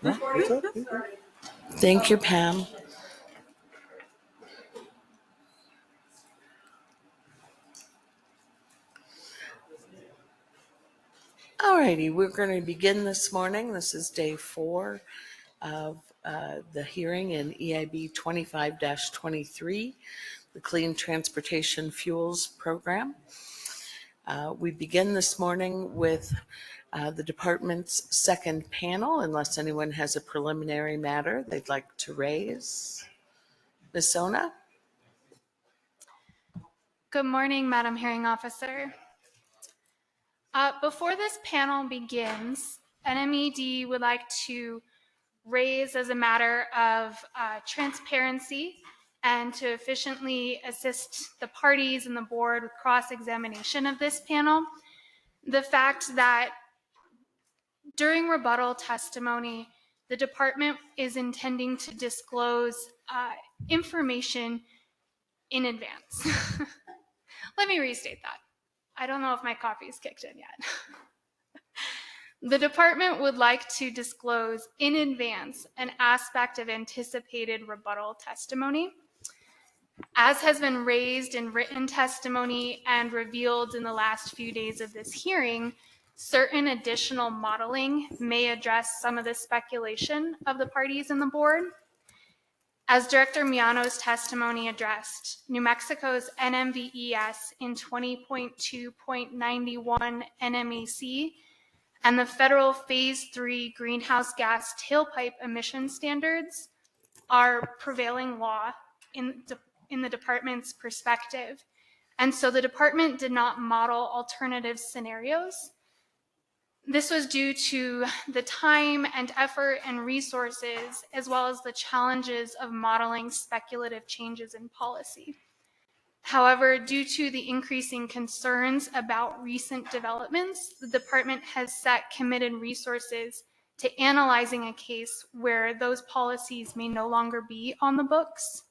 No, what's up? Thank you, Pam. Alrighty, we're going to begin this morning. This is day 4 of the hearing in EIB 25-23, the Clean Transportation Fuels Program. We begin this morning with the department's second panel, unless anyone has a preliminary matter they'd like to raise. Ms. Sona? Good morning, Madam Hearing Officer. Before this panel begins, NMED would like to raise as a matter of transparency and to efficiently assist the parties and the board with cross-examination of this panel, the fact that during rebuttal testimony, the department is intending to disclose information in advance. Let me restate that. I don't know if my coffee's kicked in yet. The department would like to disclose in advance an aspect of anticipated rebuttal testimony. As has been raised in written testimony and revealed in the last few days of this hearing, certain additional modeling may address some of the speculation of the parties and the board. As Director Miano's testimony addressed, New Mexico's NMVES in 20.2.91 NMEC and the federal Phase 3 greenhouse gas tailpipe emission standards are prevailing law in the department's perspective. And so the department did not model alternative scenarios. This was due to the time and effort and resources, as well as the challenges of modeling speculative changes in policy. However, due to the increasing concerns about recent developments, the department has set committed resources to analyzing a case where those policies may no longer be on the books.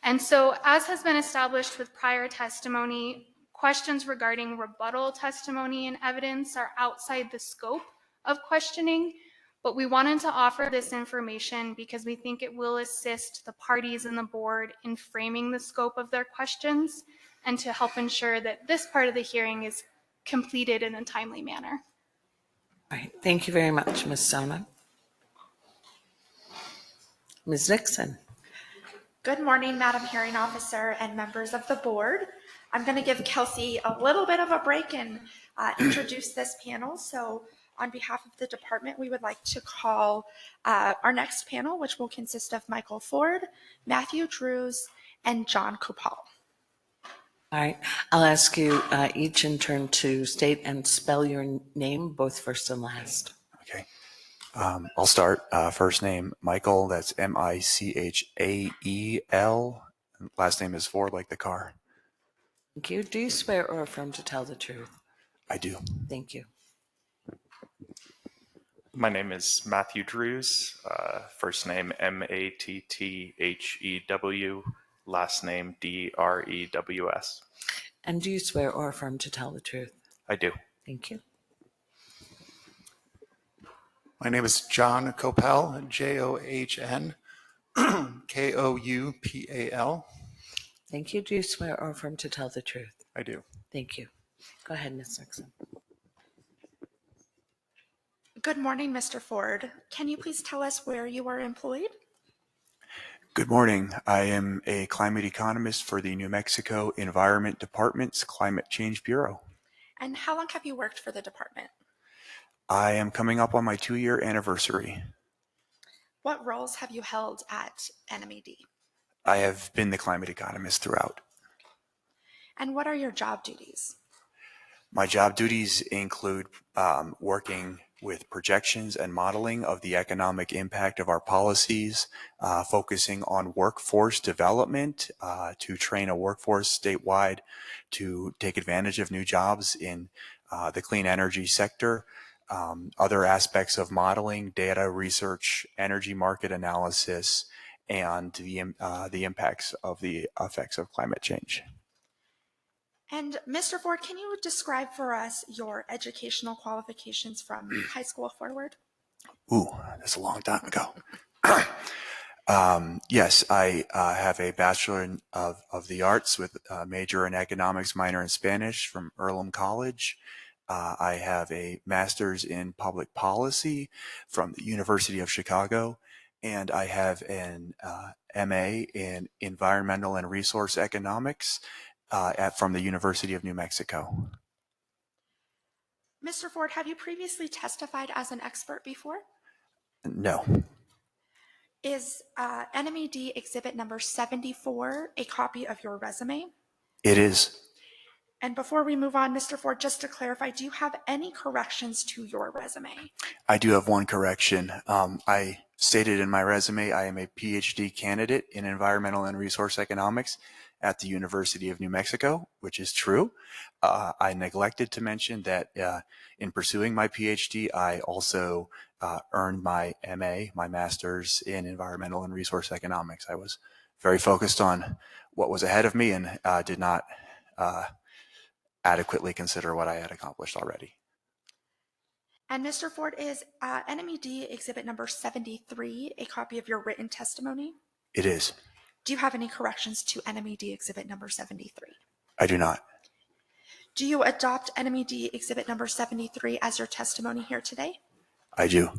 And so, as has been established with prior testimony, questions regarding rebuttal testimony and evidence are outside the scope of questioning, but we wanted to offer this information because we think it will assist the parties and the board in framing the scope of their questions and to help ensure that this part of the hearing is completed in a timely manner. All right, thank you very much, Ms. Sona. Ms. Nixon. Good morning, Madam Hearing Officer and members of the board. I'm going to give Kelsey a little bit of a break and introduce this panel. So on behalf of the department, we would like to call our next panel, which will consist of Michael Ford, Matthew Drews, and John Kopal. All right, I'll ask you each in turn to state and spell your name, both first and last. Okay. I'll start. First name, Michael. That's Michael. Last name is Ford, like the car. Thank you. Do you swear or affirm to tell the truth? I do. Thank you. My name is Matthew Drews. First name Matthew, last name Drews. And do you swear or affirm to tell the truth? I do. Thank you. My name is John Kopal, John Koupal. Thank you. Do you swear or affirm to tell the truth? I do. Thank you. Go ahead, Ms. Nixon. Good morning, Mr. Ford. Can you please tell us where you are employed? Good morning. I am a climate economist for the New Mexico Environment Department's Climate Change Bureau. And how long have you worked for the department? I am coming up on my 2-year anniversary. What roles have you held at NMED? I have been the climate economist throughout. And what are your job duties? My job duties include working with projections and modeling of the economic impact of our policies, focusing on workforce development to train a workforce statewide to take advantage of new jobs in the clean energy sector, other aspects of modeling, data research, energy market analysis, and the impacts of the effects of climate change. And Mr. Ford, can you describe for us your educational qualifications from high school forward? Ooh, that's a long time ago. Yes, I have a Bachelor of the Arts with a major in economics, minor in Spanish from Earlham College. I have a Master's in Public Policy from the University of Chicago, and I have an MA in Environmental and Resource Economics from the University of New Mexico. Mr. Ford, have you previously testified as an expert before? No, Is NMED exhibit number 74 a copy of your resume? it is. And before we move on, Mr. Ford, just to clarify, do you have any corrections to your resume? I do have one correction. I stated in my resume I am a PhD candidate in environmental and resource economics at the University of New Mexico, which is true. I neglected to mention that in pursuing my PhD, I also earned my MA, my master's in environmental and resource economics. I was very focused on what was ahead of me and did not adequately consider what I had accomplished already. And Mr. Ford, is NMED exhibit number 73 a copy of your written testimony? It is. Do you have any corrections to NMED exhibit number 73? I do not. Do you adopt NMED exhibit number 73 as your testimony here today? I do.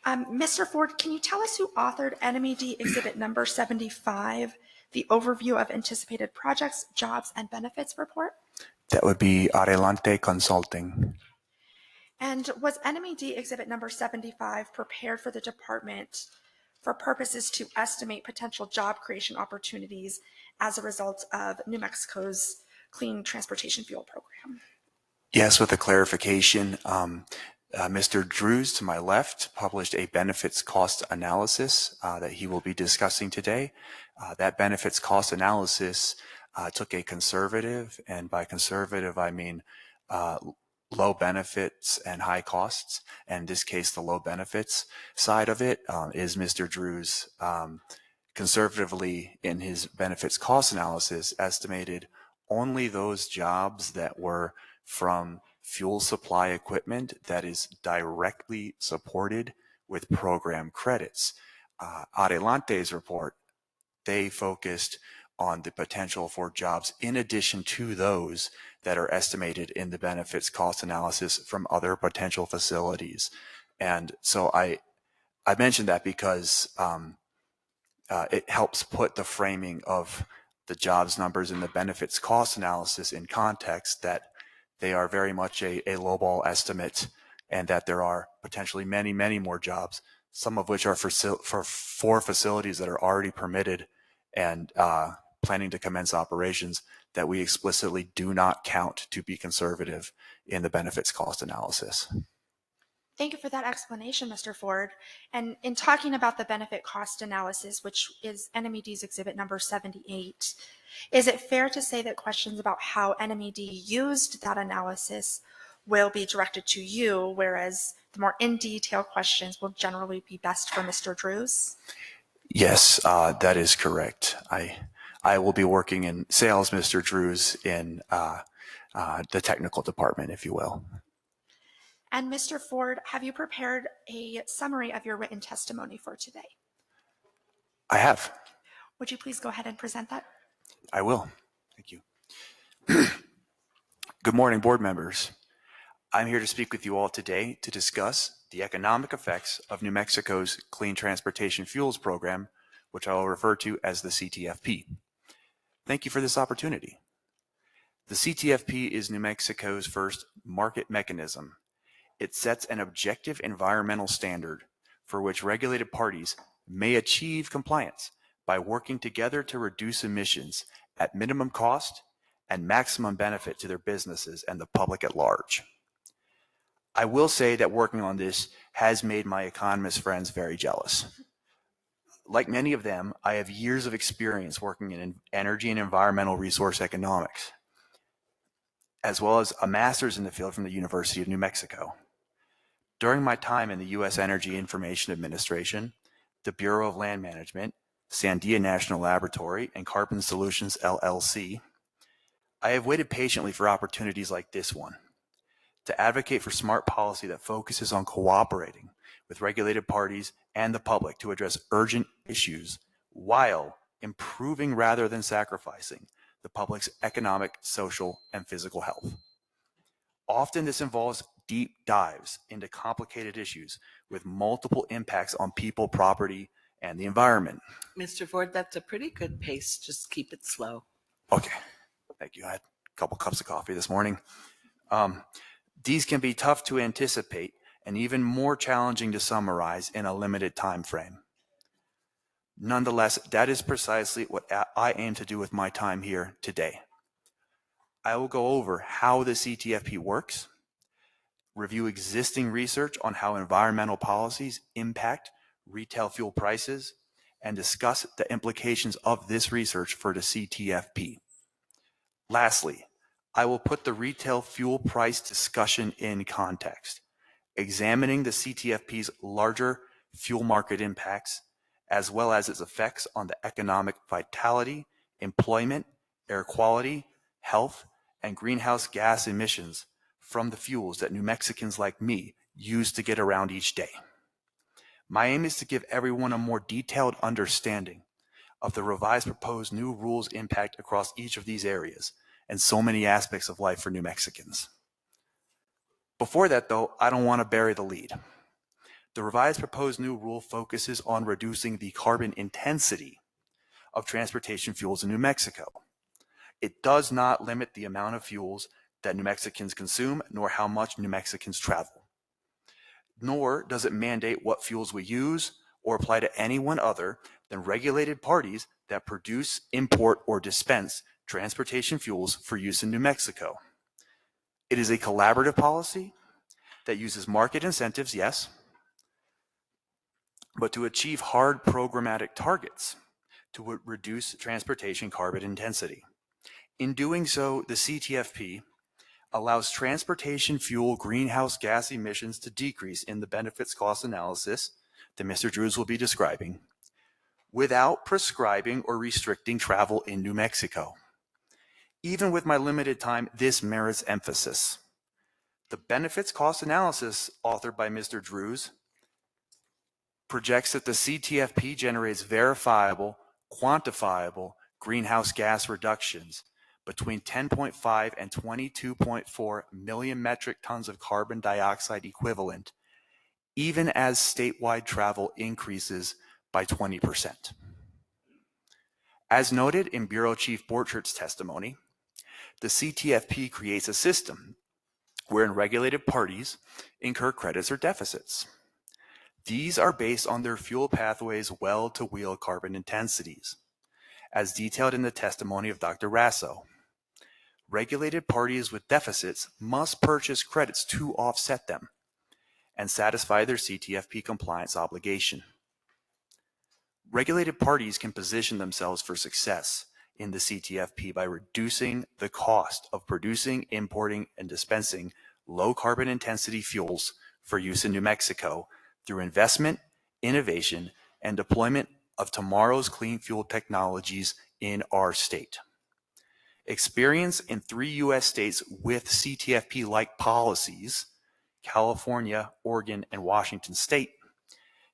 Mr. Ford, can you tell us who authored NMED exhibit number 75, the overview of anticipated projects, jobs, and benefits report? That would be Adelante Consulting. And was NMED exhibit number 75 prepared for the department for purposes to estimate potential job creation opportunities as a result of New Mexico's Clean Transportation Fuel Program? Yes, with a clarification, Mr. Drews to my left published a benefits cost analysis that he will be discussing today. That benefits cost analysis took a conservative, and by conservative I mean low benefits and high costs. And in this case, the low benefits side of it is Mr. Drews conservatively in his benefits cost analysis estimated only those jobs that were from fuel supply equipment that is directly supported with program credits. Adelante's report, they focused on the potential for jobs in addition to those that are estimated in the benefits cost analysis from other potential facilities. And so I mentioned that because it helps put the framing of the jobs numbers in the benefits cost analysis in context, that they are very much a lowball estimate, and that there are potentially many, many more jobs, some of which are for facilities that are already permitted and planning to commence operations, that we explicitly do not count to be conservative in the benefits cost analysis. Thank you for that explanation, Mr. Ford. And in talking about the benefit cost analysis, which is NMED's exhibit number 78, is it fair to say that questions about how NMED used that analysis will be directed to you, whereas the more in-detail questions will generally be best for Mr. Drews? Yes, that is correct. I will be working in sales, Mr. Drews, in the technical department, if you will. And Mr. Ford, have you prepared a summary of your written testimony for today? I have. Would you please go ahead and present that? I will. Thank you. Good morning, board members. I'm here to speak with you all today to discuss the economic effects of New Mexico's Clean Transportation Fuels Program, which I will refer to as the CTFP. Thank you for this opportunity. The CTFP is New Mexico's first market mechanism. It sets an objective environmental standard for which regulated parties may achieve compliance by working together to reduce emissions at minimum cost and maximum benefit to their businesses and the public at large. I will say that working on this has made my economist friends very jealous. Like many of them, I have years of experience working in energy and environmental resource economics, as well as a master's in the field from the University of New Mexico. During my time in the U.S. Energy Information Administration, the Bureau of Land Management, Sandia National Laboratory, and Carbon Solutions LLC, I have waited patiently for opportunities like this one to advocate for smart policy that focuses on cooperating with regulated parties and the public to address urgent issues while improving rather than sacrificing the public's economic, social, and physical health. Often this involves deep dives into complicated issues with multiple impacts on people, property, and the environment. Mr. Ford, that's a pretty good pace. Just keep it slow. Okay, thank you. I had a couple cups of coffee this morning. These can be tough to anticipate and even more challenging to summarize in a limited time frame. Nonetheless, that is precisely what I aim to do with my time here today. I will go over how the CTFP works, review existing research on how environmental policies impact retail fuel prices, and discuss the implications of this research for the CTFP. Lastly, I will put the retail fuel price discussion in context, examining the CTFP's larger fuel market impacts, as well as its effects on the economic vitality, employment, air quality, health, and greenhouse gas emissions from the fuels that New Mexicans like me use to get around each day. My aim is to give everyone a more detailed understanding of the revised proposed new rules impact across each of these areas and so many aspects of life for New Mexicans. Before that, though, I don't want to bury the lead. The revised proposed new rule focuses on reducing the carbon intensity of transportation fuels in New Mexico. It does not limit the amount of fuels that New Mexicans consume, nor how much New Mexicans travel. Nor does it mandate what fuels we use or apply to anyone other than regulated parties that produce, import, or dispense transportation fuels for use in New Mexico. It is a collaborative policy that uses market incentives, yes, but to achieve hard programmatic targets to reduce transportation carbon intensity. In doing so, the CTFP allows transportation fuel greenhouse gas emissions to decrease in the benefits cost analysis that Mr. Drews will be describing, without prescribing or restricting travel in New Mexico. Even with my limited time, this merits emphasis. The benefits cost analysis authored by Mr. Drews projects that the CTFP generates verifiable, quantifiable greenhouse gas reductions between 10.5 and 22.4 million metric tons of carbon dioxide equivalent, even as statewide travel increases by 20%. As noted in Bureau Chief Borchardt's testimony, the CTFP creates a system wherein regulated parties incur credits or deficits. These are based on their fuel pathways' well-to-wheel carbon intensities, as detailed in the testimony of Dr. Rasso. Regulated parties with deficits must purchase credits to offset them and satisfy their CTFP compliance obligation. Regulated parties can position themselves for success in the CTFP by reducing the cost of producing, importing, and dispensing low carbon intensity fuels for use in New Mexico through investment, innovation, and deployment of tomorrow's clean fuel technologies in our state. Experience in 3 U.S. states with CTFP-like policies, California, Oregon, and Washington State,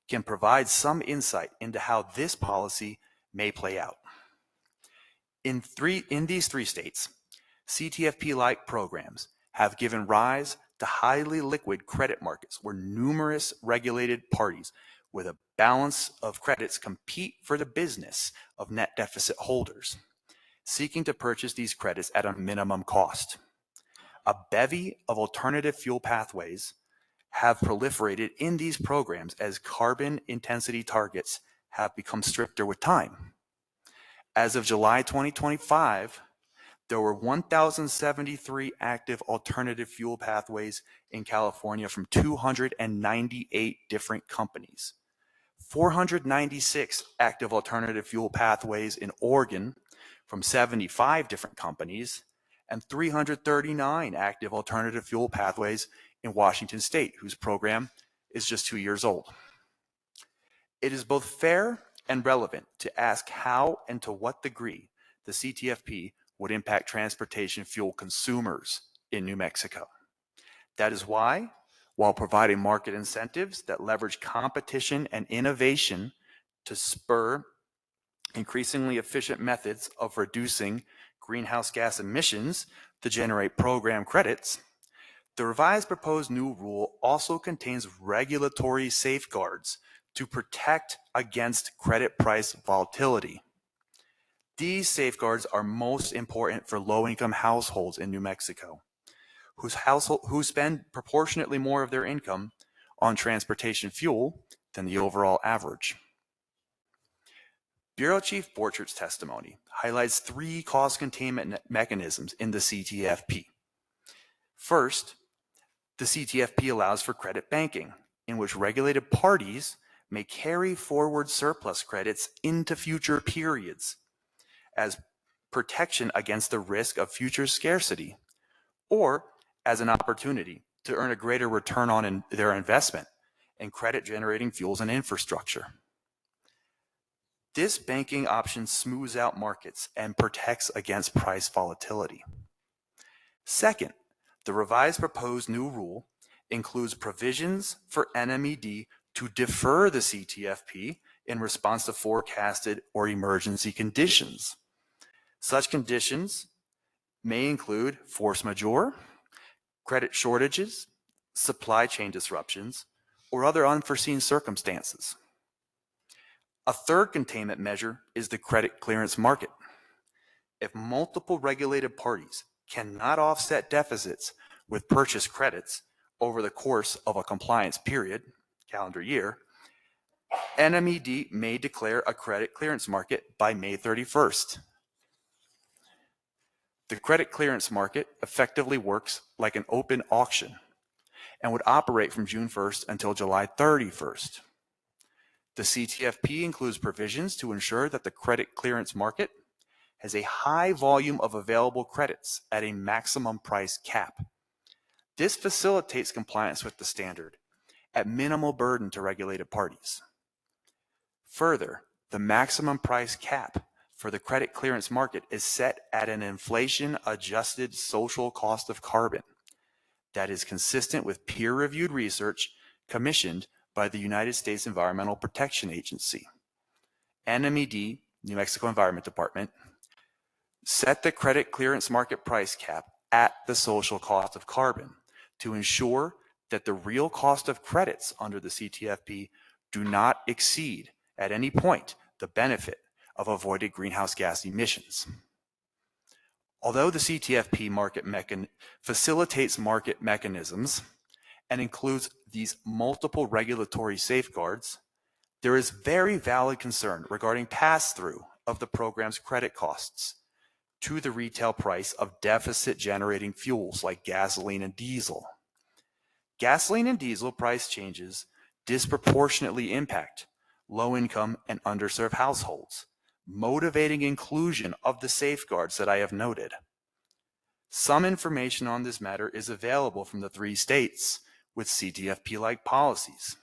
can provide some insight into how this policy may play out. In these 3 states, CTFP-like programs have given rise to highly liquid credit markets where numerous regulated parties with a balance of credits compete for the business of net deficit holders, seeking to purchase these credits at a minimum cost. A bevy of alternative fuel pathways have proliferated in these programs as carbon intensity targets have become stricter with time. As of July 2025, there were 1,073 active alternative fuel pathways in California from 298 different companies, 496 active alternative fuel pathways in Oregon from 75 different companies, and 339 active alternative fuel pathways in Washington State, whose program is just 2 years old. It is both fair and relevant to ask how and to what degree the CTFP would impact transportation fuel consumers in New Mexico. That is why, while providing market incentives that leverage competition and innovation to spur increasingly efficient methods of reducing greenhouse gas emissions to generate program credits, the revised proposed new rule also contains regulatory safeguards to protect against credit price volatility. These safeguards are most important for low-income households in New Mexico, who spend proportionately more of their income on transportation fuel than the overall average. Bureau Chief Borchardt's testimony highlights 3 cost containment mechanisms in the CTFP. First, the CTFP allows for credit banking, in which regulated parties may carry forward surplus credits into future periods as protection against the risk of future scarcity, or as an opportunity to earn a greater return on their investment in credit-generating fuels and infrastructure. This banking option smooths out markets and protects against price volatility. Second, the revised proposed new rule includes provisions for NMED to defer the CTFP in response to forecasted or emergency conditions. Such conditions may include force majeure, credit shortages, supply chain disruptions, or other unforeseen circumstances. A third containment measure is the credit clearance market. If multiple regulated parties cannot offset deficits with purchase credits over the course of a compliance period, calendar year, NMED may declare a credit clearance market by May 31st. The credit clearance market effectively works like an open auction and would operate from June 1st until July 31st. The CTFP includes provisions to ensure that the credit clearance market has a high volume of available credits at a maximum price cap. This facilitates compliance with the standard at minimal burden to regulated parties. Further, the maximum price cap for the credit clearance market is set at an inflation-adjusted social cost of carbon that is consistent with peer-reviewed research commissioned by the United States Environmental Protection Agency. NMED, New Mexico Environment Department, set the credit clearance market price cap at the social cost of carbon to ensure that the real cost of credits under the CTFP do not exceed at any point the benefit of avoided greenhouse gas emissions. Although the CTFP facilitates market mechanisms and includes these multiple regulatory safeguards, there is very valid concern regarding pass-through of the program's credit costs to the retail price of deficit-generating fuels like gasoline and diesel. Gasoline and diesel price changes disproportionately impact low-income and underserved households, motivating inclusion of the safeguards that I have noted. Some information on this matter is available from the 3 states with CTFP-like policies.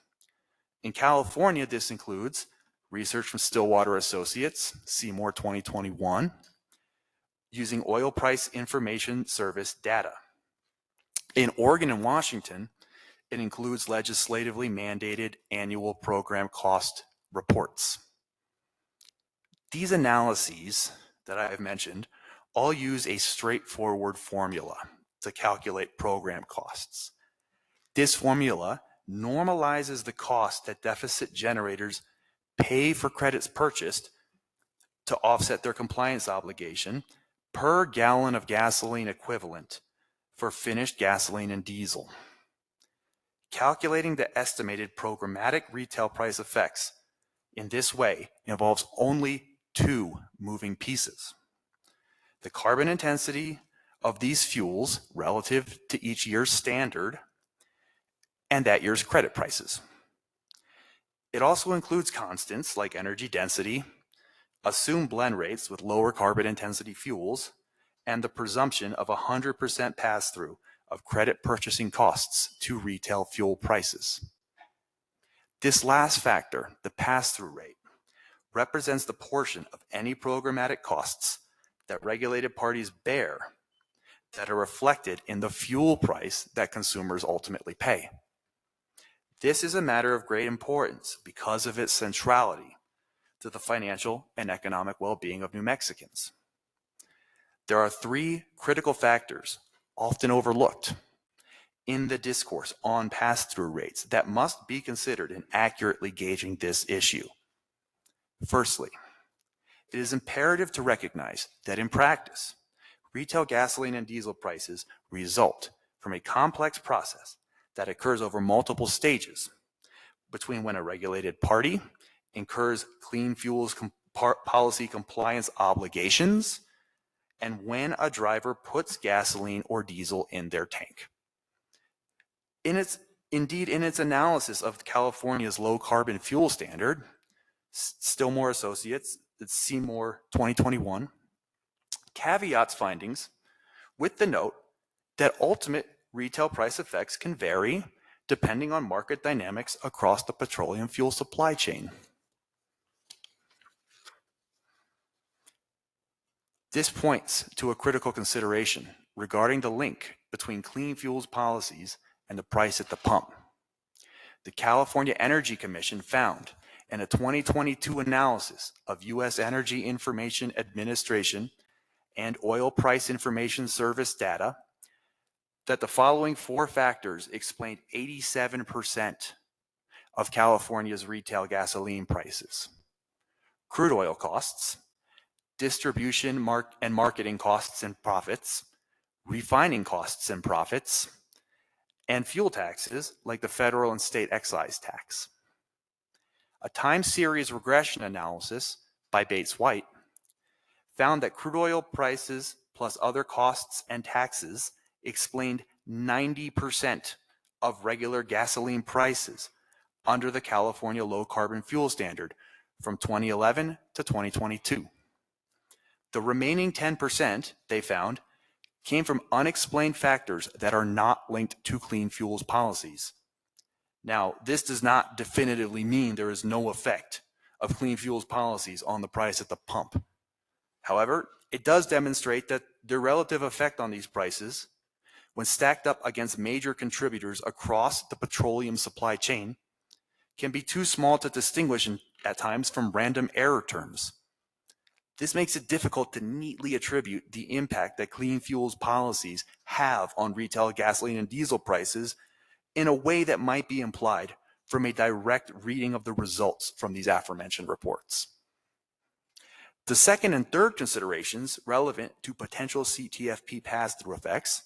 In California, this includes research from Stillwater Associates, Seymour 2021, using oil price information service data. In Oregon and Washington, it includes legislatively mandated annual program cost reports. These analyses that I have mentioned all use a straightforward formula to calculate program costs. This formula normalizes the cost that deficit generators pay for credits purchased to offset their compliance obligation per gallon of gasoline equivalent for finished gasoline and diesel. Calculating the estimated programmatic retail price effects in this way involves only 2 moving pieces: the carbon intensity of these fuels relative to each year's standard and that year's credit prices. It also includes constants like energy density, assumed blend rates with lower carbon intensity fuels, and the presumption of 100% pass-through of credit purchasing costs to retail fuel prices. This last factor, the pass-through rate, represents the portion of any programmatic costs that regulated parties bear that are reflected in the fuel price that consumers ultimately pay. This is a matter of great importance because of its centrality to the financial and economic well-being of New Mexicans. There are three critical factors, often overlooked, in the discourse on pass-through rates that must be considered in accurately gauging this issue. Firstly, it is imperative to recognize that in practice, retail gasoline and diesel prices result from a complex process that occurs over multiple stages between when a regulated party incurs clean fuels policy compliance obligations and when a driver puts gasoline or diesel in their tank. In its analysis of California's low carbon fuel standard, Stillmore Associates, it's Seymour 2021, caveats findings with the note that ultimate retail price effects can vary depending on market dynamics across the petroleum fuel supply chain. This points to a critical consideration regarding the link between clean fuels policies and the price at the pump. The California Energy Commission found in a 2022 analysis of U.S. Energy Information Administration and Oil Price Information Service data that the following four factors explained 87% of California's retail gasoline prices: crude oil costs, distribution and marketing costs and profits, refining costs and profits, and fuel taxes like the federal and state excise tax. A time series regression analysis by Bates White found that crude oil prices plus other costs and taxes explained 90% of regular gasoline prices under the California Low Carbon Fuel Standard from 2011 to 2022. The remaining 10%, they found, came from unexplained factors that are not linked to clean fuels policies. Now, this does not definitively mean there is no effect of clean fuels policies on the price at the pump. However, it does demonstrate that their relative effect on these prices, when stacked up against major contributors across the petroleum supply chain, can be too small to distinguish at times from random error terms. This makes it difficult to neatly attribute the impact that clean fuels policies have on retail gasoline and diesel prices in a way that might be implied from a direct reading of the results from these aforementioned reports. The second and third considerations relevant to potential CTFP pass-through effects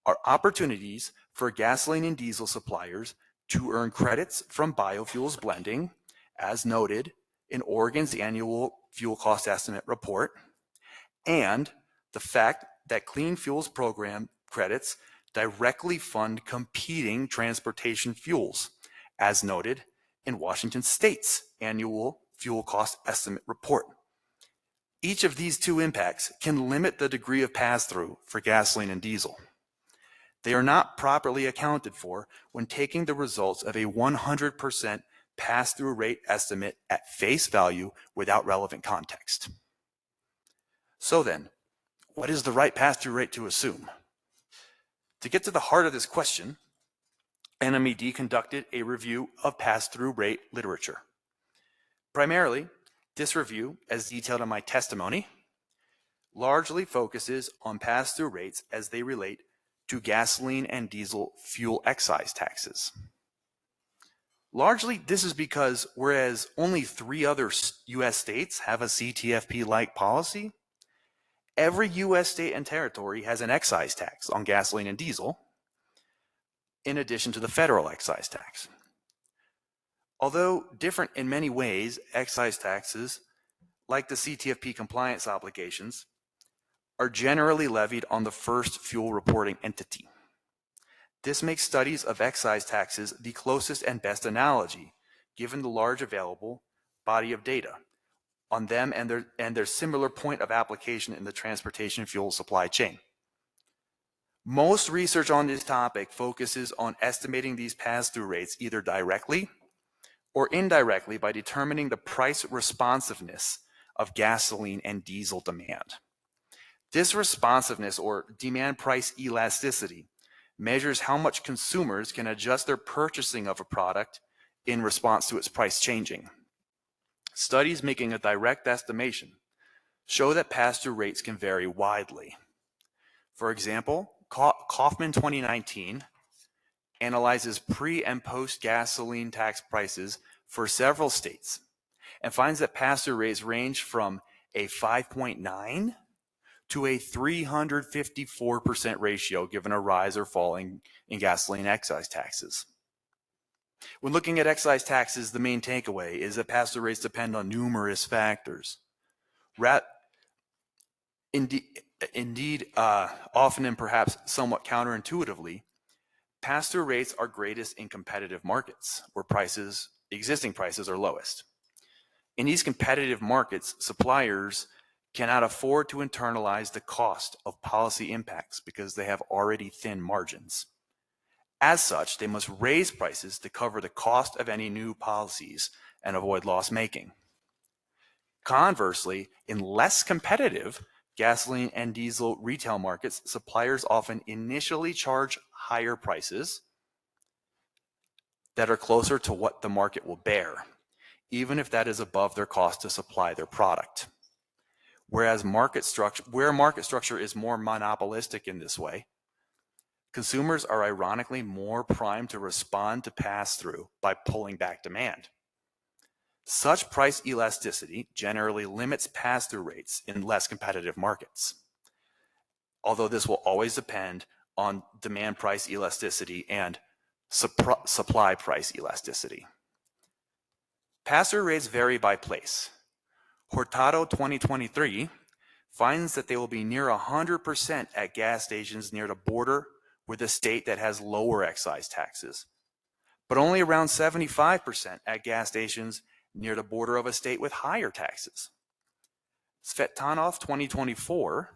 are opportunities for gasoline and diesel suppliers to earn credits from biofuels blending, as noted in Oregon's annual fuel cost estimate report, and the fact that Clean Fuels Program credits directly fund competing transportation fuels, as noted in Washington State's annual fuel cost estimate report. Each of these two impacts can limit the degree of pass-through for gasoline and diesel. They are not properly accounted for when taking the results of a 100% pass-through rate estimate at face value without relevant context. So then, what is the right pass-through rate to assume? To get to the heart of this question, NMED conducted a review of pass-through rate literature. Primarily, this review, as detailed in my testimony, largely focuses on pass-through rates as they relate to gasoline and diesel fuel excise taxes. Largely, this is because whereas only 3 other U.S. states have a CTFP-like policy, every U.S. state and territory has an excise tax on gasoline and diesel, in addition to the federal excise tax. Although different in many ways, excise taxes, like the CTFP compliance obligations, are generally levied on the first fuel reporting entity. This makes studies of excise taxes the closest and best analogy, given the large available body of data on them and their similar point of application in the transportation fuel supply chain. Most research on this topic focuses on estimating these pass-through rates either directly or indirectly by determining the price responsiveness of gasoline and diesel demand. This responsiveness, or demand price elasticity, measures how much consumers can adjust their purchasing of a product in response to its price changing. Studies making a direct estimation show that pass-through rates can vary widely. For example, Kaufman 2019 analyzes pre- and post-gasoline tax prices for several states and finds that pass-through rates range from a 5.9 to a 354% ratio given a rise or fall in gasoline excise taxes. When looking at excise taxes, the main takeaway is that pass-through rates depend on numerous factors. Indeed, often and perhaps somewhat counterintuitively, pass-through rates are greatest in competitive markets where existing prices are lowest. In these competitive markets, suppliers cannot afford to internalize the cost of policy impacts because they have already thin margins. As such, they must raise prices to cover the cost of any new policies and avoid loss making. Conversely, in less competitive gasoline and diesel retail markets, suppliers often initially charge higher prices that are closer to what the market will bear, even if that is above their cost to supply their product. Where market structure is more monopolistic in this way, consumers are ironically more primed to respond to pass-through by pulling back demand. Such price elasticity generally limits pass-through rates in less competitive markets, although this will always depend on demand price elasticity and supply price elasticity. Pass-through rates vary by place. Hurtado 2023 finds that they will be near 100% at gas stations near the border with a state that has lower excise taxes, but only around 75% at gas stations near the border of a state with higher taxes. Svetanov 2024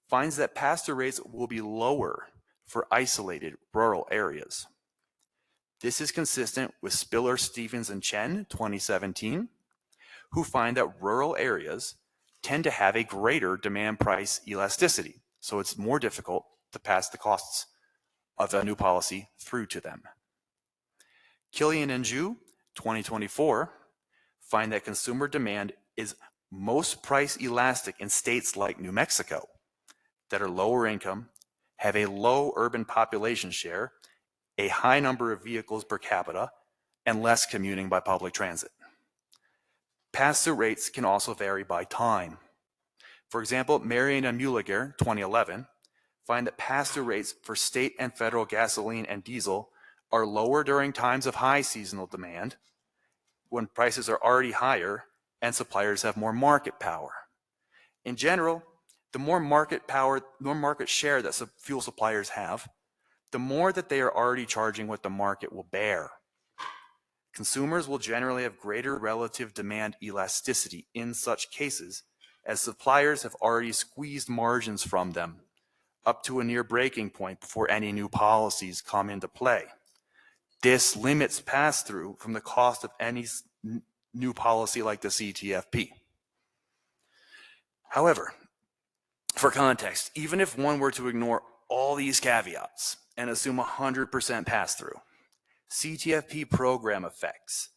finds that pass-through rates will be lower for isolated rural areas. This is consistent with Spiller, Stevens, and Chen 2017, who find that rural areas tend to have a greater demand price elasticity, so it's more difficult to pass the costs of a new policy through to them. Killian and Zhu 2024 find that consumer demand is most price elastic in states like New Mexico that are lower income, have a low urban population share, a high number of vehicles per capita, and less commuting by public transit. Pass-through rates can also vary by time. For example, Marion and Muliger, 2011, find that pass-through rates for state and federal gasoline and diesel are lower during times of high seasonal demand, when prices are already higher and suppliers have more market power. In general, the more market share that fuel suppliers have, the more that they are already charging what the market will bear. Consumers will generally have greater relative demand elasticity in such cases, as suppliers have already squeezed margins from them up to a near breaking point before any new policies come into play. This limits pass-through from the cost of any new policy like the CTFP. However, for context, even if one were to ignore all these caveats and assume 100% pass-through, CTFP program effects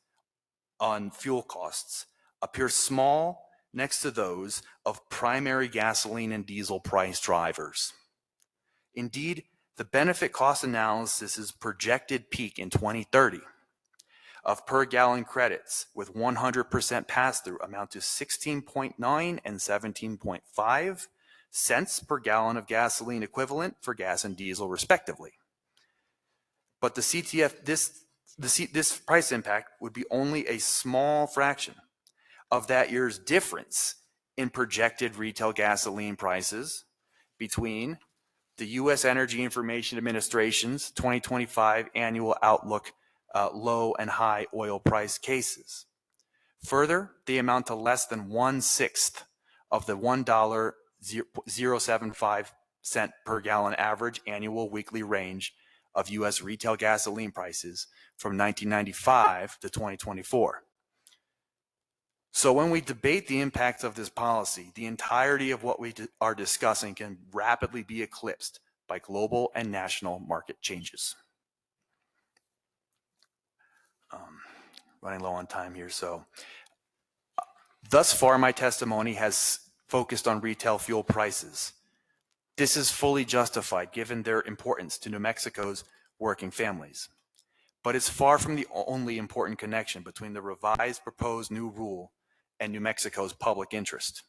on fuel costs appear small next to those of primary gasoline and diesel price drivers. Indeed, the benefit cost analysis's projected peak in 2030 of per gallon credits with 100% pass-through amount to 16.9 and 17.5 cents per gallon of gasoline equivalent for gas and diesel respectively. But this price impact would be only a small fraction of that year's difference in projected retail gasoline prices between the U.S. Energy Information Administration's 2025 annual outlook low and high oil price cases. Further, they amount to less than 1/6 of the $1.075 per gallon average annual weekly range of U.S. retail gasoline prices from 1995 to 2024. So when we debate the impacts of this policy, the entirety of what we are discussing can rapidly be eclipsed by global and national market changes. Running low on time here, so thus far my testimony has focused on retail fuel prices. This is fully justified given their importance to New Mexico's working families. But it's far from the only important connection between the revised proposed new rule and New Mexico's public interest.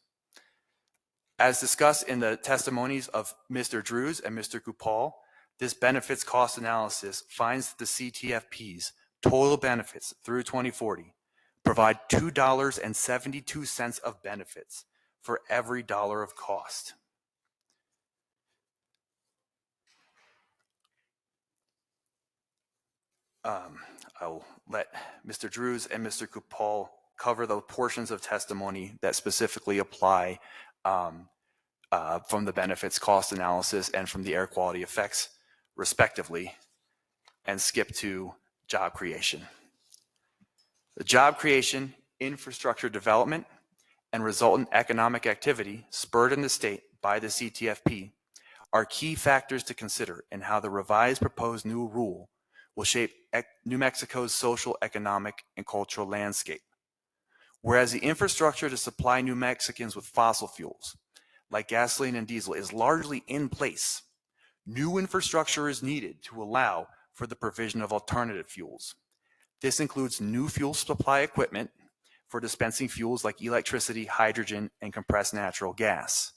As discussed in the testimonies of Mr. Drews and Mr. Kupal, this benefits cost analysis finds that the CTFP's total benefits through 2040 provide $2.72 of benefits for every dollar of cost. I'll let Mr. Drews and Mr. Kupal cover the portions of testimony that specifically apply from the benefits cost analysis and from the air quality effects, respectively, and skip to job creation. The job creation, infrastructure development, and resultant economic activity spurred in the state by the CTFP are key factors to consider in how the revised proposed new rule will shape New Mexico's social, economic, and cultural landscape. Whereas the infrastructure to supply New Mexicans with fossil fuels, like gasoline and diesel, is largely in place, new infrastructure is needed to allow for the provision of alternative fuels. This includes new fuel supply equipment for dispensing fuels like electricity, hydrogen, and compressed natural gas.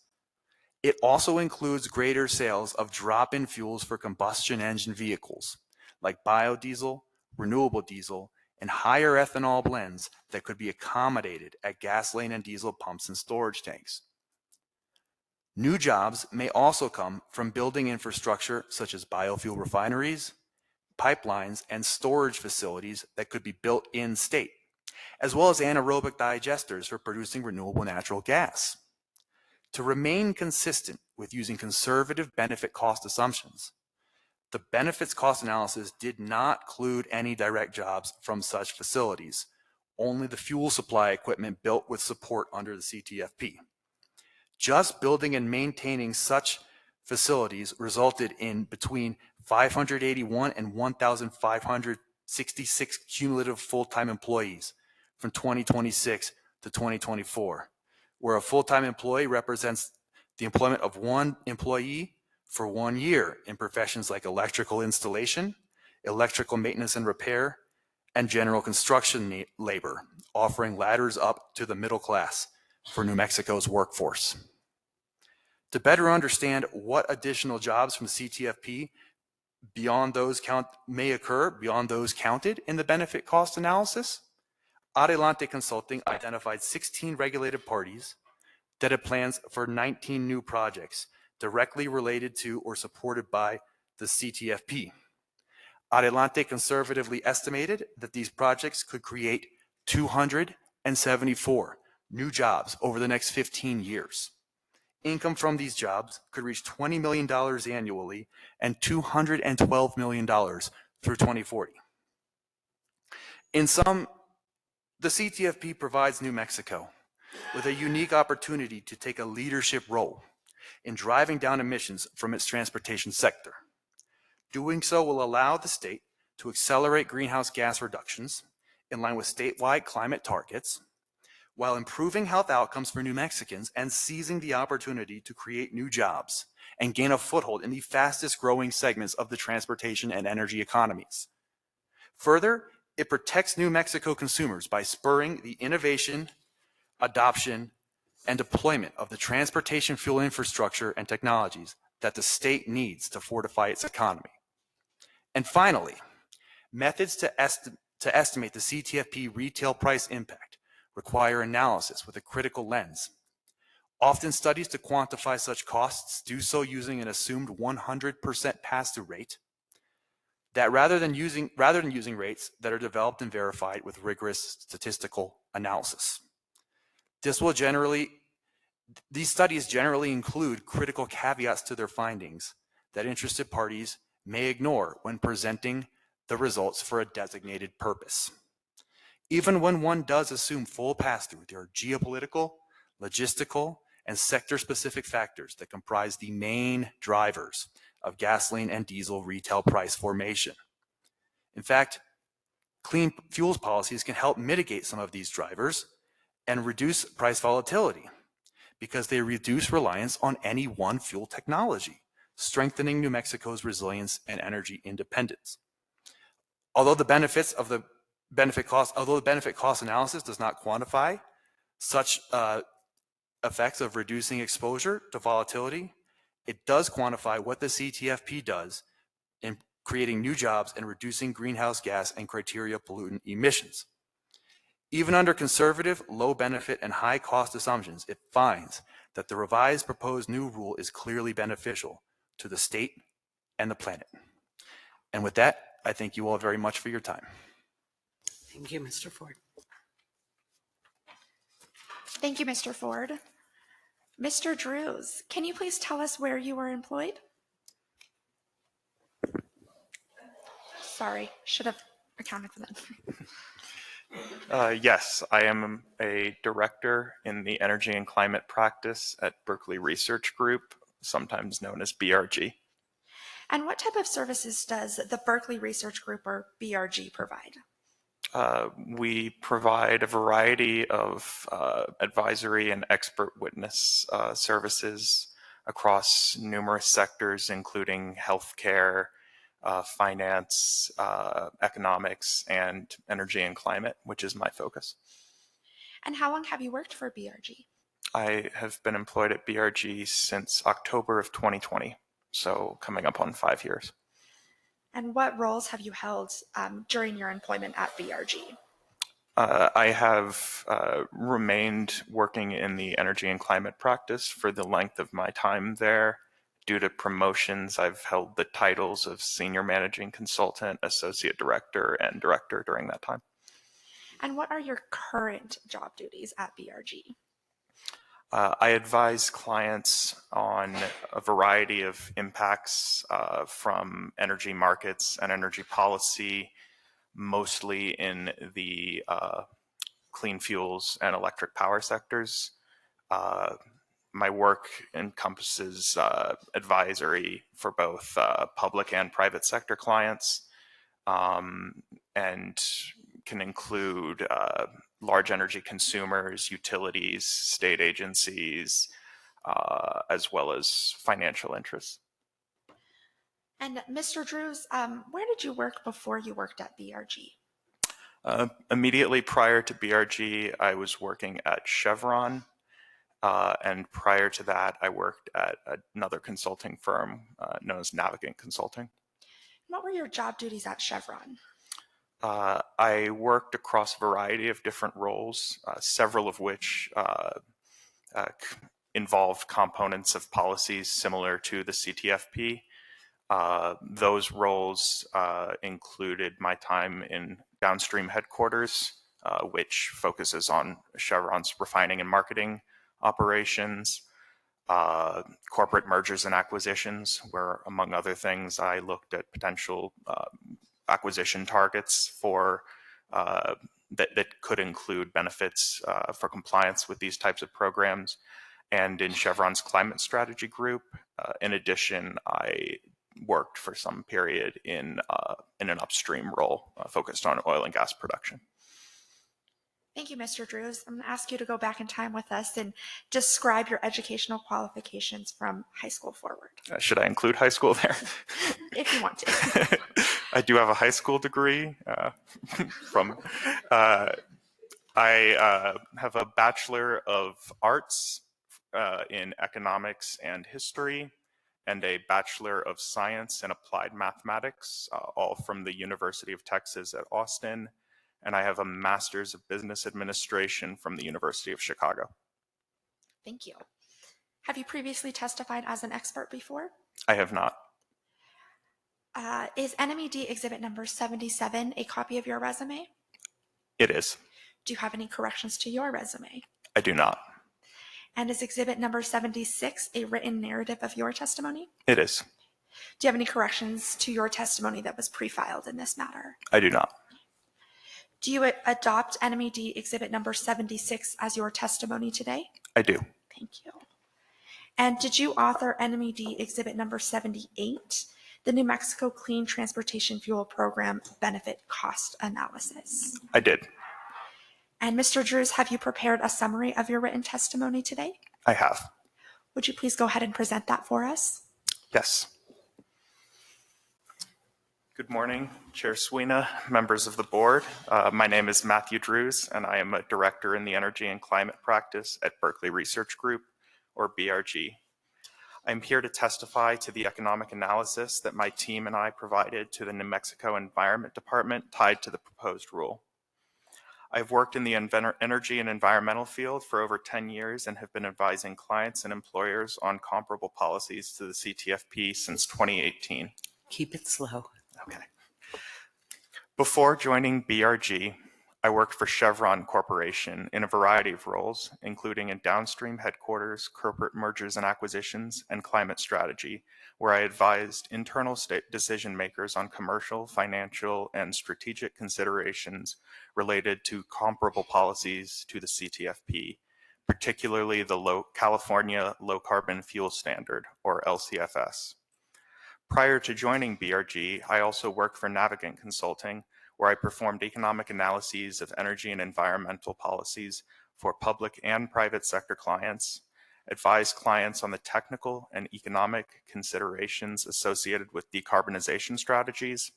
It also includes greater sales of drop-in fuels for combustion engine vehicles, like biodiesel, renewable diesel, and higher ethanol blends that could be accommodated at gasoline and diesel pumps and storage tanks. New jobs may also come from building infrastructure such as biofuel refineries, pipelines, and storage facilities that could be built in state, as well as anaerobic digesters for producing renewable natural gas. To remain consistent with using conservative benefit cost assumptions, the benefits cost analysis did not include any direct jobs from such facilities, only the fuel supply equipment built with support under the CTFP. Just building and maintaining such facilities resulted in between 581 and 1,566 cumulative full-time employees from 2026 to 2024, where a full-time employee represents the employment of one employee for 1 year in professions like electrical installation, electrical maintenance and repair, and general construction labor, offering ladders up to the middle class for New Mexico's workforce. To better understand what additional jobs from CTFP beyond those may occur beyond those counted in the benefit cost analysis, Adelante Consulting identified 16 regulated parties that had plans for 19 new projects directly related to or supported by the CTFP. Adelante conservatively estimated that these projects could create 274 new jobs over the next 15 years. Income from these jobs could reach $20 million annually and $212 million through 2040. In sum, the CTFP provides New Mexico with a unique opportunity to take a leadership role in driving down emissions from its transportation sector. Doing so will allow the state to accelerate greenhouse gas reductions in line with statewide climate targets, while improving health outcomes for New Mexicans and seizing the opportunity to create new jobs and gain a foothold in the fastest growing segments of the transportation and energy economies. Further, it protects New Mexico consumers by spurring the innovation, adoption, and deployment of the transportation fuel infrastructure and technologies that the state needs to fortify its economy. And finally, methods to estimate the CTFP retail price impact require analysis with a critical lens. Often studies to quantify such costs do so using an assumed 100% pass-through rate, that rather than using rates that are developed and verified with rigorous statistical analysis. These studies generally include critical caveats to their findings that interested parties may ignore when presenting the results for a designated purpose. Even when one does assume full pass-through, there are geopolitical, logistical, and sector-specific factors that comprise the main drivers of gasoline and diesel retail price formation. In fact, clean fuels policies can help mitigate some of these drivers and reduce price volatility because they reduce reliance on any one fuel technology, strengthening New Mexico's resilience and energy independence. Although the benefit cost analysis does not quantify such effects of reducing exposure to volatility, it does quantify what the CTFP does in creating new jobs and reducing greenhouse gas and criteria pollutant emissions. Even under conservative, low benefit, and high cost assumptions, it finds that the revised proposed new rule is clearly beneficial to the state and the planet. And with that, I thank you all very much for your time. Thank you, Mr. Ford. Thank you, Mr. Ford. Mr. Drews, can you please tell us where you were employed? Sorry, should have accounted for that. Yes, I am a director in the energy and climate practice at Berkeley Research Group, sometimes known as BRG. And what type of services does the Berkeley Research Group, or BRG, provide? We provide a variety of advisory and expert witness services across numerous sectors, including healthcare, finance, economics, and energy and climate, which is my focus. And how long have you worked for BRG? I have been employed at BRG since October of 2020, so coming up on 5 years. And what roles have you held during your employment at BRG? I have remained working in the energy and climate practice for the length of my time there. Due to promotions, I've held the titles of Senior Managing Consultant, Associate Director, and Director during that time. And what are your current job duties at BRG? I advise clients on a variety of impacts from energy markets and energy policy, mostly in the clean fuels and electric power sectors. My work encompasses advisory for both public and private sector clients, and can include large energy consumers, utilities, state agencies, as well as financial interests. And Mr. Drews, where did you work before you worked at BRG? Immediately prior to BRG, I was working at Chevron. And prior to that, I worked at another consulting firm known as Navigant Consulting. What were your job duties at Chevron? I worked across a variety of different roles, several of which involved components of policies similar to the CTFP. Those roles included my time in downstream headquarters, which focuses on Chevron's refining and marketing operations, corporate mergers and acquisitions, where, among other things, I looked at potential acquisition targets for that could include benefits for compliance with these types of programs. And in Chevron's climate strategy group, in addition, I worked for some period in an upstream role focused on oil and gas production. Thank you, Mr. Drews. I'm going to ask you to go back in time with us and describe your educational qualifications from high school forward. Should I include high school there? If you want to. I do have a high school degree from, I have a Bachelor of Arts in Economics and History, and a Bachelor of Science in Applied Mathematics, all from the University of Texas at Austin. And I have a Master's of Business Administration from the University of Chicago. Thank you. Have you previously testified as an expert before? I have not. Is NMED exhibit number 77 a copy of your resume? It is. Do you have any corrections to your resume? I do not. And is exhibit number 76 a written narrative of your testimony? It is. Do you have any corrections to your testimony that was pre-filed in this matter? I do not. Do you adopt NMED Exhibit number 76 as your testimony today? I do. Thank you. And did you author NMED Exhibit number 78, the New Mexico Clean Transportation Fuel Program Benefit Cost Analysis? I did. And Mr. Drews, have you prepared a summary of your written testimony today? I have. Would you please go ahead and present that for us? Yes. Good morning, Chair Sweeney, members of the board. My name is Matthew Drews, and I am a director in the Energy and Climate Practice at Berkeley Research Group, or BRG. I'm here to testify to the economic analysis that my team and I provided to the New Mexico Environment Department tied to the proposed rule. I've worked in the energy and environmental field for over 10 years and have been advising clients and employers on comparable policies to the CTFP since 2018. Keep it slow. Okay. Before joining BRG, I worked for Chevron Corporation in a variety of roles, including in downstream headquarters, corporate mergers and acquisitions, and climate strategy, where I advised internal state decision makers on commercial, financial, and strategic considerations related to comparable policies to the CTFP, particularly the California Low Carbon Fuel Standard, or LCFS. Prior to joining BRG, I also worked for Navigant Consulting, where I performed economic analyses of energy and environmental policies for public and private sector clients, advised clients on the technical and economic considerations associated with decarbonization strategies,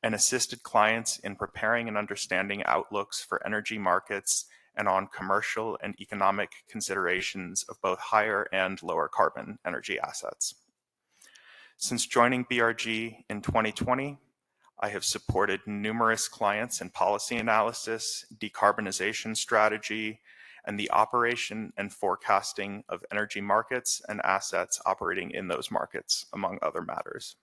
and assisted clients in preparing and understanding outlooks for energy markets and on commercial and economic considerations of both higher and lower carbon energy assets. Since joining BRG in 2020, I have supported numerous clients in policy analysis, decarbonization strategy, and the operation and forecasting of energy markets and assets operating in those markets, among other matters.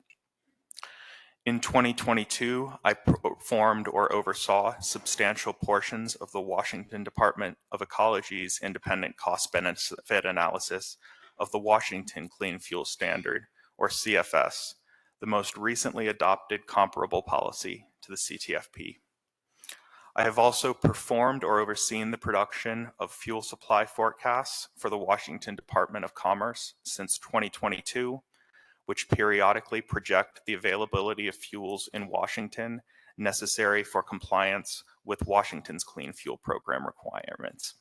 In 2022, I performed or oversaw substantial portions of the Washington Department of Ecology's independent cost-benefit analysis of the Washington Clean Fuel Standard, or CFS, the most recently adopted comparable policy to the CTFP. I have also performed or overseen the production of fuel supply forecasts for the Washington Department of Commerce since 2022, which periodically project the availability of fuels in Washington necessary for compliance with Washington's Clean Fuel Program requirements.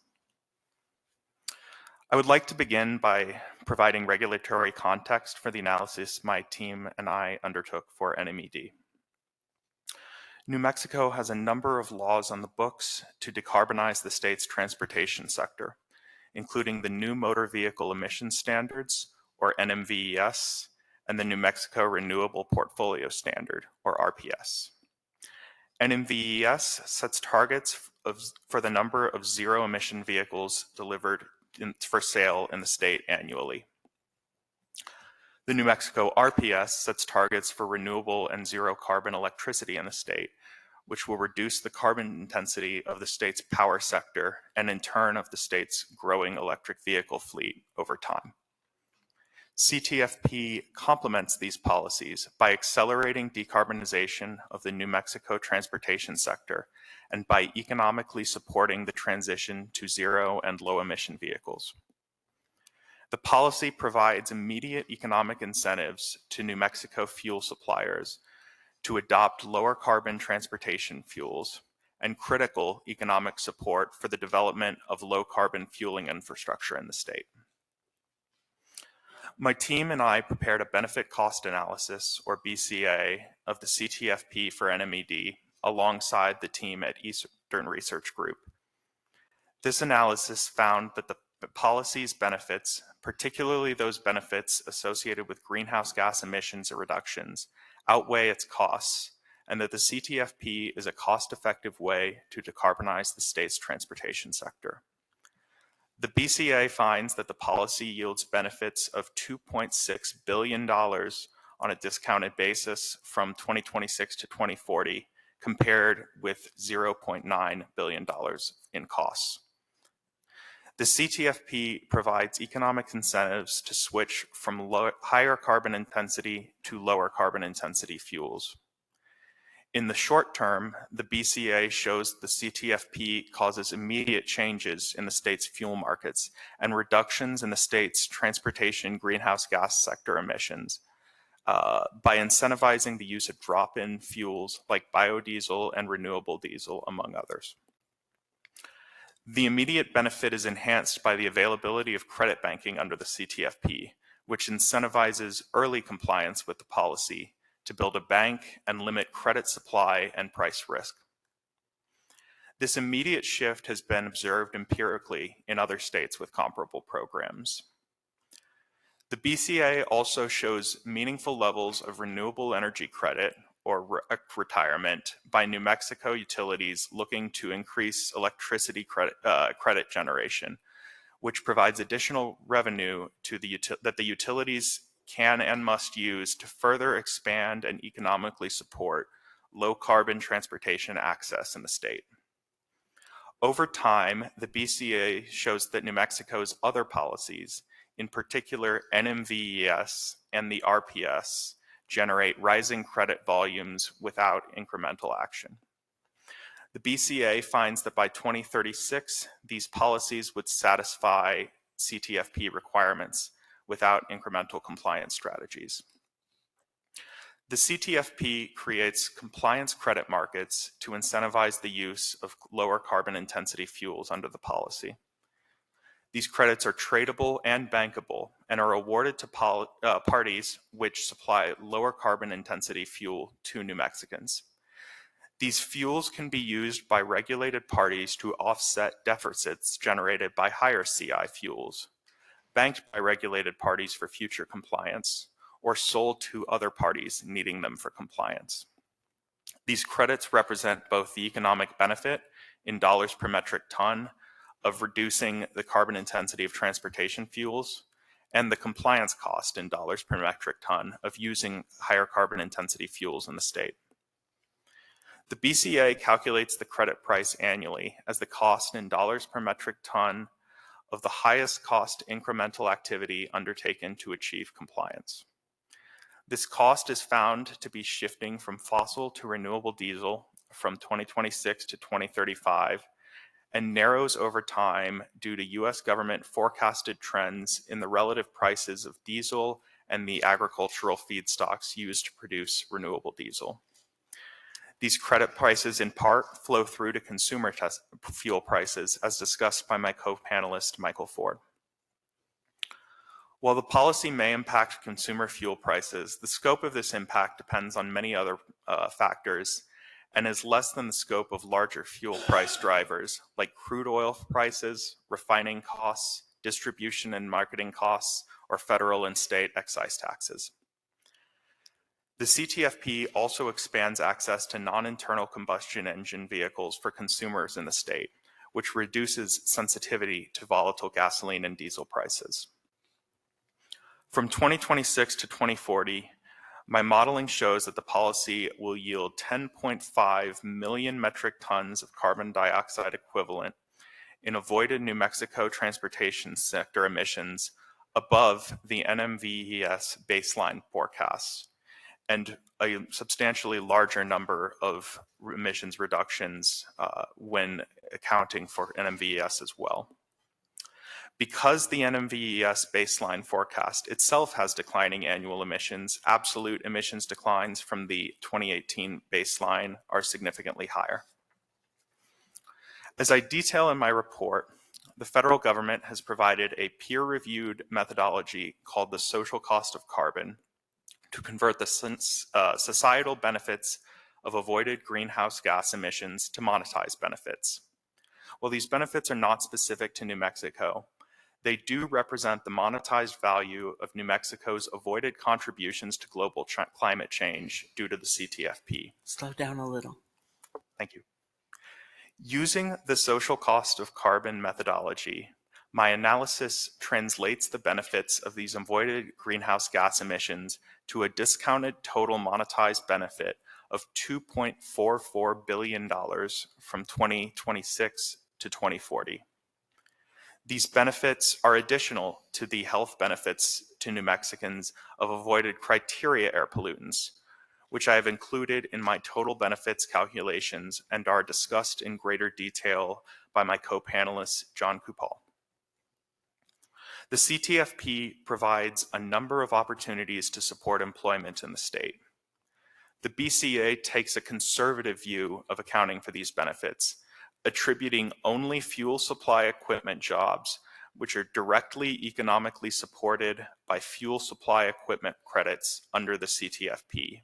I would like to begin by providing regulatory context for the analysis my team and I undertook for NMED. New Mexico has a number of laws on the books to decarbonize the state's transportation sector, including the New Motor Vehicle Emission Standards, or NMVES, and the New Mexico Renewable Portfolio Standard, or RPS. NMVES sets targets for the number of zero-emission vehicles delivered for sale in the state annually. The New Mexico RPS sets targets for renewable and zero carbon electricity in the state, which will reduce the carbon intensity of the state's power sector and in turn of the state's growing electric vehicle fleet over time. CTFP complements these policies by accelerating decarbonization of the New Mexico transportation sector and by economically supporting the transition to zero and low emission vehicles. The policy provides immediate economic incentives to New Mexico fuel suppliers to adopt lower carbon transportation fuels and critical economic support for the development of low carbon fueling infrastructure in the state. My team and I prepared a benefit cost analysis, or BCA, of the CTFP for NMED alongside the team at Eastern Research Group. This analysis found that the policy's benefits, particularly those benefits associated with greenhouse gas emissions reductions, outweigh its costs, and that the CTFP is a cost-effective way to decarbonize the state's transportation sector. The BCA finds that the policy yields benefits of $2.6 billion on a discounted basis from 2026 to 2040, compared with $0.9 billion in costs. The CTFP provides economic incentives to switch from higher carbon intensity to lower carbon intensity fuels. In the short term, the BCA shows the CTFP causes immediate changes in the state's fuel markets and reductions in the state's transportation greenhouse gas sector emissions by incentivizing the use of drop-in fuels like biodiesel and renewable diesel, among others. The immediate benefit is enhanced by the availability of credit banking under the CTFP, which incentivizes early compliance with the policy to build a bank and limit credit supply and price risk. This immediate shift has been observed empirically in other states with comparable programs. The BCA also shows meaningful levels of renewable energy credit or retirement by New Mexico utilities looking to increase electricity credit generation, which provides additional revenue to that the utilities can and must use to further expand and economically support low carbon transportation access in the state. Over time, the BCA shows that New Mexico's other policies, in particular NMVES and the RPS, generate rising credit volumes without incremental action. The BCA finds that by 2036, these policies would satisfy CTFP requirements without incremental compliance strategies. The CTFP creates compliance credit markets to incentivize the use of lower carbon intensity fuels under the policy. These credits are tradable and bankable and are awarded to parties which supply lower carbon intensity fuel to New Mexicans. These fuels can be used by regulated parties to offset deficits generated by higher CI fuels, banked by regulated parties for future compliance, or sold to other parties needing them for compliance. These credits represent both the economic benefit in dollars per metric ton of reducing the carbon intensity of transportation fuels and the compliance cost in dollars per metric ton of using higher carbon intensity fuels in the state. The BCA calculates the credit price annually as the cost in dollars per metric ton of the highest cost incremental activity undertaken to achieve compliance. This cost is found to be shifting from fossil to renewable diesel from 2026 to 2035 and narrows over time due to US government forecasted trends in the relative prices of diesel and the agricultural feedstocks used to produce renewable diesel. These credit prices in part flow through to consumer fuel prices, as discussed by my co-panelist, Michael Ford. While the policy may impact consumer fuel prices, the scope of this impact depends on many other factors and is less than the scope of larger fuel price drivers like crude oil prices, refining costs, distribution and marketing costs, or federal and state excise taxes. The CTFP also expands access to non-internal combustion engine vehicles for consumers in the state, which reduces sensitivity to volatile gasoline and diesel prices. From 2026 to 2040, my modeling shows that the policy will yield 10.5 million metric tons of carbon dioxide equivalent in avoided New Mexico transportation sector emissions above the NMVES baseline forecasts, and a substantially larger number of emissions reductions when accounting for NMVES as well. Because the NMVES baseline forecast itself has declining annual emissions, absolute emissions declines from the 2018 baseline are significantly higher. As I detail in my report, the federal government has provided a peer-reviewed methodology called the social cost of carbon to convert the societal benefits of avoided greenhouse gas emissions to monetized benefits. While these benefits are not specific to New Mexico, they do represent the monetized value of New Mexico's avoided contributions to global climate change due to the CTFP. Slow down a little. Thank you. Using the social cost of carbon methodology, my analysis translates the benefits of these avoided greenhouse gas emissions to a discounted total monetized benefit of $2.44 billion from 2026 to 2040. These benefits are additional to the health benefits to New Mexicans of avoided criteria air pollutants, which I have included in my total benefits calculations and are discussed in greater detail by my co-panelist, John Kupal. The CTFP provides a number of opportunities to support employment in the state. The BCA takes a conservative view of accounting for these benefits, attributing only fuel supply equipment jobs which are directly economically supported by fuel supply equipment credits under the CTFP.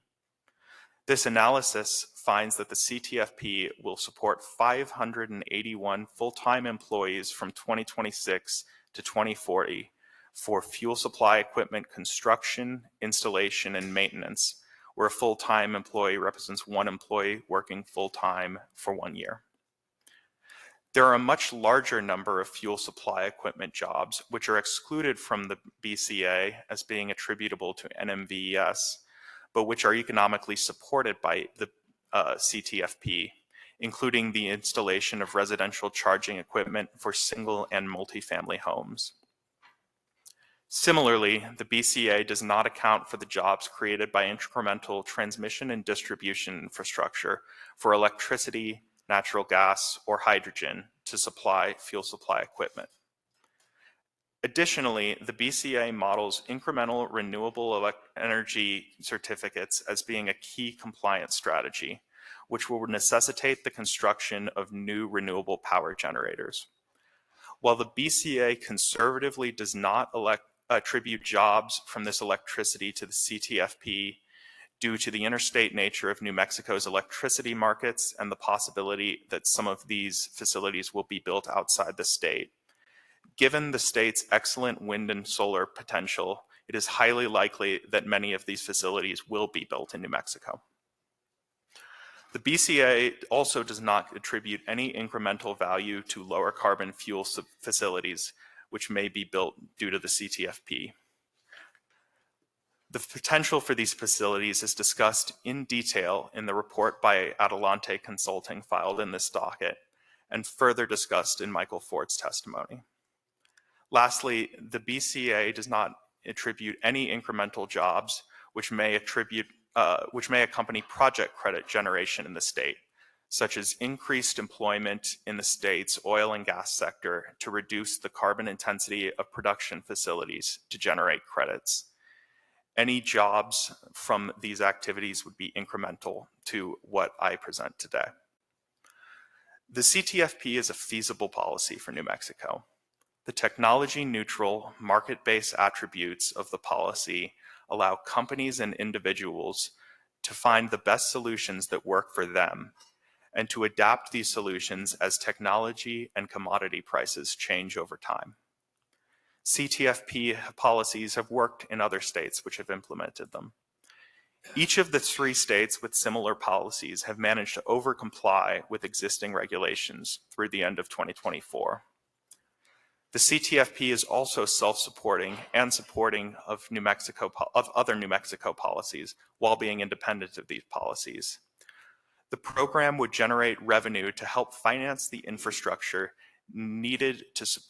This analysis finds that the CTFP will support 581 full-time employees from 2026 to 2040 for fuel supply equipment construction, installation, and maintenance, where a full-time employee represents one employee working full-time for 1 year. There are a much larger number of fuel supply equipment jobs which are excluded from the BCA as being attributable to NMVES, but which are economically supported by the CTFP, including the installation of residential charging equipment for single and multifamily homes. Similarly, the BCA does not account for the jobs created by incremental transmission and distribution infrastructure for electricity, natural gas, or hydrogen to supply fuel supply equipment. Additionally, the BCA models incremental renewable energy certificates as being a key compliance strategy, which will necessitate the construction of new renewable power generators. While the BCA conservatively does not attribute jobs from this electricity to the CTFP due to the interstate nature of New Mexico's electricity markets and the possibility that some of these facilities will be built outside the state, given the state's excellent wind and solar potential, it is highly likely that many of these facilities will be built in New Mexico. The BCA also does not attribute any incremental value to lower carbon fuel facilities which may be built due to the CTFP. The potential for these facilities is discussed in detail in the report by Adelante Consulting filed in this docket and further discussed in Michael Ford's testimony. Lastly, the BCA does not attribute any incremental jobs which may accompany project credit generation in the state, such as increased employment in the state's oil and gas sector to reduce the carbon intensity of production facilities to generate credits. Any jobs from these activities would be incremental to what I present today. The CTFP is a feasible policy for New Mexico. The technology-neutral, market-based attributes of the policy allow companies and individuals to find the best solutions that work for them and to adapt these solutions as technology and commodity prices change over time. CTFP policies have worked in other states which have implemented them. Each of the 3 states with similar policies have managed to over-comply with existing regulations through the end of 2024. The CTFP is also self-supporting and supporting of other New Mexico policies while being independent of these policies. The program would generate revenue to help finance the infrastructure needed to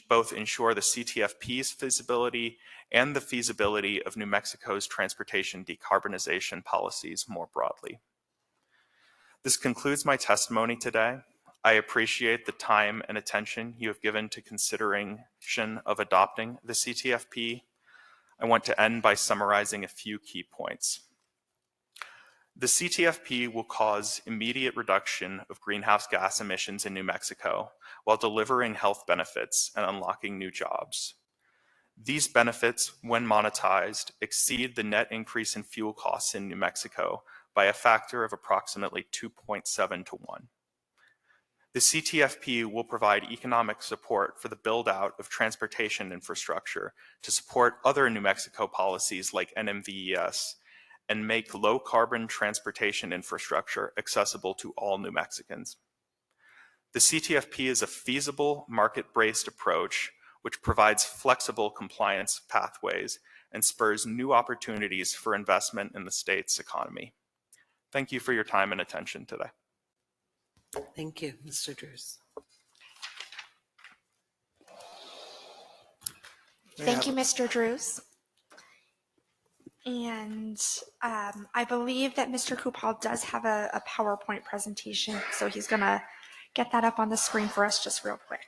both ensure the CTFP's feasibility and the feasibility of New Mexico's transportation decarbonization policies more broadly. This concludes my testimony today. I appreciate the time and attention you have given to consideration of adopting the CTFP. I want to end by summarizing a few key points. The CTFP will cause immediate reduction of greenhouse gas emissions in New Mexico while delivering health benefits and unlocking new jobs. These benefits, when monetized, exceed the net increase in fuel costs in New Mexico by a factor of approximately 2.7 to 1. The CTFP will provide economic support for the build-out of transportation infrastructure to support other New Mexico policies like NMVES and make low-carbon transportation infrastructure accessible to all New Mexicans. The CTFP is a feasible, market-based approach which provides flexible compliance pathways and spurs new opportunities for investment in the state's economy. Thank you for your time and attention today. Thank you, Mr. Drews. Thank you, Mr. Drews. And I believe that Mr. Kupal does have a PowerPoint presentation, so he's going to get that up on the screen for us just real quick.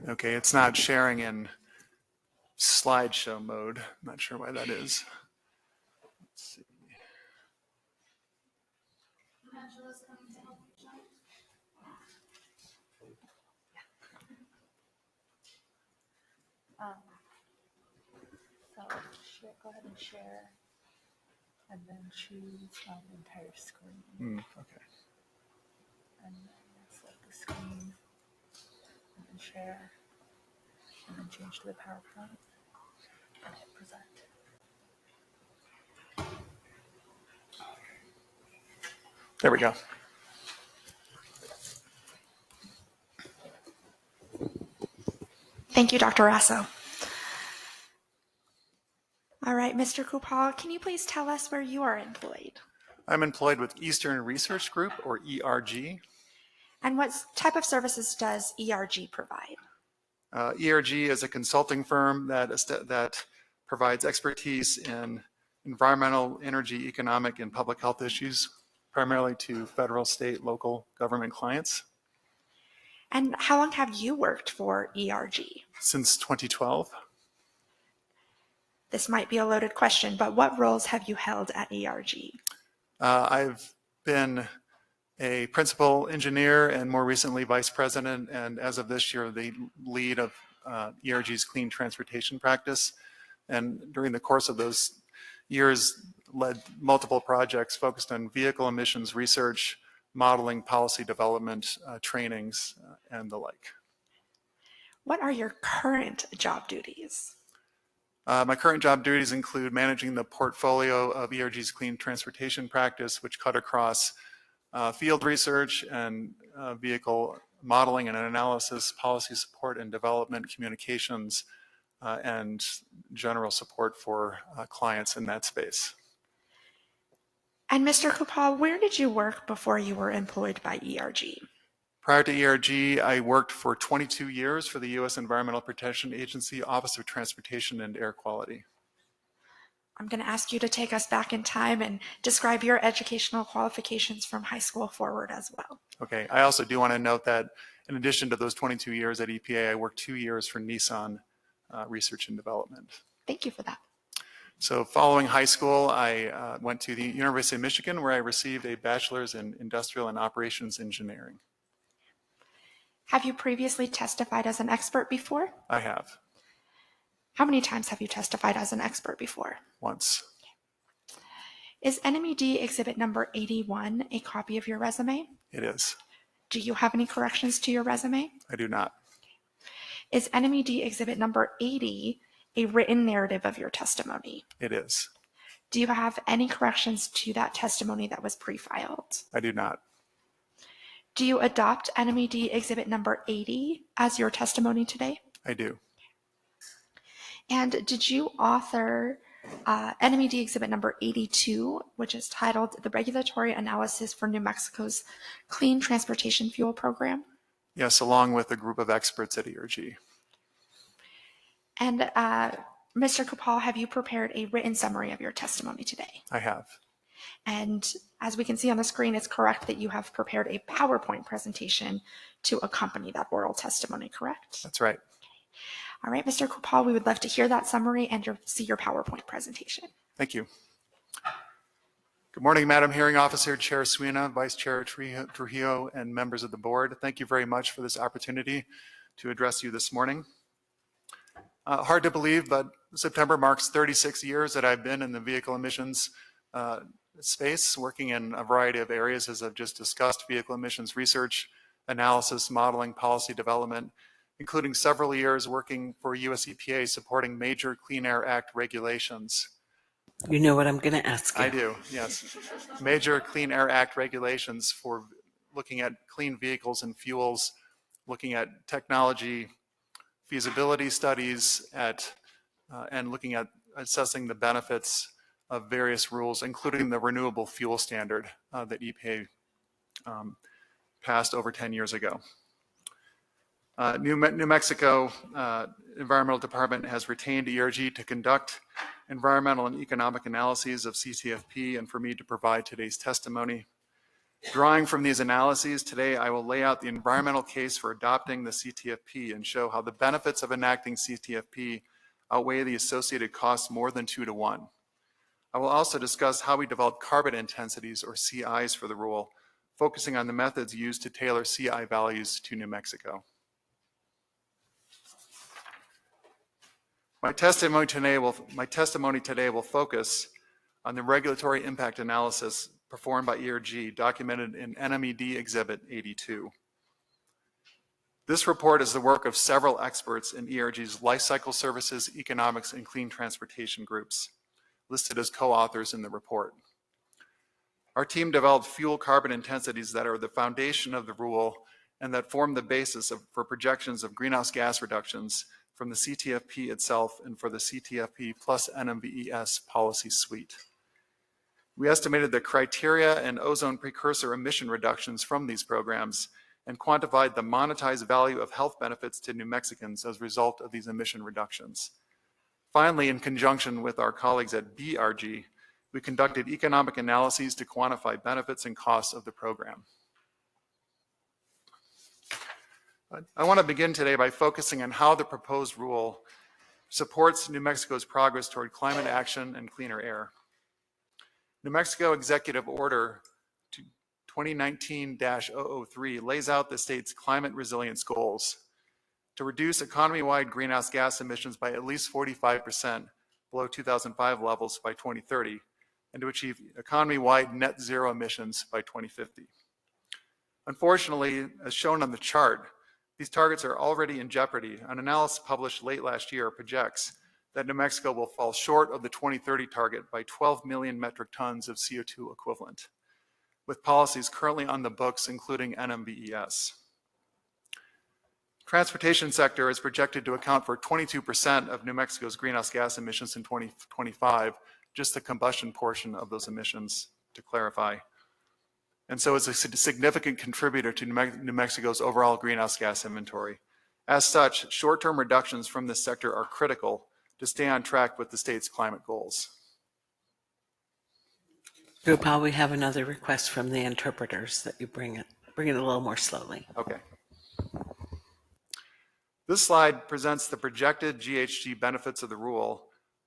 Okay, it's not sharing in slideshow mode. I'm not sure why that is. Let's see. So go ahead and share, and then choose the entire screen. Okay. And then select the screen, and then share, and then change to the PowerPoint, and hit present. There we go. Thank you, Dr. Rasso. All right, Mr. Kupal, can you please tell us where you are employed? I'm employed with Eastern Research Group, or ERG. And what type of services does ERG provide? ERG is a consulting firm that provides expertise in environmental, energy, economic, and public health issues, primarily to federal, state, local government clients. And how long have you worked for ERG? Since 2012. This might be a loaded question, but what roles have you held at ERG? I've been a principal engineer and more recently vice president, and as of this year, the lead of ERG's clean transportation practice. And during the course of those years, led multiple projects focused on vehicle emissions research, modeling, policy development, trainings, and the like. What are your current job duties? My current job duties include managing the portfolio of ERG's clean transportation practice, which cut across field research and vehicle modeling and analysis, policy support and development, communications, and general support for clients in that space. And Mr. Kupal, where did you work before you were employed by ERG? Prior to ERG, I worked for 22 years for the U.S. Environmental Protection Agency, Office of Transportation and Air Quality. I'm going to ask you to take us back in time and describe your educational qualifications from high school forward as well. Okay, I also do want to note that in addition to those 22 years at EPA, I worked 2 years for Nissan Research and Development. Thank you for that. So following high school, I went to the University of Michigan, where I received a bachelor's in industrial and operations engineering. Have you previously testified as an expert before? I have. How many times have you testified as an expert before? Once. Is NMED Exhibit number 81 a copy of your resume? It is. Do you have any corrections to your resume? I do not. Is NMED Exhibit number 80 a written narrative of your testimony? It is. Do you have any corrections to that testimony that was pre-filed? I do not. Do you adopt NMED Exhibit number 80 as your testimony today? I do. And did you author NMED Exhibit number 82, which is titled The Regulatory Analysis for New Mexico's Clean Transportation Fuel Program? Yes, along with a group of experts at ERG. And Mr. Kupal, have you prepared a written summary of your testimony today? I have. And as we can see on the screen, it's correct that you have prepared a PowerPoint presentation to accompany that oral testimony, correct? That's right. All right, Mr. Kupal, we would love to hear that summary and see your PowerPoint presentation. Thank you. Good morning, Madam Hearing Officer, Chair Suina, Vice Chair Trujillo, and members of the board. Thank you very much for this opportunity to address you this morning. Hard to believe, but September marks 36 years that I've been in the vehicle emissions space, working in a variety of areas, as I've just discussed: vehicle emissions research, analysis, modeling, policy development, including several years working for US EPA supporting major Clean Air Act regulations. You know what I'm going to ask you. I do, yes. Major Clean Air Act regulations for looking at clean vehicles and fuels, looking at technology, feasibility studies, and looking at assessing the benefits of various rules, including the renewable fuel standard that EPA passed over 10 years ago. New Mexico Environmental Department has retained ERG to conduct environmental and economic analyses of CTFP and for me to provide today's testimony. Drawing from these analyses, today I will lay out the environmental case for adopting the CTFP and show how the benefits of enacting CTFP outweigh the associated costs more than 2 to 1. I will also discuss how we develop carbon intensities, or CIs, for the rule, focusing on the methods used to tailor CI values to New Mexico. My testimony today will focus on the regulatory impact analysis performed by ERG, documented in NMED Exhibit 82. This report is the work of several experts in ERG's Lifecycle Services, Economics, and Clean Transportation groups, listed as co-authors in the report. Our team developed fuel carbon intensities that are the foundation of the rule and that form the basis for projections of greenhouse gas reductions from the CTFP itself and for the CTFP plus NMVES policy suite. We estimated the criteria and ozone precursor emission reductions from these programs and quantified the monetized value of health benefits to New Mexicans as a result of these emission reductions. Finally, in conjunction with our colleagues at BRG, we conducted economic analyses to quantify benefits and costs of the program. I want to begin today by focusing on how the proposed rule supports New Mexico's progress toward climate action and cleaner air. New Mexico Executive Order 2019-003 lays out the state's climate resilience goals to reduce economy-wide greenhouse gas emissions by at least 45% below 2005 levels by 2030, and to achieve economy-wide net zero emissions by 2050. Unfortunately, as shown on the chart, these targets are already in jeopardy. An analysis published late last year projects that New Mexico will fall short of the 2030 target by 12 million metric tons of CO2 equivalent, with policies currently on the books, including NMVES. Transportation sector is projected to account for 22% of New Mexico's greenhouse gas emissions in 2025, just the combustion portion of those emissions, to clarify. And so it's a significant contributor to New Mexico's overall greenhouse gas inventory. As such, short-term reductions from this sector are critical to stay on track with the state's climate goals. Gopal, we have another request from the interpreters that you bring it a little more slowly. Okay. This slide presents the projected GHG benefits of the rule,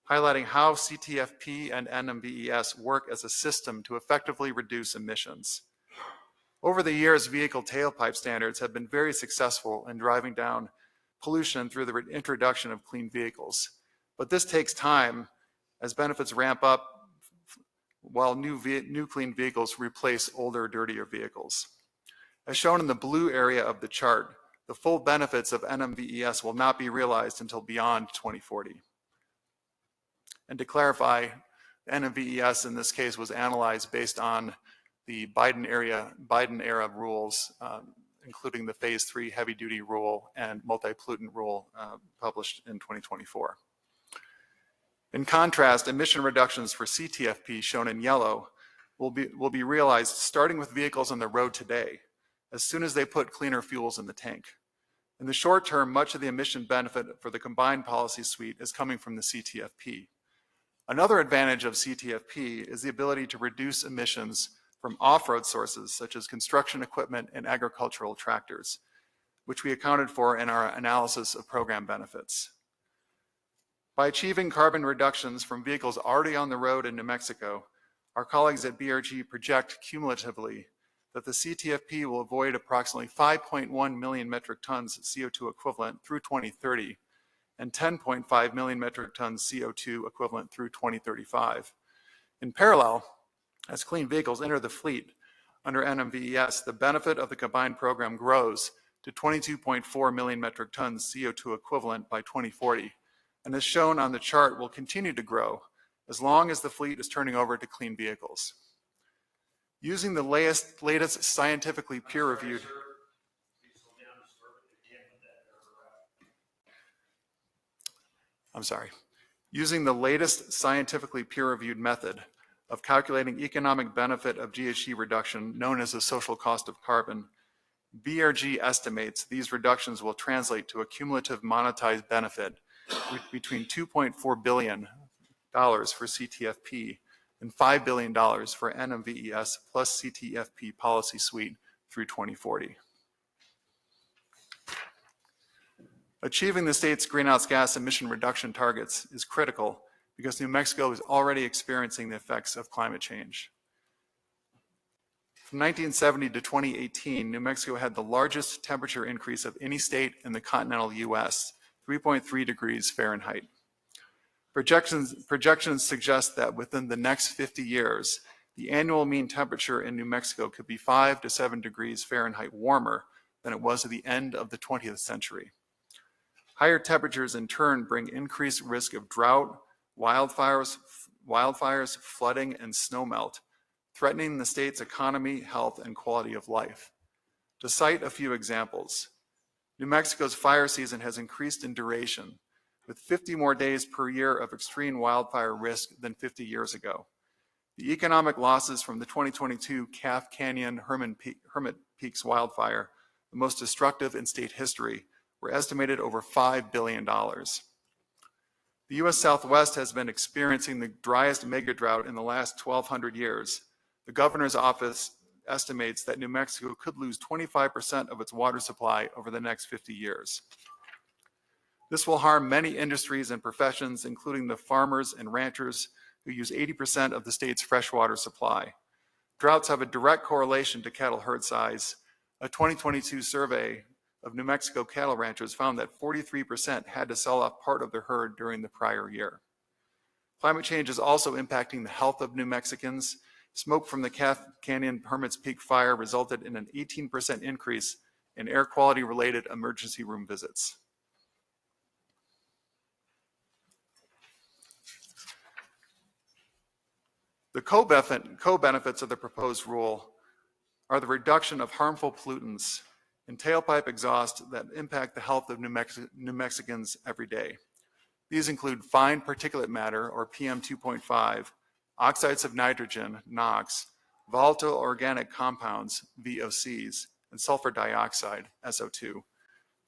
highlighting how CTFP and NMVES work as a system to effectively reduce emissions. Over the years, vehicle tailpipe standards have been very successful in driving down pollution through the introduction of clean vehicles. But this takes time as benefits ramp up while new clean vehicles replace older, dirtier vehicles. As shown in the blue area of the chart, the full benefits of NMVES will not be realized until beyond 2040. And to clarify, NMVES in this case was analyzed based on the Biden era rules, including the phase 3 heavy duty rule and multi-pollutant rule published in 2024. In contrast, emission reductions for CTFP, shown in yellow, will be realized starting with vehicles on the road today, as soon as they put cleaner fuels in the tank. In the short term, much of the emission benefit for the combined policy suite is coming from the CTFP. Another advantage of CTFP is the ability to reduce emissions from off-road sources such as construction equipment and agricultural tractors, which we accounted for in our analysis of program benefits. By achieving carbon reductions from vehicles already on the road in New Mexico, our colleagues at BRG project cumulatively that the CTFP will avoid approximately 5.1 million metric tons of CO2 equivalent through 2030 and 10.5 million metric tons CO2 equivalent through 2035. In parallel, as clean vehicles enter the fleet under NMVES, the benefit of the combined program grows to 22.4 million metric tons CO2 equivalent by 2040, and as shown on the chart, will continue to grow as long as the fleet is turning over to clean vehicles. Using the latest scientifically peer-reviewed Using the latest scientifically peer-reviewed method of calculating economic benefit of GHG reduction, known as the social cost of carbon, BRG estimates these reductions will translate to a cumulative monetized benefit between $2.4 billion for CTFP and $5 billion for NMVES plus CTFP policy suite through 2040. Achieving the state's greenhouse gas emission reduction targets is critical because New Mexico is already experiencing the effects of climate change. From 1970 to 2018, New Mexico had the largest temperature increase of any state in the continental US, 3.3 degrees Fahrenheit. Projections suggest that within the next 50 years, the annual mean temperature in New Mexico could be 5 to 7 degrees Fahrenheit warmer than it was at the end of the 20th century. Higher temperatures in turn bring increased risk of drought, wildfires, flooding, and snowmelt, threatening the state's economy, health, and quality of life. To cite a few examples, New Mexico's fire season has increased in duration, with 50 more days per year of extreme wildfire risk than 50 years ago. The economic losses from the 2022 Calf Canyon Hermit Peaks wildfire, the most destructive in state history, were estimated over $5 billion. The U.S. Southwest has been experiencing the driest mega drought in the last 1,200 years. The governor's office estimates that New Mexico could lose 25% of its water supply over the next 50 years. This will harm many industries and professions, including the farmers and ranchers who use 80% of the state's freshwater supply. Droughts have a direct correlation to cattle herd size. A 2022 survey of New Mexico cattle ranchers found that 43% had to sell off part of their herd during the prior year. Climate change is also impacting the health of New Mexicans. Smoke from the Calf Canyon Hermit's Peak fire resulted in an 18% increase in air quality related emergency room visits. The co-benefits of the proposed rule are the reduction of harmful pollutants and tailpipe exhaust that impact the health of New Mexicans every day. These include fine particulate matter, or PM 2.5, oxides of nitrogen, NOx, volatile organic compounds, VOCs, and sulfur dioxide, SO2.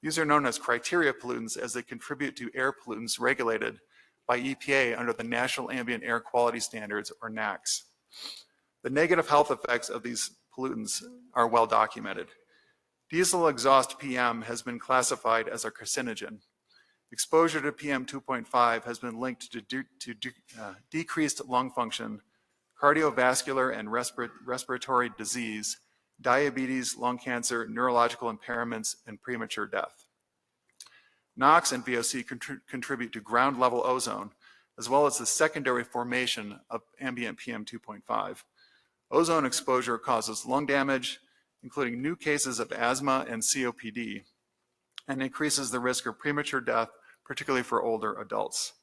These are known as criteria pollutants as they contribute to air pollutants regulated by EPA under the National Ambient Air Quality Standards, or NAAQS. The negative health effects of these pollutants are well documented. Diesel exhaust PM has been classified as a carcinogen. Exposure to PM 2.5 has been linked to decreased lung function, cardiovascular and respiratory disease, diabetes, lung cancer, neurological impairments, and premature death. NOx and VOC contribute to ground level ozone, as well as the secondary formation of ambient PM 2.5. Ozone exposure causes lung damage, including new cases of asthma and COPD, and increases the risk of premature death, particularly for older adults.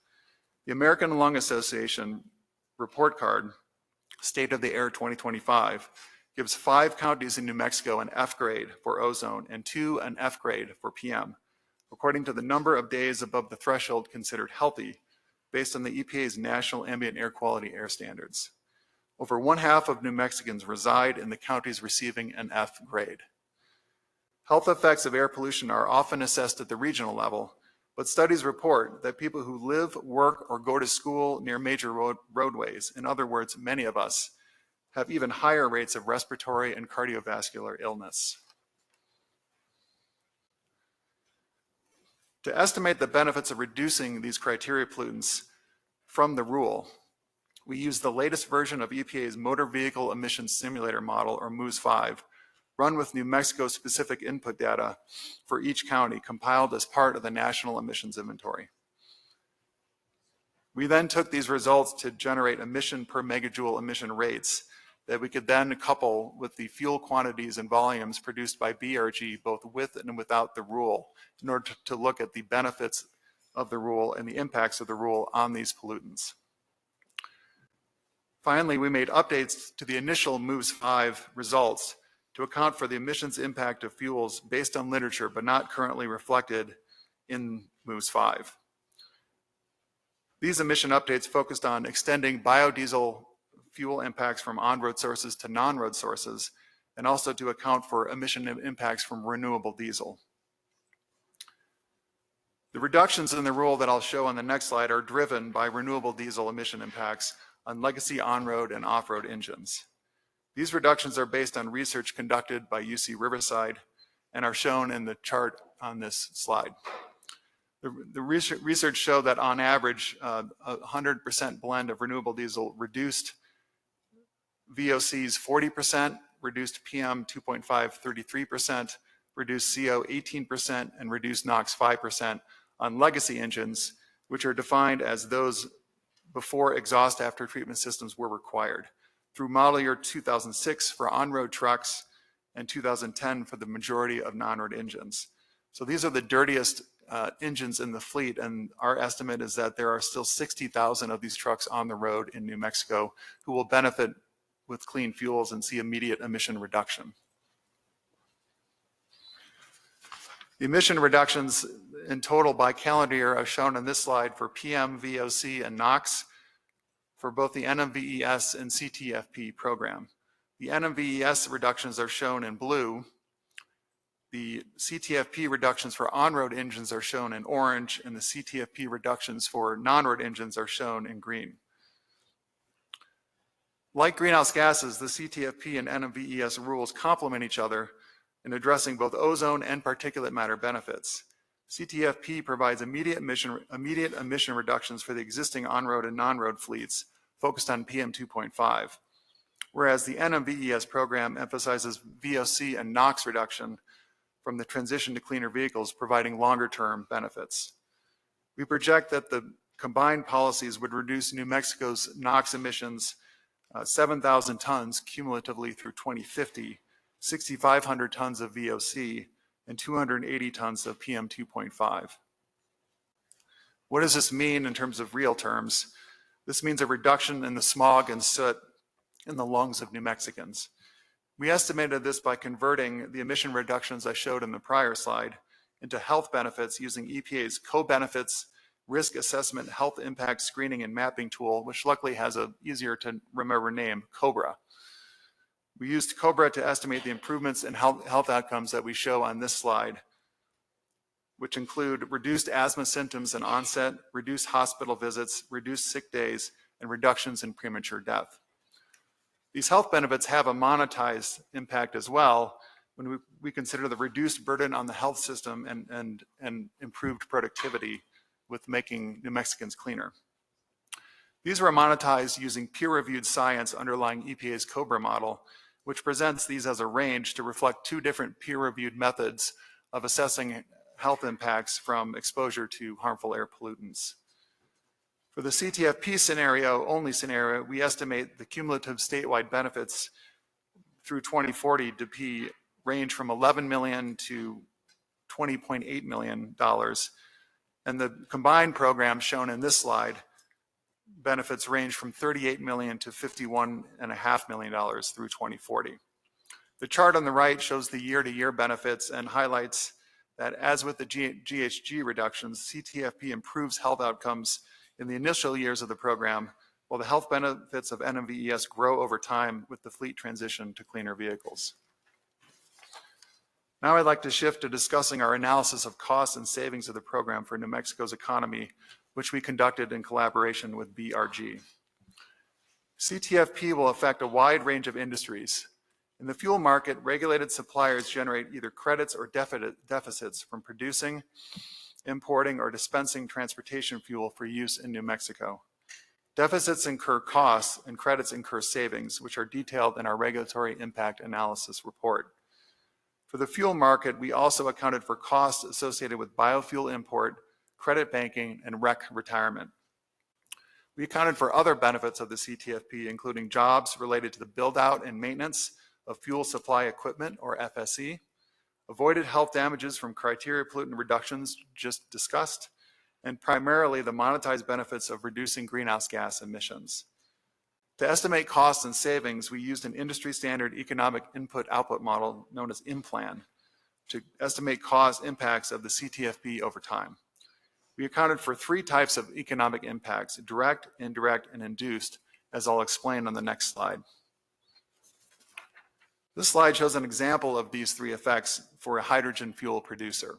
The American Lung Association report card, State of the Air 2025, gives 5 counties in New Mexico an F grade for ozone and 2 an F grade for PM, according to the number of days above the threshold considered healthy, based on the EPA's National Ambient Air Quality Air Standards. Over 1/2 of New Mexicans reside in the counties receiving an F grade. Health effects of air pollution are often assessed at the regional level, but studies report that people who live, work, or go to school near major roadways, in other words, many of us, have even higher rates of respiratory and cardiovascular illness. To estimate the benefits of reducing these criteria pollutants from the rule, we use the latest version of EPA's Motor Vehicle Emissions Simulator Model, or MOOS-5, run with New Mexico-specific input data for each county compiled as part of the National Emissions Inventory. We then took these results to generate emission per megajoule emission rates that we could then couple with the fuel quantities and volumes produced by BRG, both with and without the rule, in order to look at the benefits of the rule and the impacts of the rule on these pollutants. Finally, we made updates to the initial MOVES 5 results to account for the emissions impact of fuels based on literature, but not currently reflected in MOVES 5. These emission updates focused on extending biodiesel fuel impacts from on-road sources to non-road sources, and also to account for emission impacts from renewable diesel. The reductions in the rule that I'll show on the next slide are driven by renewable diesel emission impacts on legacy on-road and off-road engines. These reductions are based on research conducted by UC Riverside and are shown in the chart on this slide. The research showed that on average, 100% blend of renewable diesel reduced VOCs 40%, reduced PM 2.5 33%, reduced CO 18%, and reduced NOx 5% on legacy engines, which are defined as those before exhaust after treatment systems were required, through model year 2006 for on-road trucks and 2010 for the majority of non-road engines. So these are the dirtiest engines in the fleet, and our estimate is that there are still 60,000 of these trucks on the road in New Mexico who will benefit with clean fuels and see immediate emission reduction. The emission reductions in total by calendar year are shown on this slide for PM, VOC, and NOx for both the NMVES and CTFP program. The NMVES reductions are shown in blue. The CTFP reductions for on-road engines are shown in orange, and the CTFP reductions for non-road engines are shown in green. Like greenhouse gases, the CTFP and NMVES rules complement each other in addressing both ozone and particulate matter benefits. CTFP provides immediate emission reductions for the existing on-road and non-road fleets focused on PM 2.5, whereas the NMVES program emphasizes VOC and NOx reduction from the transition to cleaner vehicles, providing longer-term benefits. We project that the combined policies would reduce New Mexico's NOx emissions 7,000 tons cumulatively through 2050, 6,500 tons of VOC, and 280 tons of PM 2.5. What does this mean in terms of real terms? This means a reduction in the smog and soot in the lungs of New Mexicans. We estimated this by converting the emission reductions I showed in the prior slide into health benefits using EPA's co-benefits risk assessment health impact screening and mapping tool, which luckily has a easier to remember name, COBRA. We used COBRA to estimate the improvements in health outcomes that we show on this slide, which include reduced asthma symptoms and onset, reduced hospital visits, reduced sick days, and reductions in premature death. These health benefits have a monetized impact as well when we consider the reduced burden on the health system and improved productivity with making New Mexicans cleaner. These were monetized using peer-reviewed science underlying EPA's COBRA model, which presents these as a range to reflect two different peer-reviewed methods of assessing health impacts from exposure to harmful air pollutants. For the CTFP only scenario, we estimate the cumulative statewide benefits through 2040 to be range from $11 million to $20.8 million. And the combined program shown in this slide, benefits range from $38 million to $51.5 million through 2040. The chart on the right shows the year-to-year benefits and highlights that as with the GHG reductions, CTFP improves health outcomes in the initial years of the program, while the health benefits of NMVES grow over time with the fleet transition to cleaner vehicles. Now I'd like to shift to discussing our analysis of costs and savings of the program for New Mexico's economy, which we conducted in collaboration with BRG. CTFP will affect a wide range of industries. In the fuel market, regulated suppliers generate either credits or deficits from producing, importing, or dispensing transportation fuel for use in New Mexico. Deficits incur costs and credits incur savings, which are detailed in our regulatory impact analysis report. For the fuel market, we also accounted for costs associated with biofuel import, credit banking, and REC retirement. We accounted for other benefits of the CTFP, including jobs related to the build-out and maintenance of fuel supply equipment, or FSE, avoided health damages from criteria pollutant reductions just discussed, and primarily the monetized benefits of reducing greenhouse gas emissions. To estimate costs and savings, we used an industry-standard economic input-output model known as IMPLAN to estimate cost impacts of the CTFP over time. We accounted for 3 types of economic impacts: direct, indirect, and induced, as I'll explain on the next slide. This slide shows an example of these 3 effects for a hydrogen fuel producer.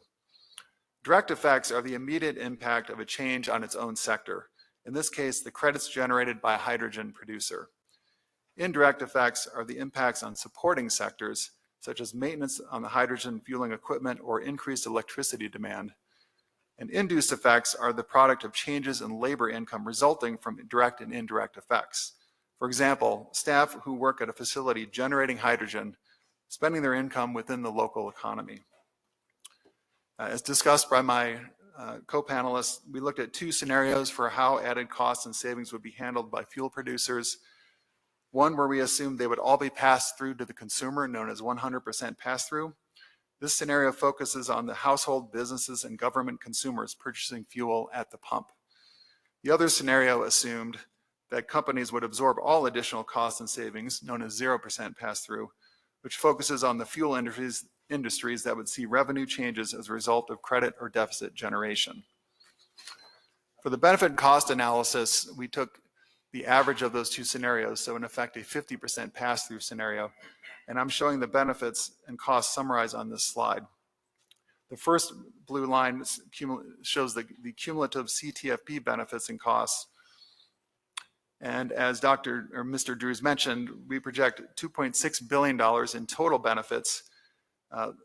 Direct effects are the immediate impact of a change on its own sector. In this case, the credits generated by a hydrogen producer. Indirect effects are the impacts on supporting sectors, such as maintenance on the hydrogen fueling equipment or increased electricity demand. And induced effects are the product of changes in labor income resulting from direct and indirect effects. For example, staff who work at a facility generating hydrogen, spending their income within the local economy. As discussed by my co-panelists, we looked at 2 scenarios for how added costs and savings would be handled by fuel producers. One where we assumed they would all be passed through to the consumer, known as 100% pass-through. This scenario focuses on the household, businesses, and government consumers purchasing fuel at the pump. The other scenario assumed that companies would absorb all additional costs and savings, known as 0% pass-through, which focuses on the fuel industries that would see revenue changes as a result of credit or deficit generation. For the benefit and cost analysis, we took the average of those 2 scenarios, so in effect a 50% pass-through scenario, and I'm showing the benefits and costs summarized on this slide. The first blue line shows the cumulative CTFP benefits and costs. And as Mr. Drews mentioned, we project $2.6 billion in total benefits,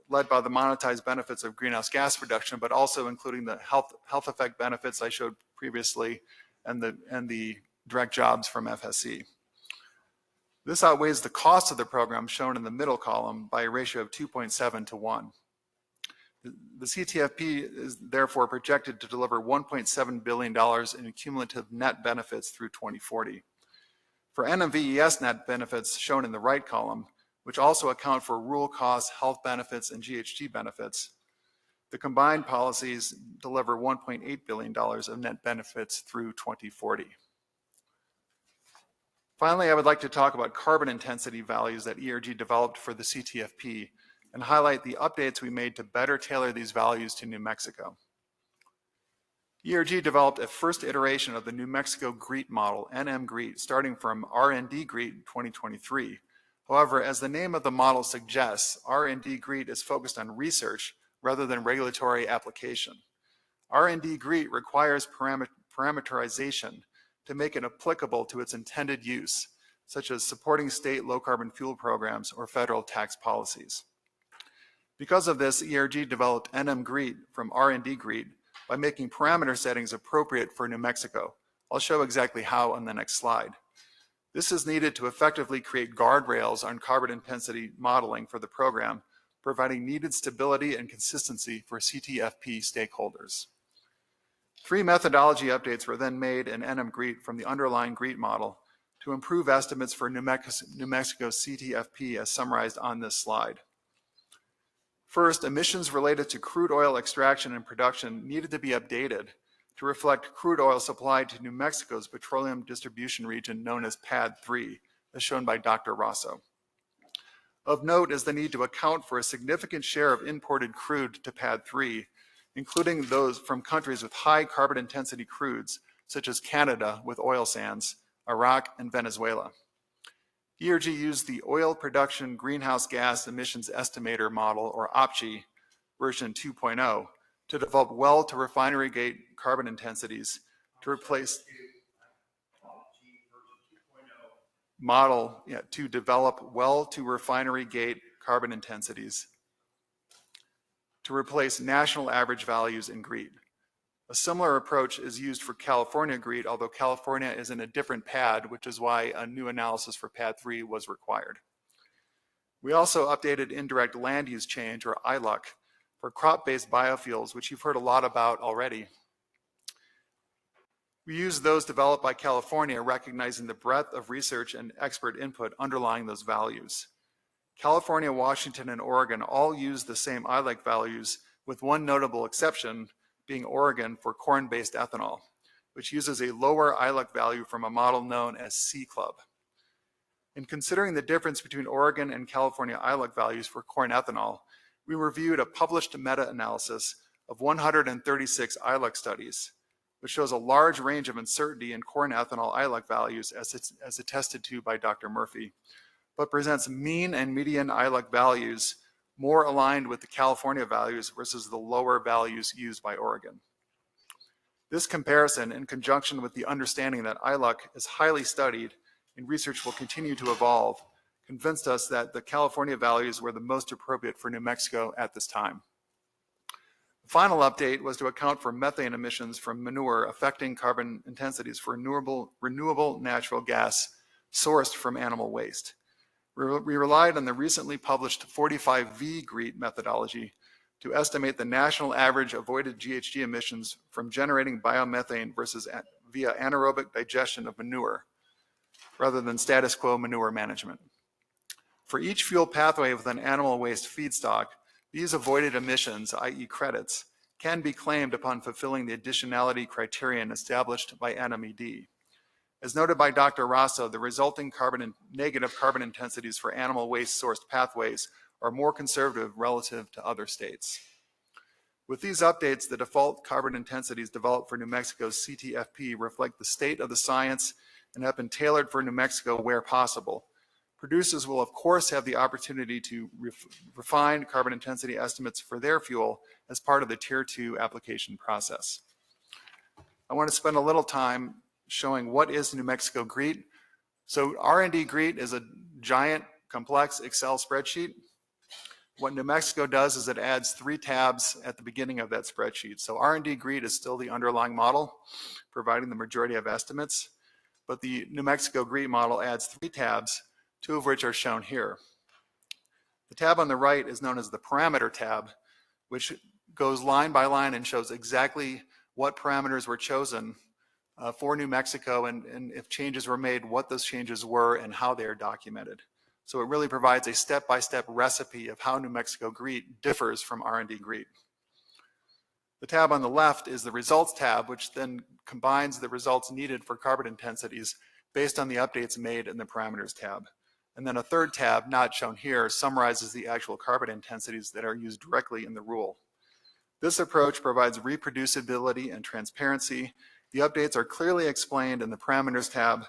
led by the monetized benefits of greenhouse gas reduction, but also including the health effect benefits I showed previously and the direct jobs from FSE. This outweighs the cost of the program shown in the middle column by a ratio of 2.7 to 1. The CTFP is therefore projected to deliver $1.7 billion in cumulative net benefits through 2040. For NMVES net benefits shown in the right column, which also account for rural costs, health benefits, and GHG benefits, the combined policies deliver $1.8 billion of net benefits through 2040. Finally, I would like to talk about carbon intensity values that ERG developed for the CTFP and highlight the updates we made to better tailor these values to New Mexico. ERG developed a first iteration of the New Mexico GREET model, NM-GREET, starting from R&D GREET 2023. However, as the name of the model suggests, R&D GREET is focused on research rather than regulatory application. R&D GREET requires parameterization to make it applicable to its intended use, such as supporting state low-carbon fuel programs or federal tax policies. Because of this, ERG developed NM-GREET from R&D GREET by making parameter settings appropriate for New Mexico. I'll show exactly how on the next slide. This is needed to effectively create guardrails on carbon intensity modeling for the program, providing needed stability and consistency for CTFP stakeholders. 3 methodology updates were then made in NM-GREET from the underlying GREET model to improve estimates for New Mexico CTFP as summarized on this slide. First, emissions related to crude oil extraction and production needed to be updated to reflect crude oil supplied to New Mexico's petroleum distribution region known as PADD 3, as shown by Dr. Rosso. Of note is the need to account for a significant share of imported crude to PADD 3, including those from countries with high carbon intensity crudes, such as Canada with oil sands, Iraq, and Venezuela. ERG used the Oil Production Greenhouse Gas Emissions Estimator model, or OPGE, version 2.0, to develop well-to-refinery gate carbon intensities to replace to develop well-to-refinery gate carbon intensities to replace national average values in GREET. A similar approach is used for California GREET, although California is in a different PAD, which is why a new analysis for PAD 3 was required. We also updated indirect land use change, or ILUC, for crop-based biofuels, which you've heard a lot about already. We use those developed by California, recognizing the breadth of research and expert input underlying those values. California, Washington, and Oregon all use the same ILEC values, with one notable exception being Oregon for corn-based ethanol, which uses a lower ILEC value from a model known as C Club. In considering the difference between Oregon and California ILEC values for corn ethanol, we reviewed a published meta-analysis of 136 ILEC studies, which shows a large range of uncertainty in corn ethanol ILEC values as attested to by Dr. Murphy, but presents mean and median ILEC values more aligned with the California values versus the lower values used by Oregon. This comparison, in conjunction with the understanding that ILEC is highly studied and research will continue to evolve, convinced us that the California values were the most appropriate for New Mexico at this time. The final update was to account for methane emissions from manure affecting carbon intensities for renewable natural gas sourced from animal waste. We relied on the recently published 45V GREET methodology to estimate the national average avoided GHG emissions from generating biomethane versus via anaerobic digestion of manure, rather than status quo manure management. For each fuel pathway with an animal waste feedstock, these avoided emissions, i.e. credits, can be claimed upon fulfilling the additionality criterion established by NMED. As noted by Dr. Rosso, the resulting negative carbon intensities for animal waste sourced pathways are more conservative relative to other states. With these updates, the default carbon intensities developed for New Mexico's CTFP reflect the state of the science and have been tailored for New Mexico where possible. Producers will of course have the opportunity to refine carbon intensity estimates for their fuel as part of the Tier 2 application process. I want to spend a little time showing what is New Mexico GREET. So R&D GREET is a giant, complex Excel spreadsheet. What New Mexico does is it adds 3 tabs at the beginning of that spreadsheet. So R&D GREET is still the underlying model, providing the majority of estimates. But the New Mexico GREET model adds 3 tabs, 2 of which are shown here. The tab on the right is known as the parameter tab, which goes line by line and shows exactly what parameters were chosen for New Mexico and if changes were made, what those changes were and how they are documented. So it really provides a step-by-step recipe of how New Mexico GREET differs from R&D GREET. The tab on the left is the results tab, which then combines the results needed for carbon intensities based on the updates made in the parameters tab. And then a third tab, not shown here, summarizes the actual carbon intensities that are used directly in the rule. This approach provides reproducibility and transparency. The updates are clearly explained in the parameters tab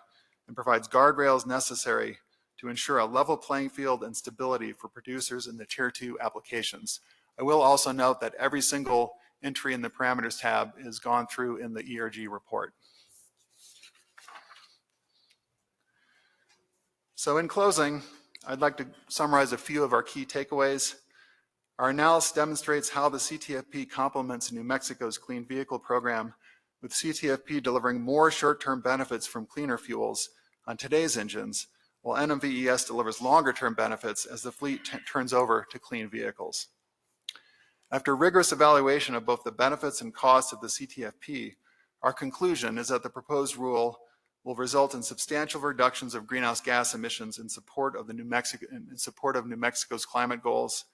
and provides guardrails necessary to ensure a level playing field and stability for producers in the Tier 2 applications. I will also note that every single entry in the parameters tab is gone through in the ERG report. So in closing, I'd like to summarize a few of our key takeaways. Our analysis demonstrates how the CTFP complements New Mexico's clean vehicle program, with CTFP delivering more short-term benefits from cleaner fuels on today's engines, while NMVES delivers longer-term benefits as the fleet turns over to clean vehicles. After rigorous evaluation of both the benefits and costs of the CTFP, our conclusion is that the proposed rule will result in substantial reductions of greenhouse gas emissions in support of New Mexico's climate goals,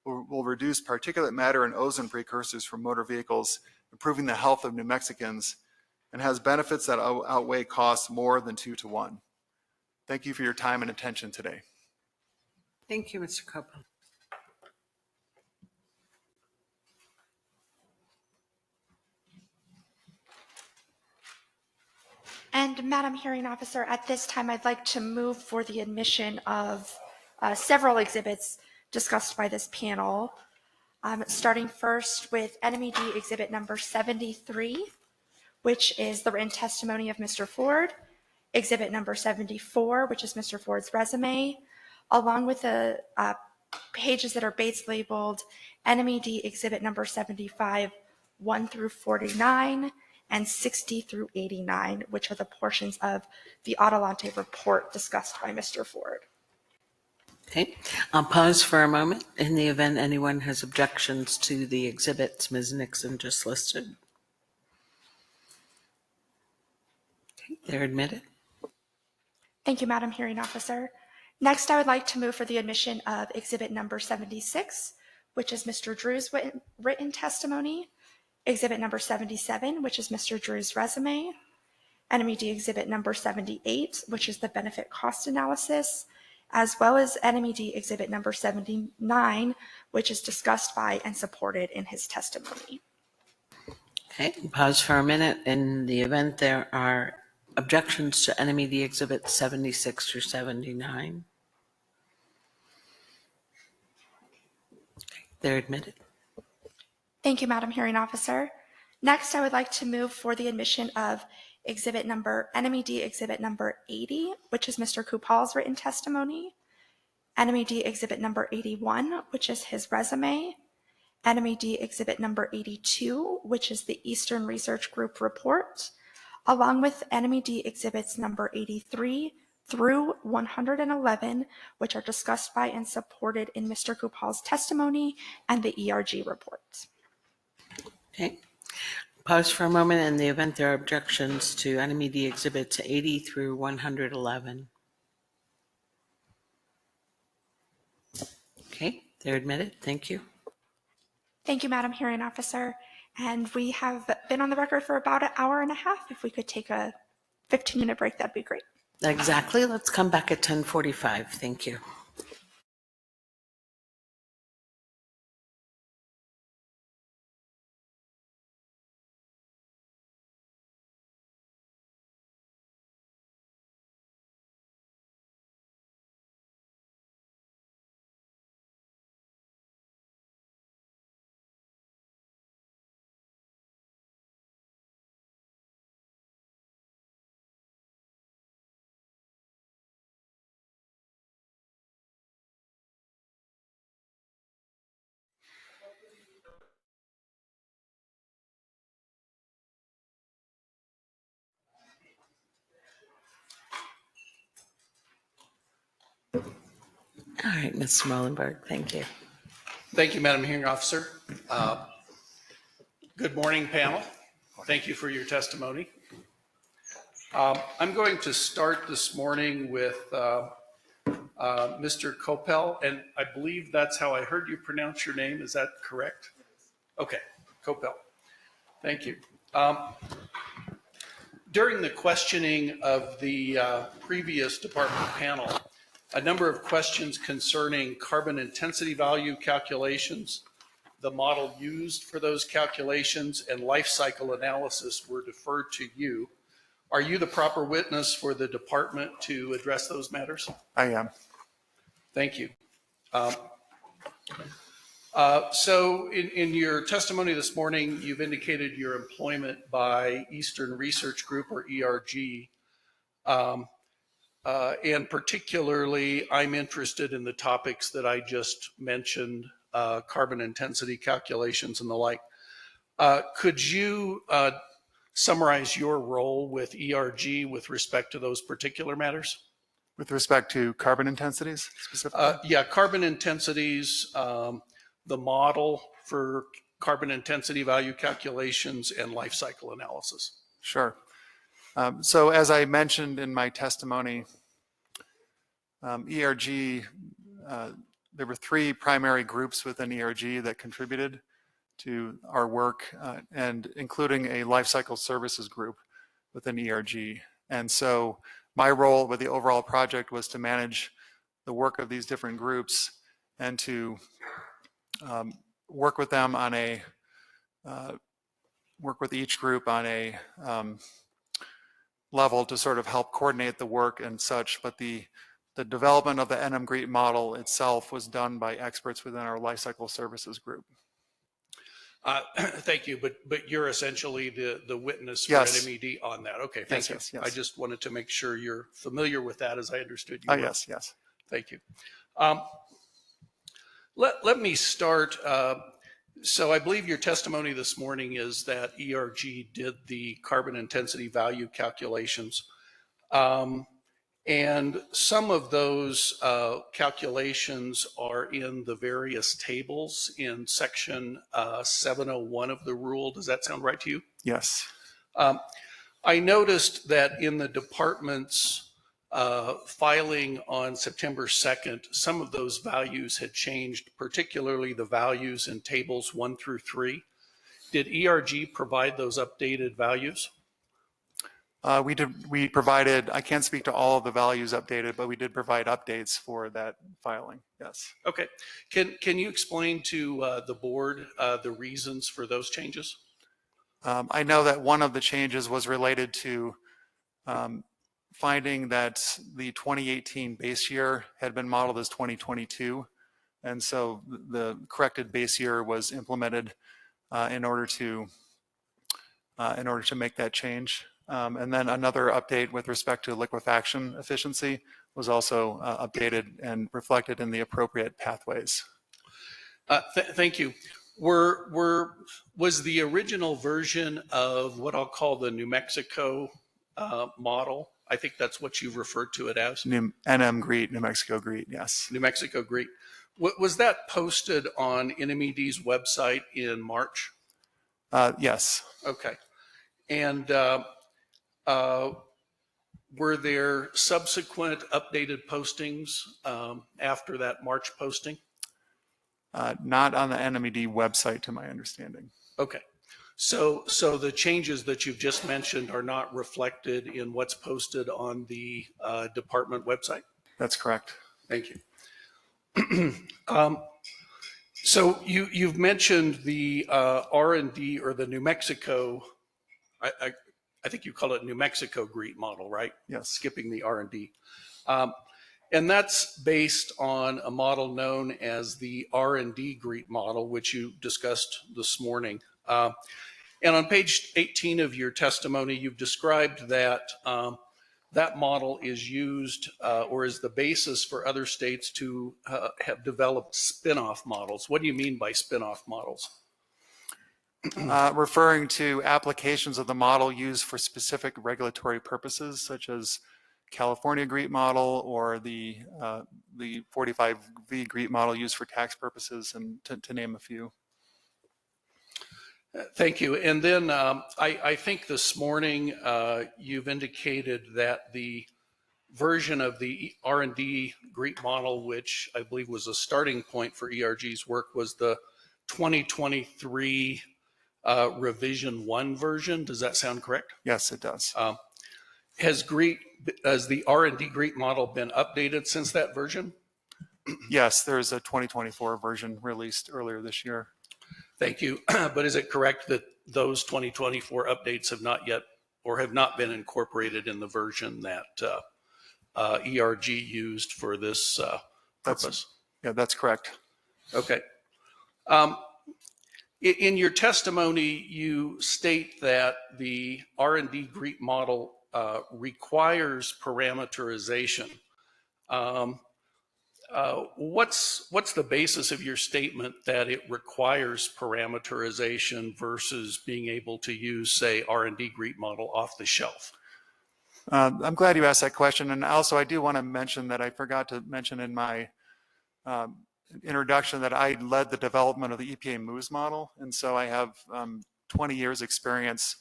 will reduce particulate matter and ozone precursors from motor vehicles, improving the health of New Mexicans, and has benefits that outweigh costs more than 2 to 1. Thank you for your time and attention today. Thank you, Mr. Copeland. And Madam Hearing Officer, at this time, I'd like to move for the admission of several exhibits discussed by this panel, starting first with NMED exhibit number 73, which is the written testimony of Mr. Ford, exhibit number 74, which is Mr. Ford's resume, along with the pages that are base labeled NMED exhibit number 75, 1 through 49, and 60 through 89, which are the portions of the Adelante report discussed by Mr. Ford. Okay, I'll pause for a moment in the event anyone has objections to the exhibits Ms. Nixon just listed. They're admitted. Thank you, Madam Hearing Officer. Next, I would like to move for the admission of exhibit number 76, which is Mr. Drew's written testimony, exhibit number 77, which is Mr. Drew's resume, NMED exhibit number 78, which is the benefit cost analysis, as well as NMED exhibit number 79, which is discussed by and supported in his testimony. Okay, pause for a minute. In the event there are objections to NMED exhibits 76 through 79. Okay, they're admitted. Thank you, Madam Hearing Officer. Next, I would like to move for the admission of NMED exhibit number 80, which is Mr. Kupal's written testimony, NMED exhibit number 81, which is his resume, NMED exhibit number 82, which is the Eastern Research Group report, along with NMED exhibits number 83 through 111, which are discussed by and supported in Mr. Kupal's testimony and the ERG report. Okay, pause for a moment. In the event there are objections to NMED exhibits 80 through 111. Okay, they're admitted. Thank you. Thank you, Madam Hearing Officer. And we have been on the record for about an hour and a half. If we could take a 15-minute break, that'd be great. Exactly. Let's come back at 10:45. Thank you. All right, Ms. Smolenberg, thank you. Thank you, Madam Hearing Officer. Good morning, panel. Thank you for your testimony. I'm going to start this morning with Mr. Kopel, and I believe that's how I heard you pronounce your name. Is that correct? Okay, Kopel. Thank you. During the questioning of the previous department panel, a number of questions concerning carbon intensity value calculations, the model used for those calculations, and life cycle analysis were deferred to you. Are you the proper witness for the department to address those matters? I am. Thank you. So in your testimony this morning, you've indicated your employment by Eastern Research Group, or ERG. And particularly, I'm interested in the topics that I just mentioned, carbon intensity calculations and the like. Could you summarize your role with ERG with respect to those particular matters? With respect to carbon intensities specifically? Yeah, carbon intensities, the model for carbon intensity value calculations, and life cycle analysis. Sure. So as I mentioned in my testimony, ERG, there were three primary groups within ERG that contributed to our work, and including a life cycle services group within ERG. And so my role with the overall project was to manage the work of these different groups and to work with them on a, work with each group on a level to sort of help coordinate the work and such, but the development of the NM-GREET model itself was done by experts within our lifecycle services group. Thank you, but you're essentially the witness for Yes. NMED on that. Okay, thank you. Yes, yes. I just wanted to make sure you're familiar with that, as I understood you were. Yes, yes. Thank you. Let me start. So I believe your testimony this morning is that ERG did the carbon intensity value calculations. And some of those calculations are in the various tables in section 701 of the rule. Does that sound right to you? Yes. I noticed that in the department's filing on September 2nd, some of those values had changed, particularly the values in tables 1 through 3. Did ERG provide those updated values? We provided, I can't speak to all of the values updated, but we did provide updates for that filing, yes. Okay. Can you explain to the board the reasons for those changes? I know that one of the changes was related to finding that the 2018 base year had been modeled as 2022. And so the corrected base year was implemented in order to make that change. And then another update with respect to liquefaction efficiency was also updated and reflected in the appropriate pathways. Thank you. Was the original version of what I'll call the New Mexico model, I think that's what you referred to it as? NM GREET, New Mexico GREET, yes. New Mexico GREET. Was that posted on NMED's website in March? Yes. Okay. And were there subsequent updated postings after that March posting? Not on the NMED website, to my understanding. Okay. So the changes that you've just mentioned are not reflected in what's posted on the department website? That's correct. Thank you. So you've mentioned the R&D or the New Mexico, I think you call it New Mexico GREET model, right? Yes. Skipping the R&D. And that's based on a model known as the R&D GREET model, which you discussed this morning. And on page 18 of your testimony, you've described that that model is used or is the basis for other states to have developed spin-off models. What do you mean by spin-off models? Referring to applications of the model used for specific regulatory purposes, such as California GREET model or the 45V GREET model used for tax purposes, and to name a few. Thank you. And then I think this morning you've indicated that the version of the R&D GREET model, which I believe was a starting point for ERG's work, was the 2023 revision 1 version. Does that sound correct? Yes, it does. Has the R&D GREET model been updated since that version? Yes, there's a 2024 version released earlier this year. Thank you. But is it correct that those 2024 updates have not yet or have not been incorporated in the version that ERG used for this purpose? That's correct. Okay. In your testimony, you state that the R&D GREET model requires parameterization. What's the basis of your statement that it requires parameterization versus being able to use, say, R&D GREET model off the shelf? I'm glad you asked that question. And also I do want to mention that I forgot to mention in my introduction that I led the development of the EPA MOVES model. And so I have 20 years experience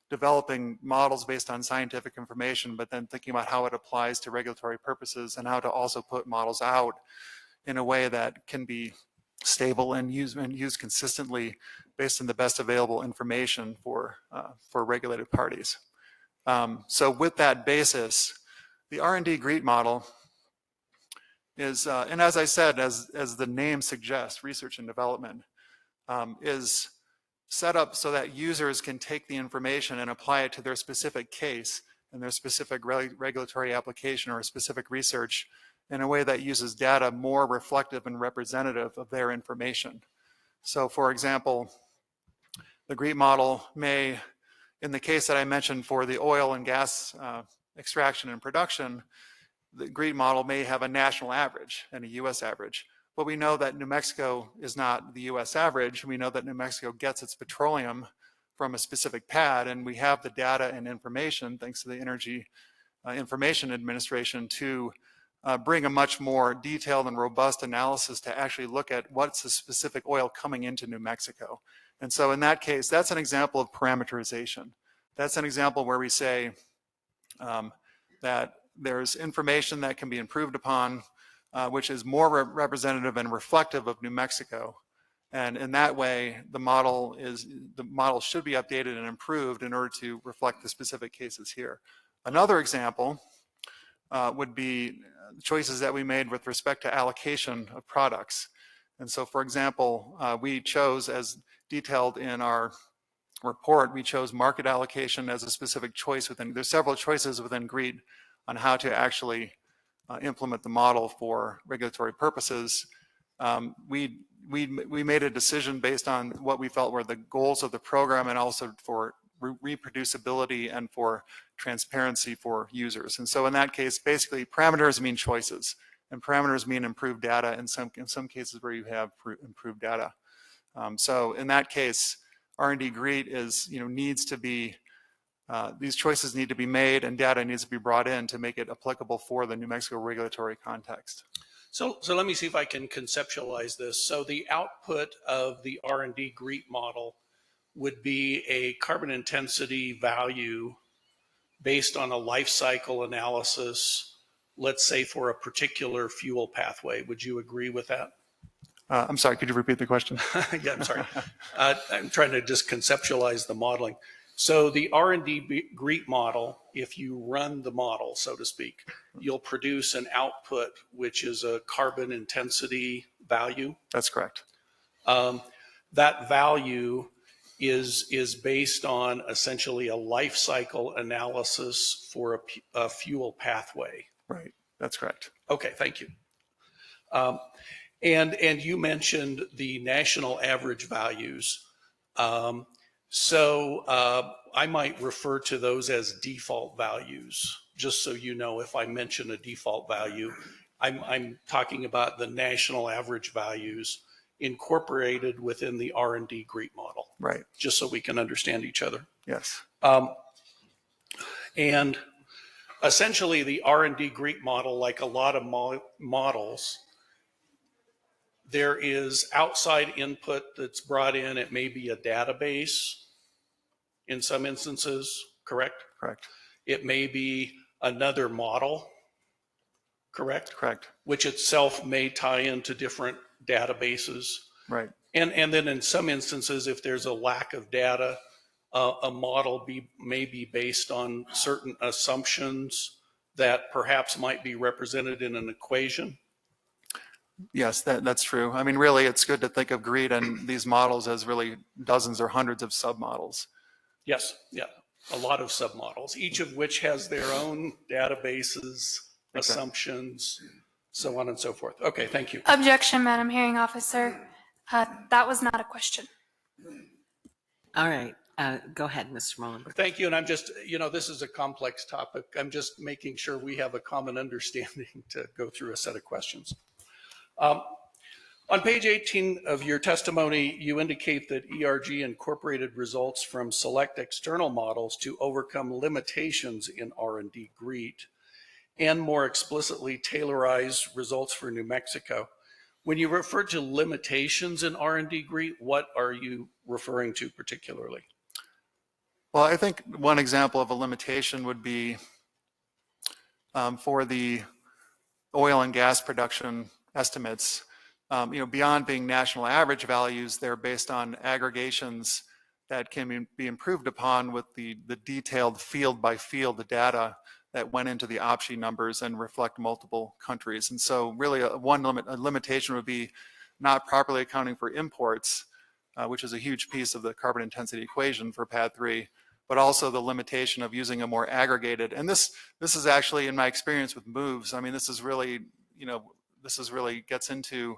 developing models based on scientific information, but then thinking about how it applies to regulatory purposes and how to also put models out in a way that can be stable and used consistently based on the best available information for regulated parties. So with that basis, the R&D GREET model is, and as I said, as the name suggests, research and development, is set up so that users can take the information and apply it to their specific case and their specific regulatory application or specific research in a way that uses data more reflective and representative of their information. So for example, the GREET model may, in the case that I mentioned for the oil and gas extraction and production, the GREET model may have a national average and a US average. But we know that New Mexico is not the US average. We know that New Mexico gets its petroleum from a specific pad, and we have the data and information, thanks to the Energy Information Administration, to bring a much more detailed and robust analysis to actually look at what's the specific oil coming into New Mexico. And so in that case, that's an example of parameterization. That's an example where we say that there's information that can be improved upon, which is more representative and reflective of New Mexico. And in that way, the model should be updated and improved in order to reflect the specific cases here. Another example would be choices that we made with respect to allocation of products. And so, for example, we chose, as detailed in our report, we chose market allocation as a specific choice within. There's several choices within GREET on how to actually implement the model for regulatory purposes. We made a decision based on what we felt were the goals of the program, and also for reproducibility and for transparency for users. And so in that case, basically parameters mean choices, and parameters mean improved data in some cases where you have improved data. So in that case, R&D GREET is, needs to be, these choices need to be made, and data needs to be brought in to make it applicable for the New Mexico regulatory context. So let me see if I can conceptualize this. So the output of the R&D GREET model would be a carbon intensity value based on a life cycle analysis, let's say for a particular fuel pathway. Would you agree with that? I'm sorry, could you repeat the question? Yeah, I'm sorry. I'm trying to just conceptualize the modeling. So the R&D GREET model, if you run the model, so to speak, you'll produce an output which is a carbon intensity value. That's correct. That value is based on essentially a life cycle analysis for a fuel pathway. Right, that's correct. Okay, thank you. And you mentioned the national average values. So I might refer to those as default values, just so you know. If I mention a default value, I'm talking about the national average values incorporated within the R&D GREET model. Right. Just so we can understand each other. Yes. And essentially the R&D GREET model, like a lot of models, there is outside input that's brought in. It may be a database in some instances, correct? Correct. It may be another model, correct? Correct. Which itself may tie into different databases. Right. And then in some instances, if there's a lack of data, a model may be based on certain assumptions that perhaps might be represented in an equation. Yes, that's true. I mean, really, it's good to think of GREET and these models as really dozens or hundreds of submodels. Yes, yeah, a lot of submodels, each of which has their own databases, assumptions, so on and so forth. Okay, thank you. Objection, Madam Hearing Officer. That was not a question. All right, go ahead, Mr. Mullen. Thank you, and I'm just, this is a complex topic. I'm just making sure we have a common understanding to go through a set of questions. On page 18 of your testimony, you indicate that ERG incorporated results from select external models to overcome limitations in R&D GREET and more explicitly tailorize results for New Mexico. When you refer to limitations in R&D GREET, what are you referring to particularly? Well, I think one example of a limitation would be for the oil and gas production estimates. Beyond being national average values, they're based on aggregations that can be improved upon with the detailed field by field data that went into the OPSI numbers and reflect multiple countries. And so really a limitation would be not properly accounting for imports, which is a huge piece of the carbon intensity equation for PAD 3, but also the limitation of using a more aggregated. And this is actually, in my experience with MOVES, I mean, this is really gets into,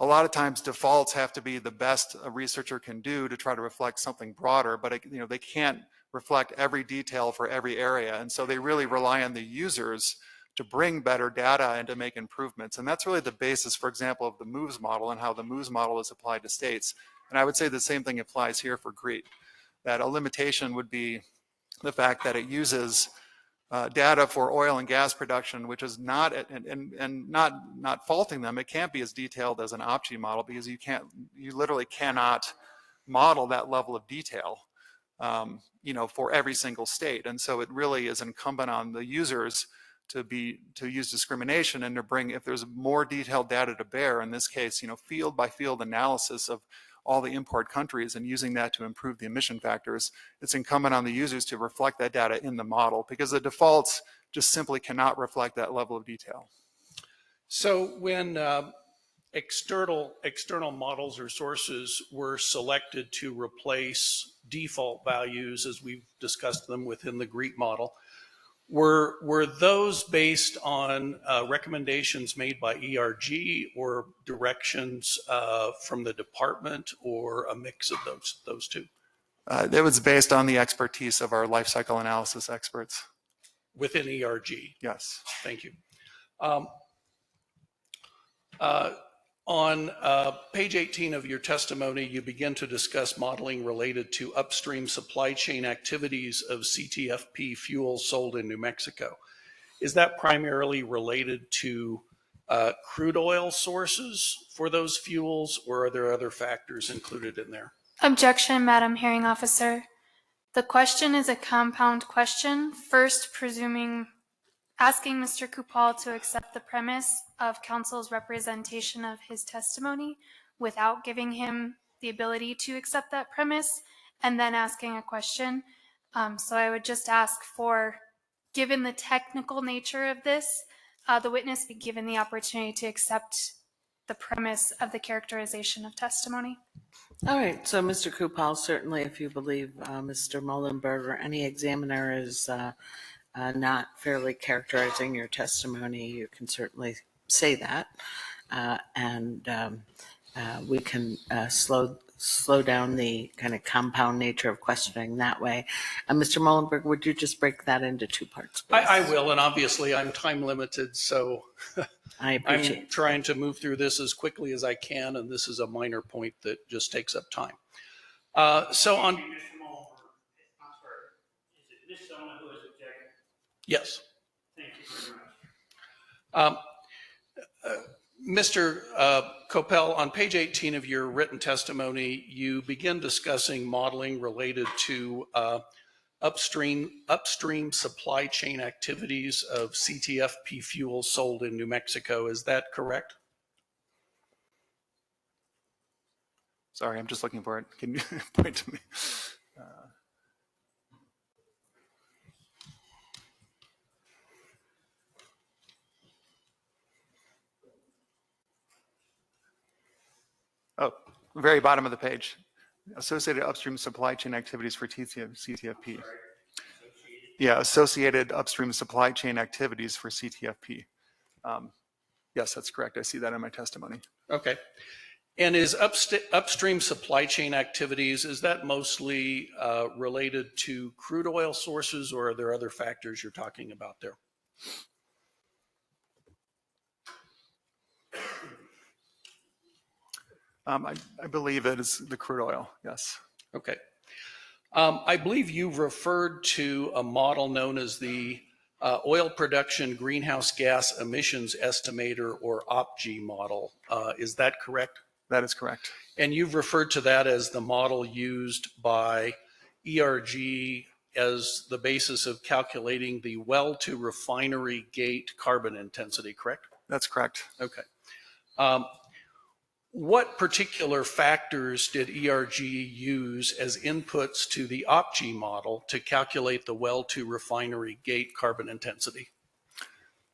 a lot of times defaults have to be the best a researcher can do to try to reflect something broader, but they can't reflect every detail for every area. And so they really rely on the users to bring better data and to make improvements. And that's really the basis, for example, of the MOVES model and how the MOVES model is applied to states. And I would say the same thing applies here for GREET, that a limitation would be the fact that it uses data for oil and gas production, which is not, and not faulting them, it can't be as detailed as an OPSI model because you literally cannot model that level of detail. for every single state. And so it really is incumbent on the users to use discrimination and to bring, if there's more detailed data to bear, in this case, field by field analysis of all the import countries and using that to improve the emission factors, it's incumbent on the users to reflect that data in the model, because the defaults just simply cannot reflect that level of detail. So when external models or sources were selected to replace default values, as we've discussed them within the GREET model, were those based on recommendations made by ERG or directions from the department, or a mix of those two? It was based on the expertise of our life cycle analysis experts. Within ERG? Yes. Thank you. On page 18 of your testimony, you begin to discuss modeling related to upstream supply chain activities of CTFP fuels sold in New Mexico. Is that primarily related to crude oil sources for those fuels, or are there other factors included in there? Objection, Madam Hearing Officer. The question is a compound question. First, asking Mr. Kupal to accept the premise of counsel's representation of his testimony without giving him the ability to accept that premise, and then asking a question. So I would just ask for, given the technical nature of this, the witness be given the opportunity to accept the premise of the characterization of testimony. All right, so Mr. Kupal, certainly if you believe Mr. Mullenberg or any examiner is not fairly characterizing your testimony, you can certainly say that, and we can slow down the kind of compound nature of questioning that way. Mr. Mullenberg, would you just break that into two parts, please? I will, and obviously I'm time limited, so I appreciate I'm trying to move through this as quickly as I can, and this is a minor point that just takes up time. So on... Mr. Mullenberg, I'm sorry, is it Ms. Sona who is objecting? Yes. Thank you very much. Mr. Coppell, on page 18 of your written testimony, you begin discussing modeling related to upstream supply chain activities of CTFP fuel sold in New Mexico. Is that correct? Sorry, I'm just looking for it. Can you point to me? Oh, very bottom of the page. Associated upstream supply chain activities for CTFP. Yeah, associated upstream supply chain activities for CTFP. Yes, that's correct. I see that in my testimony. Okay. And is upstream supply chain activities, is that mostly related to crude oil sources, or are there other factors you're talking about there? I believe it is the crude oil, yes. Okay. I believe you referred to a model known as the Oil Production Greenhouse Gas Emissions Estimator, or OPG model. Is that correct? That is correct. And you've referred to that as the model used by ERG as the basis of calculating the well to refinery gate carbon intensity, correct? That's correct. Okay. What particular factors did ERG use as inputs to the OPG model to calculate the well to refinery gate carbon intensity?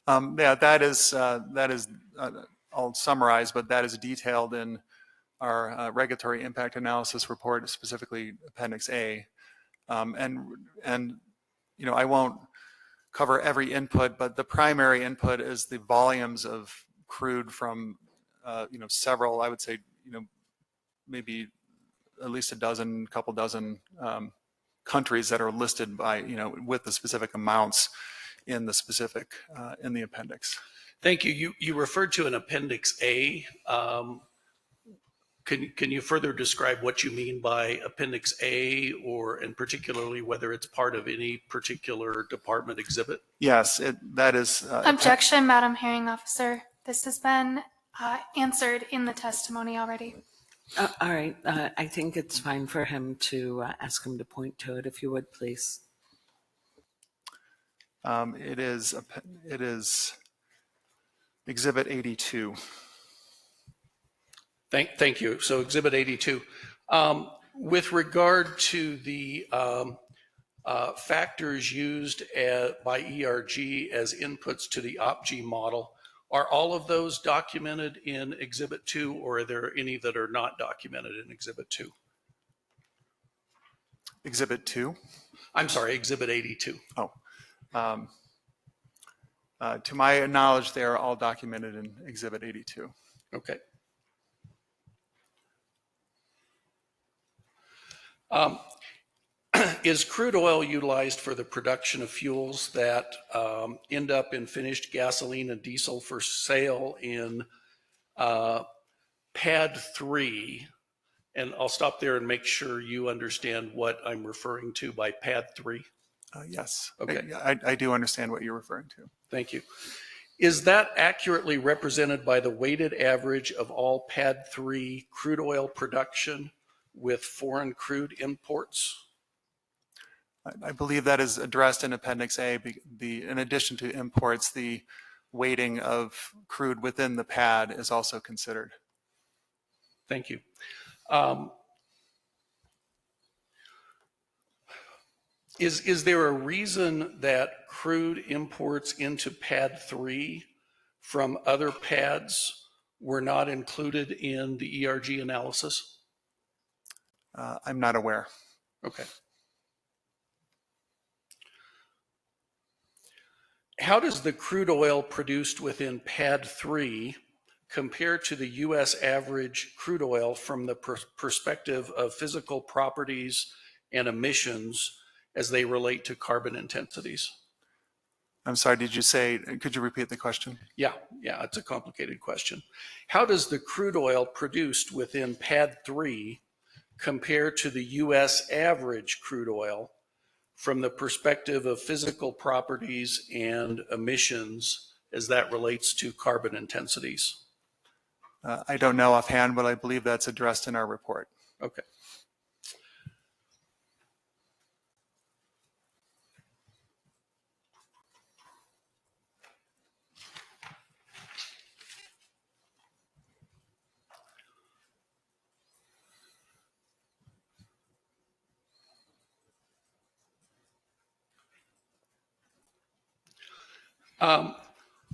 Yeah, that is I'll summarize, but that is detailed in our regulatory impact analysis report, specifically Appendix A. And I won't cover every input, but the primary input is the volumes of crude from several, I would say, maybe at least a couple dozen countries that are listed by, with the specific amounts in the specific, in the appendix. Thank you. You referred to an Appendix A. Can you further describe what you mean by Appendix A, or and particularly whether it's part of any particular department exhibit? Yes, that is. Objection, Madam Hearing Officer. This has been answered in the testimony already. All right, I think it's fine for him to ask him to point to it, if you would, please. It is Exhibit 82. Thank you. So Exhibit 82. With regard to the factors used by ERG as inputs to the OPG model, are all of those documented in Exhibit 2, or are there any that are not documented in Exhibit 2? Exhibit 2? I'm sorry, Exhibit 82. Oh. To my knowledge, they are all documented in Exhibit 82. Okay. Is crude oil utilized for the production of fuels that end up in finished gasoline and diesel for sale in Pad 3? And I'll stop there and make sure you understand what I'm referring to by Pad 3. Yes. Okay. I do understand what you're referring to. Thank you. Is that accurately represented by the weighted average of all Pad 3 crude oil production with foreign crude imports? I believe that is addressed in Appendix A. In addition to imports, the weighting of crude within the pad is also considered. Thank you. Is there a reason that crude imports into Pad 3 from other pads were not included in the ERG analysis? I'm not aware. Okay. How does the crude oil produced within Pad 3 compare to the U.S. average crude oil from the perspective of physical properties and emissions as they relate to carbon intensities? I'm sorry, could you repeat the question? Yeah, it's a complicated question. How does the crude oil produced within Pad 3 compare to the U.S. average crude oil from the perspective of physical properties and emissions as that relates to carbon intensities? I don't know offhand, but I believe that's addressed in our report. Okay.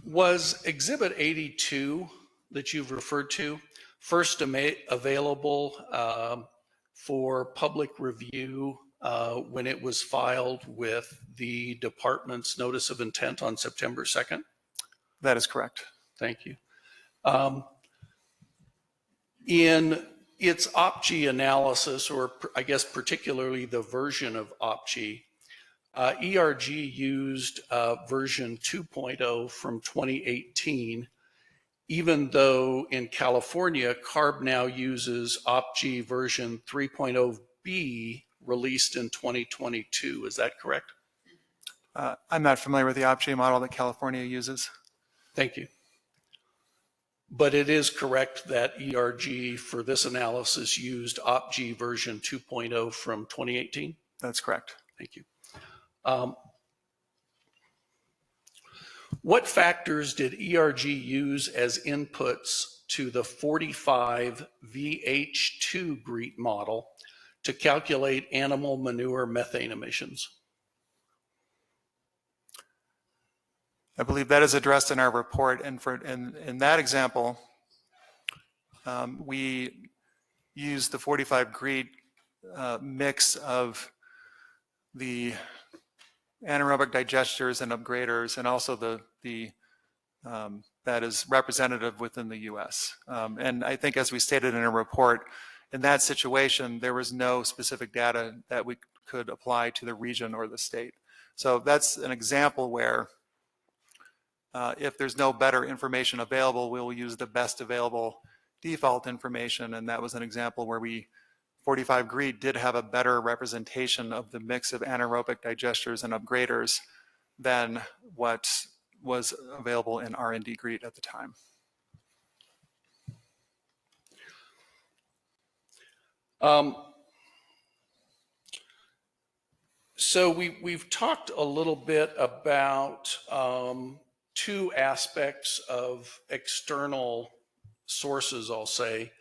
Was Exhibit 82 that you've referred to first available for public review when it was filed with the department's notice of intent on September 2nd? That is correct. Thank you. In its OPG analysis, or I guess particularly the version of OPG, ERG used version 2.0 from 2018, even though in California, CARB now uses OPG version 3.0B released in 2022. Is that correct? I'm not familiar with the OPG model that California uses. Thank you. But it is correct that ERG for this analysis used OPG version 2.0 from 2018? That's correct. Thank you. What factors did ERG use as inputs to the 45 VH2 GREET model to calculate animal manure methane emissions? I believe that is addressed in our report, and in that example, we used the 45 GREET mix of the anaerobic digesters and upgraders, and also that is representative within the U.S. And I think, as we stated in a report, in that situation, there was no specific data that we could apply to the region or the state. So that's an example where if there's no better information available, we'll use the best available default information, and that was an example where 45 GREET did have a better representation of the mix of anaerobic digesters and upgraders than what was available in R&D GREET at the time. So we've talked a little bit about two aspects of external sources, I'll say,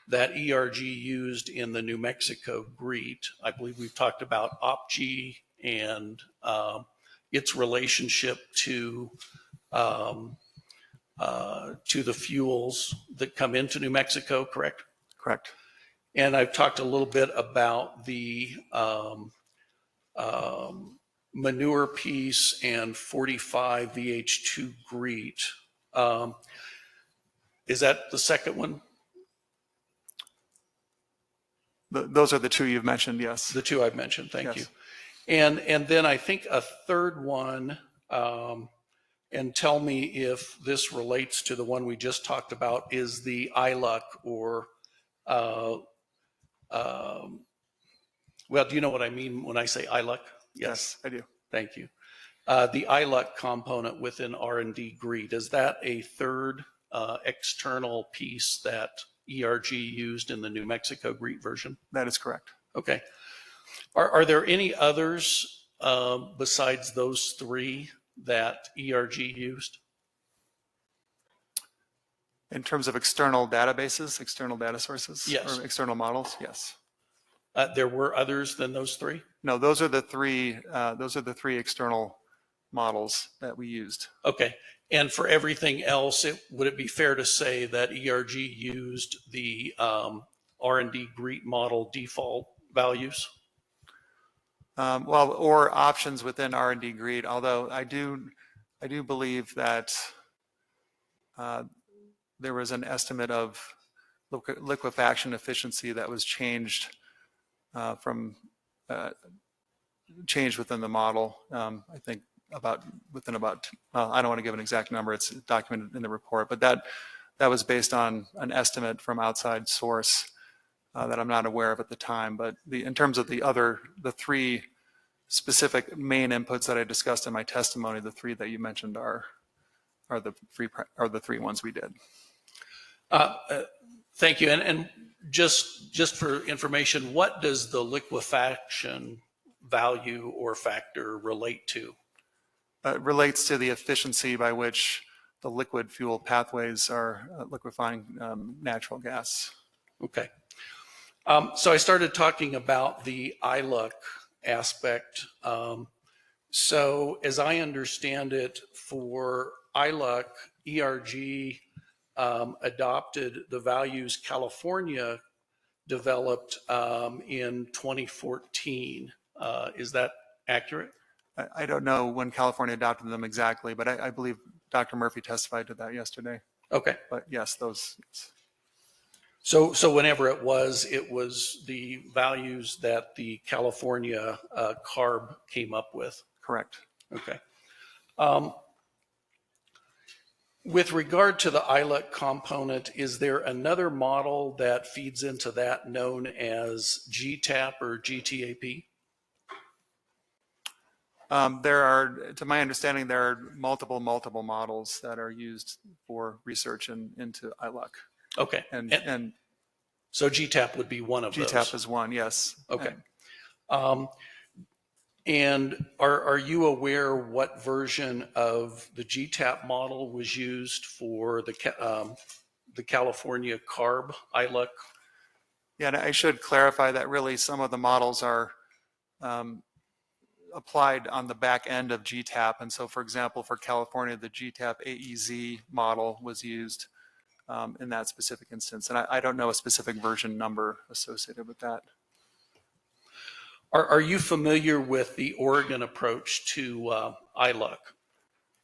that ERG used in the New Mexico GREET. I believe we've talked about OpG and its relationship to the fuels that come into New Mexico, correct? Correct. And I've talked a little bit about the manure piece and 45 VH2 GREET. Is that the second one? Those are the two you've mentioned, yes. The two I've mentioned, thank Yes. you. And then I think a third one, and tell me if this relates to the one we just talked about, is the ILUC or, well, do you know what I mean when I say ILUC? Yes, I do. Thank you. The ILUC component within R&D GREET, is that a third external piece that ERG used in the New Mexico GREET version? That is correct. Okay. Are there any others besides those three that ERG used? In terms of external databases, external data sources? Yes. Or external models? Yes. There were others than those three? No, those are the three external models that we used. Okay. And for everything else, would it be fair to say that ERG used the R&D GREET model default values? Well, or options within R&D GREET, although I do believe that there was an estimate of liquefaction efficiency that was changed changed within the model. I think within about I don't want to give an exact number, it's documented in the report, but that was based on an estimate from outside source that I'm not aware of at the time. But in terms of the three specific main inputs that I discussed in my testimony, the three that you mentioned are the three ones we did. Thank you. And just for information, what does the liquefaction value or factor relate to? It relates to the efficiency by which the liquid fuel pathways are liquefying natural gas. Okay. So I started talking about the ILUC aspect. So as I understand it, for ILUC, ERG adopted the values California developed in 2014. Is that accurate? I don't know when California adopted them exactly, but I believe Dr. Murphy testified to that yesterday. Okay. But yes, those. So whenever it was the values that the California CARB came up with. Correct. Okay. With regard to the ILUC component, is there another model that feeds into that known as GTAP or GTAP? To my understanding, there are multiple models that are used for research into ILUC. Okay. And so GTAP would be one of those. GTAP is one, yes. Okay. And are you aware what version of the GTAP model was used for the California CARB ILUC? Yeah, and I should clarify that really some of the models are applied on the back end of GTAP. And so, for example, for California, the GTAP AEZ model was used in that specific instance. And I don't know a specific version number associated with that. Are you familiar with the Oregon approach to ILUC?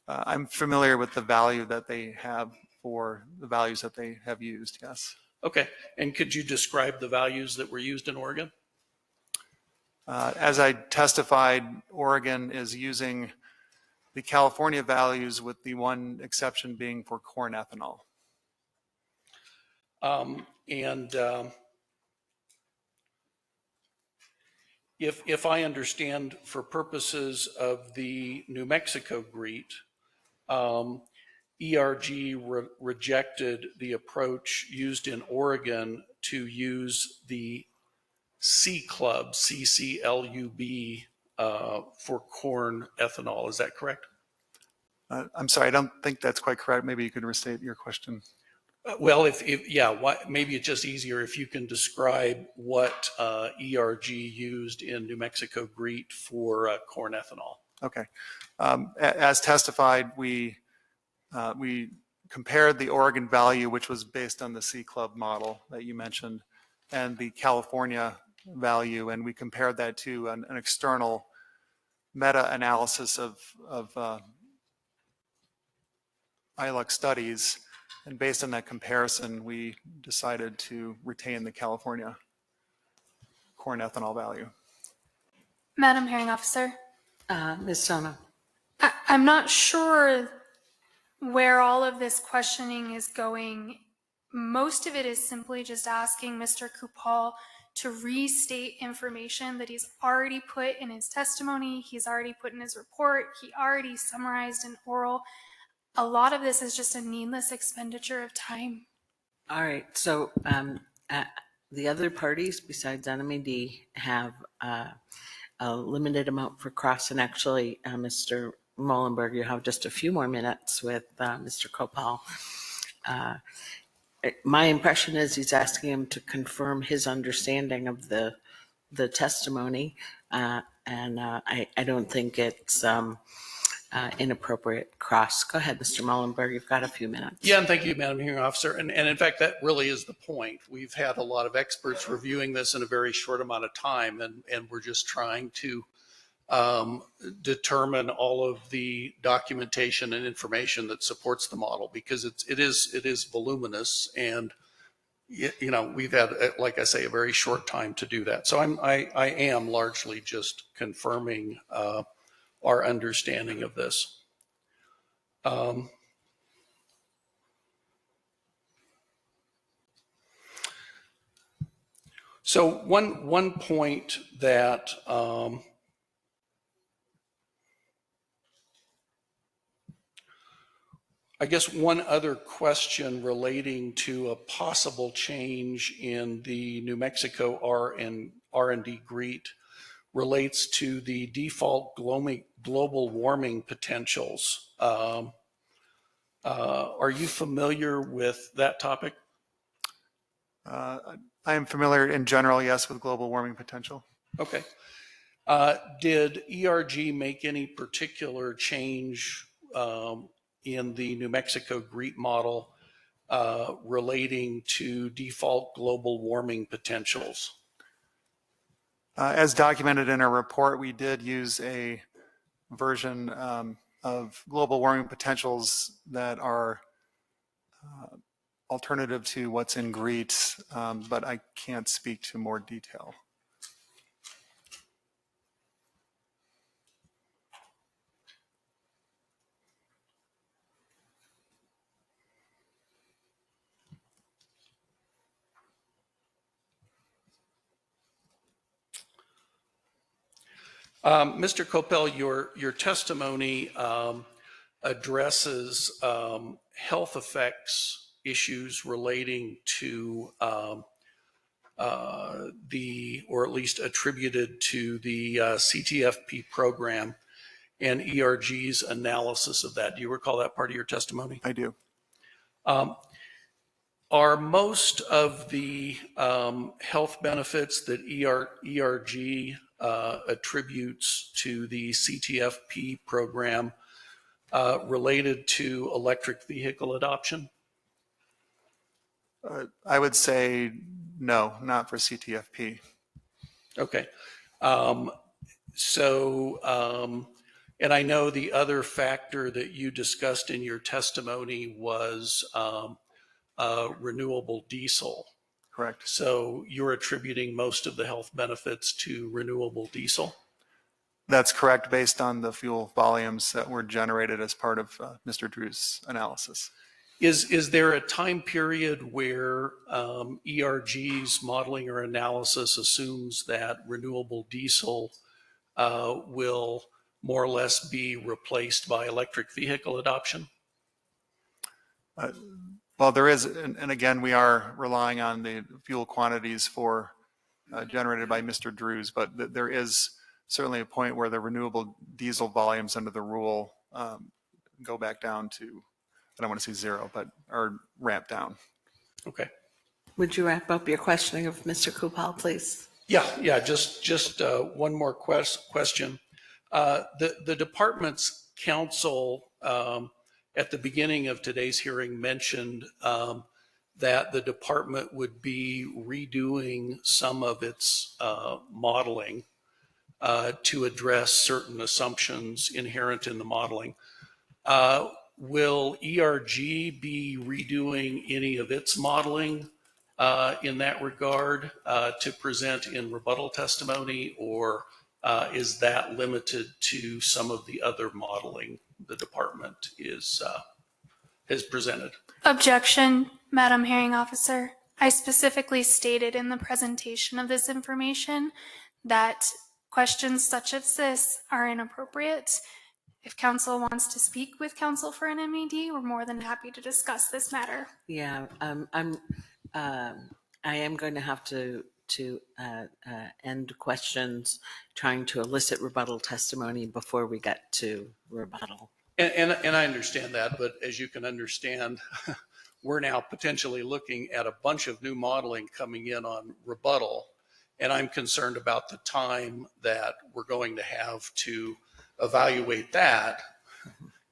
I'm familiar with the value that they have for the values that they have used, yes. Okay. And could you describe the values that were used in Oregon? As I testified, Oregon is using the California values with the one exception being for corn ethanol. If I understand, for purposes of the New Mexico GREET, ERG rejected the approach used in Oregon to use the C Club, CCLUB, for corn ethanol. Is that correct? I'm sorry, I don't think that's quite correct. Maybe you could restate your question. Well, maybe it's just easier if you can describe what ERG used in New Mexico GREET for corn ethanol. Okay. As testified, we compared the Oregon value, which was based on the C Club model that you mentioned, and the California value, and we compared that to an external meta-analysis of ILUC studies. And based on that comparison, we decided to retain the California corn ethanol value. Madam Hearing Officer, Ms. Sona. I'm not sure where all of this questioning is going. Most of it is simply just asking Mr. Kupal to restate information that he's already put in his testimony, he's already put in his report, he already summarized in oral. A lot of this is just a needless expenditure of time. All right, so the other parties besides NMED have a limited amount for cross, and actually, Mr. Molenberg, you have just a few more minutes with Mr. Kopal. My impression is he's asking him to confirm his understanding of the testimony, and I don't think it's inappropriate cross. Go ahead, Mr. Molenberg, you've got a few minutes. Yeah, and thank you, Madam Hearing Officer. And in fact, that really is the point. We've had a lot of experts reviewing this in a very short amount of time, and we're just trying to determine all of the documentation and information that supports the model, because it is voluminous, and we've had, like I say, a very short time to do that. So I am largely just confirming our understanding of this. So one point that I guess one other question relating to a possible change in the New Mexico R&D GREET relates to the default global warming potentials. Are you familiar with that topic? I am familiar in general, yes, with global warming potential. Okay. Did ERG make any particular change in the New Mexico GREET model relating to default global warming potentials? As documented in our report, we did use a version of global warming potentials that are alternative to what's in GREET, but I can't speak to more detail. Mr. Kopel, your testimony addresses health effects issues relating to or at least attributed to the CTFP program and ERG's analysis of that. Do you recall that part of your testimony? I do. Are most of the health benefits that ERG attributes to the CTFP program related to electric vehicle adoption? I would say no, not for CTFP. Okay. And I know the other factor that you discussed in your testimony was renewable diesel. Correct. So you're attributing most of the health benefits to renewable diesel? That's correct, based on the fuel volumes that were generated as part of Mr. Drew's analysis. Is there a time period where ERG's modeling or analysis assumes that renewable diesel will more or less be replaced by electric vehicle adoption? Well, there is, and again, we are relying on the fuel quantities for generated by Mr. Drews, but there is certainly a point where the renewable diesel volumes under the rule go back down to, I don't want to say zero, but are ramped down. Okay. Would you wrap up your questioning of Mr. Kupal, please? Yeah, just one more question. The department's counsel at the beginning of today's hearing mentioned that the department would be redoing some of its modeling to address certain assumptions inherent in the modeling. Will ERG be redoing any of its modeling in that regard to present in rebuttal testimony, or is that limited to some of the other modeling the department has presented? Objection, Madam Hearing Officer. I specifically stated in the presentation of this information that questions such as this are inappropriate. If counsel wants to speak with counsel for an MED, we're more than happy to discuss this matter. Yeah, I am going to have to end questions trying to elicit rebuttal testimony before we get to rebuttal. And I understand that, but as you can understand, we're now potentially looking at a bunch of new modeling coming in on rebuttal, and I'm concerned about the time that we're going to have to evaluate that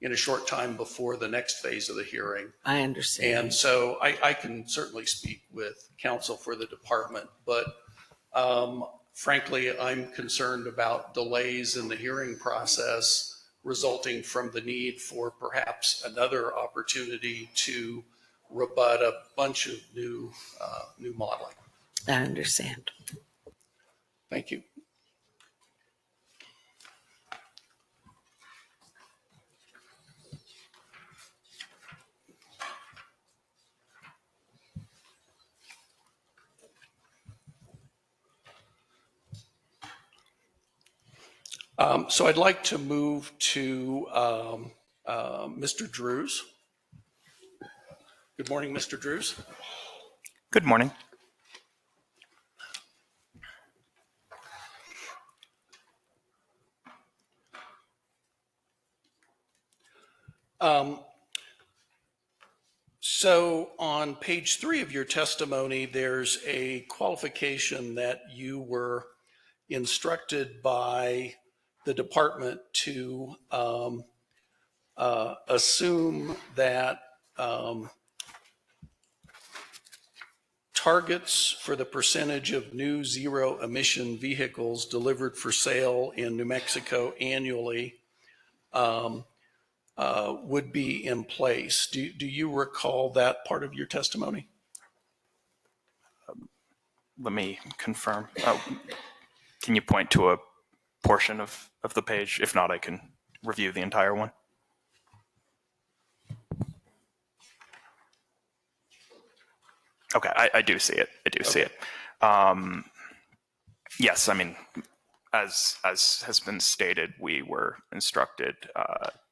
in a short time before the next phase of the hearing. I understand. And so I can certainly speak with counsel for the department, but frankly, I'm concerned about delays in the hearing process resulting from the need for perhaps another opportunity to rebut a bunch of new modeling. I understand. Thank you. So I'd like to move to Mr. Drews. Good morning, Mr. Drews. Good morning. So on page 3 of your testimony, there's a qualification that you were instructed by the department to assume that targets for the percentage of new zero emission vehicles delivered for sale in New Mexico annually would be in place. Do you recall that part of your testimony? Let me confirm. Can you point to a portion of the page? If not, I can review the entire one. Okay, I do see it. See it. Yes, I mean, as has been stated, we were instructed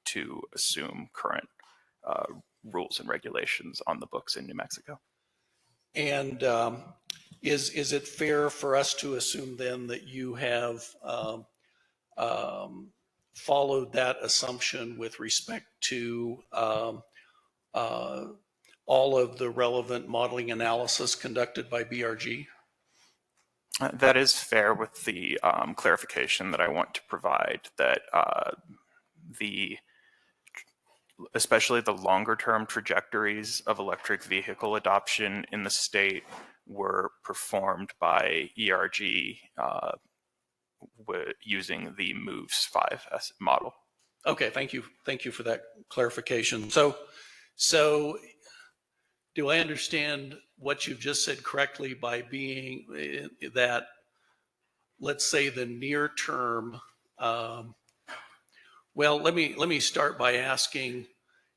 to assume current rules and regulations on the books in New Mexico. And is it fair for us to assume then that you have followed that assumption with respect to all of the relevant modeling analysis conducted by BRG? That is fair, with the clarification that I want to provide that especially the longer term trajectories of electric vehicle adoption in the state were performed by ERG using the MOVES 5 model. Okay, thank you for that clarification. So do I understand what you've just said correctly by being that, let's say, the near term, well, let me start by asking,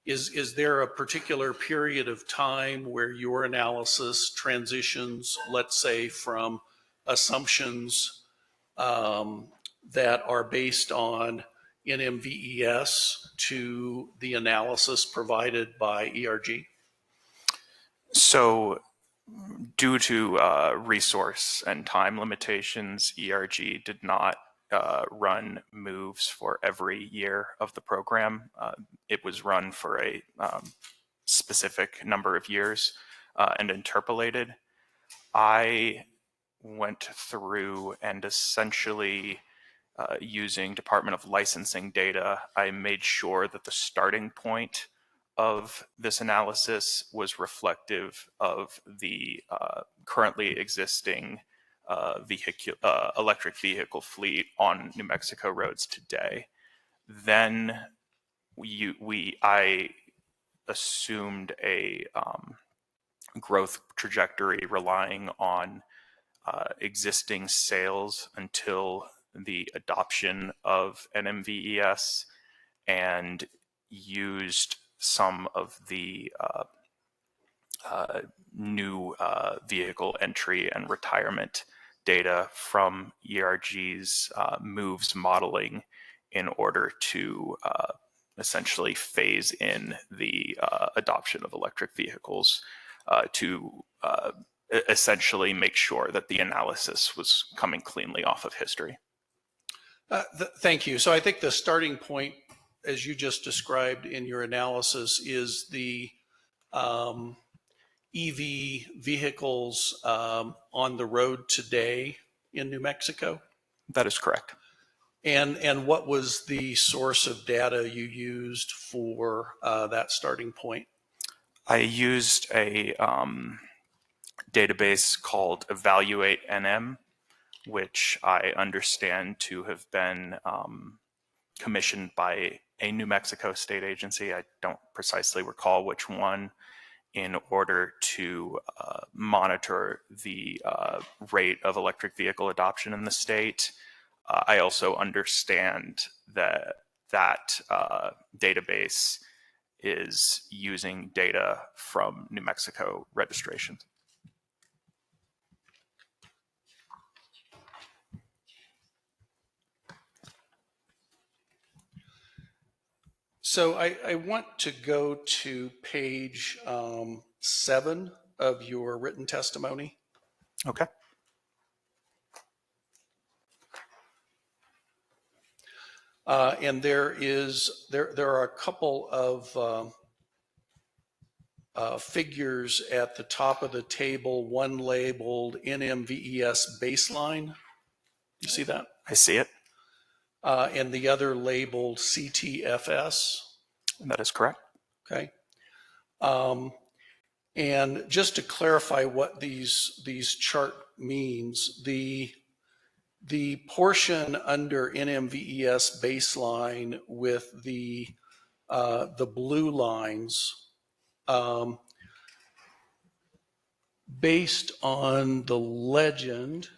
is there a particular period of time where your analysis transitions, let's say, from assumptions that are based on NMVES to the analysis provided by ERG? So Due to resource and time limitations, ERG did not run moves for every year of the program. It was run for a specific number of years and interpolated. I went through and essentially using Department of Licensing data, I made sure that the starting point of this analysis was reflective of the currently existing electric vehicle fleet on New Mexico roads today. Then I assumed a growth trajectory relying on existing sales until the adoption of NMVES, and used some of the new vehicle entry and retirement data from ERG's moves modeling in order to essentially phase in the adoption of electric vehicles to essentially make sure that the analysis was coming cleanly off of history. Thank you. So I think the starting point, as you just described in your analysis, is the EV vehicles on the road today in New Mexico. That is correct. And what was the source of data you used for that starting point? I used a database called Evaluate NM, which I understand to have been commissioned by a New Mexico state agency. I don't precisely recall which one, in order to monitor the rate of electric vehicle adoption in the state. I also understand that database is using data from New Mexico registrations. So I want to go to page 7 of your written testimony. Okay. And there are a couple of figures at the top of the table, one labeled NMVES baseline. You see that? I see it. And the other labeled CTFS. That is correct. Okay. And just to clarify what these chart means, the portion under NMVES baseline with the blue lines, based on the legend,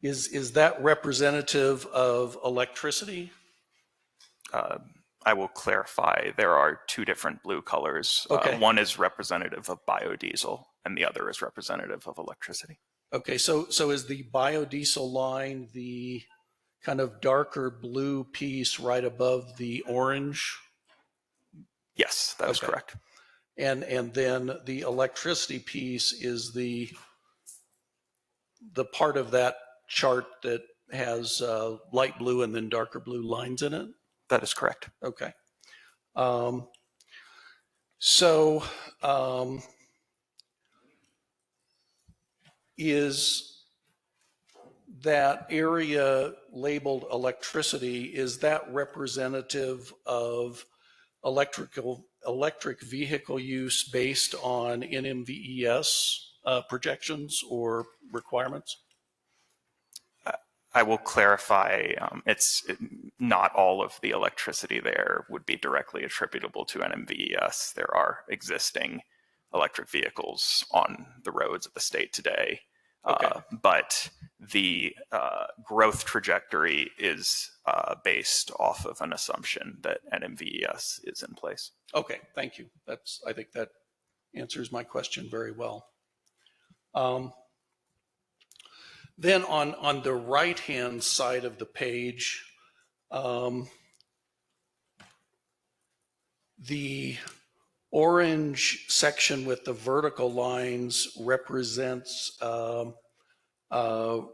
is that representative of electricity? I will clarify. There are two different blue colors. Okay. One is representative of biodiesel, and the other is representative of electricity. Okay, so is the biodiesel line the kind of darker blue piece right above the orange? Yes, that is Okay. correct. And then the electricity piece is the part of that chart that has light blue and then darker blue lines in it? That is correct. Okay. Is that area labeled electricity, is that representative of electric vehicle use based on NMVES projections or requirements? I will clarify. Not all of the electricity there would be directly attributable to NMVES. There are existing electric vehicles on the roads of the state today. Okay. But the growth trajectory is based off of an assumption that NMVES is in place. Okay, thank you. I think that answers my question very well. Then on the right-hand side of the page, the orange section with the vertical lines represents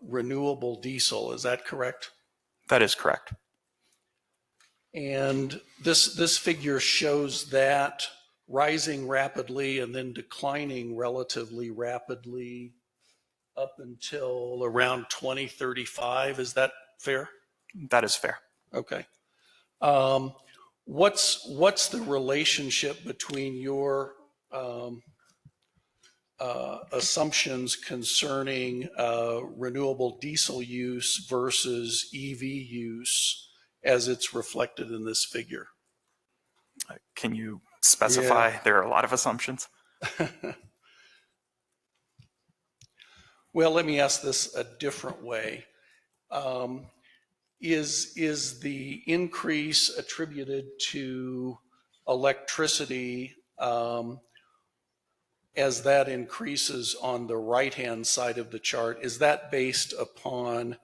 renewable diesel. Is that correct? That is correct. And this figure shows that rising rapidly and then declining relatively rapidly up until around 2035. Is that fair? That is fair. Okay. What's the relationship between your assumptions concerning renewable diesel use versus EV use as it's reflected in this figure? Can you specify? Yeah. There are a lot of assumptions. Well, let me ask this a different way. Is the increase attributed to electricity as that increases on the right-hand side of the chart, is that based upon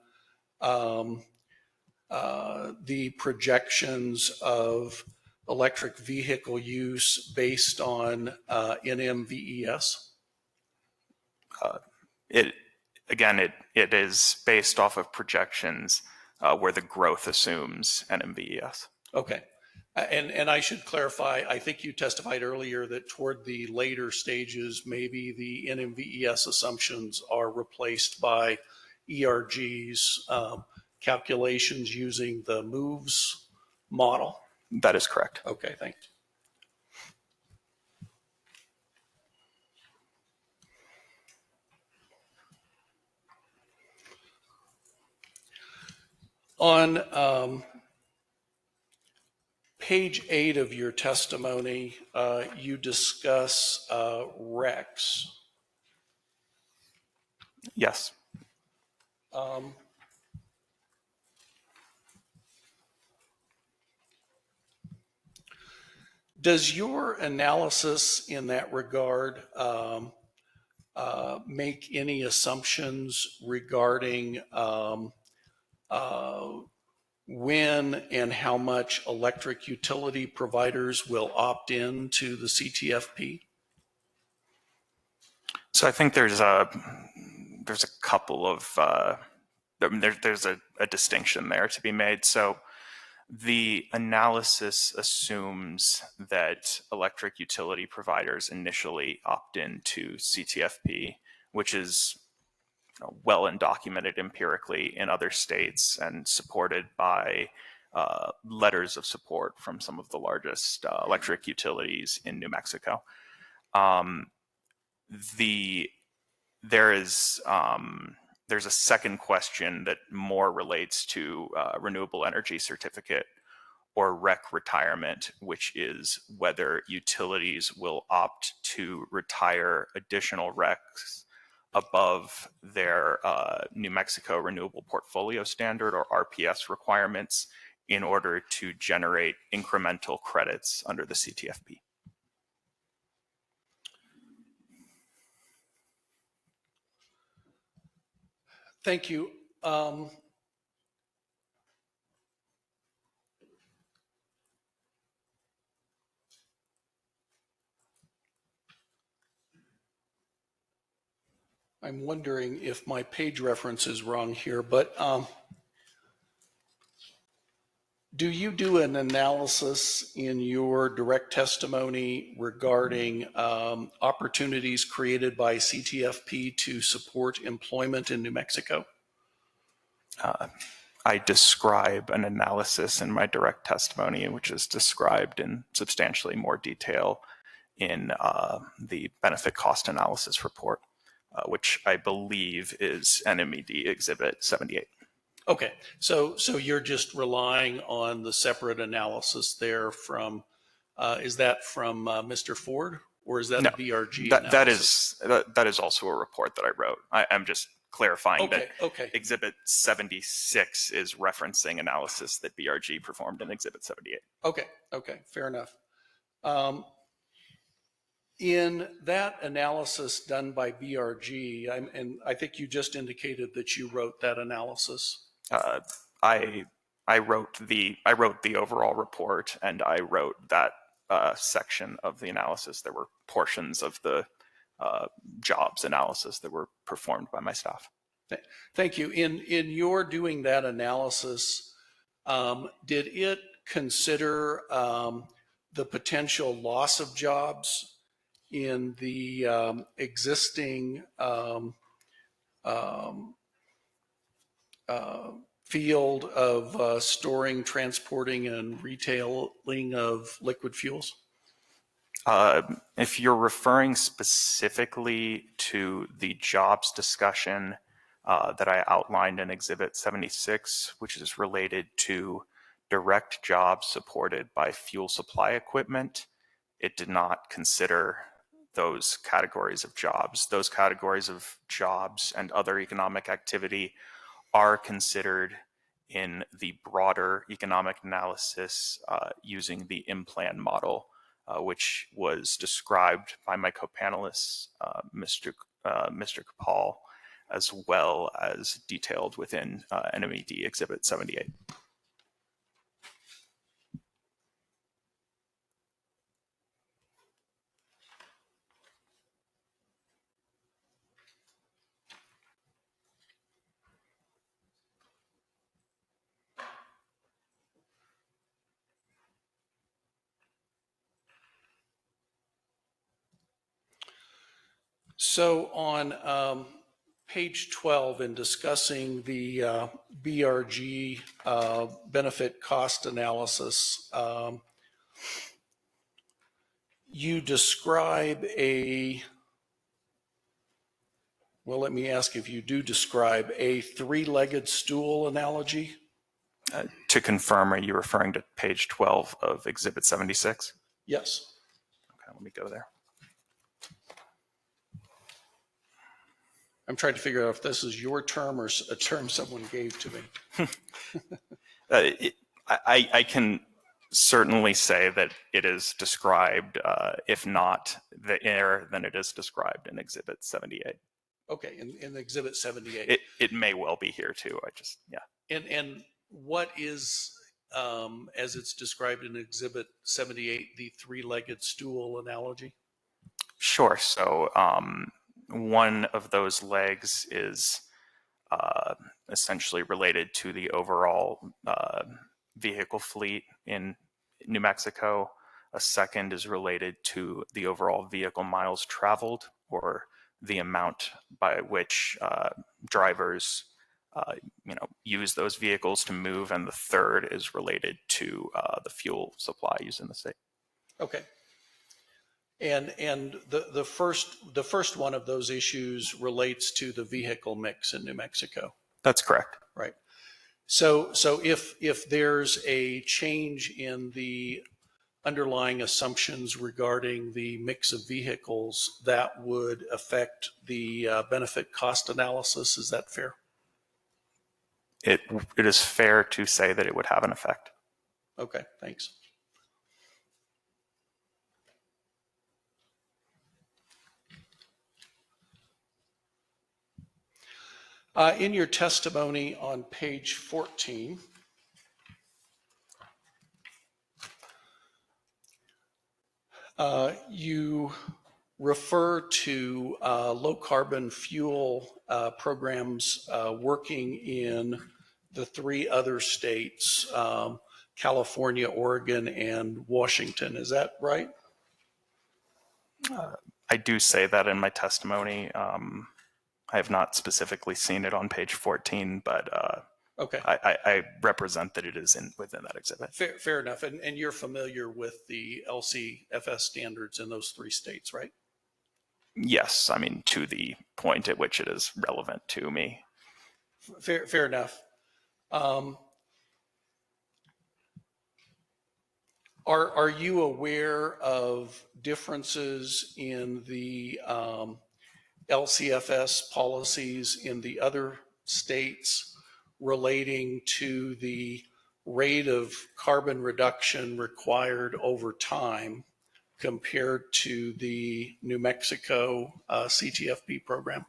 the projections of electric vehicle use based on NMVES? It is based off of projections where the growth assumes NMVES. Okay. And I should clarify, I think you testified earlier that toward the later stages, maybe the NMVES assumptions are replaced by ERG's calculations using the MOVES model. That is correct. Okay, thanks. On page 8 of your testimony, you discuss RECs. Yes. Does your analysis in that regard make any assumptions regarding when and how much electric utility providers will opt in to the CTFP? So I think there's a couple of there's a distinction there to be made. So the analysis assumes that electric utility providers initially opt in to CTFP, which is well and documented empirically in other states and supported by letters of support from some of the largest electric utilities in New Mexico. There's a second question that more relates to renewable energy certificate or REC retirement, which is whether utilities will opt to retire additional RECs above their New Mexico Renewable Portfolio Standard or RPS requirements in order to generate incremental credits under the CTFP. Thank you. I'm wondering if my page reference is wrong here, but do you do an analysis in your direct testimony regarding opportunities created by CTFP to support employment in New Mexico? I describe an analysis in my direct testimony, which is described in substantially more detail in the benefit cost analysis report, which I believe is NMED Exhibit 78. Okay, so you're just relying on the separate analysis there from, is that from Mr. Ford, or is that a BRG analysis? That is also a report that I wrote. I'm just clarifying that okay. Exhibit 76 is referencing analysis that BRG performed in Exhibit 78. Okay, fair enough. In that analysis done by BRG, and I think you just indicated that you wrote that analysis. I wrote the overall report, and I wrote that section of the analysis. There were portions of the jobs analysis that were performed by my staff. Thank you. In your doing that analysis, did it consider the potential loss of jobs in the existing field of storing, transporting, and retailing of liquid fuels? If you're referring specifically to the jobs discussion that I outlined in Exhibit 76, which is related to direct jobs supported by fuel supply equipment, it did not consider those categories of jobs. Those categories of jobs and other economic activity are considered in the broader economic analysis using the in-plan model, which was described by my co-panelists, Mr. Kapal, as well as detailed within NMED Exhibit 78. So on page 12, in discussing the BRG benefit cost analysis, you describe let me ask if you do describe a three-legged stool analogy. To confirm, are you referring to page 12 of Exhibit 76? Yes. Okay, let me go there. I'm trying to figure out if this is your term or a term someone gave to me. I can certainly say that it is described, if not there, then it is described in Exhibit 78. Okay, in Exhibit 78. It may well be here too. And what is, as it's described in Exhibit 78, the three-legged stool analogy? Sure. So one of those legs is essentially related to the overall vehicle fleet in New Mexico. A second is related to the overall vehicle miles traveled, or the amount by which drivers use those vehicles to move. And the third is related to the fuel supply used in the state. Okay. And the first one of those issues relates to the vehicle mix in New Mexico. That's correct. Right. So if there's a change in the underlying assumptions regarding the mix of vehicles, that would affect the benefit cost analysis. Is that fair? It is fair to say that it would have an effect. Okay, thanks. In your testimony on page 14, you refer to low carbon fuel programs working in the three other states, California, Oregon, and Washington. Is that right? I do say that in my testimony. I have not specifically seen it on page 14, but okay. I represent that it is within that exhibit. Fair enough. And you're familiar with the LCFS standards in those three states, right? Yes, I mean, to the point at which it is relevant to me. Fair enough. Are you aware of differences in the LCFS policies in the other states relating to the rate of carbon reduction required over time compared to the New Mexico CTFP program?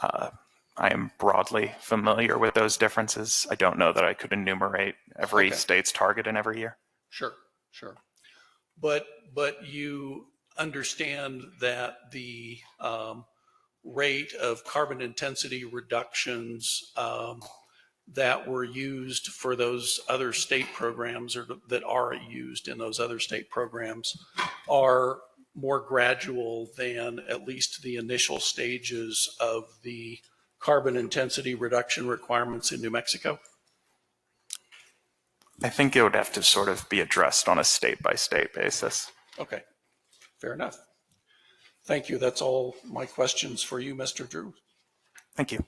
I am broadly familiar with those differences. I don't know that I could enumerate every state's target in every year. Sure. but you understand that the rate of carbon intensity reductions that were used for those other state programs, or that are used in those other state programs, are more gradual than at least the initial stages of the carbon intensity reduction requirements in New Mexico? I think it would have to sort of be addressed on a state-by-state basis. Okay, fair enough. Thank you. That's all my questions for you, Mr. Drew. Thank you.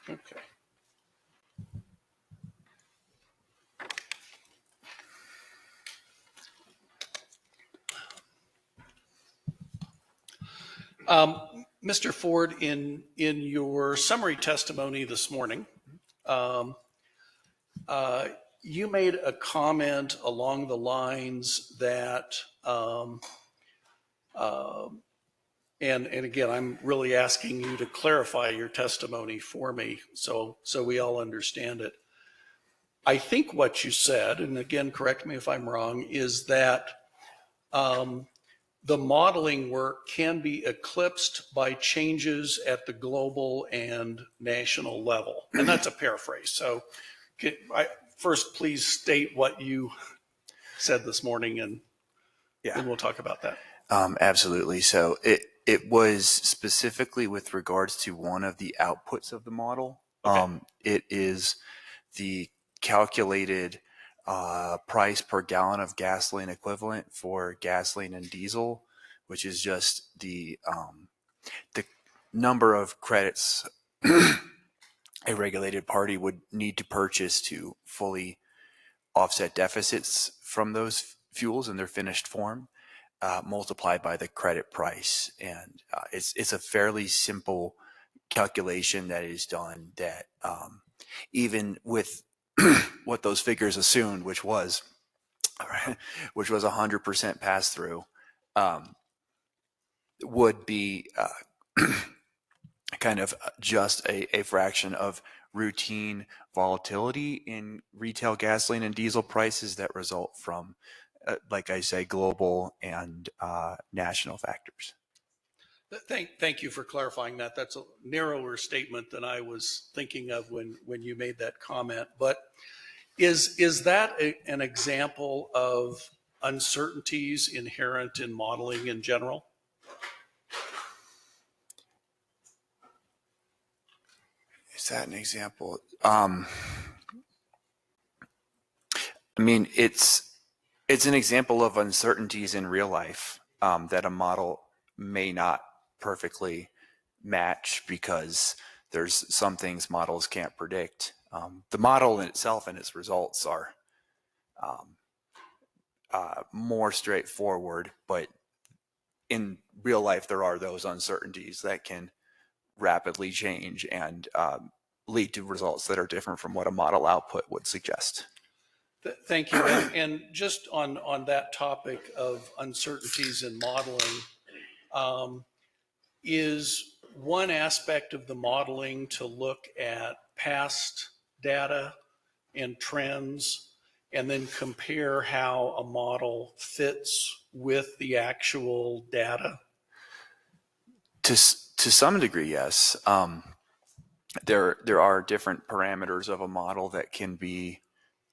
Okay. Mr. Ford, in your summary testimony this morning, you made a comment along the lines that, and again, I'm really asking you to clarify your testimony for me so we all understand it. I think what you said, and again, correct me if I'm wrong, is that the modeling work can be eclipsed by changes at the global and national level. And that's a paraphrase. So first, please state what you said this morning, and then we'll talk about that. Absolutely. So it was specifically with regards to one of the outputs of the model. Okay. It is the calculated price per gallon of gasoline equivalent for gasoline and diesel, which is just the number of credits a regulated party would need to purchase to fully offset deficits from those fuels in their finished form, multiplied by the credit price. And it's a fairly simple calculation that is done that even with what those figures assumed, which was 100% pass through, would be kind of just a fraction of routine volatility in retail gasoline and diesel prices that result from, like I say, global and national factors. Thank you for clarifying that. That's a narrower statement than I was thinking of when you made that comment. But is that an example of uncertainties inherent in modeling in general? Is that an example? I mean, it's an example of uncertainties in real life that a model may not perfectly match because there's some things models can't predict. The model in itself and its results are more straightforward, but in real life there are those uncertainties that can rapidly change and lead to results that are different from what a model output would suggest. Thank you. And just on that topic of uncertainties in modeling, is one aspect of the modeling to look at past data and trends and then compare how a model fits with the actual data? To some degree, yes. There are different parameters of a model that can be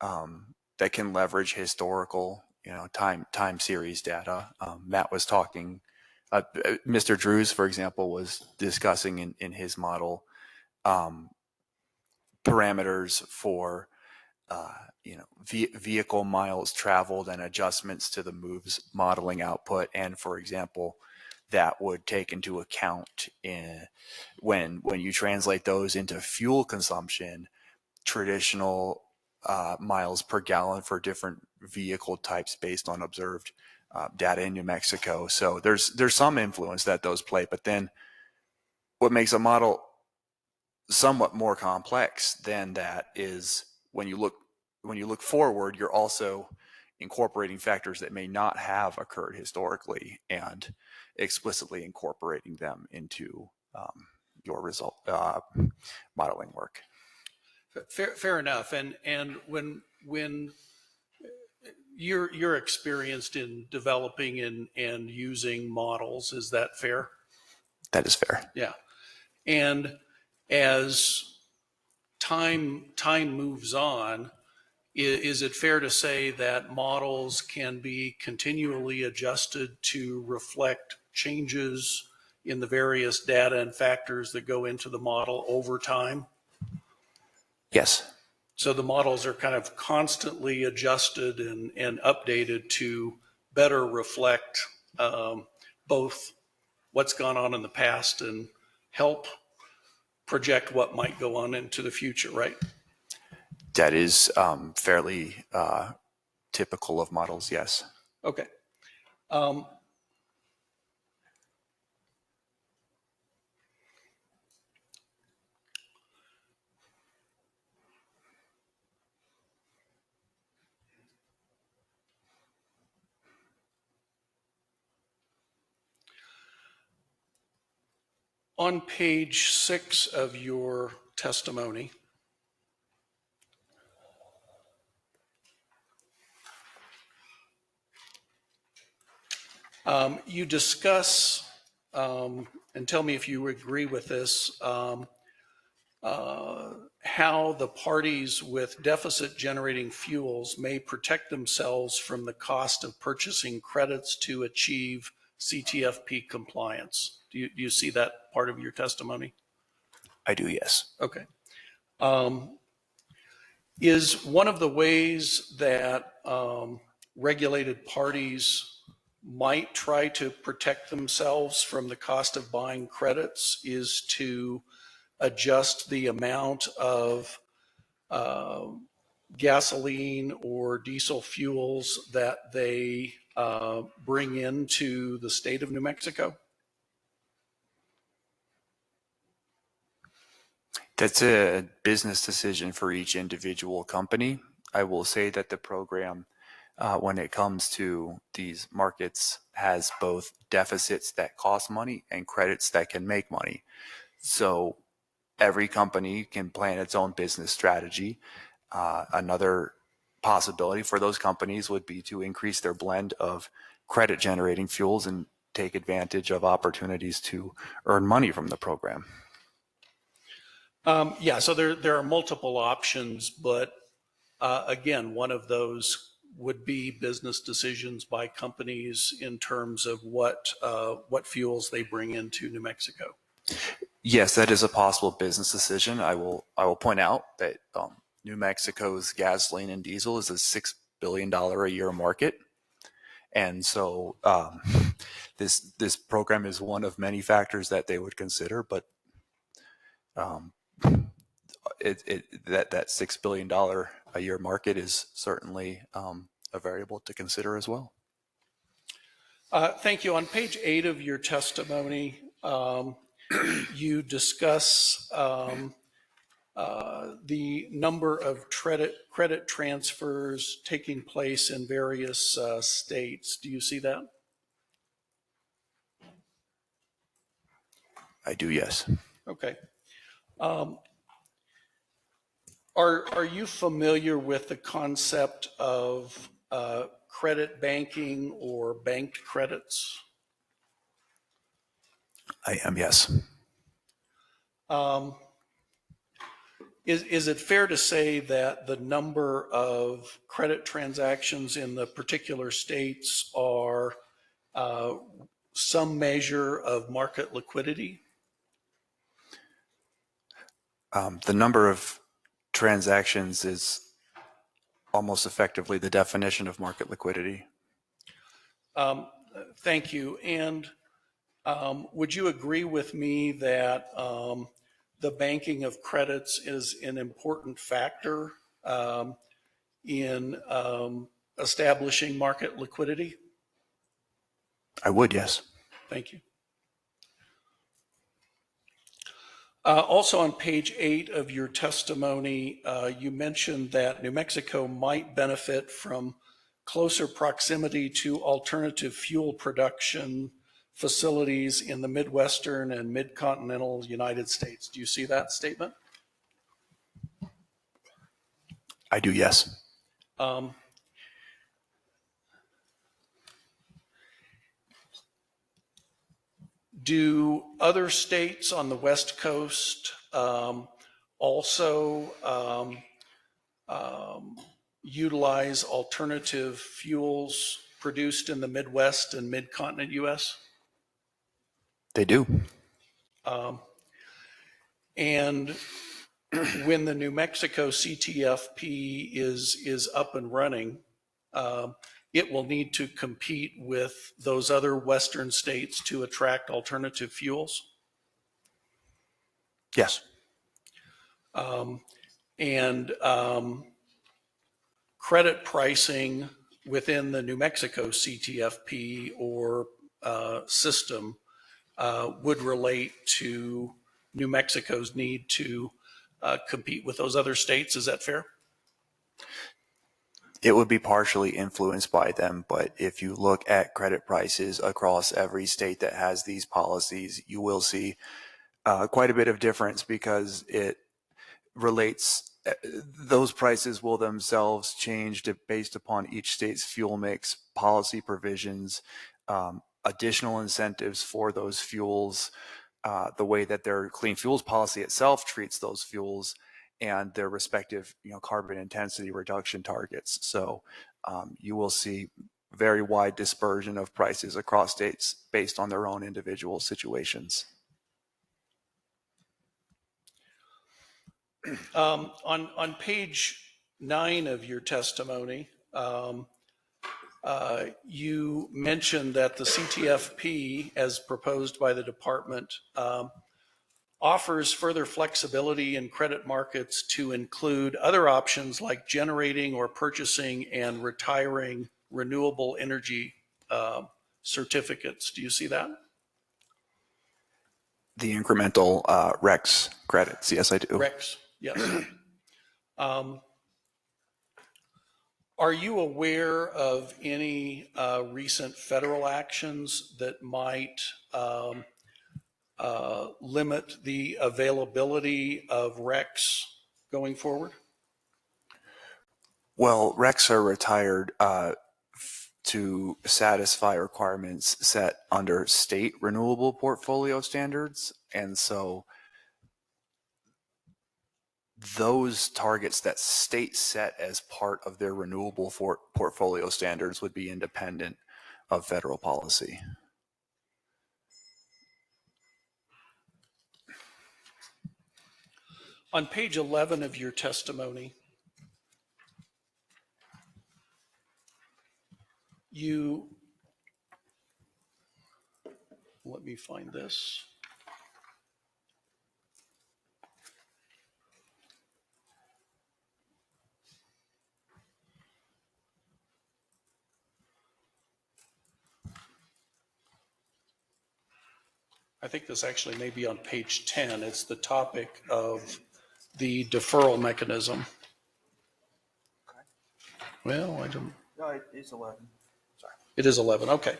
that can leverage historical, time series data. Matt was talking. Mr. Drews, for example, was discussing in his model parameters for vehicle miles traveled and adjustments to the moves modeling output. And for example, that would take into account when you translate those into fuel consumption, traditional miles per gallon for different vehicle types based on observed data in New Mexico. So there's some influence that those play, but then what makes a model somewhat more complex than that is when you look forward, you're also incorporating factors that may not have occurred historically and explicitly incorporating them into your result modeling work. Fair enough. And when you're experienced in developing and using models, is that fair? That is fair. Yeah. And as time moves on, is it fair to say that models can be continually adjusted to reflect changes in the various data and factors that go into the model over time? Yes. So the models are kind of constantly adjusted and updated to better reflect both what's gone on in the past and help project what might go on into the future, right? That is fairly typical of models, yes. Okay. On page 6 of your testimony, you discuss, and tell me if you agree with this, how the parties with deficit generating fuels may protect themselves from the cost of purchasing credits to achieve CTFP compliance. Do you see that part of your testimony? I do, yes. Okay. Is one of the ways that regulated parties might try to protect themselves from the cost of buying credits is to adjust the amount of gasoline or diesel fuels that they bring into the state of New Mexico? That's a business decision for each individual company. I will say that the program, when it comes to these markets, has both deficits that cost money and credits that can make money. So every company can plan its own business strategy. Another possibility for those companies would be to increase their blend of credit generating fuels and take advantage of opportunities to earn money from the program. Yeah, so there are multiple options, but again, one of those would be business decisions by companies in terms of what fuels they bring into New Mexico. Yes, that is a possible business decision. I will point out that New Mexico's gasoline and diesel is a $6 billion a year market. And so this program is one of many factors that they would consider, but that $6 billion a year market is certainly a variable to consider as well. Thank you. On page 8 of your testimony, you discuss the number of credit transfers taking place in various states. Do you see that? I do, yes. Okay. Are you familiar with the concept of credit banking or banked credits? I am, yes. Is it fair to say that the number of credit transactions in the particular states are some measure of market liquidity? The number of transactions is almost effectively the definition of market liquidity. Thank you. And would you agree with me that the banking of credits is an important factor in establishing market liquidity? I would, yes. Thank you. Also on page 8 of your testimony, you mentioned that New Mexico might benefit from closer proximity to alternative fuel production facilities in the Midwestern and Mid-Continental United States. Do you see that statement? I do, yes. Do other states on the West Coast also utilize alternative fuels produced in the Midwest and Mid-Continent U.S.? They do. And when the New Mexico CTFP is up and running, it will need to compete with those other Western states to attract alternative fuels. Yes. And credit pricing within the New Mexico CTFP or system would relate to New Mexico's need to compete with those other states. Is that fair? It would be partially influenced by them, but if you look at credit prices across every state that has these policies, you will see quite a bit of difference because it relates, those prices will themselves change based upon each state's fuel mix, policy provisions, additional incentives for those fuels, the way that their clean fuels policy itself treats those fuels, and their respective, carbon intensity reduction targets. So you will see very wide dispersion of prices across states based on their own individual situations. On page 9 of your testimony, you mentioned that the CTFP, as proposed by the department, offers further flexibility in credit markets to include other options like generating or purchasing and retiring renewable energy certificates. Do you see that? The incremental REX credits, yes, I do. REX, yes. Are you aware of any recent federal actions that might limit the availability of REX going forward? Well, RECs are retired to satisfy requirements set under state renewable portfolio standards. And so those targets that states set as part of their renewable portfolio standards would be independent of federal policy. On page 11 of your testimony, let me find this. I think this actually may be on page 10. It's the topic of the deferral mechanism. Okay. Well, I don't. No, it is 11. Sorry. It is 11. Okay.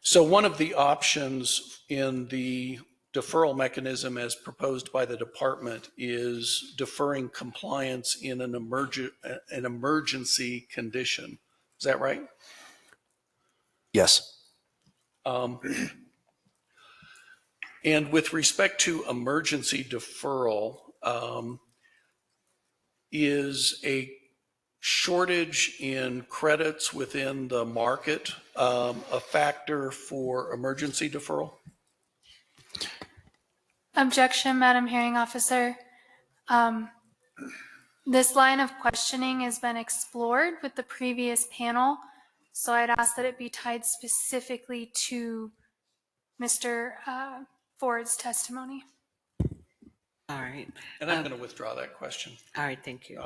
So one of the options in the deferral mechanism as proposed by the department is deferring compliance in an emergency condition. Is that right? Yes. And with respect to emergency deferral, is a shortage in credits within the market a factor for emergency deferral? Objection, Madam Hearing Officer. This line of questioning has been explored with the previous panel, so I'd ask that it be tied specifically to Mr. Ford's testimony. All right. And I'm going to withdraw that question. All right, thank you.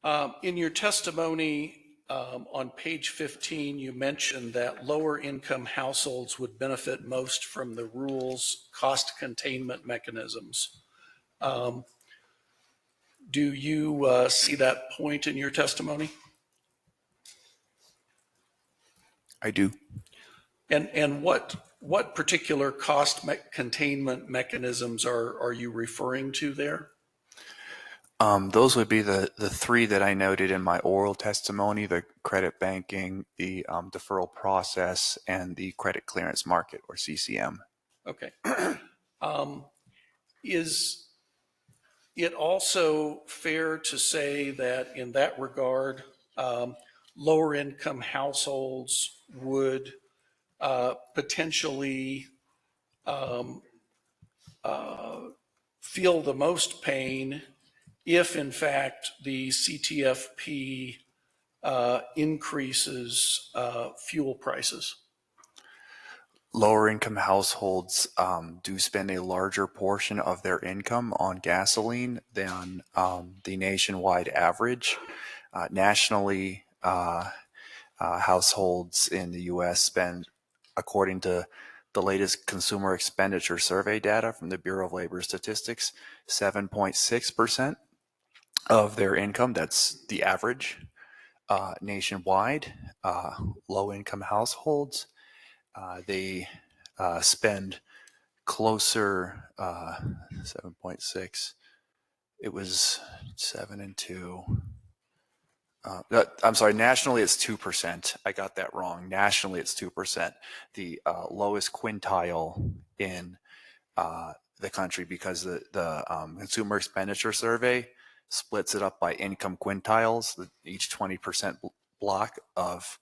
In your testimony on page 15, you mentioned that lower income households would benefit most from the rule's cost containment mechanisms. Do you see that point in your testimony? I do. And what particular cost containment mechanisms are you referring to there? Those would be the three that I noted in my oral testimony: the credit banking, the deferral process, and the credit clearance market, or CCM. Okay. Is it also fair to say that in that regard, lower income households would potentially feel the most pain if, in fact, the CTFP increases fuel prices? Lower income households do spend a larger portion of their income on gasoline than the nationwide average. Nationally, households in the U.S. spend, according to the latest consumer expenditure survey data from the Bureau of Labor Statistics, 7.6% of their income. That's the average nationwide. Low-income households, they spend closer, 7.6. It was 7 and 2. I'm sorry, nationally it's 2%. I got that wrong. Nationally it's 2%. The lowest quintile in the country, because the consumer expenditure survey splits it up by income quintiles, each 20% block of,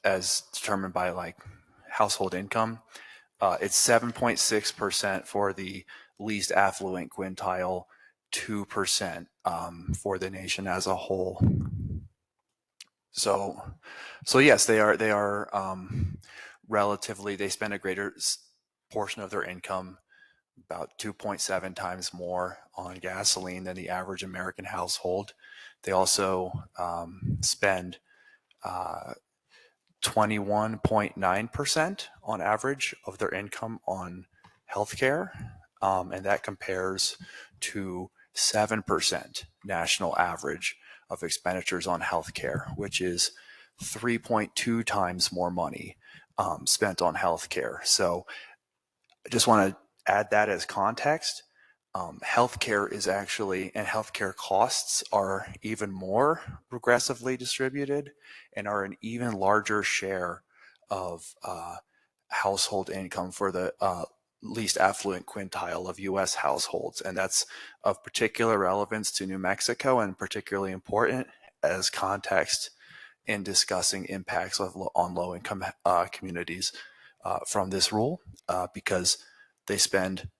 as determined by like household income. It's 7.6% for the least affluent quintile, 2% for the nation as a whole. So yes, they are relatively, they spend a greater portion of their income, about 2.7 times more, on gasoline than the average American household. They also spend 21.9% on average of their income on healthcare, and that compares to 7% national average of expenditures on healthcare, which is 3.2 times more money spent on healthcare. So I just want to add that as context. Healthcare is actually, and healthcare costs are even more regressively distributed and are an even larger share of household income for the least affluent quintile of U.S. households. And that's of particular relevance to New Mexico, and particularly important as context in discussing impacts on low-income communities from this rule, because they spend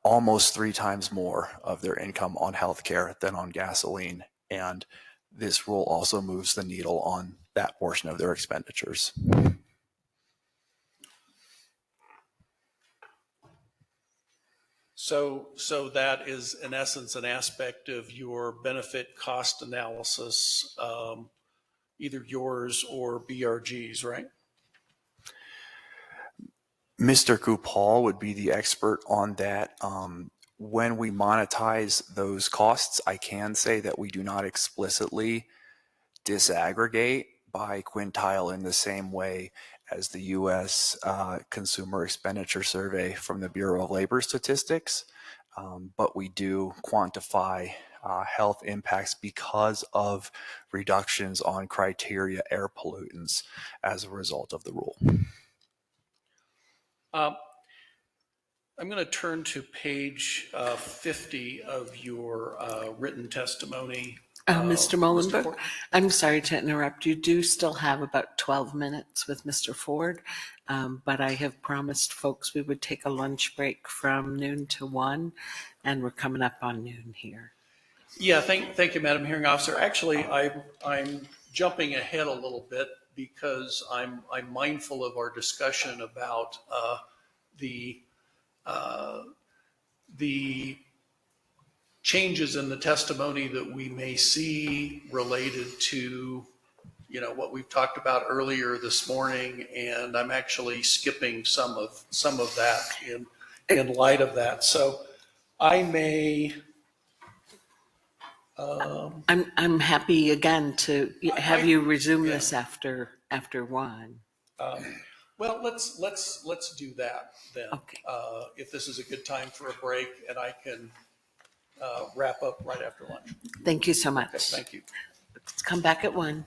almost 3 times more of their income on healthcare than on gasoline. And this rule also moves the needle on that portion of their expenditures. So that is, in essence, an aspect of your benefit cost analysis, either yours or BRG's, right? Mr. Kupal would be the expert on that. When we monetize those costs, I can say that we do not explicitly disaggregate by quintile in the same way as the U.S. Consumer Expenditure Survey from the Bureau of Labor Statistics, but we do quantify health impacts because of reductions on criteria air pollutants as a result of the rule. I'm going to turn to page 50 of your written testimony. Mr. Molenberg, Ford? I'm sorry to interrupt. You do still have about 12 minutes with Mr. Ford, but I have promised folks we would take a lunch break from noon to 1, and we're coming up on noon here. Yeah, thank you, Madam Hearing Officer. Actually, I'm jumping ahead a little bit because I'm mindful of our discussion about the changes in the testimony that we may see related to, you know, what we've talked about earlier this morning, and I'm actually skipping some of that in light of that. So I may. I'm happy again to have you resume yeah. this after one. Well, let's do that then. Okay. If this is a good time for a break, and I can wrap up right after lunch. Thank you so much. Okay, thank you. Let's come back at 1.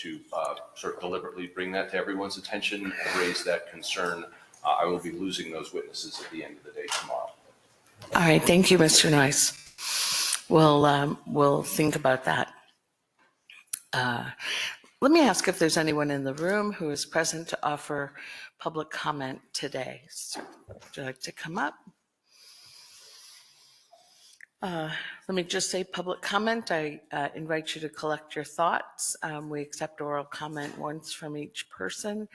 to sort of deliberately bring that to everyone's attention and raise that concern. I will be losing those witnesses at the end of the day tomorrow. All right. Thank you, Mr. Noyce. We'll think about that. Let me ask if there's anyone in the room who is present to offer public comment today. So, would you like to come up? Let me just say public comment. I invite you to collect your thoughts. We accept oral comment once from each person.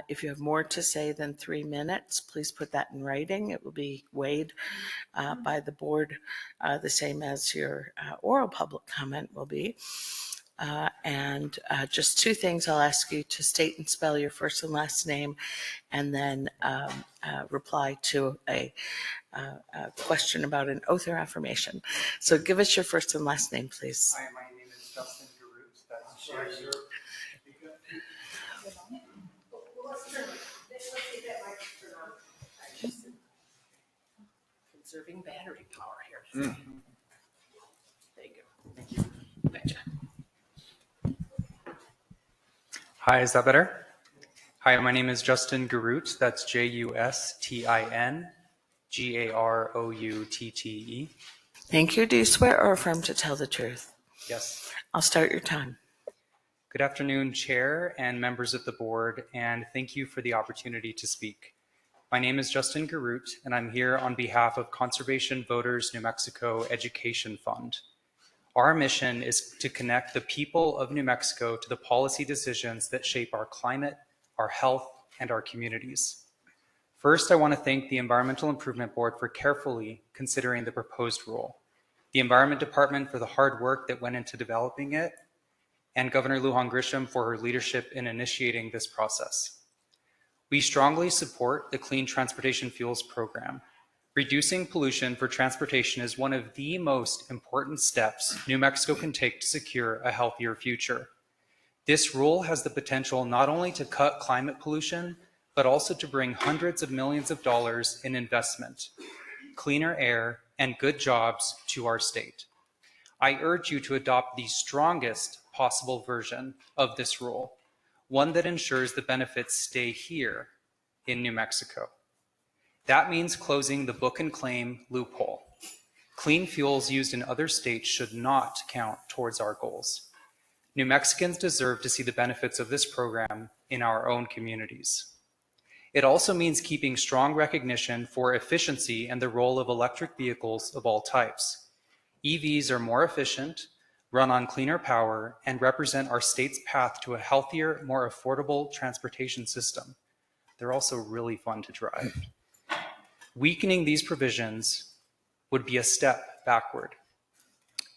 If you have more to say than 3 minutes, please put that in writing. It will be weighed by the board the same as your oral public comment will be. And just 2 things. I'll ask you to state and spell your first and last name, and then reply to a question about an oath or affirmation. So give us your first and last name, please. Hi, my name is Justin Garut. That's J. Conserving battery power here. There you go. Thank you. Gotcha. Hi, is that better? Hi, my name is Justin Garut. That's Justin Garoutte. Thank you. Do you swear or affirm to tell the truth? Yes. I'll start your time. Good afternoon, Chair and members of the board, and thank you for the opportunity to speak. My name is Justin Garut, and I'm here on behalf of Conservation Voters New Mexico Education Fund. Our mission is to connect the people of New Mexico to the policy decisions that shape our climate, our health, and our communities. First, I want to thank the Environmental Improvement Board for carefully considering the proposed rule, the Environment Department for the hard work that went into developing it, and Governor Lujan Grisham for her leadership in initiating this process. We strongly support the Clean Transportation Fuels program. Reducing pollution for transportation is one of the most important steps New Mexico can take to secure a healthier future. This rule has the potential not only to cut climate pollution, but also to bring hundreds of millions of dollars in investment, cleaner air, and good jobs to our state. I urge you to adopt the strongest possible version of this rule, one that ensures the benefits stay here in New Mexico. That means closing the book and claim loophole. Clean fuels used in other states should not count towards our goals. New Mexicans deserve to see the benefits of this program in our own communities. It also means keeping strong recognition for efficiency and the role of electric vehicles of all types. EVs are more efficient, run on cleaner power, and represent our state's path to a healthier, more affordable transportation system. They're also really fun to drive. Weakening these provisions would be a step backward.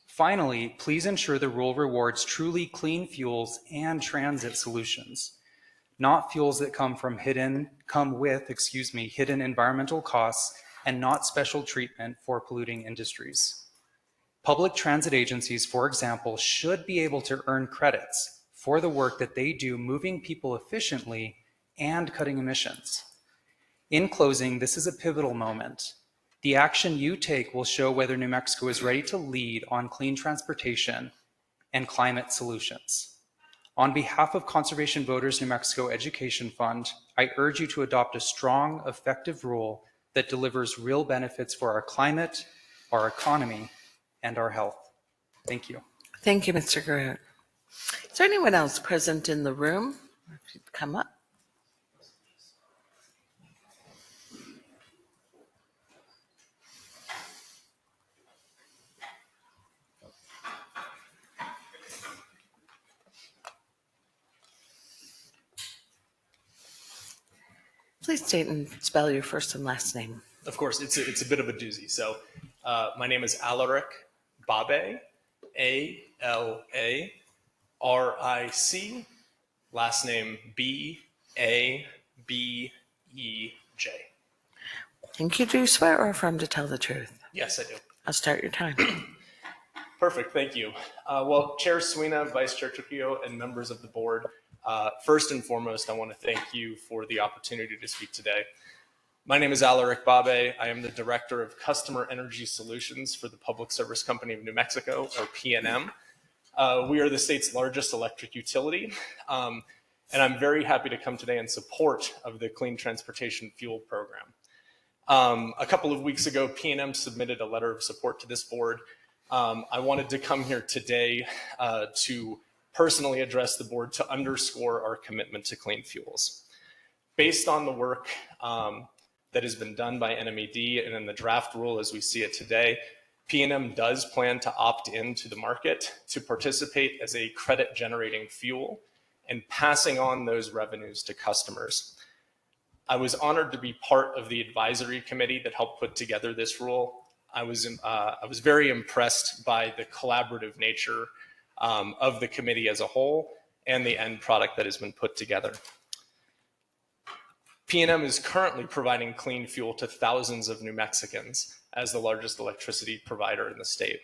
Finally, please ensure the rule rewards truly clean fuels and transit solutions, not fuels that come with hidden environmental costs and not special treatment for polluting industries. Public transit agencies, for example, should be able to earn credits for the work that they do moving people efficiently and cutting emissions. In closing, this is a pivotal moment. The action you take will show whether New Mexico is ready to lead on clean transportation and climate solutions. On behalf of Conservation Voters New Mexico Education Fund, I urge you to adopt a strong, effective rule that delivers real benefits for our climate, our economy, and our health. Thank you. Thank you, Mr. Garrett. Is there anyone else present in the room? If you'd come up. Please state and spell your first and last name. Of course, it's a bit of a doozy. So my name is Alaric Babe, A-L-A-R-I-C, last name B-A-B-E-J. Thank you. Do you swear or affirm to tell the truth? Yes, I do. I'll start your time. Perfect, thank you. Well, Chair Swina, Vice Chair Trujillo, and members of the board, first and foremost, I want to thank you for the opportunity to speak today. My name is Alaric Babe. I am the Director of Customer Energy Solutions for the Public Service Company of New Mexico, or PNM. We are the state's largest electric utility, and I'm very happy to come today in support of the Clean Transportation Fuel Program. A couple of weeks ago, PNM submitted a letter of support to this board. I wanted to come here today to personally address the board to underscore our commitment to clean fuels. Based on the work that has been done by NMED and in the draft rule as we see it today, PNM does plan to opt into the market to participate as a credit generating fuel and passing on those revenues to customers. I was honored to be part of the advisory committee that helped put together this rule. I was very impressed by the collaborative nature of the committee as a whole and the end product that has been put together. PNM is currently providing clean fuel to thousands of New Mexicans as the largest electricity provider in the state.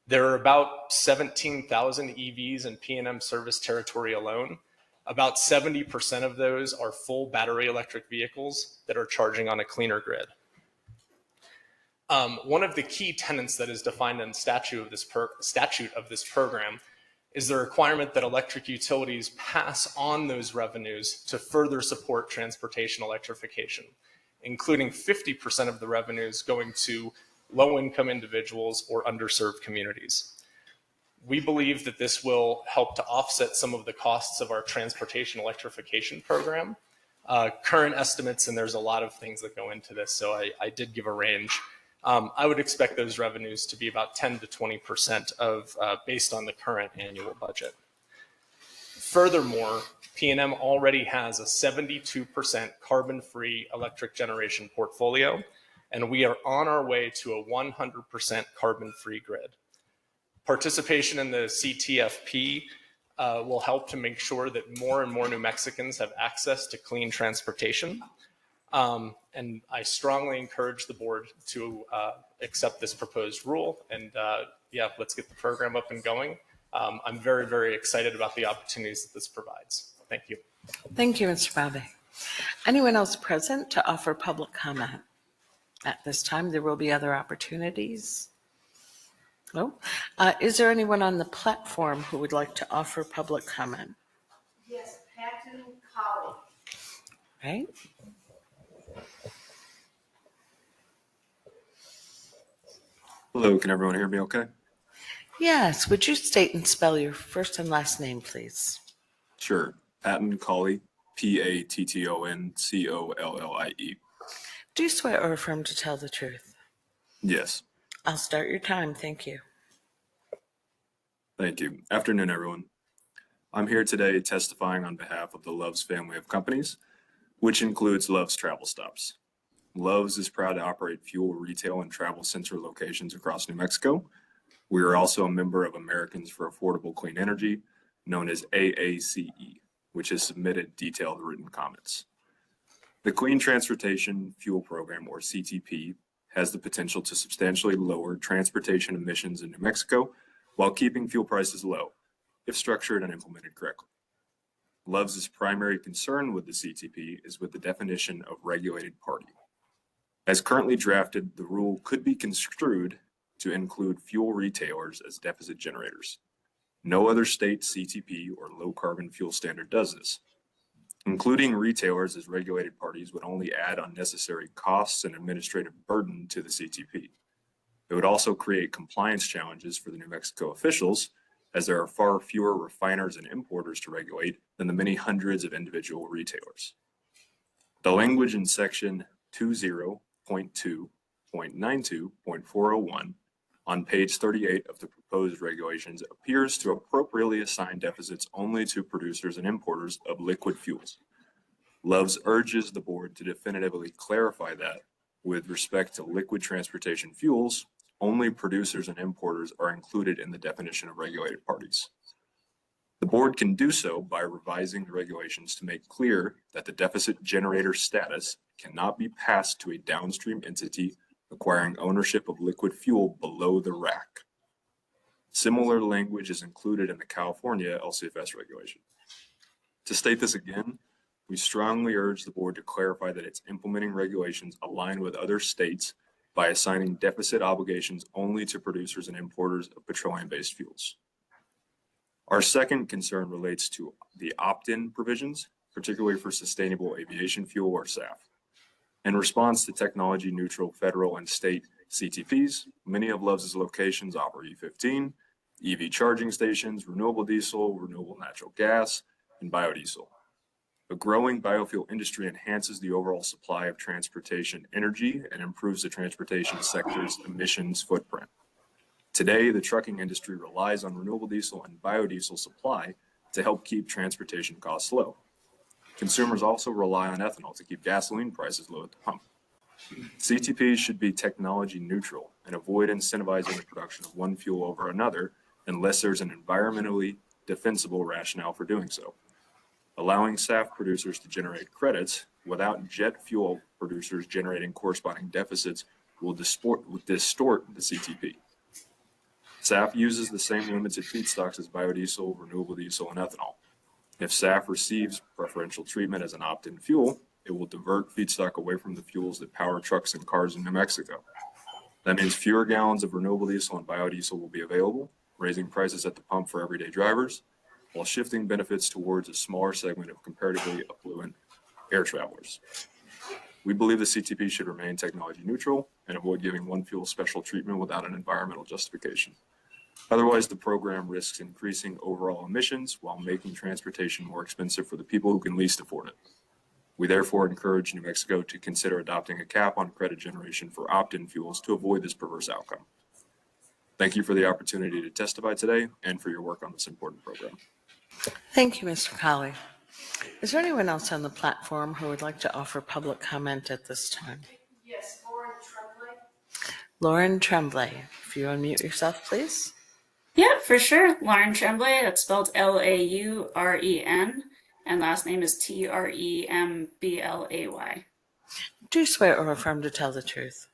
There are about 17,000 EVs in PNM service territory alone. About 70% of those are full battery electric vehicles that are charging on a cleaner grid. One of the key tenets that is defined in the statute of this program is the requirement that electric utilities pass on those revenues to further support transportation electrification, including 50% of the revenues going to low-income individuals or underserved communities. We believe that this will help to offset some of the costs of our transportation electrification program. Current estimates, and there's a lot of things that go into this, so I did give a range. I would expect those revenues to be about 10 to 20% of based on the current annual budget. Furthermore, PNM already has a 72% carbon-free electric generation portfolio, and we are on our way to a 100% carbon-free grid. Participation in the CTFP will help to make sure that more and more New Mexicans have access to clean transportation. And I strongly encourage the board to accept this proposed rule. And yeah, let's get the program up and going. I'm very, very excited about the opportunities that this provides. Thank you. Thank you, Mr. Babe. Anyone else present to offer public comment? At this time, there will be other opportunities. No? Is there anyone on the platform who would like to offer public comment? Yes, Patton Colley. Right? Hello, can everyone hear me okay? Yes. Would you state and spell your first and last name, please? Sure. Patton Colley, Pattoncollie. Do you swear or affirm to tell the truth? Yes, I'll start your time. Thank you. thank you. Afternoon, everyone. I'm here today testifying on behalf of the Love's family of companies, which includes Love's Travel Stops. Love's is proud to operate fuel retail and travel center locations across New Mexico. We are also a member of Americans for Affordable Clean Energy, known as AACE, which has submitted detailed written comments. The Clean Transportation Fuel Program, or CTP, has the potential to substantially lower transportation emissions in New Mexico while keeping fuel prices low, if structured and implemented correctly. Love's primary concern with the CTP is with the definition of regulated party. As currently drafted, the rule could be construed to include fuel retailers as deficit generators. No other state CTP or low carbon fuel standard does this. Including retailers as regulated parties would only add unnecessary costs and administrative burden to the CTP. It would also create compliance challenges for the New Mexico officials, as there are far fewer refiners and importers to regulate than the many hundreds of individual retailers. The language in section 20.2.92.401 on page 38 of the proposed regulations appears to appropriately assign deficits only to producers and importers of liquid fuels. Love's urges the board to definitively clarify that, with respect to liquid transportation fuels, only producers and importers are included in the definition of regulated parties. The board can do so by revising the regulations to make clear that the deficit generator status cannot be passed to a downstream entity acquiring ownership of liquid fuel below the rack. Similar language is included in the California LCFS regulation. To state this again, we strongly urge the board to clarify that its implementing regulations align with other states by assigning deficit obligations only to producers and importers of petroleum-based fuels. Our second concern relates to the opt-in provisions, particularly for sustainable aviation fuel, or SAF. In response to technology-neutral federal and state CTPs, many of Love's locations offer E15, EV charging stations, renewable diesel, renewable natural gas, and biodiesel. A growing biofuel industry enhances the overall supply of transportation energy and improves the transportation sector's emissions footprint. Today, the trucking industry relies on renewable diesel and biodiesel supply to help keep transportation costs low. Consumers also rely on ethanol to keep gasoline prices low at the pump. CTPs should be technology neutral and avoid incentivizing the production of one fuel over another unless there's an environmentally defensible rationale for doing so. Allowing SAF producers to generate credits without jet fuel producers generating corresponding deficits will distort the CTP. SAF uses the same limited feedstocks as biodiesel, renewable diesel, and ethanol. If SAF receives preferential treatment as an opt-in fuel, it will divert feedstock away from the fuels that power trucks and cars in New Mexico. That means fewer gallons of renewable diesel and biodiesel will be available, raising prices at the pump for everyday drivers, while shifting benefits towards a smaller segment of comparatively affluent air travelers. We believe the CTP should remain technology neutral and avoid giving one fuel special treatment without an environmental justification. Otherwise, the program risks increasing overall emissions while making transportation more expensive for the people who can least afford it. We therefore encourage New Mexico to consider adopting a cap on credit generation for opt-in fuels to avoid this perverse outcome. Thank you for the opportunity to testify today and for your work on this important program. Thank you, Mr. Colley. Is there anyone else on the platform who would like to offer public comment at this time? Yes, Lauren Tremblay. Lauren Tremblay, if you unmute yourself, please. Yeah, for sure. Lauren Tremblay, that's spelled Lauren, and last name is Tremblay. Do you swear or affirm to tell the truth?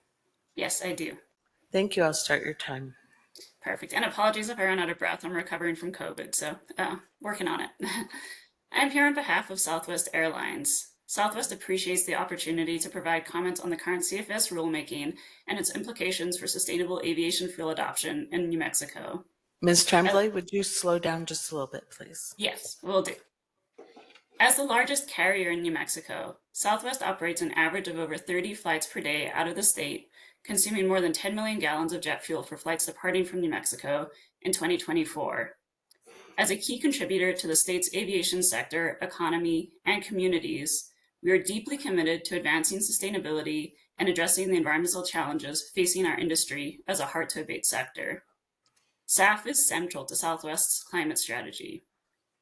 Yes, I do. Thank you. I'll start your time. Perfect. And apologies if I run out of breath. I'm recovering from COVID, so working on it. I'm here on behalf of Southwest Airlines. Southwest appreciates the opportunity to provide comments on the current CFS rulemaking and its implications for sustainable aviation fuel adoption in New Mexico. Ms. Tremblay, would you slow down just a little bit, please? Yes, will do. As the largest carrier in New Mexico, Southwest operates an average of over 30 flights per day out of the state, consuming more than 10 million gallons of jet fuel for flights departing from New Mexico in 2024. As a key contributor to the state's aviation sector, economy, and communities, we are deeply committed to advancing sustainability and addressing the environmental challenges facing our industry as a hard-to-abate sector. SAF is central to Southwest's climate strategy.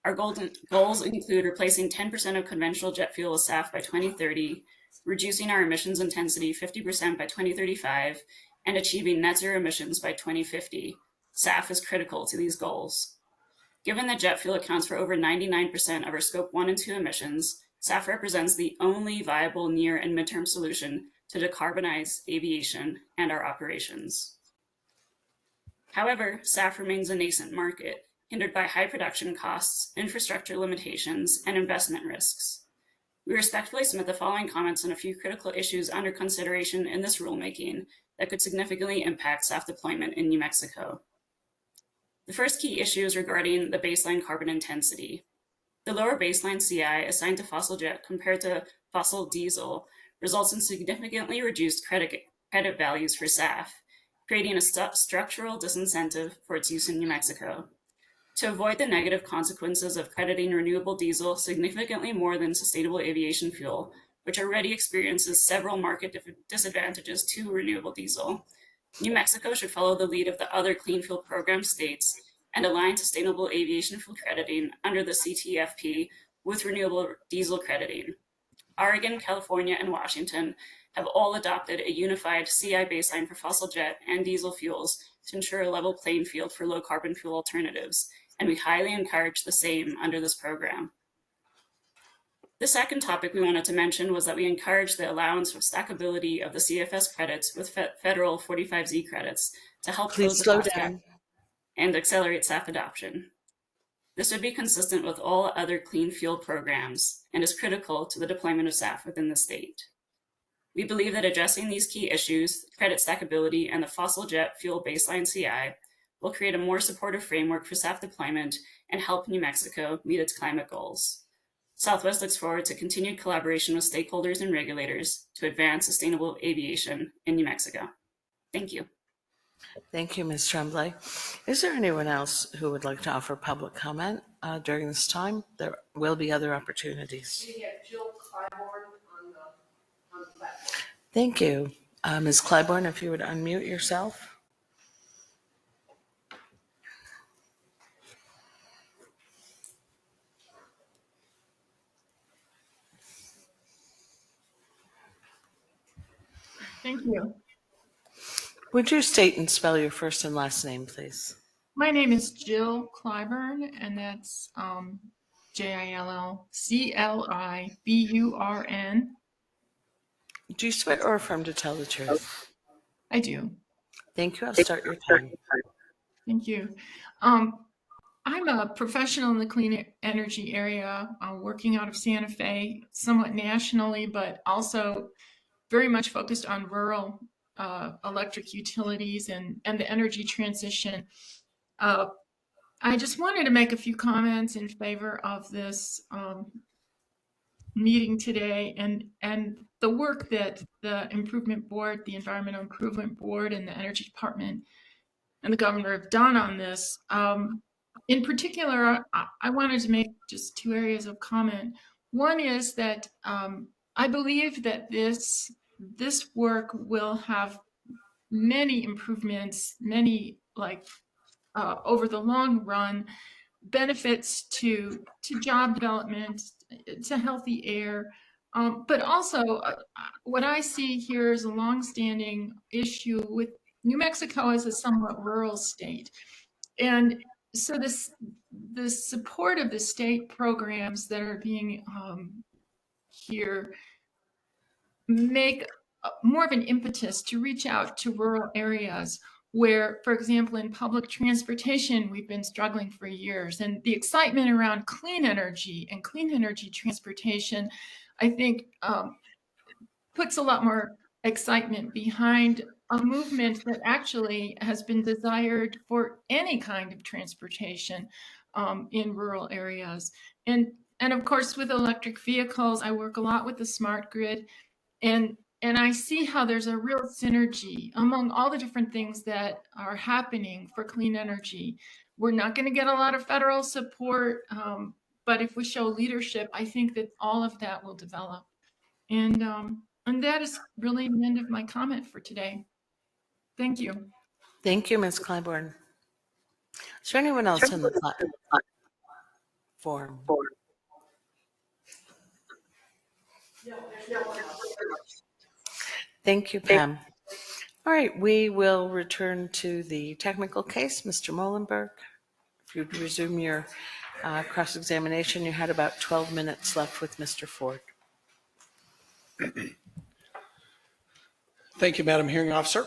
Our goals include replacing 10% of conventional jet fuel with SAF by 2030, reducing our emissions intensity 50% by 2035, and achieving net zero emissions by 2050. SAF is critical to these goals. Given that jet fuel accounts for over 99% of our Scope 1 and 2 emissions, SAF represents the only viable near and midterm solution to decarbonize aviation and our operations. However, SAF remains a nascent market, hindered by high production costs, infrastructure limitations, and investment risks. We respectfully submit the following comments on a few critical issues under consideration in this rulemaking that could significantly impact SAF deployment in New Mexico. The first key issue is regarding the baseline carbon intensity. The lower baseline CI assigned to fossil jet compared to fossil diesel results in significantly reduced credit values for SAF, creating a structural disincentive for its use in New Mexico. To avoid the negative consequences of crediting renewable diesel significantly more than sustainable aviation fuel, which already experiences several market disadvantages to renewable diesel, New Mexico should follow the lead of the other clean fuel program states and align sustainable aviation fuel crediting under the CTFP with renewable diesel crediting. Oregon, California, and Washington have all adopted a unified CI baseline for fossil jet and diesel fuels to ensure a level playing field for low carbon fuel alternatives, and we highly encourage the same under this program. The second topic we wanted to mention was that we encourage the allowance of stackability of the CFS credits with federal 45Z credits to help close the cost gap and accelerate SAF adoption. This would be consistent with all other clean fuel programs and is critical to the deployment of SAF within the state. We believe that addressing these key issues, credit stackability and the fossil jet fuel baseline CI, will create a more supportive framework for SAF deployment and help New Mexico meet its climate goals. Southwest looks forward to continued collaboration with stakeholders and regulators to advance sustainable aviation in New Mexico. Thank you. Thank you, Ms. Tremblay. Is there anyone else who would like to offer public comment during this time? There will be other opportunities. We have Jill Clybourne on the platform. Thank you. Ms. Clybourne, if you would unmute yourself. Thank you. Would you state and spell your first and last name, please? My name is Jill Clybourne, and that's Jillcliburn. Do you swear or affirm to tell the truth? I do. Thank you. I'll start your time. Thank you. I'm a professional in the clean energy area, working out of Santa Fe, somewhat nationally, but also very much focused on rural electric utilities and the energy transition. I just wanted to make a few comments in favor of this meeting today and the work that the Improvement Board, the Environmental Improvement Board, and the Energy Department and the governor have done on this. In particular, I wanted to make just two areas of comment. One is that I believe that this work will have many improvements, many over the long run benefits to job development, to healthy air, but also what I see here is a longstanding issue with New Mexico as a somewhat rural state, and so the support of the state programs that are being here make more of an impetus to reach out to rural areas where, for example, in public transportation, we've been struggling for years. And the excitement around clean energy and clean energy transportation, I think puts a lot more excitement behind a movement that actually has been desired for any kind of transportation in rural areas. And of course, with electric vehicles, I work a lot with the smart grid, and I see how there's a real synergy among all the different things that are happening for clean energy. We're not going to get a lot of federal support, but if we show leadership, I think that all of that will develop. And that is really the end of my comment for today. Thank you. Thank you, Ms. Clyburn. Is there anyone else in the platform? Thank you, Pam. All right, we will return to the technical case. Mr. Molenberg, if you'd resume your cross-examination, you had about 12 minutes left with Mr. Ford. Thank you, Madam Hearing Officer.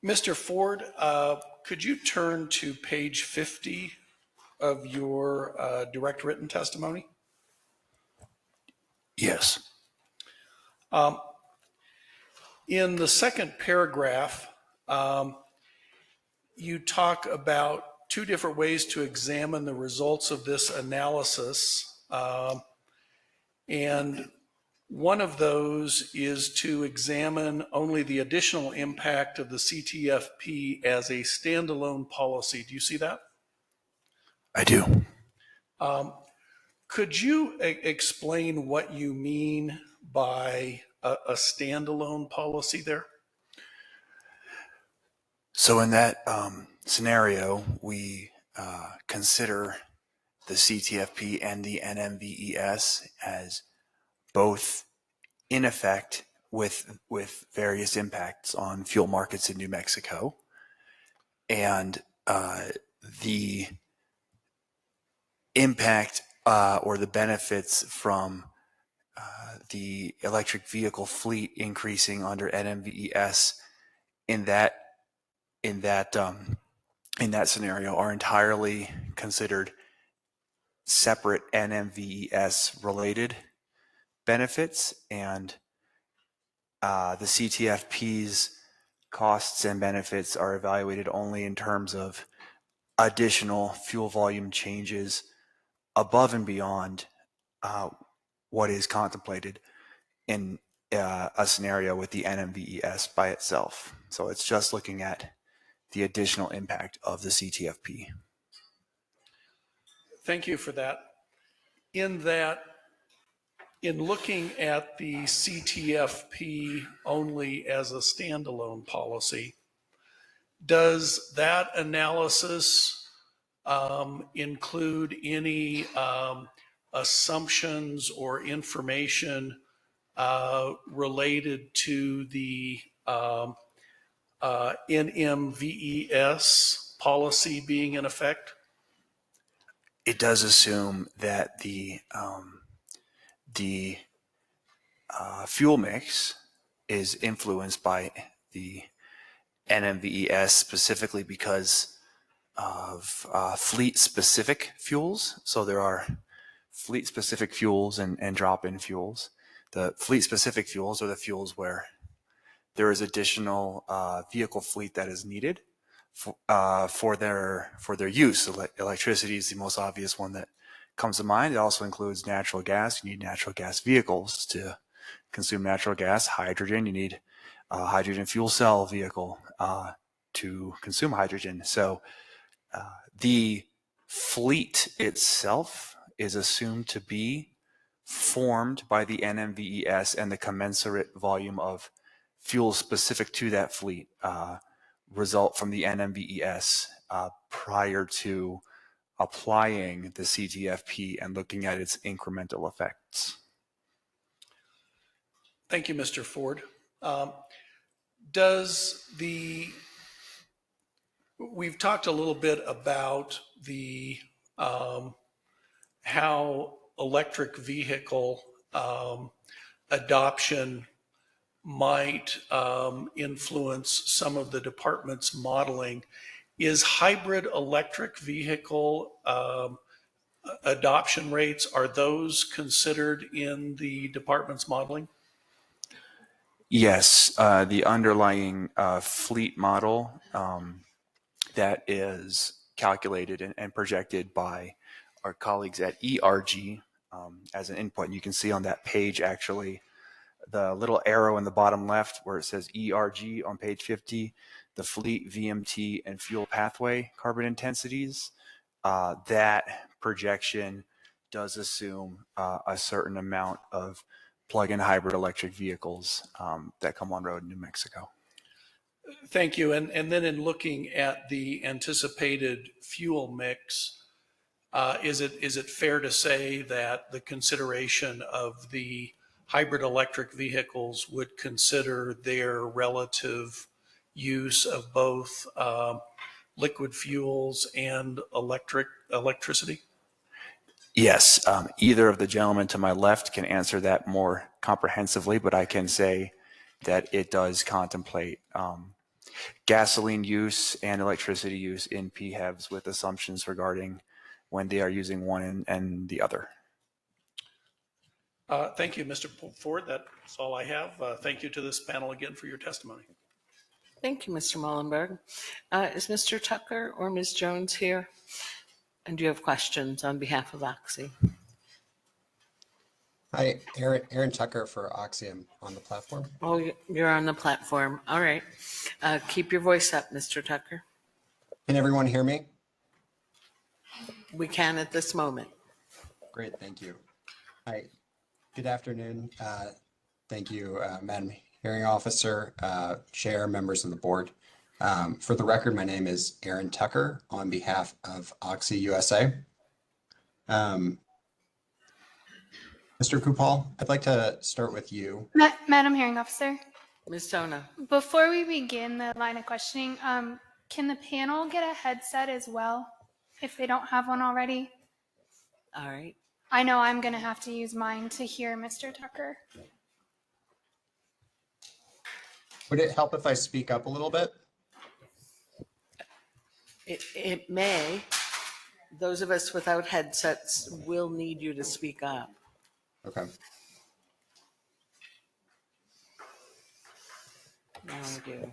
Mr. Ford, could you turn to page 50 of your direct written testimony? Yes. In the second paragraph, you talk about two different ways to examine the results of this analysis. And one of those is to examine only the additional impact of the CTFP as a standalone policy. Do you see that? I do. Could you explain what you mean by a standalone policy there? So in that scenario, we consider the CTFP and the NMVES as both in effect with various impacts on fuel markets in New Mexico, and the impact or the benefits from the electric vehicle fleet increasing under NMVES in that scenario are entirely considered separate NMVES related benefits, and the CTFP's costs and benefits are evaluated only in terms of additional fuel volume changes above and beyond what is contemplated in a scenario with the NMVES by itself. So it's just looking at the additional impact of the CTFP. Thank you for that. In looking at the CTFP only as a standalone policy, does that analysis include any assumptions or information related to the NMVES policy being in effect? It does assume that the fuel mix is influenced by the NMVES specifically because of fleet-specific fuels. So there are fleet-specific fuels and drop-in fuels. The fleet-specific fuels are the fuels where there is additional vehicle fleet that is needed for their use. Electricity is the most obvious one that comes to mind. It also includes natural gas. You need natural gas vehicles to consume natural gas. Hydrogen, you need a hydrogen fuel cell vehicle to consume hydrogen. So the fleet itself is assumed to be formed by the NMVES, and the commensurate volume of fuel specific to that fleet result from the NMVES prior to applying the CTFP and looking at its incremental effects. Thank you, Mr. Ford. We've talked a little bit about the how electric vehicle adoption might influence some of the department's modeling. Is hybrid electric vehicle adoption rates, are those considered in the department's modeling? Yes, the underlying fleet model that is calculated and projected by our colleagues at ERG as an input. And you can see on that page, actually, the little arrow in the bottom left where it says ERG on page 50, the fleet VMT and fuel pathway carbon intensities. That projection does assume a certain amount of plug-in hybrid electric vehicles that come on road in New Mexico. Thank you. And then in looking at the anticipated fuel mix, is it fair to say that the consideration of the hybrid electric vehicles would consider their relative use of both liquid fuels and electricity? Yes, either of the gentlemen to my left can answer that more comprehensively, but I can say that it does contemplate gasoline use and electricity use in PHEVs with assumptions regarding when they are using one and the other. Thank you, Mr. Ford. That's all I have. Thank you to this panel again for your testimony. Thank you, Mr. Mullenberg. Is Mr. Tucker or Ms. Jones here? And do you have questions on behalf of Oxy? Hi, Aaron Tucker for Oxy. I'm on the platform. Oh, you're on the platform. All right. Keep your voice up, Mr. Tucker. Can everyone hear me? We can at this moment. Great, thank you. Hi, good afternoon. Thank you, Madam Hearing Officer, Chair, members of the board. For the record, my name is Aaron Tucker on behalf of Oxy USA. Mr. Kupal, I'd like to start with you. Madam Hearing Officer. Ms. Sona. Before we begin the line of questioning, can the panel get a headset as well if they don't have one already? All right. I know I'm going to have to use mine to hear Mr. Tucker. Would it help if I speak up a little bit? It may. Those of us without headsets will need you to speak up. Okay. Now I do.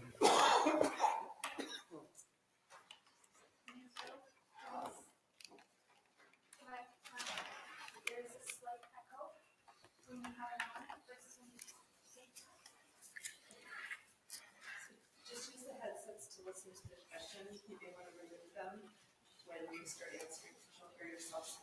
Just use the headsets to listen to the questions. You may want to remove them when you start answering. You'll hear yourself.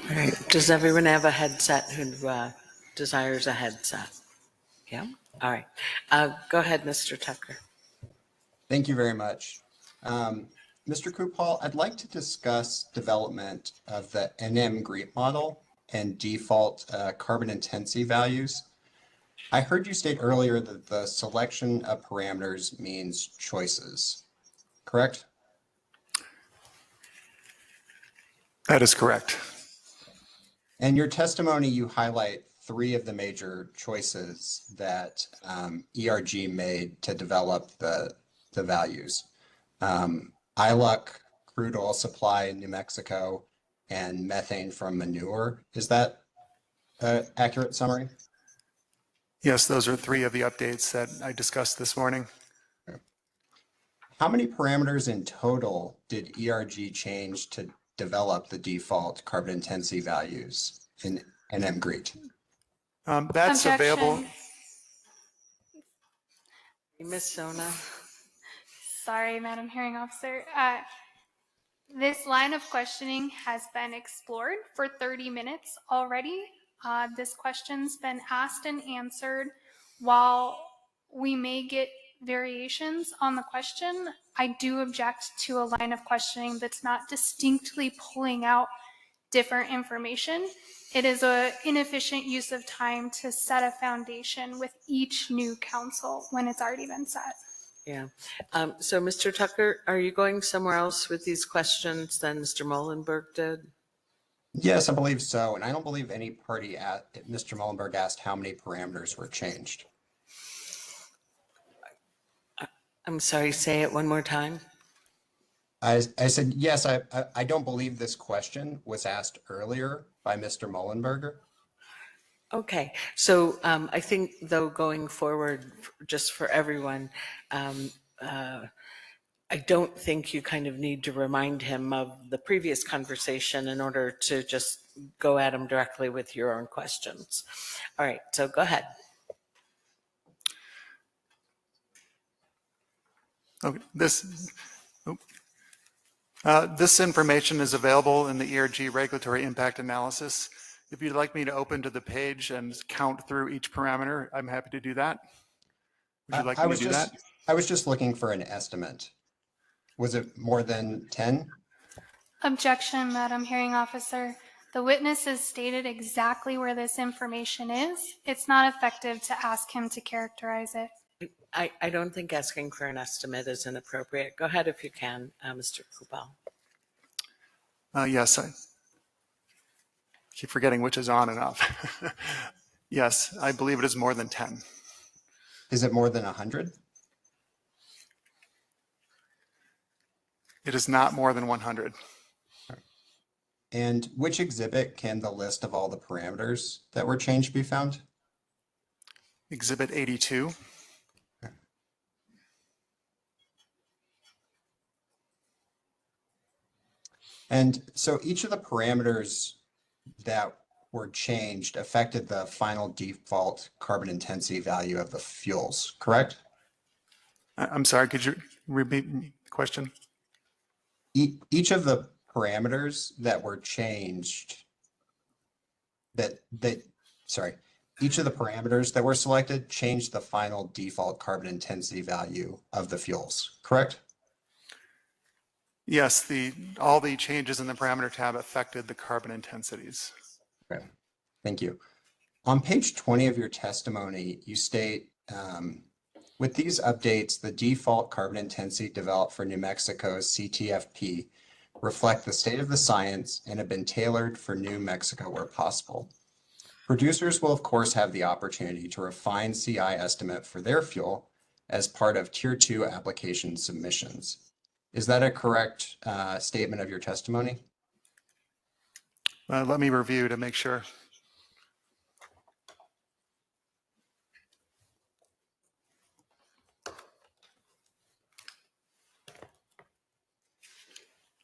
All right. Does everyone have a headset who desires a headset? Yeah. All right. Go ahead, Mr. Tucker. Thank you very much. Mr. Kupal, I'd like to discuss development of the NM GREET model and default carbon intensity values. I heard you state earlier that the selection of parameters means choices, correct? That is correct. In your testimony, you highlight three of the major choices that ERG made to develop the values. ILUC, crude oil supply in New Mexico, and methane from manure. Is that an accurate summary? Yes, those are three of the updates that I discussed this morning. How many parameters in total did ERG change to develop the default carbon intensity values in NM GREET? That's available. Ms. Sona. Sorry, Madam Hearing Officer. This line of questioning has been explored for 30 minutes already. This question's been asked and answered. While we may get variations on the question, I do object to a line of questioning that's not distinctly pulling out different information. It is an inefficient use of time to set a foundation with each new council when it's already been set. Yeah. So Mr. Tucker, are you going somewhere else with these questions than Mr. Molenberg did? Yes, I believe so. And I don't believe any party at Mr. Mullenberg asked how many parameters were changed. I'm sorry, say it one more time. I said, yes, I don't believe this question was asked earlier by Mr. Mullenberger. Okay, so I think though going forward, just for everyone, I don't think you kind of need to remind him of the previous conversation in order to just go at him directly with your own questions. All right, so go ahead. Okay, this information is available in the ERG regulatory impact analysis. If you'd like me to open to the page and count through each parameter, I'm happy to do that. Would you like me to do that? I was just looking for an estimate. Was it more than 10? Objection, Madam Hearing Officer. The witness has stated exactly where this information is. It's not effective to ask him to characterize it. I don't think asking for an estimate is inappropriate. Go ahead if you can, Mr. Kupal. Yes, I keep forgetting which is on and off. Yes, I believe it is more than 10. Is it more than 100? It is not more than 100. And which exhibit can the list of all the parameters that were changed be found? Exhibit 82. And so each of the parameters that were changed affected the final default carbon intensity value of the fuels, correct? I'm sorry, could you repeat the question? Each of the parameters that were changed, each of the parameters that were selected changed the final default carbon intensity value of the fuels, correct? Yes, all the changes in the parameter tab affected the carbon intensities. Okay, thank you. On page 20 of your testimony, you state, with these updates, the default carbon intensity developed for New Mexico's CTFP reflect the state of the science and have been tailored for New Mexico where possible. Producers will, of course, have the opportunity to refine CI estimate for their fuel as part of Tier 2 application submissions. Is that a correct statement of your testimony? Let me review to make sure.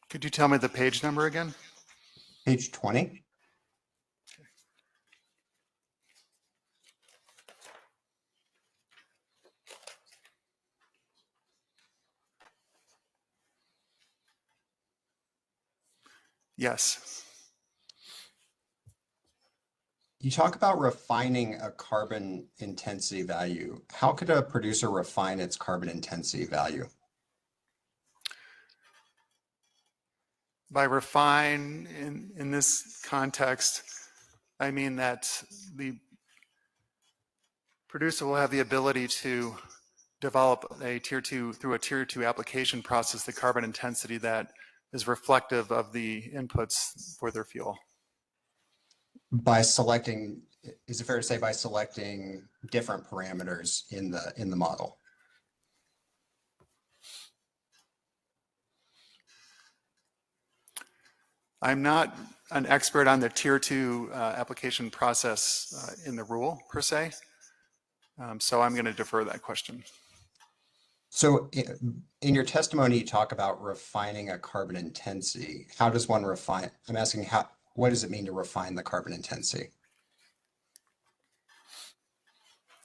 Could you tell me the page number again? Page 20. Yes. You talk about refining a carbon intensity value. How could a producer refine its carbon intensity value? By refine, in this context, I mean that the producer will have the ability to develop a through a tier 2 application process, the carbon intensity that is reflective of the inputs for their fuel. By selecting, is it fair to say by selecting different parameters in the model? I'm not an expert on the tier 2 application process in the rule per se, so I'm going to defer that question. So in your testimony, you talk about refining a carbon intensity. How does one refine? I'm asking what does it mean to refine the carbon intensity?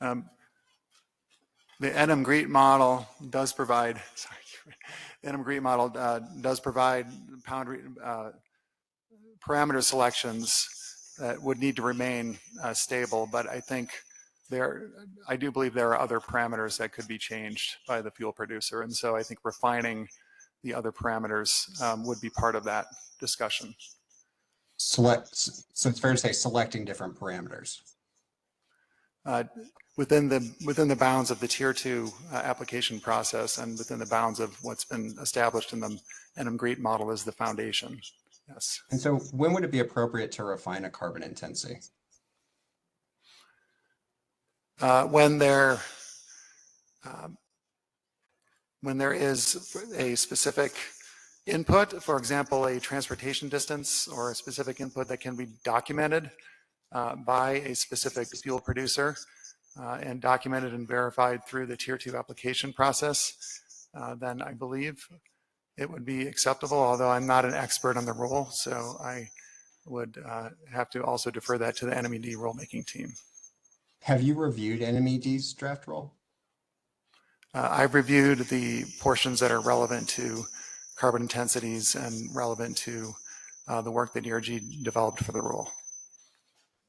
The Edam-Greet model does provide, sorry, Interim GREET model does provide parameter selections that would need to remain stable, but I do believe there are other parameters that could be changed by the fuel producer. And so I think refining the other parameters would be part of that discussion. So it's fair to say selecting different parameters. Within the bounds of the tier 2 application process and within the bounds of what's been established in the interim GREET model as the foundation. Yes. And so when would it be appropriate to refine a carbon intensity? When there is a specific input, for example, a transportation distance or a specific input that can be documented by a specific fuel producer and documented and verified through the tier 2 application process, then I believe it would be acceptable, although I'm not an expert on the rule, so I would have to also defer that to the NMED rulemaking team. Have you reviewed NMED's draft rule? I've reviewed the portions that are relevant to carbon intensities and relevant to the work that ERG developed for the rule.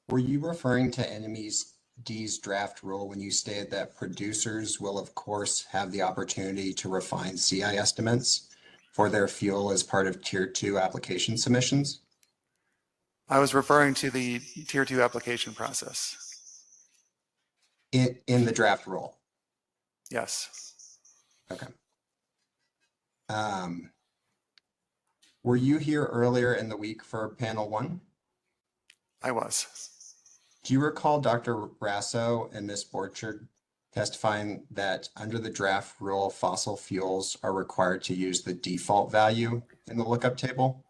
Were you referring to NMED's draft rule when you stated that producers will, of course, have the opportunity to refine CI estimates for their fuel as part of Tier 2 application submissions? I was referring to the Tier 2 application process. In the draft rule? Yes. Okay. Were you here earlier in the week for panel 1? I was. Do you recall Dr. Rasso and Ms. Borchard testifying that under the draft rule, fossil fuels are required to use the default value in the lookup table?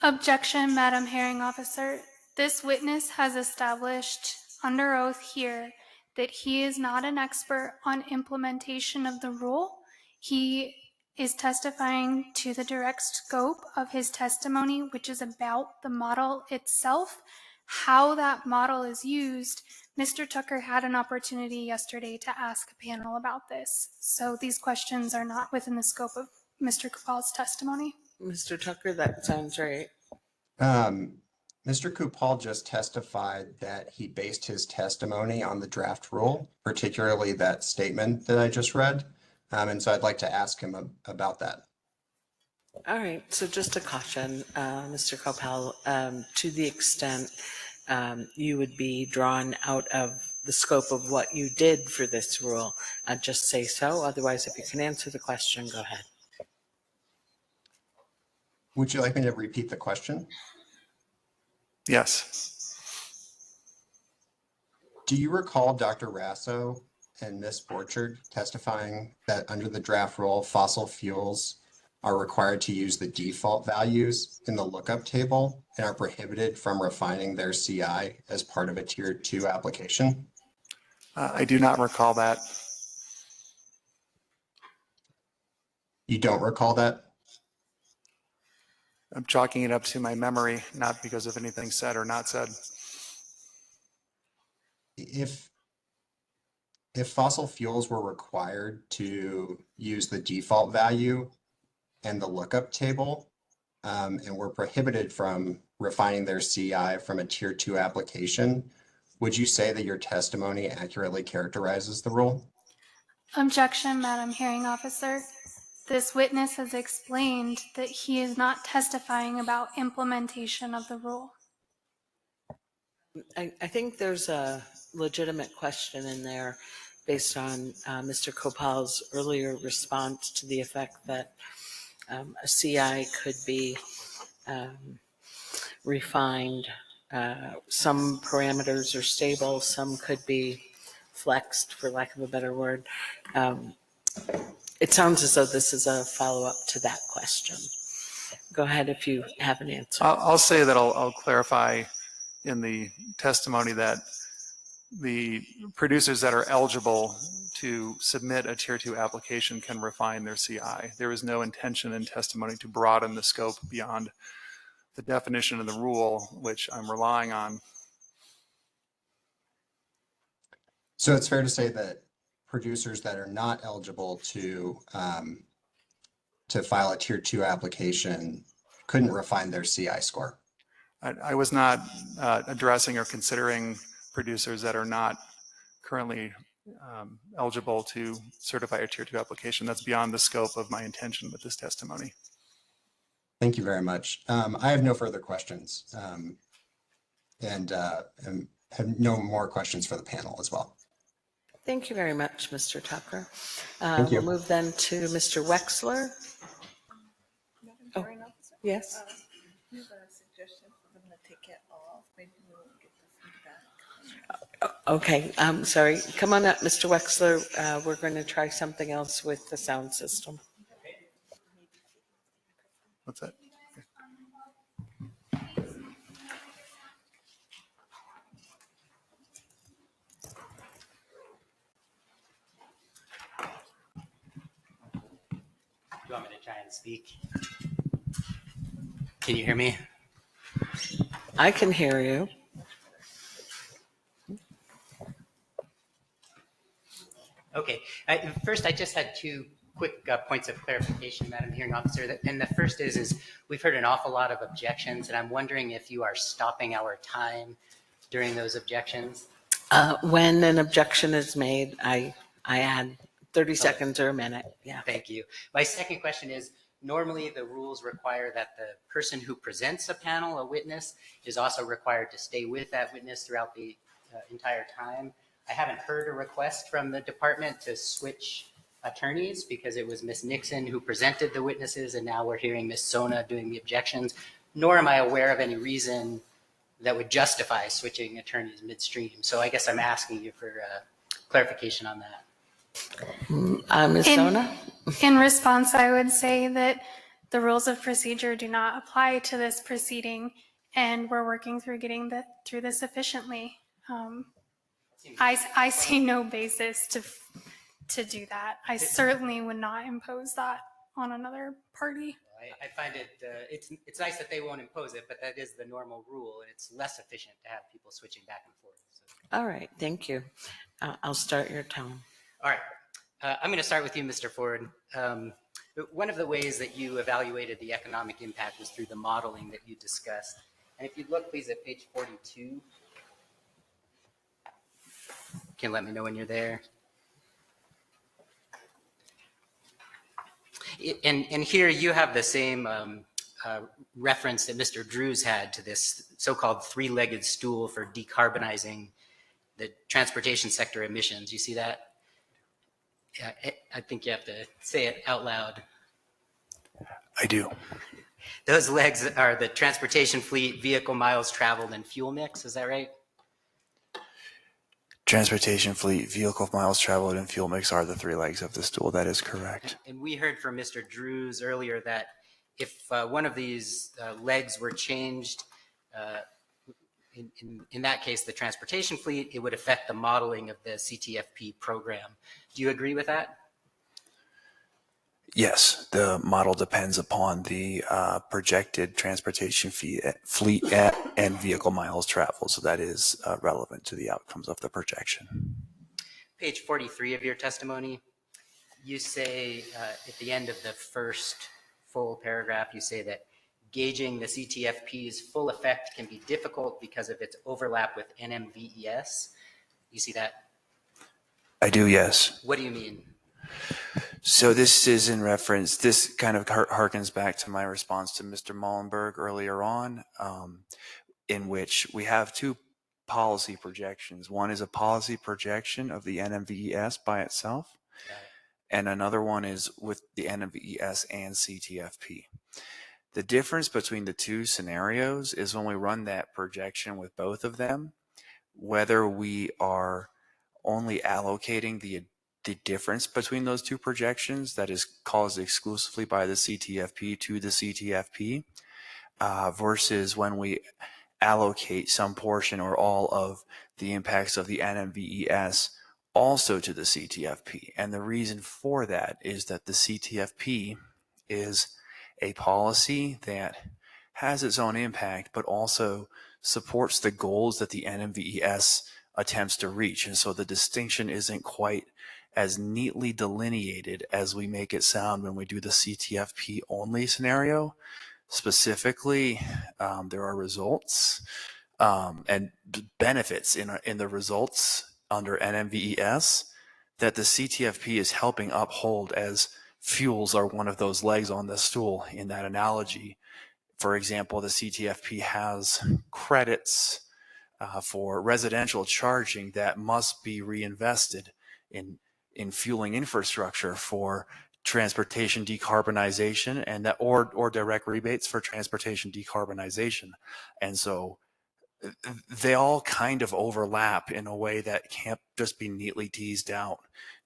Objection, Madam Hearing Officer. This witness has established under oath here that he is not an expert on implementation of the rule. He is testifying to the direct scope of his testimony, which is about the model itself. How that model is used, Mr. Tucker had an opportunity yesterday to ask a panel about this. So these questions are not within the scope of Mr. Kupal's testimony. Mr. Tucker, that sounds right. Mr. Kupal just testified that he based his testimony on the draft rule, particularly that statement that I just read. And so I'd like to ask him about that. All right, so just a caution, Mr. Kopal, to the extent you would be drawn out of the scope of what you did for this rule, just say so. Otherwise, if you can answer the question, go ahead. Would you like me to repeat the question? Yes. Do you recall Dr. Rasso and Ms. Borchard testifying that under the draft rule, fossil fuels are required to use the default values in the lookup table and are prohibited from refining their CI as part of a Tier 2 application? I do not recall that. You don't recall that? I'm chalking it up to my memory, not because of anything said or not said. If fossil fuels were required to use the default value and the lookup table, and were prohibited from refining their CI from a Tier 2 application, would you say that your testimony accurately characterizes the rule? Objection, Madam Hearing Officer. This witness has explained that he is not testifying about implementation of the rule. I think there's a legitimate question in there based on Mr. Kopal's earlier response to the effect that a CI could be refined. Some parameters are stable, some could be flexed, for lack of a better word. It sounds as though this is a follow-up to that question. Go ahead if you have an answer. I'll say that I'll clarify in the testimony that the producers that are eligible to submit a Tier 2 application can refine their CI. There is no intention in testimony to broaden the scope beyond the definition of the rule, which I'm relying on. So it's fair to say that producers that are not eligible to to file a tier 2 application couldn't refine their CI score? I was not addressing or considering producers that are not currently eligible to certify a tier 2 application. That's beyond the scope of my intention with this testimony. Thank you very much. I have no further questions, and have no more questions for the panel as well. Thank you very much, Mr. Tucker. Thank you. We'll move then to Mr. Wexler. Oh, yes. I have a suggestion for them to take it off. Maybe we'll get the feedback. Okay, I'm sorry. Come on up, Mr. Wexler. We're going to try something else with the sound system. What's that? Do you want me to try and speak? Can you hear me? I can hear you. Okay. First, I just had two quick points of clarification, Madam Hearing Officer. And the first is we've heard an awful lot of objections, and I'm wondering if you are stopping our time during those objections. When an objection is made, I add 30 seconds or a minute. Yeah. Thank you. My second question is, normally the rules require that the person who presents a panel, a witness, is also required to stay with that witness throughout the entire time. I haven't heard a request from the department to switch attorneys because it was Ms. Nixon who presented the witnesses, and now we're hearing Ms. Sona doing the objections, nor am I aware of any reason that would justify switching attorneys midstream. So I guess I'm asking you for clarification on that. Ms. Sona? In response, I would say that the rules of procedure do not apply to this proceeding, and we're working through getting through this efficiently. I see no basis to do that. I certainly would not impose that on another party. I find it, it's nice that they won't impose it, but that is the normal rule, and it's less efficient to have people switching back and forth. So. All right, thank you. I'll start your time. All right. I'm going to start with you, Mr. Ford. One of the ways that you evaluated the economic impact was through the modeling that you discussed. And if you'd look, please, at page 42. You can let me know when you're there. And here you have the same reference that Mr. Drews had to this so-called three-legged stool for decarbonizing the transportation sector emissions. You see that? Yeah, I think you have to say it out loud. I do. Those legs are the transportation fleet, vehicle miles traveled, and fuel mix. Is that right? Transportation fleet, vehicle miles traveled, and fuel mix are the three legs of the stool. That is correct. And we heard from Mr. Drews earlier that if one of these legs were changed, in that case, the transportation fleet, it would affect the modeling of the CTFP program. Do you agree with that? Yes, the model depends upon the projected transportation fleet and vehicle miles traveled. So that is relevant to the outcomes of the projection. Page 43 of your testimony, you say at the end of the first full paragraph, you say that gauging the CTFP's full effect can be difficult because of its overlap with NMVES. You see that? I do, yes. What do you mean? So this is in reference, this kind of harkens back to my response to Mr. Mullenberg earlier on, in which we have two policy projections. One is a policy projection of the NMVES by itself, and another one is with the NMVES and CTFP. The difference between the two scenarios is when we run that projection with both of them, whether we are only allocating the difference between those two projections that is caused exclusively by the CTFP to the CTFP versus when we allocate some portion or all of the impacts of the NMVES also to the CTFP. And the reason for that is that the CTFP is a policy that has its own impact, but also supports the goals that the NMVES attempts to reach. And so the distinction isn't quite as neatly delineated as we make it sound when we do the CTFP only scenario. Specifically, there are results and benefits in the results under NMVES that the CTFP is helping uphold, as fuels are one of those legs on the stool in that analogy. For example, the CTFP has credits for residential charging that must be reinvested in fueling infrastructure for transportation decarbonization, and that or direct rebates for transportation decarbonization. And so they all kind of overlap in a way that can't just be neatly teased out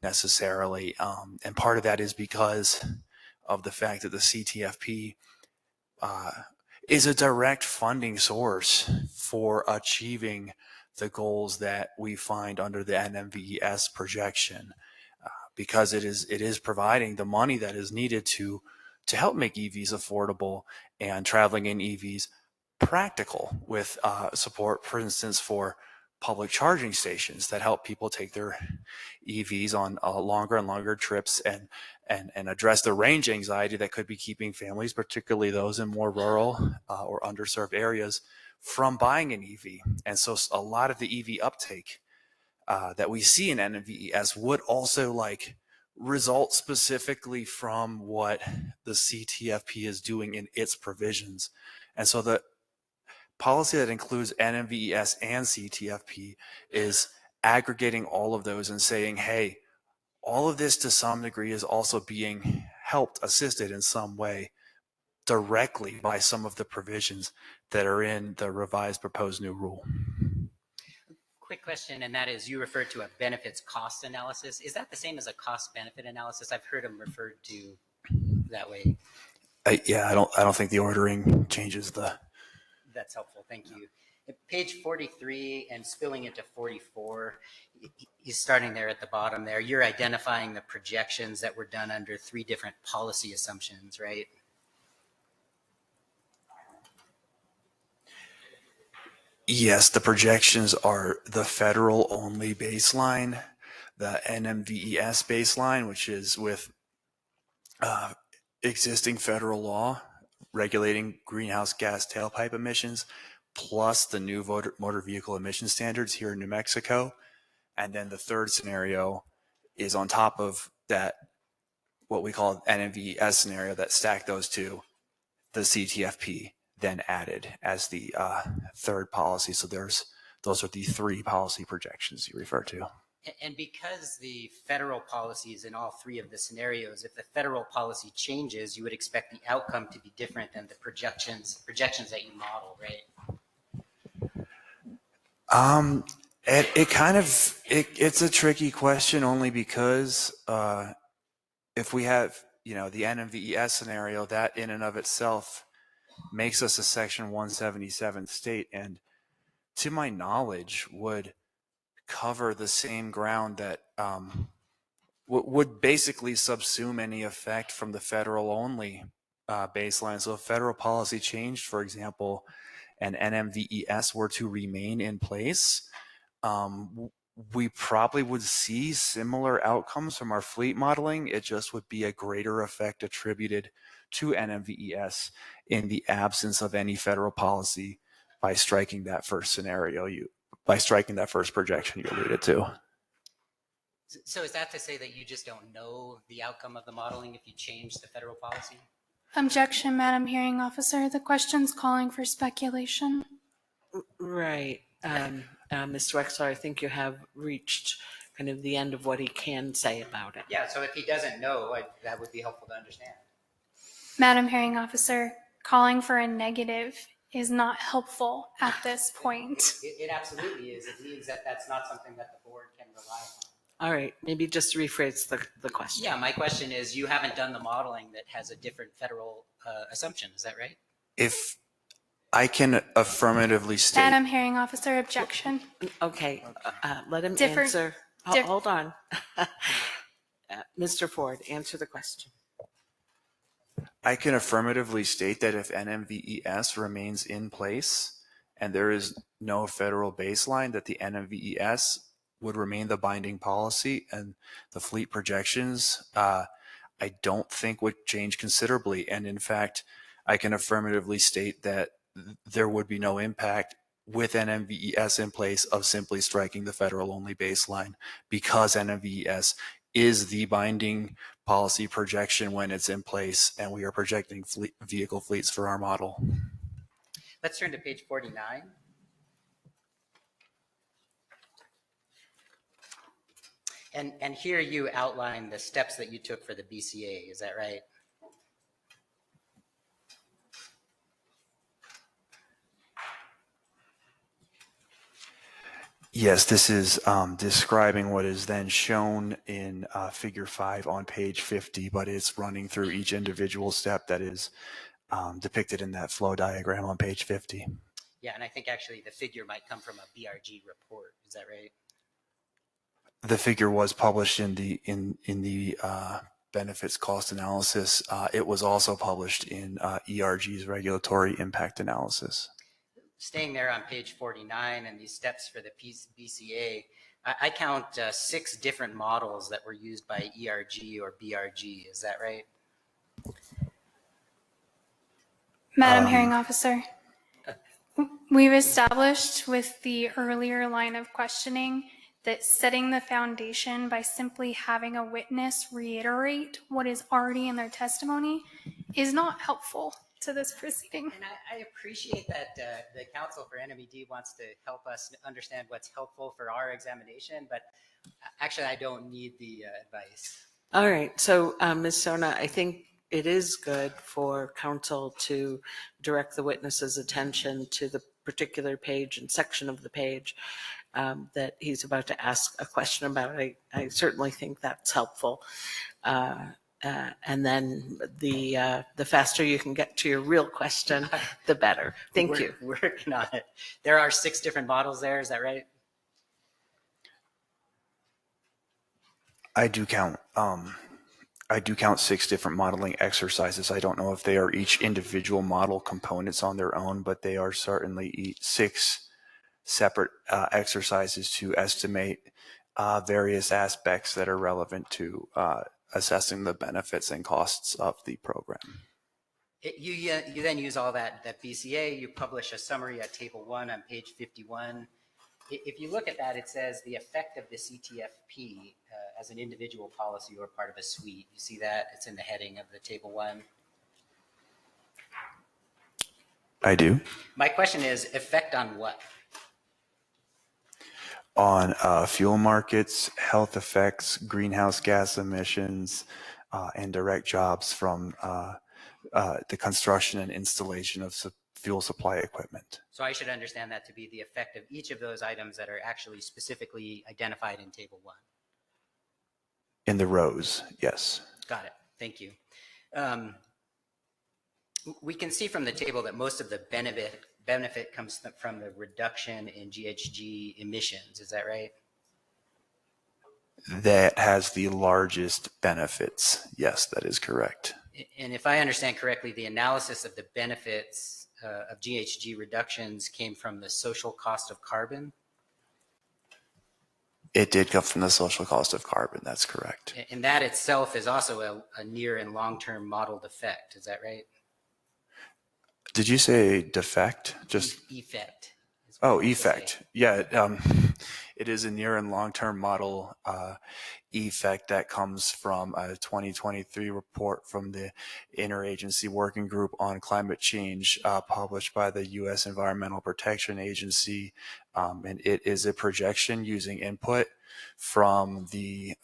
necessarily. And part of that is because of the fact that the CTFP is a direct funding source for achieving the goals that we find under the NMVES projection, because it is providing the money that is needed to help make EVs affordable and traveling in EVs practical, with support, for instance, for public charging stations that help people take their EVs on longer and longer trips and address the range anxiety that could be keeping families, particularly those in more rural or underserved areas, from buying an EV. And so a lot of the EV uptake that we see in NMVES would also result specifically from what the CTFP is doing in its provisions. And so the policy that includes NMVES and CTFP is aggregating all of those and saying, hey, all of this to some degree is also being helped, assisted in some way directly by some of the provisions that are in the revised proposed new rule. Quick question, and that is, you referred to a benefits cost analysis. Is that the same as a cost benefit analysis? I've heard them referred to that way. Yeah, I don't think the ordering changes the. That's helpful. Thank you. At page 43 and spilling into 44, he's starting there at the bottom there. You're identifying the projections that were done under 3 different policy assumptions, right? Yes, the projections are the federal only baseline, the NMVES baseline, which is with existing federal law regulating greenhouse gas tailpipe emissions, plus the new motor vehicle emission standards here in New Mexico. And then the third scenario is on top of that, what we call NMVES scenario that stack those two, the CTFP then added as the third policy. So those are the 3 policy projections you refer to. And because the federal policy is in all 3 of the scenarios, if the federal policy changes, you would expect the outcome to be different than the projections that you model, right? It's a tricky question, only because if we have, the NMVES scenario, that in and of itself makes us a Section 177 state, and to my knowledge would cover the same ground that would basically subsume any effect from the federal only baseline. So if federal policy changed, for example, and NMVES were to remain in place, we probably would see similar outcomes from our fleet modeling. It just would be a greater effect attributed to NMVES in the absence of any federal policy by striking that first scenario, by striking that first projection you alluded to. So is that to say that you just don't know the outcome of the modeling if you change the federal policy? Objection, Madam Hearing Officer. The question's calling for speculation. Right. Mr. Wexler, I think you have reached kind of the end of what he can say about it. Yeah, so if he doesn't know, that would be helpful to understand. Madam Hearing Officer, calling for a negative is not helpful at this point. It absolutely is. It means that that's not something that the board can rely on. All right, maybe just rephrase the question. Yeah, my question is, you haven't done the modeling that has a different federal assumption, is that right? If I can affirmatively state. Madam Hearing Officer, objection. Okay, let him Different- answer. Hold on. Mr. Ford, answer the question. I can affirmatively state that if NMVES remains in place and there is no federal baseline, that the NMVES would remain the binding policy, and the fleet projections, I don't think would change considerably. And in fact, I can affirmatively state that there would be no impact with NMVES in place of simply striking the federal only baseline, because NMVES is the binding policy projection when it's in place, and we are projecting vehicle fleets for our model. Let's turn to page 49. And here you outline the steps that you took for the BCA, is that right? Yes, this is describing what is then shown in figure 5 on page 50, but it's running through each individual step that is depicted in that flow diagram on page 50. Yeah, and I think actually the figure might come from a BRG report, is that right? The figure was published in the benefits cost analysis. It was also published in ERG's regulatory impact analysis. Staying there on page 49 and these steps for the BCA, I count 6 different models that were used by ERG or BRG. Is that right? Madam Hearing Officer, we've established with the earlier line of questioning that setting the foundation by simply having a witness reiterate what is already in their testimony is not helpful to this proceeding. And I appreciate that the Council for NMED wants to help us understand what's helpful for our examination, but actually I don't need the advice. All right, so Ms. Sona, I think it is good for council to direct the witness's attention to the particular page and section of the page that he's about to ask a question about. I certainly think that's helpful. And then the faster you can get to your real question, the better. Thank you. We're working on it. There are 6 different models there, is that right? I do count 6 different modeling exercises. I don't know if they are each individual model components on their own, but they are certainly 6 separate exercises to estimate various aspects that are relevant to assessing the benefits and costs of the program. You then use all that BCA, you publish a summary at table 1 on page 51. If you look at that, it says the effect of the CTFP as an individual policy or part of a suite. You see that? It's in the heading of the table 1. I do. My question is, effect on what? On fuel markets, health effects, greenhouse gas emissions, and direct jobs from the construction and installation of fuel supply equipment. So I should understand that to be the effect of each of those items that are actually specifically identified in table 1. In the rows, yes. Got it. Thank you. We can see from the table that most of the benefit comes from the reduction in GHG emissions. Is that right? That has the largest benefits. Yes, that is correct. And if I understand correctly, the analysis of the benefits of GHG reductions came from the social cost of carbon? It did come from the social cost of carbon. That's correct. And that itself is also a near and long-term modeled effect. Is that right? Did you say defect? Just effect. Oh, effect. Yeah, it is a near and long-term model effect that comes from a 2023 report from the Interagency Working Group on Climate Change published by the U.S. Environmental Protection Agency. And it is a projection using input from the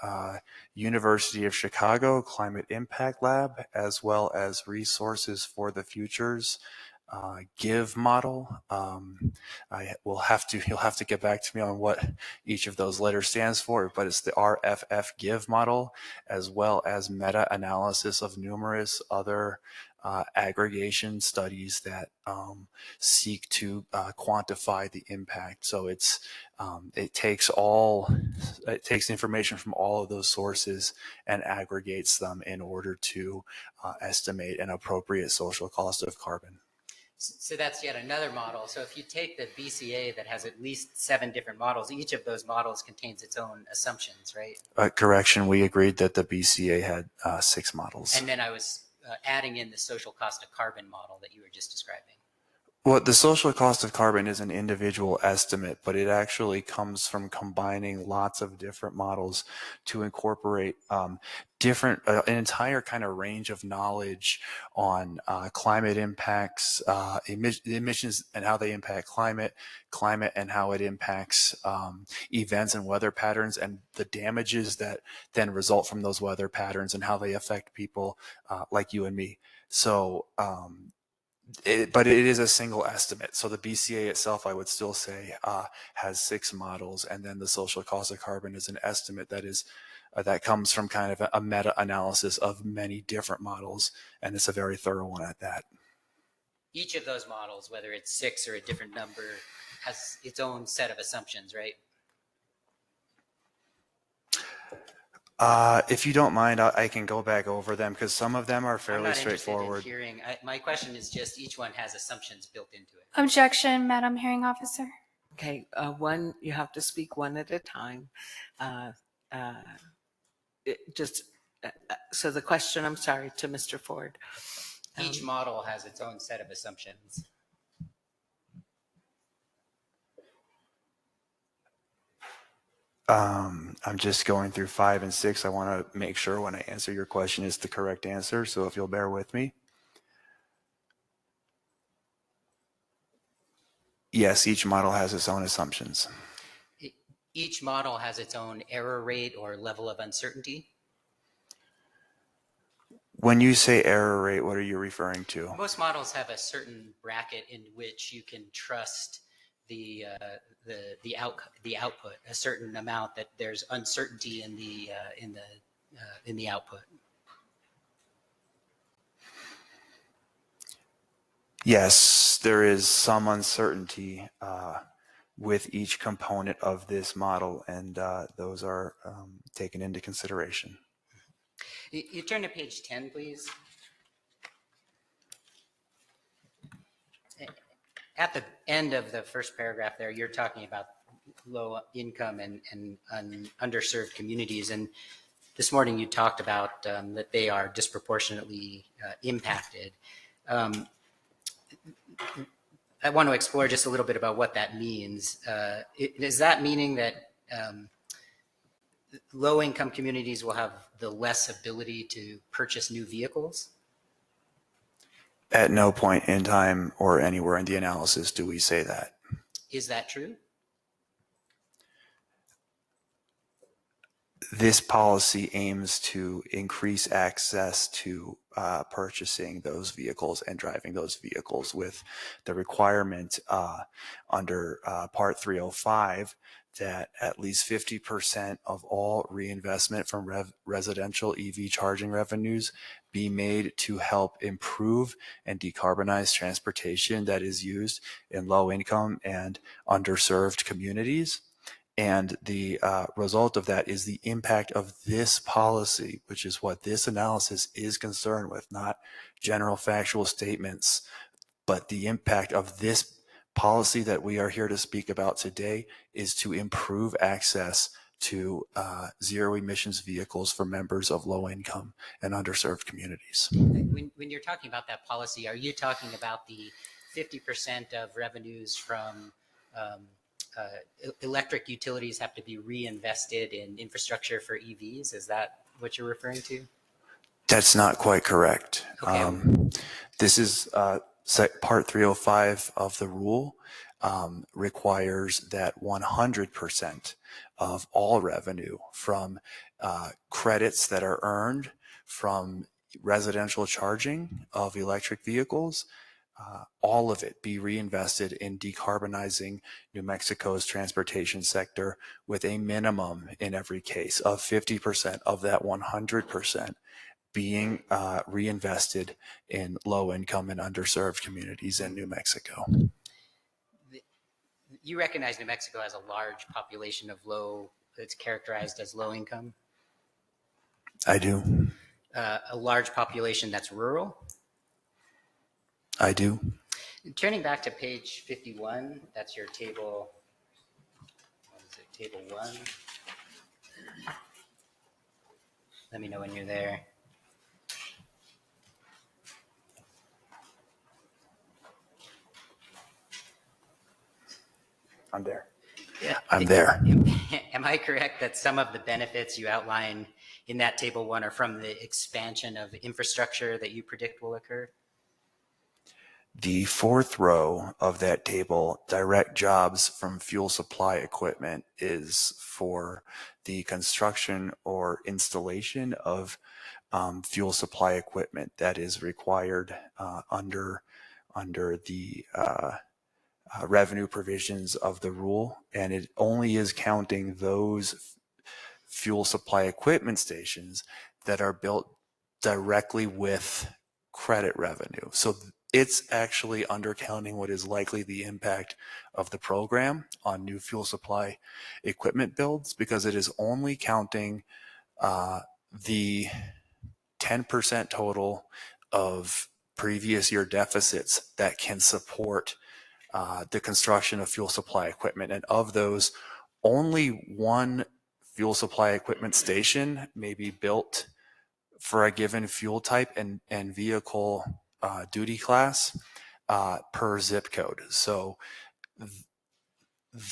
University of Chicago Climate Impact Lab, as well as Resources for the Futures GIVE model. You'll have to get back to me on what each of those letters stands for, but it's the RFF GIVE model, as well as meta-analysis of numerous other aggregation studies that seek to quantify the impact. So it takes information from all of those sources and aggregates them in order to estimate an appropriate social cost of carbon. So that's yet another model. So if you take the BCA that has at least 7 different models, each of those models contains its own assumptions, right? Correction, we agreed that the BCA had 6 models. And then I was adding in the social cost of carbon model that you were just describing. Well, the social cost of carbon is an individual estimate, but it actually comes from combining lots of different models to incorporate an entire kind of range of knowledge on climate impacts, emissions and how they impact climate and how it impacts events and weather patterns, and the damages that then result from those weather patterns and how they affect people like you and me. So, but it is a single estimate. So the BCA itself, I would still say, has 6 models, and then the social cost of carbon is an estimate that comes from kind of a meta-analysis of many different models, and it's a very thorough one at that. Each of those models, whether it's 6 or a different number, has its own set of assumptions, right? If you don't mind, I can go back over them because some of them are fairly I'm not straightforward. interested in hearing. My question is just each one has assumptions built into it. Objection, Madam Hearing Officer. Okay, you have to speak one at a time. So the question, I'm sorry, to Mr. Ford. Each model has its own set of assumptions. I'm just going through 5 and 6. I want to make sure when I answer your question is the correct answer, so if you'll bear with me. Yes, each model has its own assumptions. Each model has its own error rate or level of uncertainty. When you say error rate, what are you referring to? Most models have a certain bracket in which you can trust the output, a certain amount that there's uncertainty in the output. Yes, there is some uncertainty with each component of this model, and those are taken into consideration. You turn to page 10, please. At the end of the first paragraph there, you're talking about low income and underserved communities. And this morning you talked about that they are disproportionately impacted. I want to explore just a little bit about what that means. Is that meaning that low income communities will have the less ability to purchase new vehicles? At no point in time or anywhere in the analysis do we say that. Is that true? This policy aims to increase access to purchasing those vehicles and driving those vehicles, with the requirement under Part 305 that at least 50% of all reinvestment from residential EV charging revenues be made to help improve and decarbonize transportation that is used in low income and underserved communities. And the result of that is the impact of this policy, which is what this analysis is concerned with, not general factual statements, but the impact of this policy that we are here to speak about today is to improve access to zero emissions vehicles for members of low income and underserved communities. When you're talking about that policy, are you talking about the 50% of revenues from electric utilities have to be reinvested in infrastructure for EVs? Is that what you're referring to? That's not quite correct. Okay. This is Part 305 of the rule requires that 100% of all revenue from credits that are earned from residential charging of electric vehicles, all of it be reinvested in decarbonizing New Mexico's transportation sector, with a minimum in every case of 50% of that 100% being reinvested in low income and underserved communities in New Mexico. You recognize New Mexico has a large population of it's characterized as low income? I do. A large population that's rural? I do. Turning back to page 51, that's your table, what is it, table 1. Let me know when you're there. I'm there. Yeah. I'm there. Am I correct that some of the benefits you outline in that table 1 are from the expansion of infrastructure that you predict will occur? The fourth row of that table, direct jobs from fuel supply equipment, is for the construction or installation of fuel supply equipment that is required under the revenue provisions of the rule, and it only is counting those fuel supply equipment stations that are built directly with credit revenue. So it's actually undercounting what is likely the impact of the program on new fuel supply equipment builds, because it is only counting the 10% total of previous year deficits that can support the construction of fuel supply equipment. And of those, only one fuel supply equipment station may be built for a given fuel type and vehicle duty class per zip code. So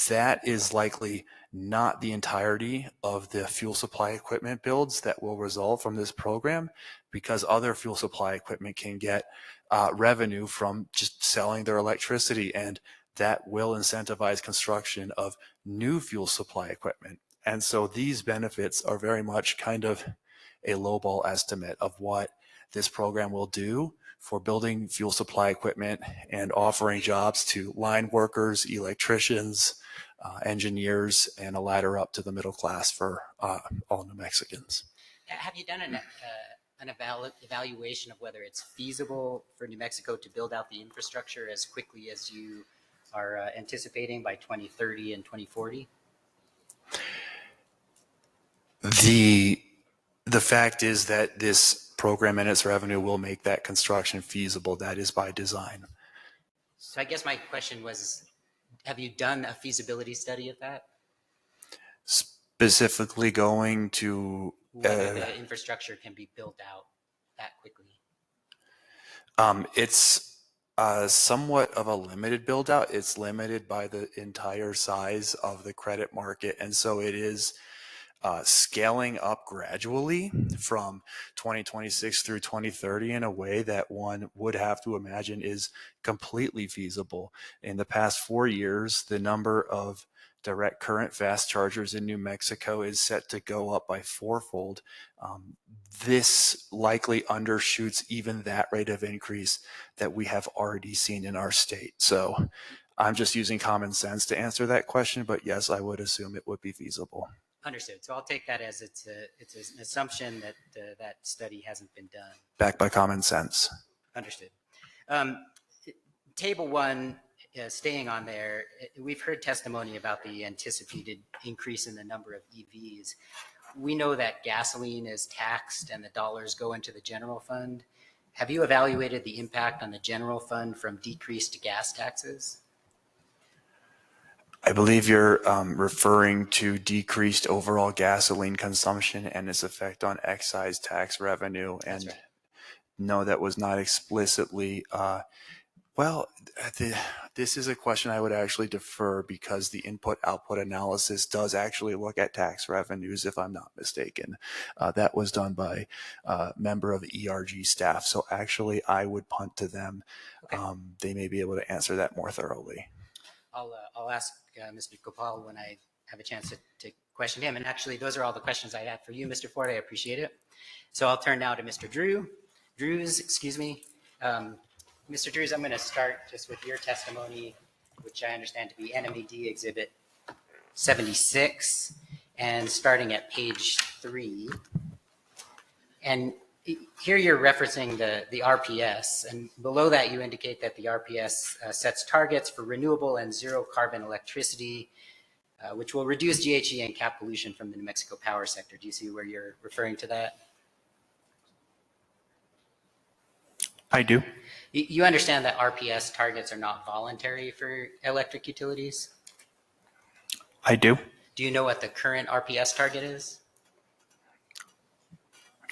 that is likely not the entirety of the fuel supply equipment builds that will result from this program, because other fuel supply equipment can get revenue from just selling their electricity, and that will incentivize construction of new fuel supply equipment. And so these benefits are very much kind of a lowball estimate of what this program will do for building fuel supply equipment and offering jobs to line workers, electricians, engineers, and a ladder up to the middle class for all New Mexicans. Have you done an evaluation of whether it's feasible for New Mexico to build out the infrastructure as quickly as you are anticipating by 2030 and 2040? The fact is that this program and its revenue will make that construction feasible. That is by design. So I guess my question was, have you done a feasibility study of that? Specifically going to whether the infrastructure can be built out that quickly? It's somewhat of a limited build out. It's limited by the entire size of the credit market. And so it is scaling up gradually from 2026 through 2030 in a way that one would have to imagine is completely feasible. In the past 4 years, the number of direct current fast chargers in New Mexico is set to go up by 4-fold. This likely undershoots even that rate of increase that we have already seen in our state. So I'm just using common sense to answer that question, but yes, I would assume it would be feasible. Understood. So I'll take that as it's an assumption that that study hasn't been done. Backed by common sense. Understood. Table 1, staying on there, we've heard testimony about the anticipated increase in the number of EVs. We know that gasoline is taxed and the dollars go into the general fund. Have you evaluated the impact on the general fund from decreased gas taxes? I believe you're referring to decreased overall gasoline consumption and its effect on excise tax revenue. And right. No, that was not explicitly. This is a question I would actually defer, because the input-output analysis does actually look at tax revenues, if I'm not mistaken. That was done by a member of the ERG staff. So actually, I would punt to them. Okay. They may be able to answer that more thoroughly. I'll ask Mr. Gopal when I have a chance to question him. And actually, those are all the questions I had for you, Mr. Ford. I appreciate it. So I'll turn now to Mr. Drews, excuse me. Mr. Drews, I'm going to start just with your testimony, which I understand to be NMED Exhibit 76, and starting at page 3. And here you're referencing the RPS, and below that you indicate that the RPS sets targets for renewable and zero carbon electricity, which will reduce GHG and cap pollution from the New Mexico power sector. Do you see where you're referring to that? I do. You understand that RPS targets are not voluntary for electric utilities? I do. Do you know what the current RPS target is?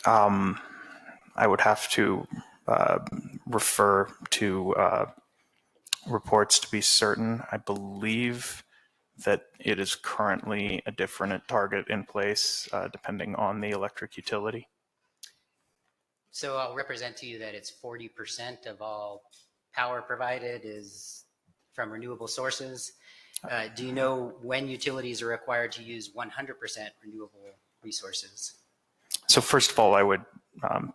I would have to refer to reports to be certain. I believe that it is currently a different target in place depending on the electric utility. So I'll represent to you that it's 40% of all power provided is from renewable sources. Do you know when utilities are required to use 100% renewable resources? So first of all, I would,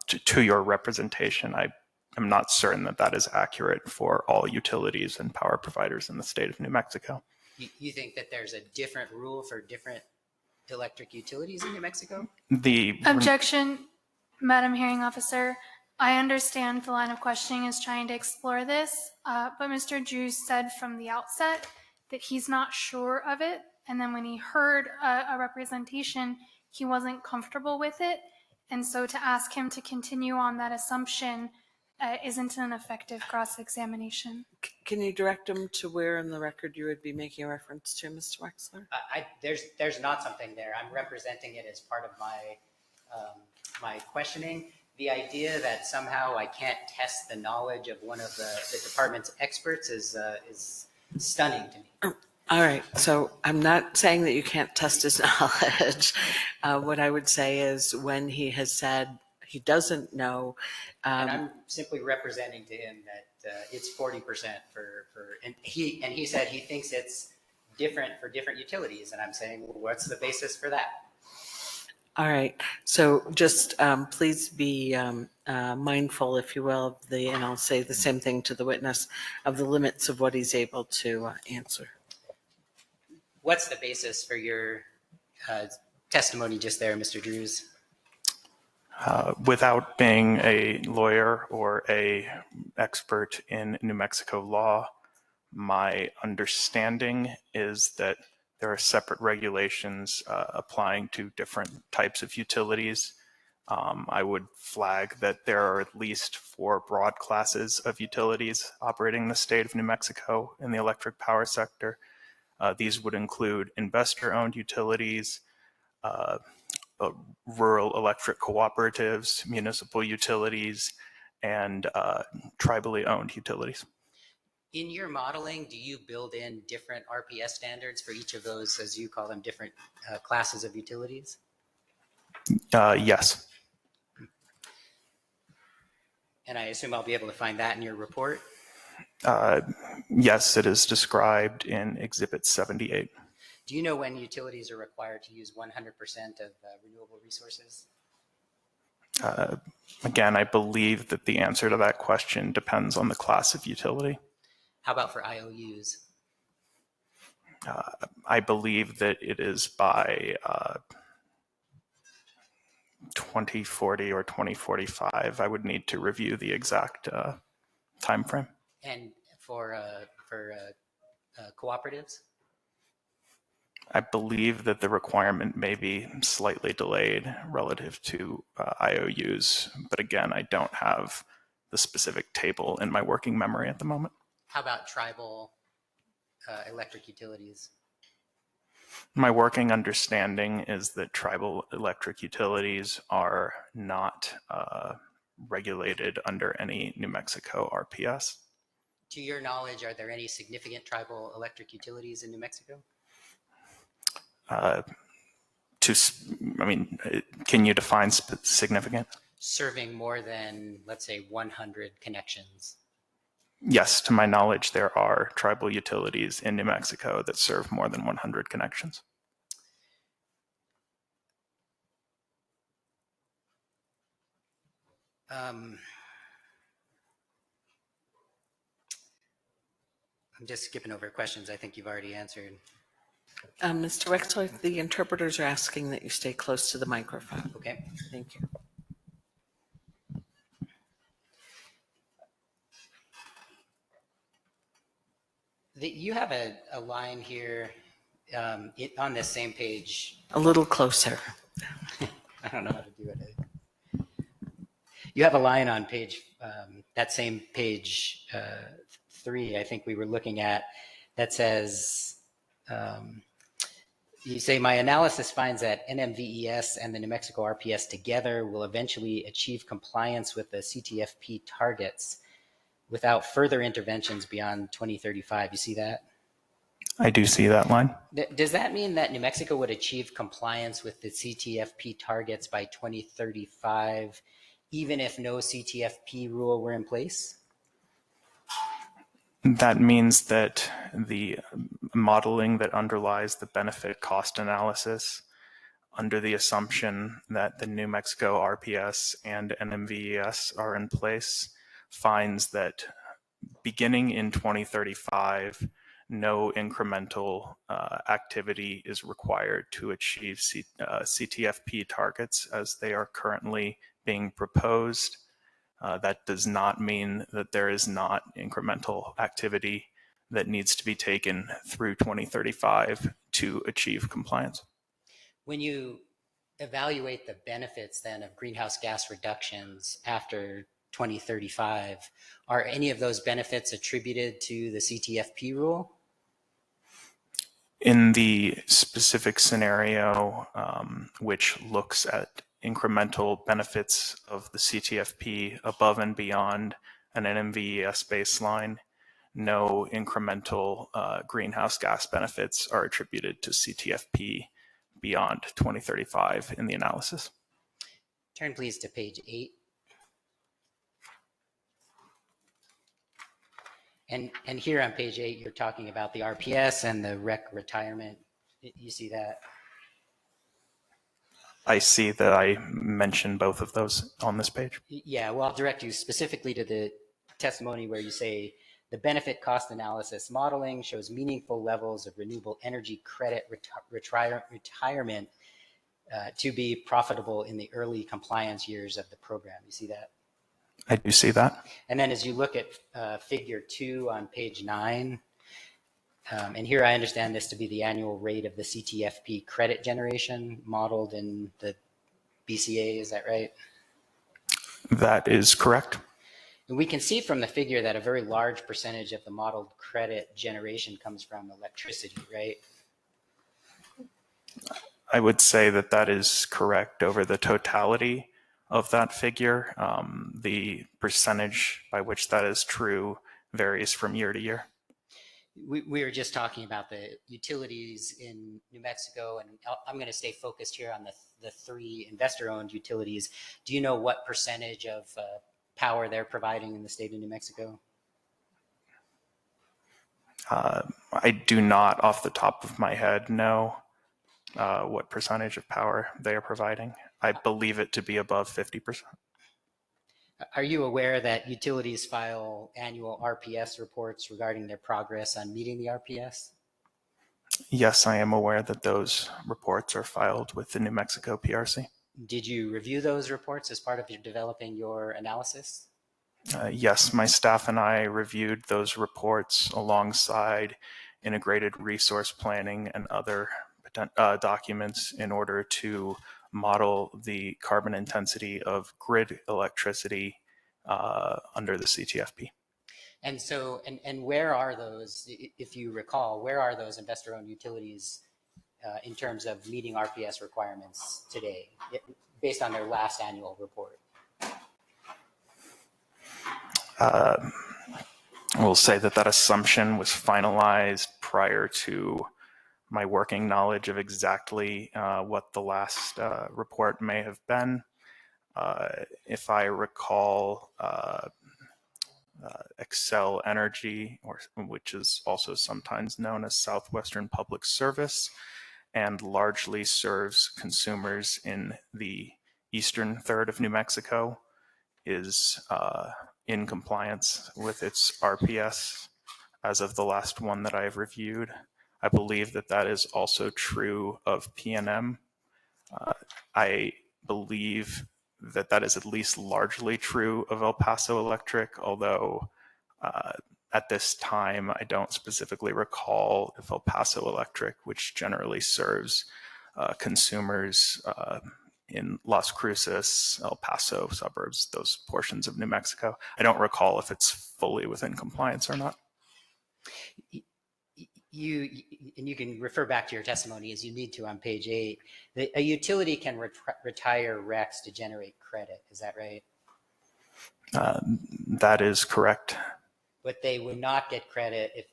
to your representation, I am not certain that that is accurate for all utilities and power providers in the state of New Mexico. You think that there's a different rule for different electric utilities in New Mexico? Objection, Madam Hearing Officer. I understand the line of questioning is trying to explore this, but Mr. Drews said from the outset that he's not sure of it. And then when he heard a representation, he wasn't comfortable with it. And so to ask him to continue on that assumption isn't an effective cross-examination. Can you direct him to where in the record you would be making a reference to, Mr. Wexler? There's not something there. I'm representing it as part of my questioning. The idea that somehow I can't test the knowledge of one of the department's experts is stunning to me. All right, so I'm not saying that you can't test his knowledge. What I would say is when he has said he doesn't know. And I'm simply representing to him that it's 40% and he said he thinks it's different for different utilities. And I'm saying, well, what's the basis for that? All right, so just please be mindful, if you will, of and I'll say the same thing to the witness, of the limits of what he's able to answer. What's the basis for your testimony just there, Mr. Drews? Without being a lawyer or a expert in New Mexico law, my understanding is that there are separate regulations applying to different types of utilities. I would flag that there are at least 4 broad classes of utilities operating in the state of New Mexico in the electric power sector. These would include investor-owned utilities, rural electric cooperatives, municipal utilities, and tribally owned utilities. In your modeling, do you build in different RPS standards for each of those, as you call them, different classes of utilities? Yes. And I assume I'll be able to find that in your report? Yes, it is described in Exhibit 78. Do you know when utilities are required to use 100% of renewable resources? Again, I believe that the answer to that question depends on the class of utility. How about for IOUs? I believe that it is by 2040 or 2045. I would need to review the exact time frame. And for cooperatives? I believe that the requirement may be slightly delayed relative to IOUs, but again, I don't have the specific table in my working memory at the moment. How about tribal electric utilities? My working understanding is that tribal electric utilities are not regulated under any New Mexico RPS. To your knowledge, are there any significant tribal electric utilities in New Mexico? Can you define significant? Serving more than, let's say, 100 connections. Yes, to my knowledge, there are tribal utilities in New Mexico that serve more than 100 connections. I'm just skipping over questions I think you've already answered. Mr. Wexler, the interpreters are asking that you stay close to the microphone. Okay. Thank you. You have a line here on this same page. A little closer. I don't know how to do it. You have a line on page that same page 3, I think we were looking at, that says, you say, my analysis finds that NMVES and the New Mexico RPS together will eventually achieve compliance with the CTFP targets without further interventions beyond 2035. You see that? I do see that line. Does that mean that New Mexico would achieve compliance with the CTFP targets by 2035, even if no CTFP rule were in place? That means that the modeling that underlies the benefit cost analysis, under the assumption that the New Mexico RPS and NMVES are in place, finds that beginning in 2035, no incremental activity is required to achieve CTFP targets as they are currently being proposed. That does not mean that there is not incremental activity that needs to be taken through 2035 to achieve compliance. When you evaluate the benefits then of greenhouse gas reductions after 2035, are any of those benefits attributed to the CTFP rule? In the specific scenario, which looks at incremental benefits of the CTFP above and beyond an NMVES baseline, no incremental greenhouse gas benefits are attributed to CTFP beyond 2035 in the analysis. Turn please to page 8. And here on page 8, you're talking about the RPS and the REC retirement. You see that? I see that I mentioned both of those on this page. Yeah, well, I'll direct you specifically to the testimony where you say the benefit cost analysis modeling shows meaningful levels of renewable energy credit retirement to be profitable in the early compliance years of the program. You see that? I do see that. And then as you look at figure 2 on page 9, and here I understand this to be the annual rate of the CTFP credit generation modeled in the BCA, is that right? That is correct. And we can see from the figure that a very large percentage of the modeled credit generation comes from electricity, right? I would say that that is correct over the totality of that figure. The percentage by which that is true varies from year to year. We were just talking about the utilities in New Mexico, and I'm going to stay focused here on the 3 investor-owned utilities. Do you know what percentage of power they're providing in the state of New Mexico? I do not, off the top of my head, know what percentage of power they are providing. I believe it to be above 50%. Are you aware that utilities file annual RPS reports regarding their progress on meeting the RPS? Yes, I am aware that those reports are filed with the New Mexico PRC. Did you review those reports as part of developing your analysis? Yes, my staff and I reviewed those reports alongside integrated resource planning and other documents in order to model the carbon intensity of grid electricity under the CTFP. And so, and where are those, if you recall, where are those investor-owned utilities in terms of meeting RPS requirements today, based on their last annual report? We'll say that that assumption was finalized prior to my working knowledge of exactly what the last report may have been. If I recall, Excel Energy, which is also sometimes known as Southwestern Public Service, and largely serves consumers in the eastern third of New Mexico, is in compliance with its RPS as of the last one that I've reviewed. I believe that that is also true of PNM. I believe that that is at least largely true of El Paso Electric, although at this time I don't specifically recall if El Paso Electric, which generally serves consumers in Las Cruces, El Paso suburbs, those portions of New Mexico. I don't recall if it's fully within compliance or not. And you can refer back to your testimony as you need to on page 8. A utility can retire RECs to generate credit. Is that right? That is correct. But they would not get credit if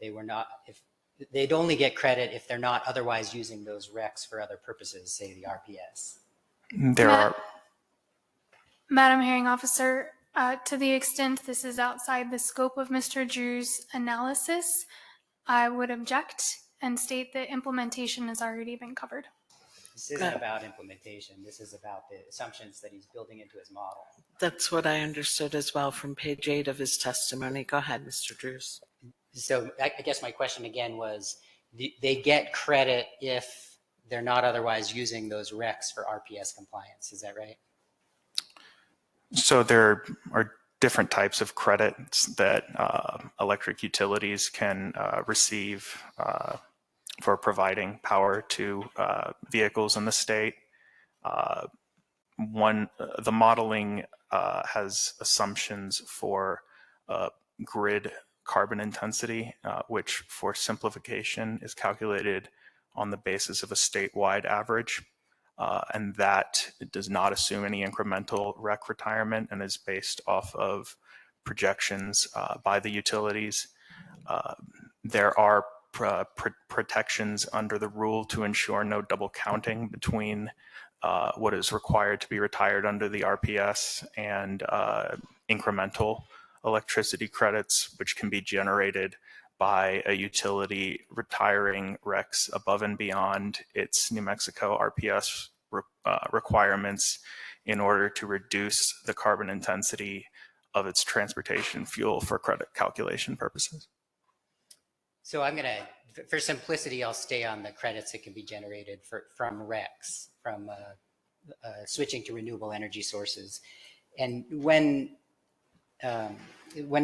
they'd only get credit if they're not otherwise using those RECs for other purposes, say the RPS. Madam Hearing Officer, to the extent this is outside the scope of Mr. Drew's analysis, I would object and state that implementation has already been covered. This isn't about implementation. This is about the assumptions that he's building into his model. That's what I understood as well from page 8 of his testimony. Go ahead, Mr. Drews. So I guess my question again was, they get credit if they're not otherwise using those RECs for RPS compliance. Is that right? So there are different types of credits that electric utilities can receive for providing power to vehicles in the state. The modeling has assumptions for grid carbon intensity, which for simplification is calculated on the basis of a statewide average. And that does not assume any incremental REC retirement and is based off of projections by the utilities. There are protections under the rule to ensure no double counting between what is required to be retired under the RPS and incremental electricity credits, which can be generated by a utility retiring RECs above and beyond its New Mexico RPS requirements in order to reduce the carbon intensity of its transportation fuel for credit calculation purposes. So I'm going to, for simplicity, I'll stay on the credits that can be generated from RECs, from switching to renewable energy sources. And when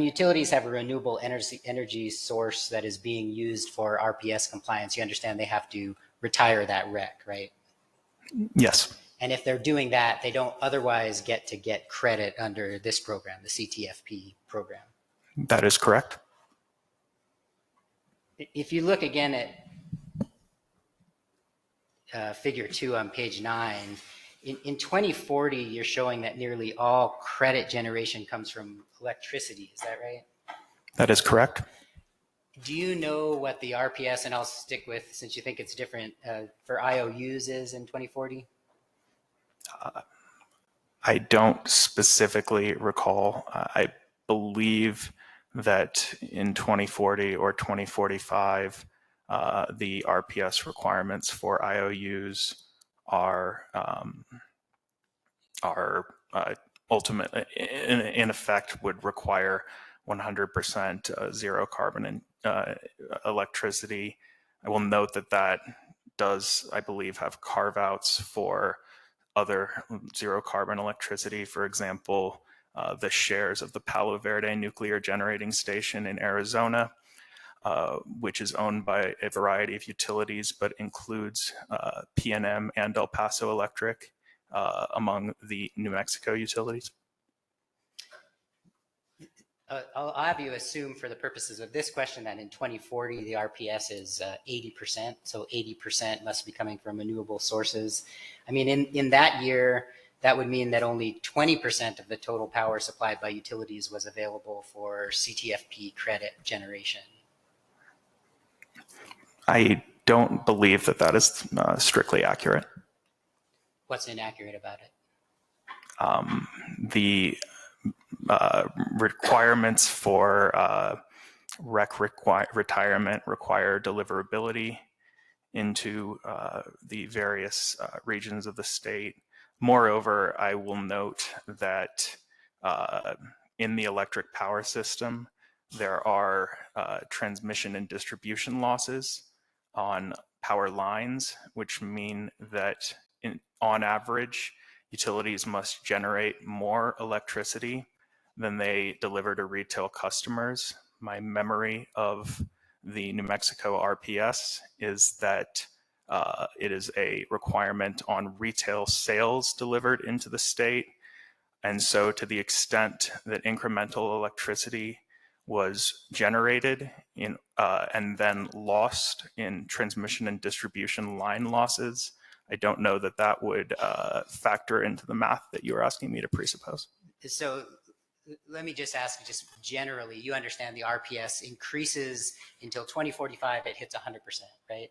utilities have a renewable energy source that is being used for RPS compliance, you understand they have to retire that REC, right? Yes. And if they're doing that, they don't otherwise get credit under this program, the CTFP program. That is correct. If you look again at figure 2 on page 9, in 2040, you're showing that nearly all credit generation comes from electricity. Is that right? That is correct. Do you know what the RPS, and I'll stick with, since you think it's different, for IOUs is in 2040? I don't specifically recall. I believe that in 2040 or 2045, the RPS requirements for IOUs are ultimately, in effect, would require 100% zero carbon electricity. I will note that does, I believe, have carve-outs for other zero carbon electricity. For example, the shares of the Palo Verde nuclear generating station in Arizona, which is owned by a variety of utilities, but includes PNM and El Paso Electric among the New Mexico utilities. I'll have you assume for the purposes of this question that in 2040, the RPS is 80%. So 80% must be coming from renewable sources. I mean, in that year, that would mean that only 20% of the total power supplied by utilities was available for CTFP credit generation. I don't believe that is strictly accurate. What's inaccurate about it? The requirements for REC retirement require deliverability into the various regions of the state. Moreover, I will note that in the electric power system, there are transmission and distribution losses on power lines, which mean that on average, utilities must generate more electricity than they deliver to retail customers. My memory of the New Mexico RPS is that it is a requirement on retail sales delivered into the state. And so to the extent that incremental electricity was generated in, and then lost in transmission and distribution line losses, I don't know that that would factor into the math that you were asking me to presuppose. So let me just ask, just generally, you understand the RPS increases until 2045, it hits 100%, right?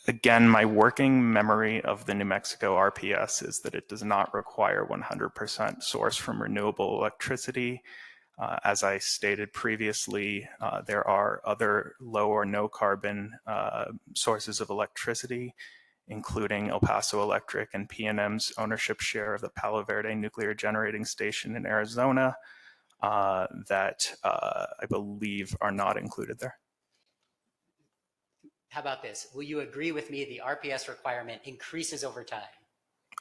Again, my working memory of the New Mexico RPS is that it does not require 100% source from renewable electricity. As I stated previously, there are other low or no carbon sources of electricity, including El Paso Electric and PNM's ownership share of the Palo Verde Nuclear Generating Station in Arizona that I believe are not included there. How about this? Will you agree with me the RPS requirement increases over time?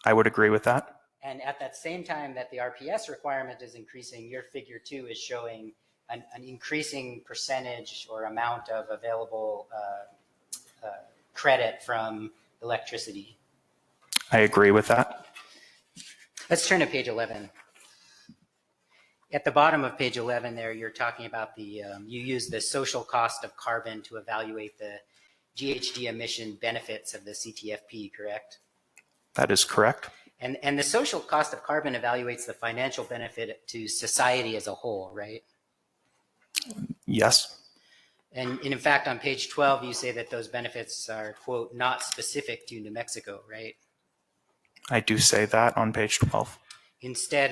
I would agree with that. And at that same time that the RPS requirement is increasing, your figure 2 is showing an increasing percentage or amount of available credit from electricity. I agree with that. Let's turn to page 11. At the bottom of page 11 there, you're talking about the, you use the social cost of carbon to evaluate the GHG emission benefits of the CTFP, correct? That is correct. And the social cost of carbon evaluates the financial benefit to society as a whole, right? Yes. And in fact, on page 12, you say that those benefits are, quote, not specific to New Mexico, right? I do say that on page 12. Instead,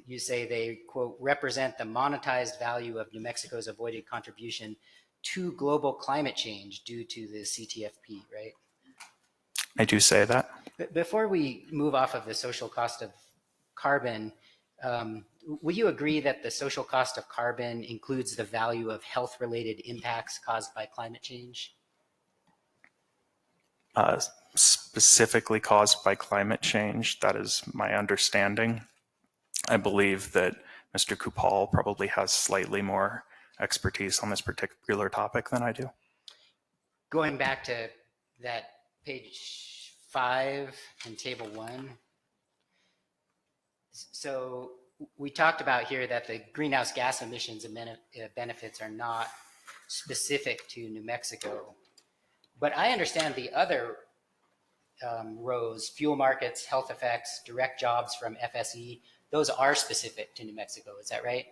you say they, quote, represent the monetized value of New Mexico's avoided contribution to global climate change due to the CTFP, right? I do say that. Before we move off of the social cost of carbon, will you agree that the social cost of carbon includes the value of health-related impacts caused by climate change? Specifically caused by climate change, that is my understanding. I believe that Mr. Kupal probably has slightly more expertise on this particular topic than I do. Going back to that page 5 in table 1. So we talked about here that the greenhouse gas emissions benefits are not specific to New Mexico. But I understand the other rows, fuel markets, health effects, direct jobs from FSE, those are specific to New Mexico. Is that right?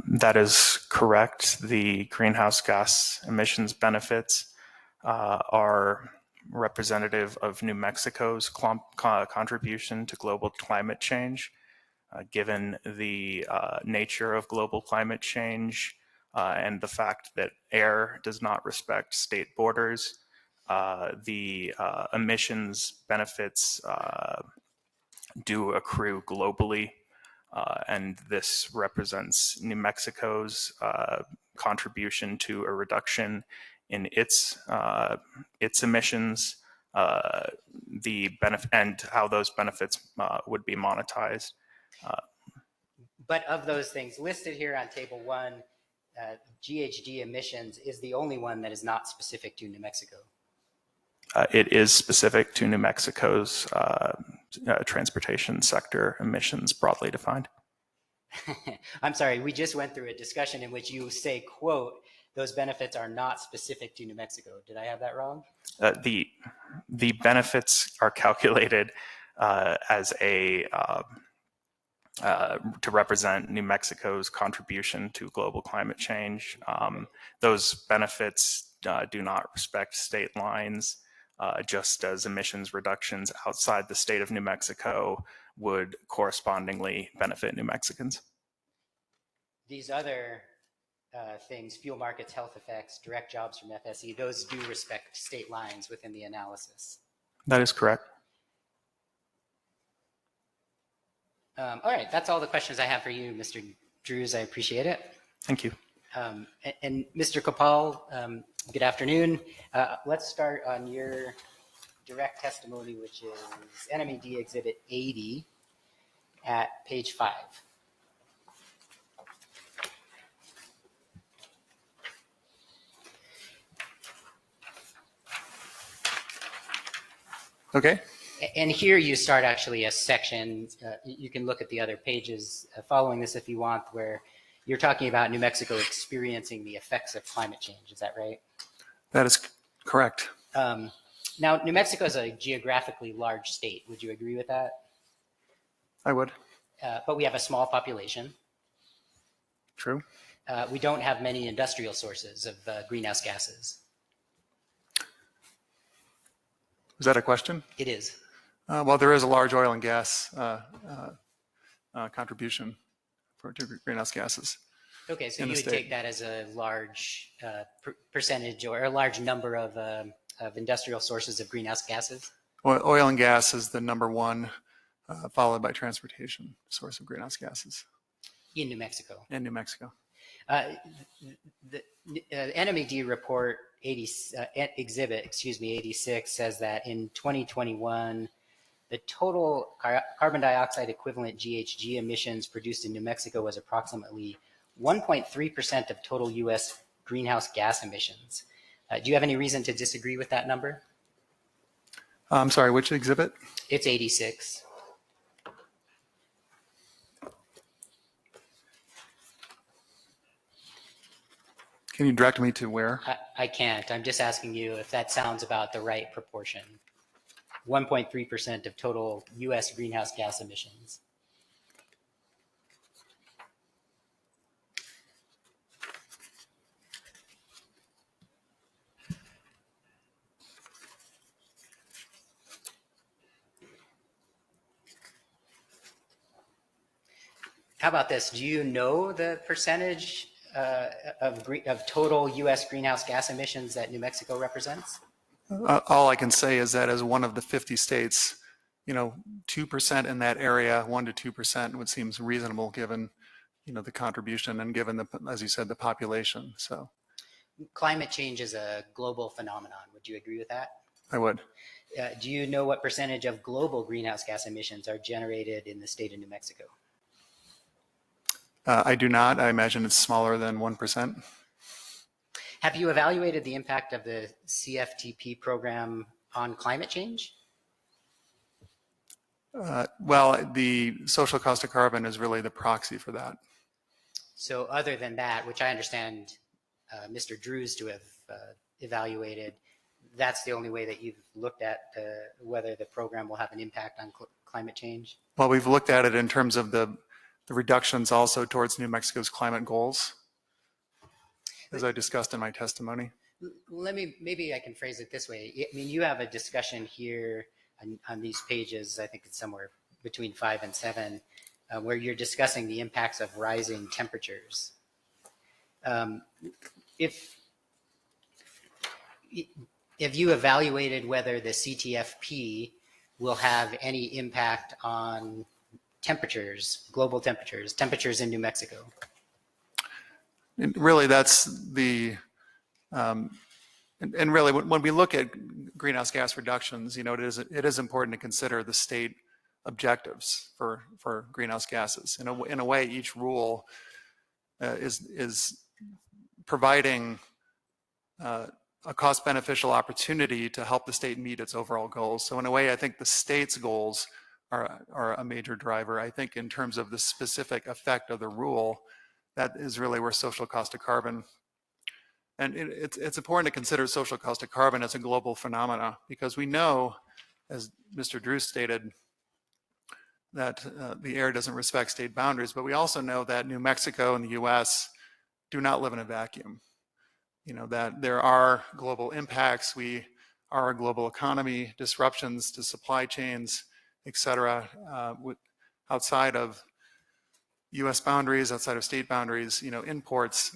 That is correct. The greenhouse gas emissions benefits are representative of New Mexico's contribution to global climate change. Given the nature of global climate change and the fact that air does not respect state borders, the emissions benefits do accrue globally. And this represents New Mexico's contribution to a reduction in its emissions, the benefit, and how those benefits would be monetized. But of those things listed here on table 1, GHG emissions is the only one that is not specific to New Mexico. It is specific to New Mexico's transportation sector emissions, broadly defined. I'm sorry, we just went through a discussion in which you say, quote, those benefits are not specific to New Mexico. Did I have that wrong? The benefits are calculated as a to represent New Mexico's contribution to global climate change. Those benefits do not respect state lines, just as emissions reductions outside the state of New Mexico would correspondingly benefit New Mexicans. These other things, fuel markets, health effects, direct jobs from FSE, those do respect state lines within the analysis. That is correct. All right, that's all the questions I have for you, Mr. Drews. I appreciate it. Thank you. And Mr. Kopal, good afternoon. Let's start on your direct testimony, which is NMED Exhibit 80 at page 5. Okay. And here you start actually a section, you can look at the other pages following this if you want, where you're talking about New Mexico experiencing the effects of climate change. Is that right? That is correct. Now, New Mexico is a geographically large state. Would you agree with that? I would. But we have a small population. True. We don't have many industrial sources of greenhouse gases. Is that a question? It is. Well, there is a large oil and gas contribution to greenhouse gases. Okay, so in you the would state. take that as a large percentage or a large number of industrial sources of greenhouse gases? Oil and gas is the number one, followed by transportation source of greenhouse gases. In New Mexico? In New Mexico. The NMED report exhibit 86 says that in 2021, the total carbon dioxide equivalent GHG emissions produced in New Mexico was approximately 1.3% of total U.S. greenhouse gas emissions. Do you have any reason to disagree with that number? I'm sorry, which exhibit? It's 86. Can you direct me to where? I can't. I'm just asking you if that sounds about the right proportion. 1.3% of total U.S. greenhouse gas emissions. How about this? Do you know the percentage of total U.S. greenhouse gas emissions that New Mexico represents? All I can say is that as one of the 50 states, 2% in that area, 1 to 2% would seem reasonable given, the contribution and given the, as you said, the population. So climate change is a global phenomenon. Would you agree with that? I would. Do you know what percentage of global greenhouse gas emissions are generated in the state of New Mexico? I do not. I imagine it's smaller than 1%. Have you evaluated the impact of the CFTP program on climate change? Well, the social cost of carbon is really the proxy for that. So other than that, which I understand Mr. Drews to have evaluated, that's the only way that you've looked at whether the program will have an impact on climate change? Well, we've looked at it in terms of the reductions also towards New Mexico's climate goals, as I discussed in my testimony. Maybe I can phrase it this way. I mean, you have a discussion here on these pages, I think it's somewhere between 5 and 7, where you're discussing the impacts of rising temperatures. If you evaluated whether the CTFP will have any impact on temperatures, global temperatures in New Mexico? And really, that's the, and really, when we look at greenhouse gas reductions, it is important to consider the state objectives for greenhouse gases. In a way, each rule is providing a cost beneficial opportunity to help the state meet its overall goals. So in a way, I think the state's goals are a major driver. I think in terms of the specific effect of the rule, that is really where social cost of carbon, and it's important to consider social cost of carbon as a global phenomena, because we know, as Mr. Drew stated, that the air doesn't respect state boundaries, but we also know that New Mexico and the US do not live in a vacuum. That there are global impacts. We are a global economy, disruptions to supply chains, et cetera, outside of US boundaries, outside of state boundaries, imports,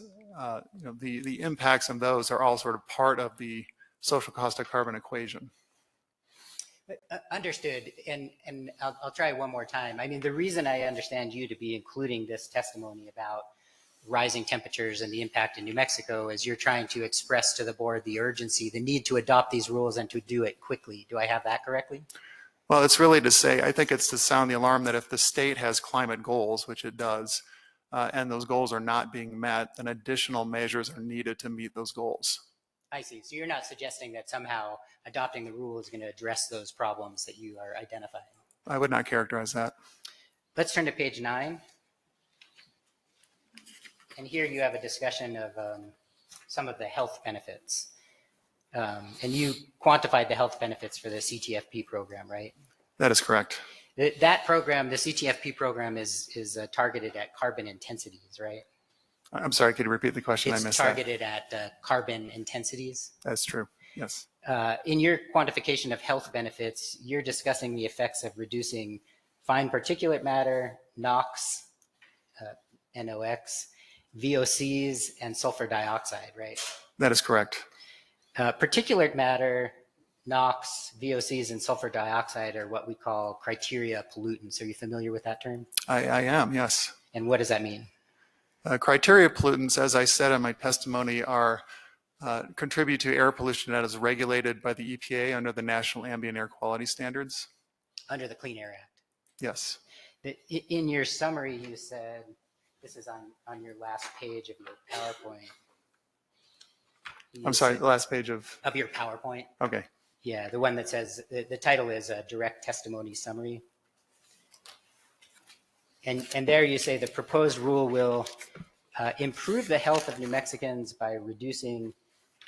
the impacts of those are all sort of part of the social cost of carbon equation. Understood, and I'll try one more time. I mean, the reason I understand you to be including this testimony about rising temperatures and the impact in New Mexico is you're trying to express to the board the urgency, the need to adopt these rules and to do it quickly. Do I have that correctly? Well, it's really to say, I think it's to sound the alarm that if the state has climate goals, which it does, and those goals are not being met, then additional measures are needed to meet those goals. I see. So you're not suggesting that somehow adopting the rule is going to address those problems that you are identifying? I would not characterize that. Let's turn to page 9. And here you have a discussion of some of the health benefits. And you quantified the health benefits for the CTFP program, right? That is correct. That program, the CTFP program, is targeted at carbon intensities, right? I'm sorry, could you repeat the question? I missed It's targeted at carbon intensities. That's true, yes. In your quantification of health benefits, you're discussing the effects of reducing fine particulate matter, NOx, NOx, VOCs, and sulfur dioxide, right? That is correct. Particulate matter, NOx, VOCs, and sulfur dioxide are what we call criteria pollutants. Are you familiar with that term? I am, yes. And what does that mean? Criteria pollutants, as I said in my testimony, are contribute to air pollution that is regulated by the EPA under the National Ambient Air Quality Standards. Under the Clean Air Act. Yes. In your summary, you said, this is on your last page of your PowerPoint. I'm sorry, the last page of your PowerPoint. Okay. Yeah, the one that says, the title is a direct testimony summary. And there you say the proposed rule will improve the health of New Mexicans by reducing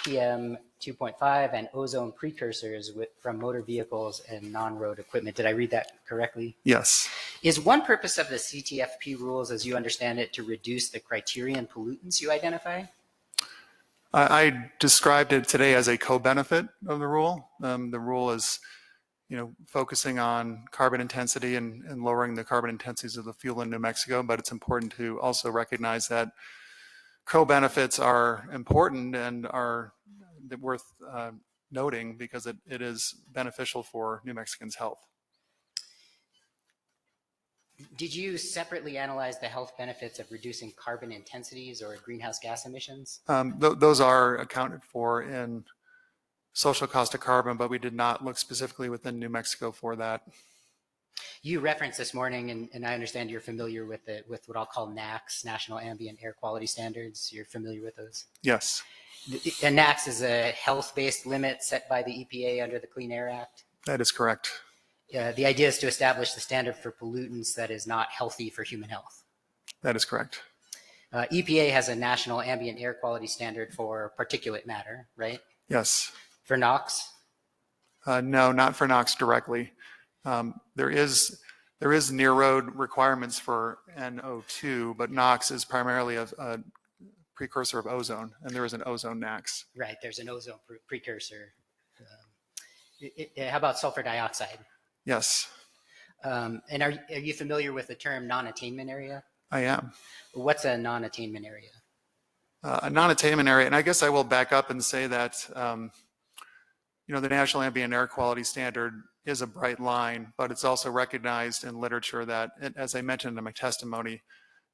PM 2.5 and ozone precursors from motor vehicles and non-road equipment. Did I read that correctly? Yes. Is one purpose of the CTFP rules, as you understand it, to reduce the criterion pollutants you identify? I described it today as a co-benefit of the rule. The rule is, focusing on carbon intensity and lowering the carbon intensities of the fuel in New Mexico, but it's important to also recognize that co-benefits are important and are worth noting because it is beneficial for New Mexicans' health. Did you separately analyze the health benefits of reducing carbon intensities or greenhouse gas emissions? Those are accounted for in social cost of carbon, but we did not look specifically within New Mexico for that. You referenced this morning, and I understand you're familiar with what I'll call NAAQS, National Ambient Air Quality Standards. You're familiar with those? Yes. And NAAQS is a health-based limit set by the EPA under the Clean Air Act? That is correct. The idea is to establish the standard for pollutants that is not healthy for human health. That is correct. EPA has a national ambient air quality standard for particulate matter, right? Yes. For NOx? No, not for NOx directly. There is near road requirements for NO2, but NOx is primarily a precursor of ozone, and there is an ozone NAAQS. Right, there's an ozone precursor. How about sulfur dioxide? Yes. And are you familiar with the term non-attainment area? I am. What's a non-attainment area? A non-attainment area, and I guess I will back up and say that the National Ambient Air Quality Standard is a bright line, but it's also recognized in literature that, as I mentioned in my testimony,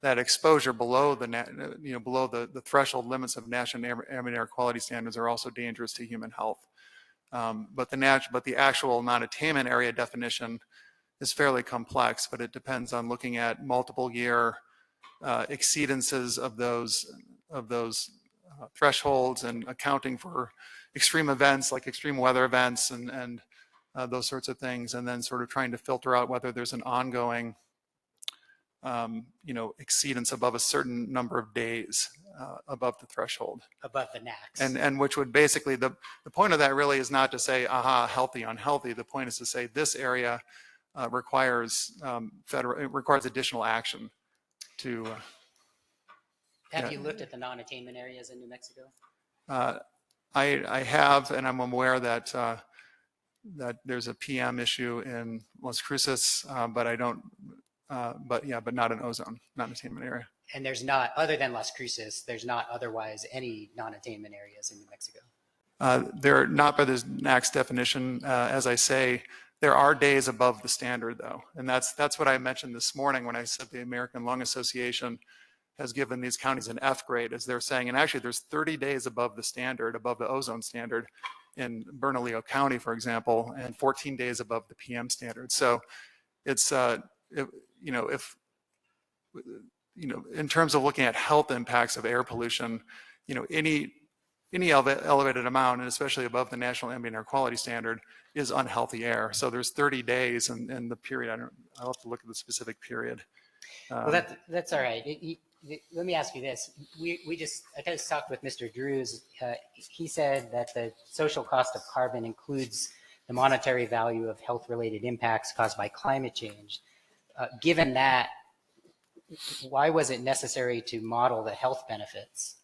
that exposure below the threshold limits of National Ambient Air Quality Standards are also dangerous to human health. But the actual non-attainment area definition is fairly complex, but it depends on looking at multiple year exceedances of those thresholds and accounting for extreme events like extreme weather events and those sorts of things, and then sort of trying to filter out whether there's an ongoing exceedance above a certain number of days above the threshold. Above the NAAQS. And which would basically, the point of that really is not to say, aha, healthy, unhealthy. The point is to say this area requires additional action to. Have you looked at the non-attainment areas in New Mexico? I have, and I'm aware that that there's a PM issue in Las Cruces, but I don't. But not an ozone, not an attainment area. And there's not, other than Las Cruces, there's not otherwise any non-attainment areas in New Mexico? They're not by the NAAQS definition. As I say, there are days above the standard, though. And that's what I mentioned this morning when I said the American Lung Association has given these counties an F grade, as they're saying. And actually, there's 30 days above the standard, above the ozone standard in Bernalillo County, for example, and 14 days above the PM standard. So it's, in terms of looking at health impacts of air pollution, any any elevated amount, and especially above the national ambient air quality standard, is unhealthy air. So there's 30 days in the period. I'll have to look at the specific period. Well, that's all right. Let me ask you this. I just talked with Mr. Drews. He said that the social cost of carbon includes the monetary value of health-related impacts caused by climate change. Given that, why was it necessary to model the health benefits?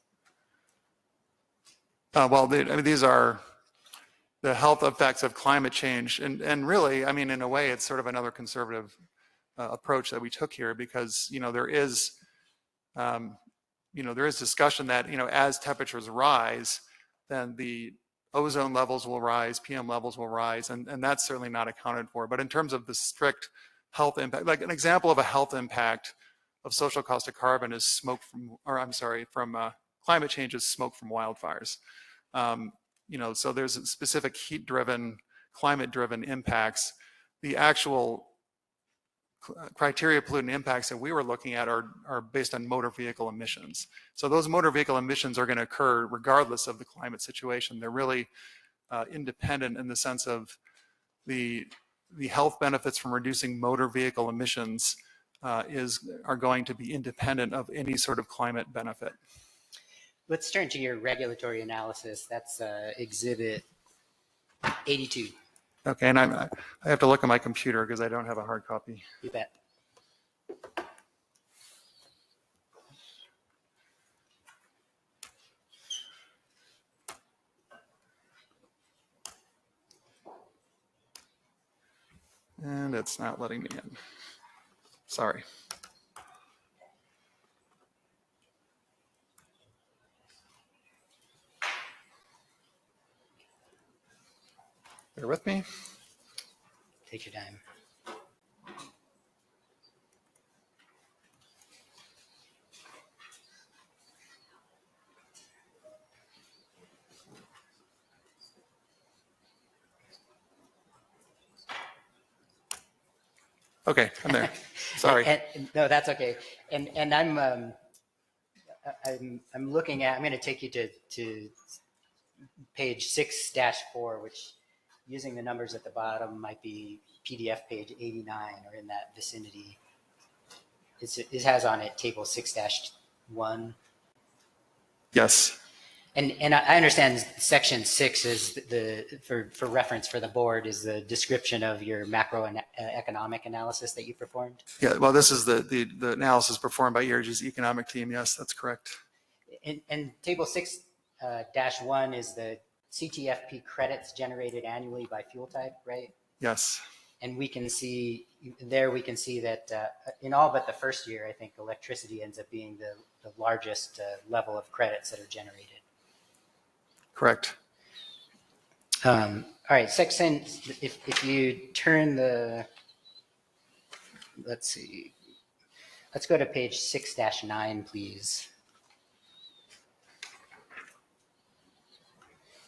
Well, these are the health effects of climate change. And really, I mean, in a way, it's sort of another conservative approach that we took here, because, there is discussion that, as temperatures rise, then the ozone levels will rise, PM levels will rise, and that's certainly not accounted for. But in terms of the strict health impact, like an example of a health impact of social cost of carbon is from climate change is smoke from wildfires. So there's specific heat-driven, climate-driven impacts. The actual criteria pollutant impacts that we were looking at are based on motor vehicle emissions. So those motor vehicle emissions are going to occur regardless of the climate situation. They're really independent in the sense of the health benefits from reducing motor vehicle emissions are going to be independent of any sort of climate benefit. Let's turn to your regulatory analysis. That's Exhibit 82. Okay, and I have to look at my computer because I don't have a hard copy. You bet. And it's not letting me in. Sorry. Bear with me. Take your time. Okay, I'm there. Sorry. No, that's okay. And I'm looking at. I'm going to take you to page 6-4, which, using the numbers at the bottom, might be PDF page 89 or in that vicinity. It has on it table 6-1. Yes. And I understand section 6 is for reference for the board is the description of your macroeconomic analysis that you performed. Yeah, well, this is the analysis performed by ERG's economic team. Yes, that's correct. And table 6-1 is the CTFP credits generated annually by fuel type, right? Yes. And we can see that in all but the first year, I think electricity ends up being the largest level of credits that are generated. Correct. All right, section, if you turn let's see, let's go to page 6-9, please.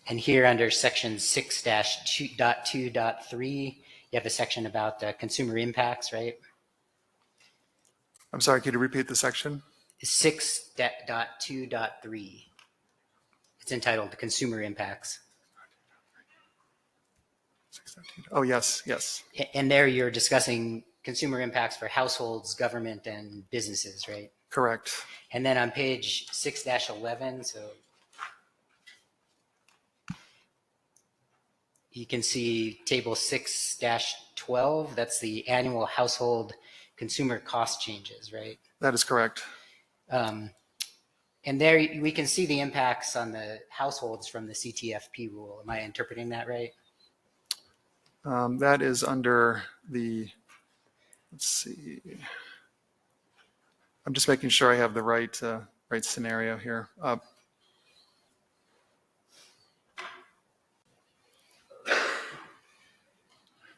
And here under section 6-2.2.3, you have a section about consumer impacts, right? I'm sorry, could you repeat the section? 6.2.3. It's entitled Consumer Impacts. Oh, yes, yes. And there you're discussing consumer impacts for households, government, and businesses, right? Correct. And then on page 6-11, so you can see table 6-12, that's the annual household consumer cost changes, right? That is correct. And there we can see the impacts on the households from the CTFP rule. Am I interpreting that right? That is under the, let's see. I'm just making sure I have the right scenario here.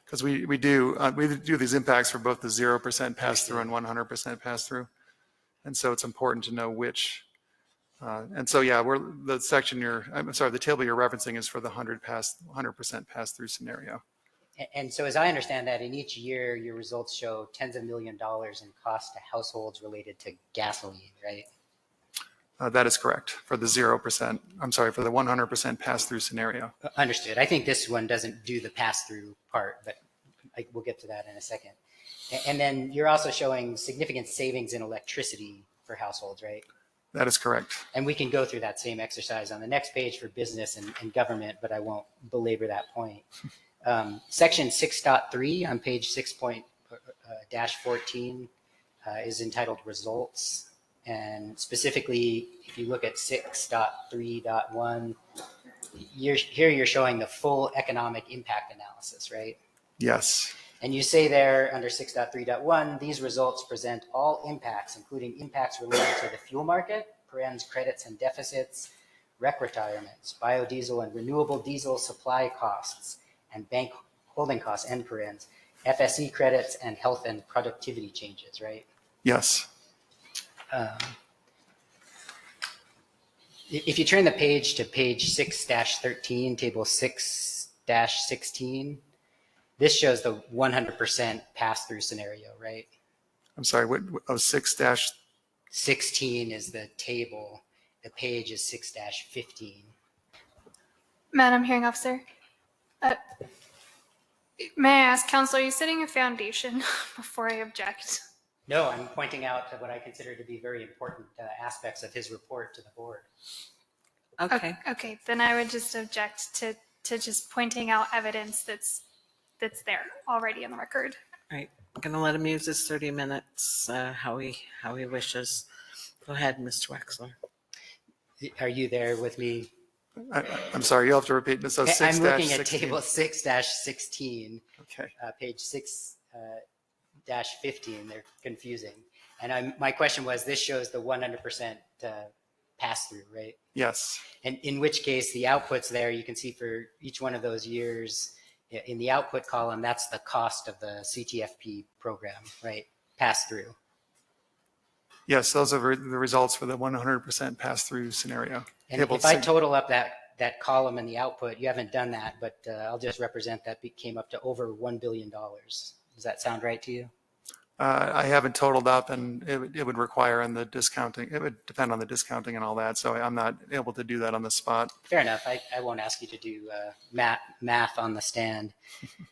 Because we do these impacts for both the 0% pass-through and 100% pass-through. And so it's important to know which. And so, yeah, the table you're referencing is for the 100% pass-through scenario. And so as I understand that, in each year, your results show tens of $millions in cost to households related to gasoline, right? That is correct for the 0%, I'm sorry, for the 100% pass-through scenario. Understood. I think this one doesn't do the pass-through part, but we'll get to that in a second. And then you're also showing significant savings in electricity for households, right? That is correct. And we can go through that same exercise on the next page for business and government, but I won't belabor that point. Section 6.3 on page 6.-14 is entitled Results. And specifically, if you look at 6.3.1, here you're showing the full economic impact analysis, right? Yes. And you say there under 6.3.1, these results present all impacts, including impacts related to the fuel market, parens, credits and deficits, rec retirements, biodiesel and renewable diesel supply costs, and bank holding costs, end parens, FSE credits, and health and productivity changes, right? Yes. If you turn the page to page 6-13, table 6-16, this shows the 100% pass-through scenario, right? I'm sorry, what, 6-? 16 is the table. The page is 6-15. Madam Hearing Officer, may I ask, Council, are you setting a foundation before I object? No, I'm pointing out what I consider to be very important aspects of his report to the board. Okay. Okay, then I would just object to just pointing out evidence that's there already in the record. All right. I'm going to let him use his 30 minutes how he wishes. Go ahead, Mr. Wexler. Are you there with me? I'm sorry, you'll have to repeat this. So 6-16. I'm looking at table 6-16. Okay. Page 6-15. They're confusing. And my question was, this shows the 100% pass-through, right? Yes. And in which case, the outputs there, you can see for each one of those years, in the output column, that's the cost of the CTFP program, right? Pass-through. Yes, those are the results for the 100% pass-through scenario. And if I total up that column in the output, you haven't done that, but I'll just represent that it came up to over $1 billion. Does that sound right to you? I haven't totaled up, and it would require in the discounting. It would depend on the discounting and all that, so I'm not able to do that on the spot. Fair enough. I won't ask you to do math on the stand.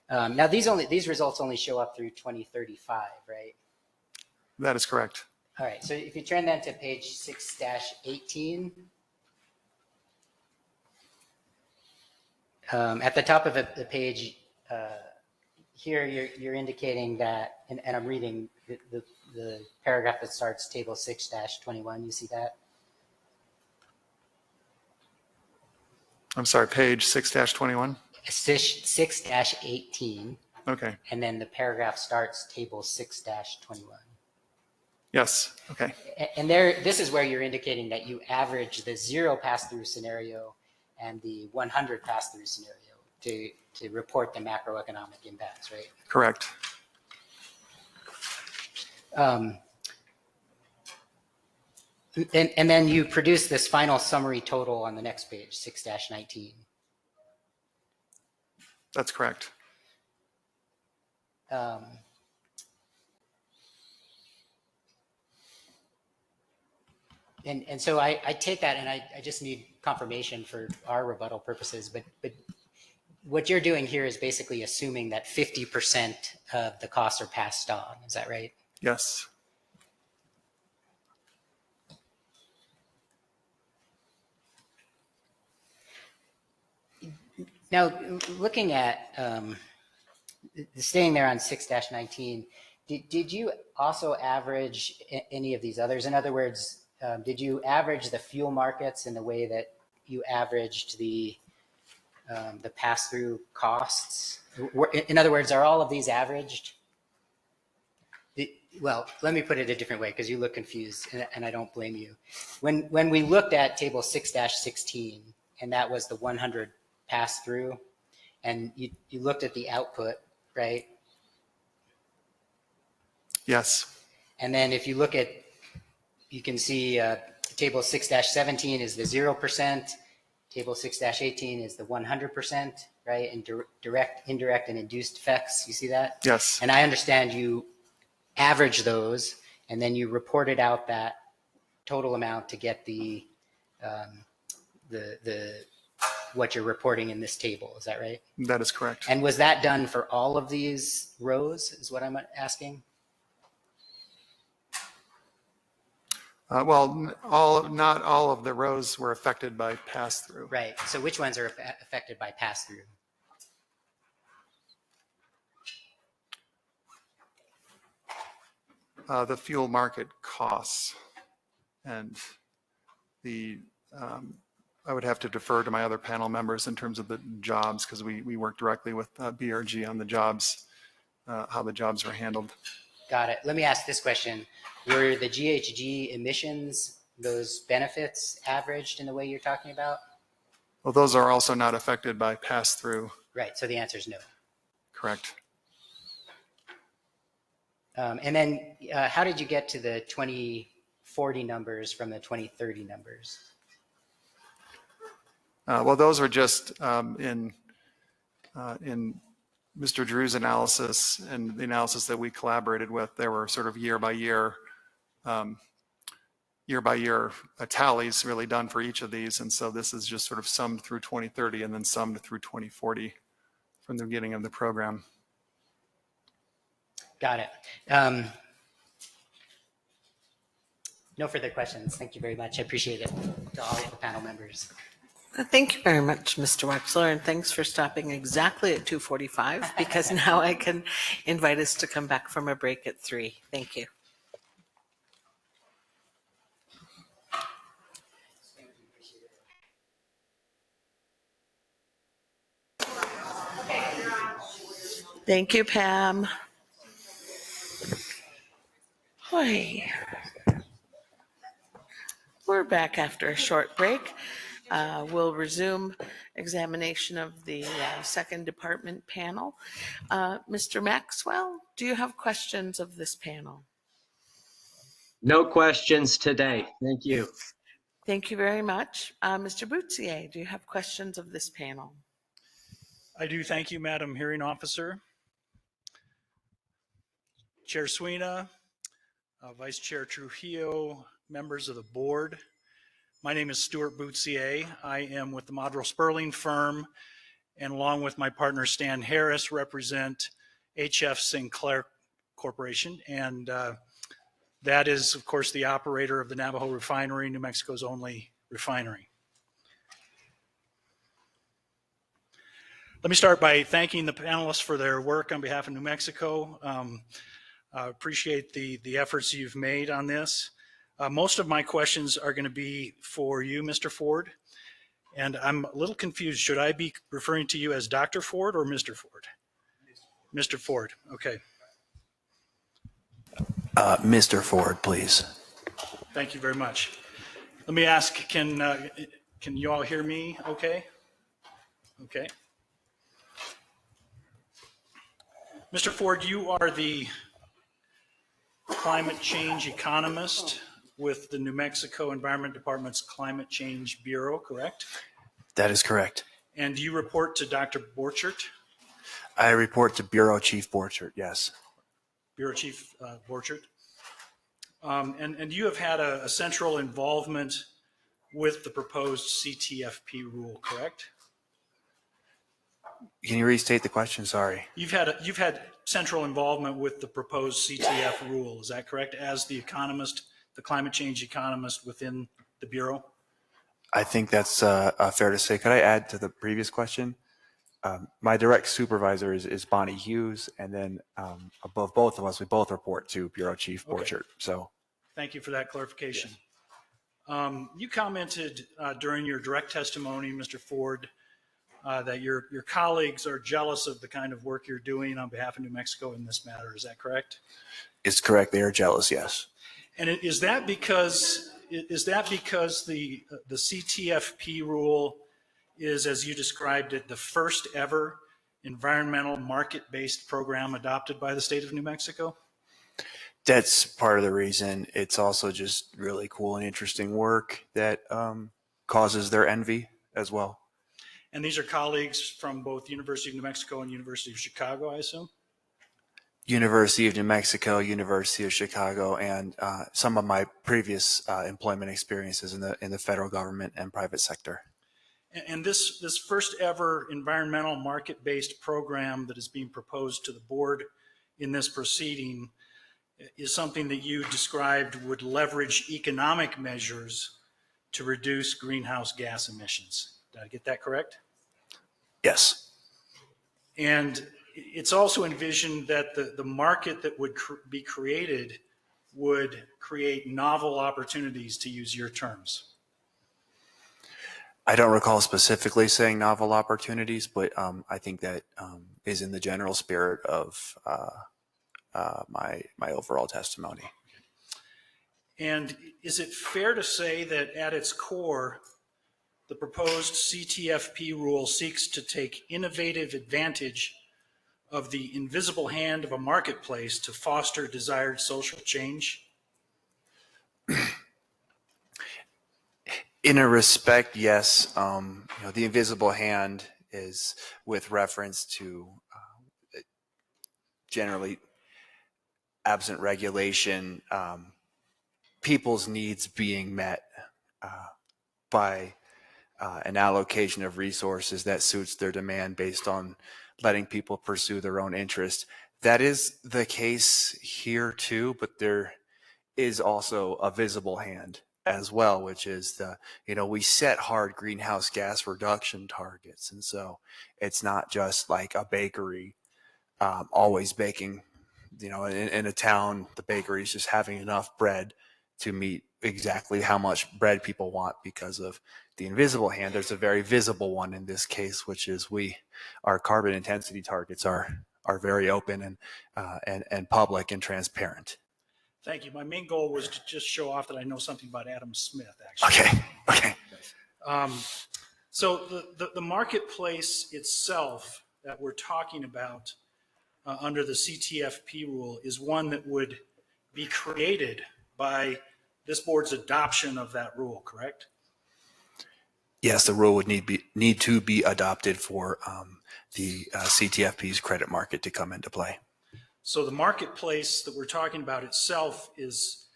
Now, these results only show up through 2035, right? That is correct. All right. So if you turn then to page 6-18, at the top of the page, here you're indicating that, and I'm reading the paragraph that starts table 6-21. You see that? I'm sorry, page 6-21? 6-18. Okay. And then the paragraph starts table 6-21. Yes. Okay. And this is where you're indicating that you average the 0 pass-through scenario and the 100 pass-through scenario to report the macroeconomic impacts, right? Correct. And then you produce this final summary total on the next page, 6-19. That's correct. And so I take that, and I just need confirmation for our rebuttal purposes, but what you're doing here is basically assuming that 50% of the costs are passed on. Is that right? Yes. Now, looking at staying there on 6-19, did you also average any of these others? In other words, did you average the fuel markets in the way that you averaged the pass-through costs? In other words, are all of these averaged? Well, let me put it a different way because you look confused, and I don't blame you. When we looked at table 6-16, and that was the 100 pass-through, and you looked at the output, right? Yes. And then if you look at, you can see table 6-17 is the 0%, table 6-18 is the 100%, right? And direct, indirect, and induced effects, you see that? Yes. And I understand you average those, and then you reported out that total amount to get the what you're reporting in this table. Is that right? That is correct. And was that done for all of these rows, is what I'm asking? Well, not all of the rows were affected by pass-through. Right. So which ones are affected by pass-through? The fuel market costs, and I would have to defer to my other panel members in terms of the jobs, because we work directly with BRG on the jobs, how the jobs were handled. Got it. Let me ask this question. Were the GHG emissions, those benefits, averaged in the way you're talking about? Well, those are also not affected by pass-through. Right. So the answer is no. Correct. And then how did you get to the 2040 numbers from the 2030 numbers? Well, those are just in Mr. Drew's analysis and the analysis that we collaborated with. There were sort of year by year tallies really done for each of these. And so this is just sort of summed through 2030 and then summed through 2040 from the beginning of the program. Got it. No further questions. Thank you very much. I appreciate it, to all of the panel members. Thank you very much, Mr. Wexler, and thanks for stopping exactly at 2:45, because now I can invite us to come back from a break at 3. Thank you. Thank you, Pam. Hi. We're back after a short break. We'll resume examination of the second department panel. Mr. Maxwell, do you have questions of this panel? No questions today. Thank you. Thank you very much. Mr. Boutsier, do you have questions of this panel? I do. Thank you, Madam Hearing Officer. Chair Sweeney, Vice Chair Trujillo, members of the board. My name is Stuart Boutsier. I am with the Modrell Sperling firm, and along with my partner Stan Harris, represent HF Sinclair Corporation, and that is, of course, the operator of the Navajo Refinery, New Mexico's only refinery. Let me start by thanking the panelists for their work on behalf of New Mexico. I appreciate the efforts you've made on this. Most of my questions are going to be for you, Mr. Ford, and I'm a little confused. Should I be referring to you as Dr. Ford or Mr. Ford? Mr. Ford, okay. Mr. Ford, please. Thank you very much. Let me ask, can you all hear me okay? Okay. Mr. Ford, you are the climate change economist with the New Mexico Environment Department's Climate Change Bureau, correct? That is correct. And you report to Dr. Borchert? I report to Bureau Chief Borchert, yes. Bureau Chief Borchert. And you have had a central involvement with the proposed CTFP rule, correct? Can you restate the question? Sorry. You've had central involvement with the proposed CTF rule, is that correct? As the economist, the climate change economist within the Bureau? I think that's fair to say. Could I add to the previous question? My direct supervisor is Bonnie Hughes, and then above both of us, we both report to Bureau Chief Borchert. So, thank you for that clarification. Yes. You commented during your direct testimony, Mr. Ford, that your colleagues are jealous of the kind of work you're doing on behalf of New Mexico in this matter. Is that correct? It's correct. They are jealous, yes. And is that because the CTFP rule is, as you described it, the first ever environmental market-based program adopted by the state of New Mexico? That's part of the reason. It's also just really cool and interesting work that causes their envy as well. And these are colleagues from both University of New Mexico and University of Chicago, I assume? University of New Mexico, University of Chicago, and some of my previous employment experiences in the federal government and private sector. And this first ever environmental market-based program that is being proposed to the board in this proceeding is something that you described would leverage economic measures to reduce greenhouse gas emissions. Did I get that correct? Yes. And it's also envisioned that the market that would be created would create novel opportunities, to use your terms. I don't recall specifically saying novel opportunities, but I think that is in the general spirit of my overall testimony. And is it fair to say that at its core, the proposed CTFP rule seeks to take innovative advantage of the invisible hand of a marketplace to foster desired social change? In a respect, yes. The invisible hand is with reference to generally absent regulation, people's needs being met by an allocation of resources that suits their demand based on letting people pursue their own interest. That is the case here too, but there is also a visible hand as well, which is we set hard greenhouse gas reduction targets. And so it's not just like a bakery always baking, in a town, the bakery is just having enough bread to meet exactly how much bread people want because of the invisible hand. There's a very visible one in this case, which is our carbon intensity targets are very open and public and transparent. Thank you. My main goal was to just show off that I know something about Adam Smith, actually. Okay. So the marketplace itself that we're talking about under the CTFP rule is one that would be created by this board's adoption of that rule, correct? Yes, the rule would need to be adopted for the CTFP's credit market to come into play. So the marketplace that we're talking about itself is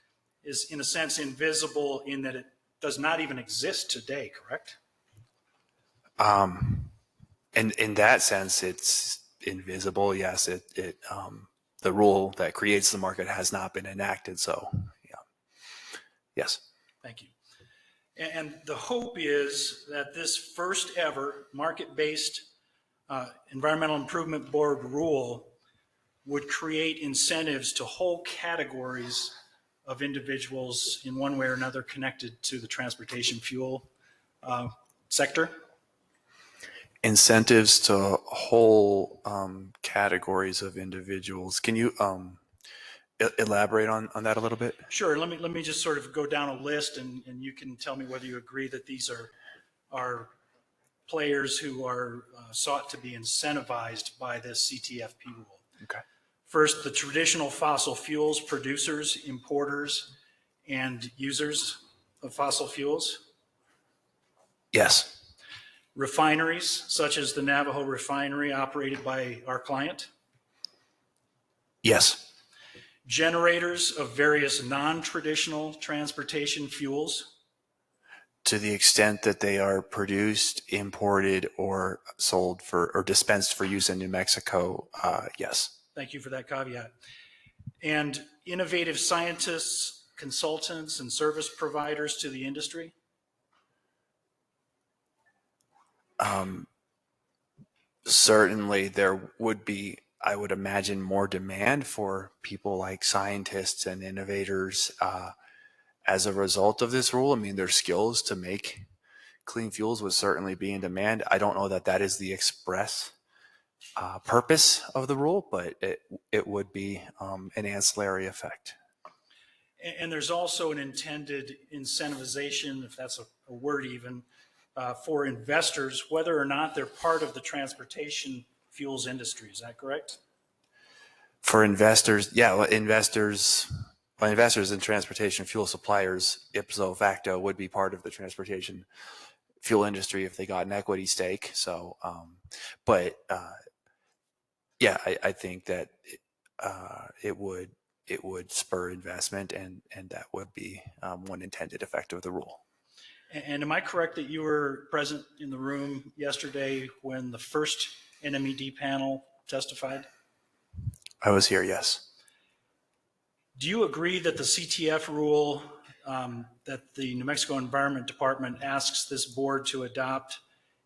in a sense invisible in that it does not even exist today, correct? And in that sense, it's invisible. Yes, the rule that creates the market has not been enacted. So, yeah. Yes. Thank you. And the hope is that this first ever market-based Environmental Improvement Board rule would create incentives to whole categories of individuals in one way or another connected to the transportation fuel sector. Incentives to whole categories of individuals. Can you elaborate on that a little bit? Sure. Let me just sort of go down a list, and you can tell me whether you agree that these are players who are sought to be incentivized by this CTFP rule. Okay. First, the traditional fossil fuels producers, importers, and users of fossil fuels. Yes. Refineries, such as the Navajo refinery operated by our client. Yes. Generators of various non-traditional transportation fuels. To the extent that they are produced, imported, or sold or dispensed for use in New Mexico, yes. Thank you for that caveat. And innovative scientists, consultants, and service providers to the industry. Certainly there would be, I would imagine, more demand for people like scientists and innovators as a result of this rule. I mean, their skills to make clean fuels would certainly be in demand. I don't know that that is the express purpose of the rule, but it would be an ancillary effect. And there's also an intended incentivization, if that's a word even, for investors, whether or not they're part of the transportation fuels industry. Is that correct? For investors, yeah, well, investors and transportation fuel suppliers, ipso facto, would be part of the transportation fuel industry if they got an equity stake. So, yeah, I think that it would spur investment, and that would be one intended effect of the rule. And am I correct that you were present in the room yesterday when the first NMED panel testified? I was here, yes. Do you agree that the CTF rule that the New Mexico Environment Department asks this board to adopt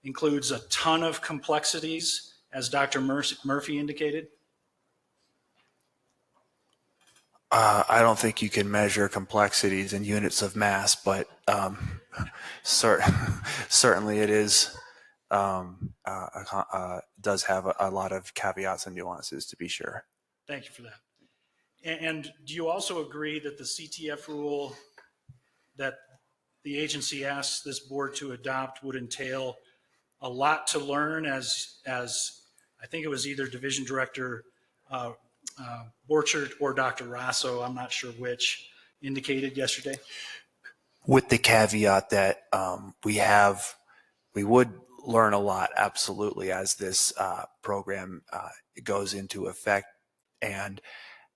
includes a ton of complexities, as Dr. Murphy indicated? I don't think you can measure complexities in units of mass, but certainly it is does have a lot of caveats and nuances, to be sure. Thank you for that. And do you also agree that the CTF rule that the agency asks this board to adopt would entail a lot to learn, as I think it was either Division Director Borchert or Dr. Rosso, I'm not sure which, indicated yesterday? With the caveat that we would learn a lot, absolutely, as this program goes into effect, and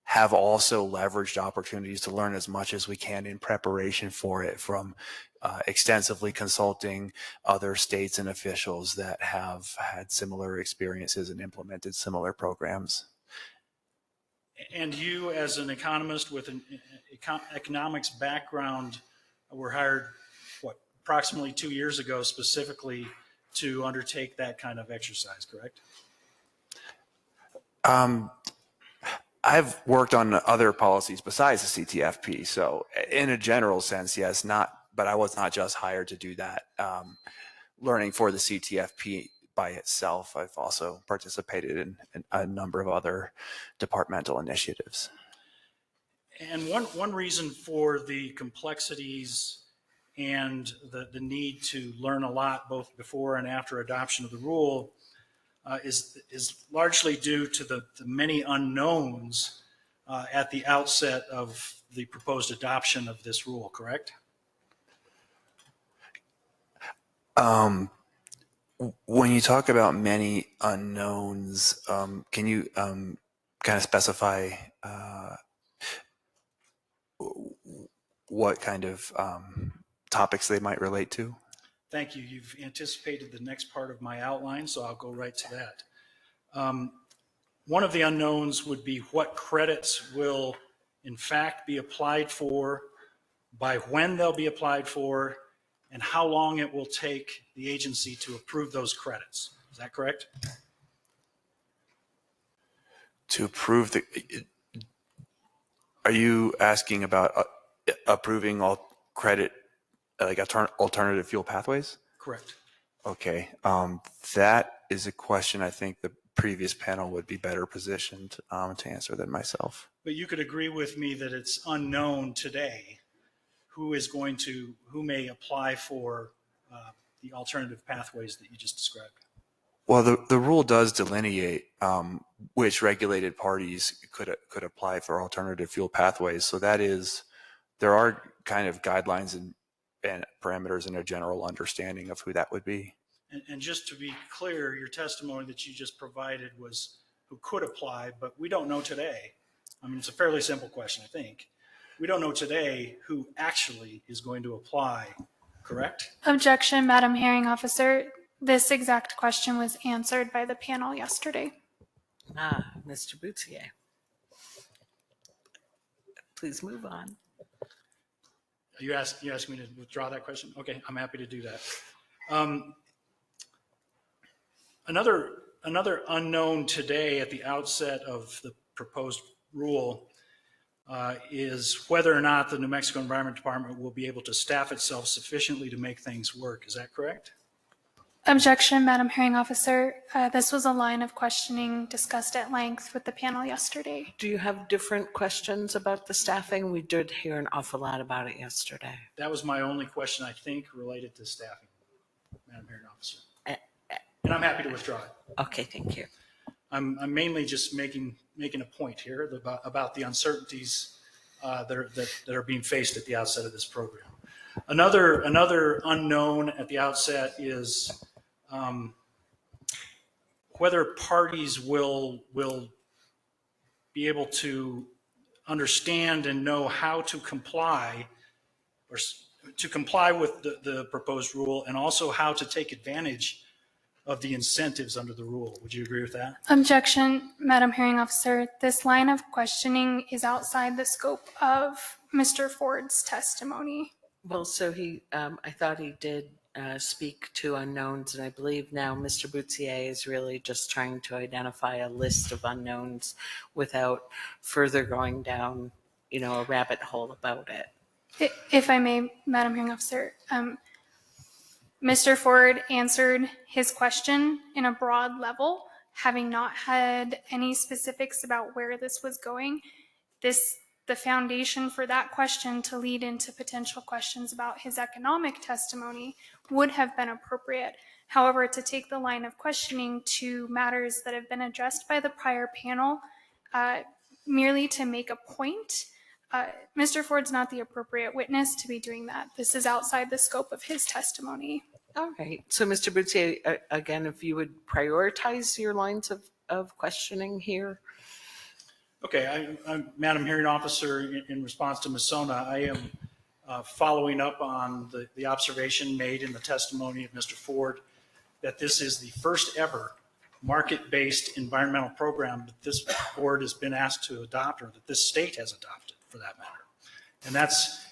have also leveraged opportunities to learn as much as we can in preparation for it from extensively consulting other states and officials that have had similar experiences and implemented similar programs. And you, as an economist with an economics background, were hired, what, approximately 2 years ago specifically to undertake that kind of exercise, correct? I've worked on other policies besides the CTFP, so in a general sense, yes, but I was not just hired to do that. Learning for the CTFP by itself, I've also participated in a number of other departmental initiatives. And one reason for the complexities and the need to learn a lot both before and after adoption of the rule is largely due to the many unknowns at the outset of the proposed adoption of this rule, correct? When you talk about many unknowns, can you kind of specify what kind of topics they might relate to? Thank you. You've anticipated the next part of my outline, so I'll go right to that. One of the unknowns would be what credits will in fact be applied for, by when they'll be applied for, and how long it will take the agency to approve those credits. Is that correct? To approve are you asking about approving all credit, like alternative fuel pathways? Correct. Okay, that is a question I think the previous panel would be better positioned to answer than myself. But you could agree with me that it's unknown today who may apply for the alternative pathways that you just described. Well, the rule does delineate which regulated parties could apply for alternative fuel pathways. So there are kind of guidelines and parameters and a general understanding of who that would be. And just to be clear, your testimony that you just provided was who could apply, but we don't know today. I mean, it's a fairly simple question, I think. We don't know today who actually is going to apply, correct? Objection, Madam Hearing Officer. This exact question was answered by the panel yesterday. Mr. Boutier. Please move on. You asked me to withdraw that question? Okay, I'm happy to do that. Another unknown today at the outset of the proposed rule is whether or not the New Mexico Environment Department will be able to staff itself sufficiently to make things work. Is that correct? Objection, Madam Hearing Officer. This was a line of questioning discussed at length with the panel yesterday. Do you have different questions about the staffing? We did hear an awful lot about it yesterday. That was my only question, I think, related to staffing, Madam Hearing Officer. And I'm happy to withdraw it. Okay, thank you. I'm mainly just making a point here about the uncertainties that are being faced at the outset of this program. Another unknown at the outset is whether parties will be able to understand and know how to comply with the proposed rule, and also how to take advantage of the incentives under the rule. Would you agree with that? Objection, Madam Hearing Officer. This line of questioning is outside the scope of Mr. Ford's testimony. Well, so I thought he did speak to unknowns, and I believe now Mr. Boutier is really just trying to identify a list of unknowns without further going down, a rabbit hole about it. If I may, Madam Hearing Officer, Mr. Ford answered his question in a broad level, having not had any specifics about where this was going. The foundation for that question to lead into potential questions about his economic testimony would have been appropriate. However, to take the line of questioning to matters that have been addressed by the prior panel, merely to make a point, Mr. Ford's not the appropriate witness to be doing that. This is outside the scope of his testimony. All right. So, Mr. Boutier, again, if you would prioritize your lines of questioning here. Okay, Madam Hearing Officer, in response to Ms. Sona, I am following up on the observation made in the testimony of Mr. Ford that this is the first ever market-based environmental program that this board has been asked to adopt, or that this state has adopted, for that matter.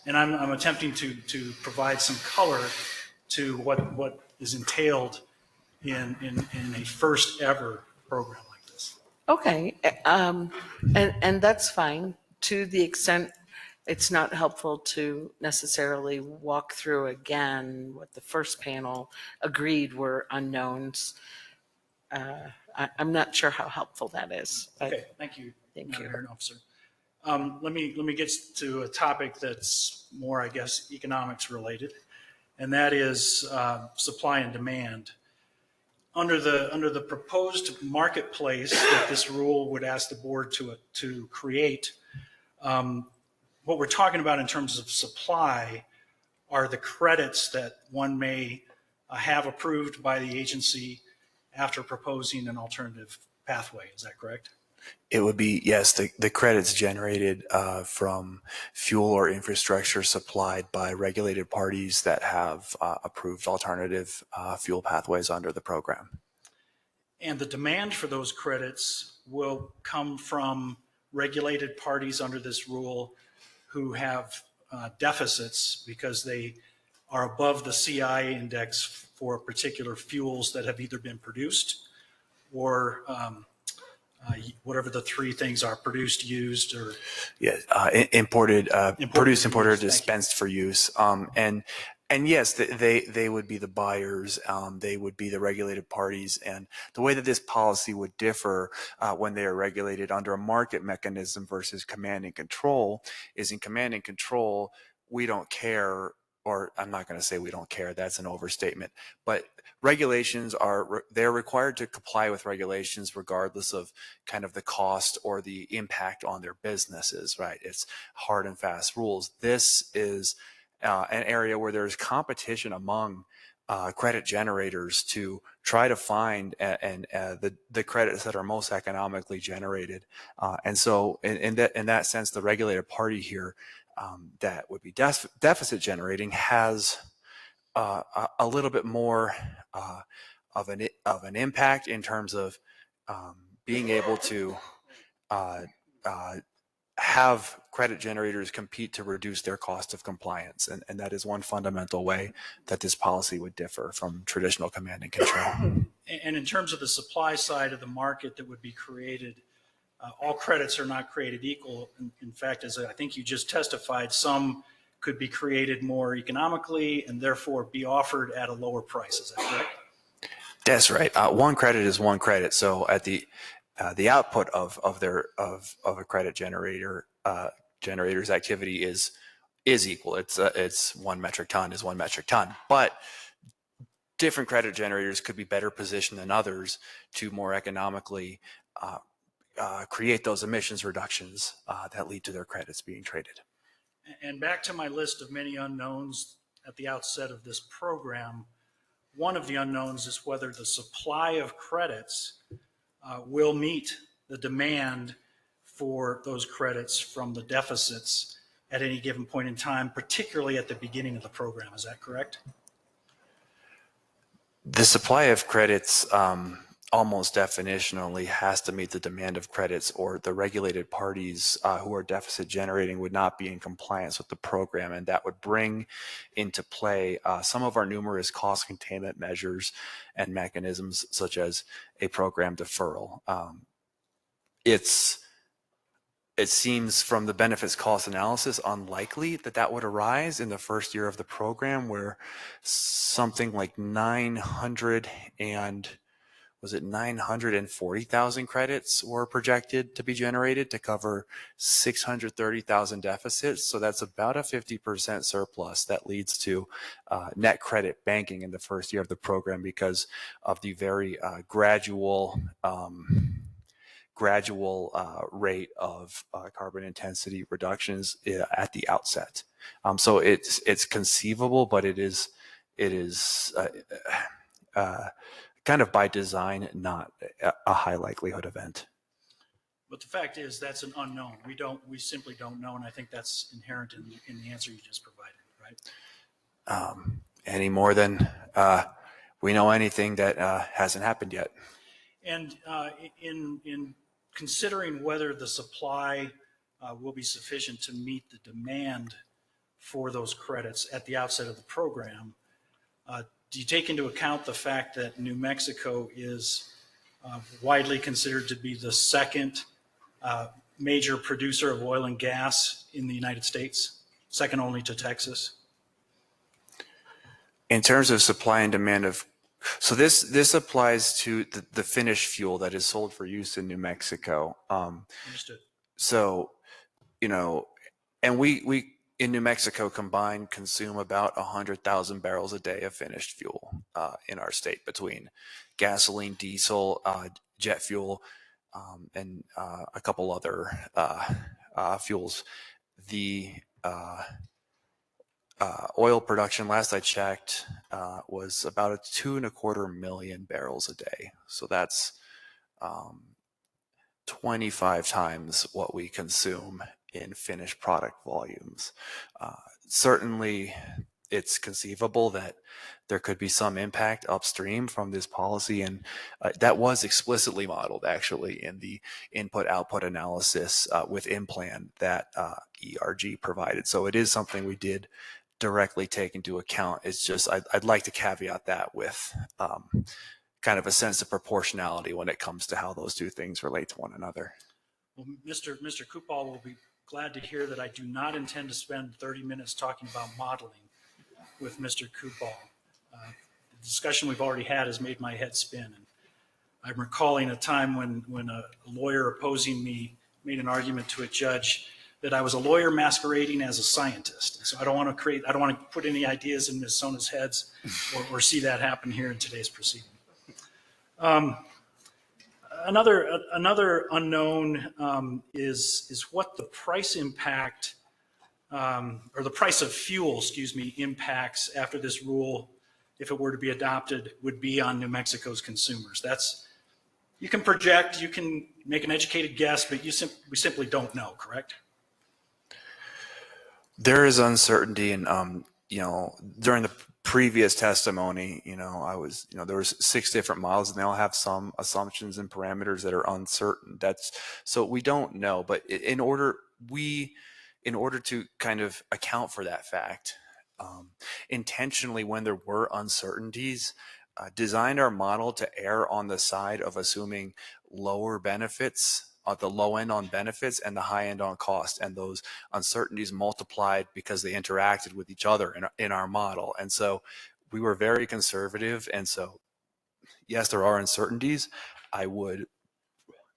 And I'm attempting to provide some color to what is entailed in a first ever program. Okay, and that's fine, to the extent it's not helpful to necessarily walk through again what the first panel agreed were unknowns. I'm not sure how helpful that is. Okay, thank you, Thank Madam you. Hearing Officer. Let me get to a topic that's more, I guess, economics related, and that is supply and demand. Under the proposed marketplace that this rule would ask the board to create, what we're talking about in terms of supply are the credits that one may have approved by the agency after proposing an alternative pathway. Is that correct? It would be, yes, the credits generated from fuel or infrastructure supplied by regulated parties that have approved alternative fuel pathways under the program. And the demand for those credits will come from regulated parties under this rule who have deficits because they are above the CI index for particular fuels that have either been produced or whatever the three things are: produced, used, or imported, produced, imported, or used. dispensed for use. And yes, they would be the buyers. They would be the regulated parties. And the way that this policy would differ when they are regulated under a market mechanism versus command and control is, in command and control, we don't care, or I'm not going to say we don't care, that's an overstatement, but regulations they're required to comply with regulations regardless of kind of the cost or the impact on their businesses, right? It's hard and fast rules. This is an area where there's competition among credit generators to try to find the credits that are most economically generated. And so in that sense, the regulated party here that would be deficit generating has a little bit more of an impact in terms of being able to have credit generators compete to reduce their cost of compliance. And that is one fundamental way that this policy would differ from traditional command and control. And in terms of the supply side of the market that would be created, all credits are not created equal. In fact, as I think you just testified, some could be created more economically and therefore be offered at a lower price. Is that correct? That's right. One credit is one credit. So at the output of a credit generator's activity is equal. It's 1 metric ton is 1 metric ton. But different credit generators could be better positioned than others to more economically create those emissions reductions that lead to their credits being traded. And back to my list of many unknowns at the outset of this program, one of the unknowns is whether the supply of credits will meet the demand for those credits from the deficits at any given point in time, particularly at the beginning of the program. Is that correct? The supply of credits almost definitionally has to meet the demand of credits, or the regulated parties who are deficit generating would not be in compliance with the program, and that would bring into play some of our numerous cost containment measures and mechanisms, such as a program deferral. It seems from the benefits cost analysis unlikely that that would arise in the first year of the program, where something like 940,000 credits were projected to be generated to cover 630,000 deficits. So that's about a 50% surplus that leads to net credit banking in the first year of the program, because of the very gradual rate of carbon intensity reductions at the outset. So it's conceivable, but it is kind of by design not a high likelihood event. But the fact is that's an unknown. We simply don't know, and I think that's inherent in the answer you just provided, right? Any more than we know anything that hasn't happened yet. And in considering whether the supply will be sufficient to meet the demand for those credits at the outset of the program, do you take into account the fact that New Mexico is widely considered to be the second major producer of oil and gas in the United States, second only to Texas? In terms of supply and demand of, so this applies to the finished fuel that is sold for use in New Mexico. Understood. So, and we in New Mexico combined consume about 100,000 barrels a day of finished fuel in our state, between gasoline, diesel, jet fuel, and a couple other fuels. The oil production, last I checked, was about 2.25 million barrels a day. So that's 25 times what we consume in finished product volumes. Certainly, it's conceivable that there could be some impact upstream from this policy, and that was explicitly modeled actually in the input-output analysis within plan that ERG provided. So it is something we did directly take into account. It's just I'd like to caveat that with kind of a sense of proportionality when it comes to how those two things relate to one another. Well, Mr. Kupal will be glad to hear that I do not intend to spend 30 minutes talking about modeling with Mr. Kupal. The discussion we've already had has made my head spin. And I'm recalling a time when a lawyer opposing me made an argument to a judge that I was a lawyer masquerading as a scientist. So I don't want to put any ideas in Ms. Sona's heads or see that happen here in today's proceeding. Another unknown is what the price impact or the price of fuel, impacts after this rule, if it were to be adopted, would be on New Mexico's consumers. You can project, you can make an educated guess, but we simply don't know, correct? There is uncertainty, and during the previous testimony, there was 6 different models, and they all have some assumptions and parameters that are uncertain. So we don't know, but in order to kind of account for that fact, intentionally, when there were uncertainties, designed our model to err on the side of assuming lower benefits at the low end on benefits and the high end on cost, and those uncertainties multiplied because they interacted with each other in our model. And so we were very conservative. And so, yes, there are uncertainties. I would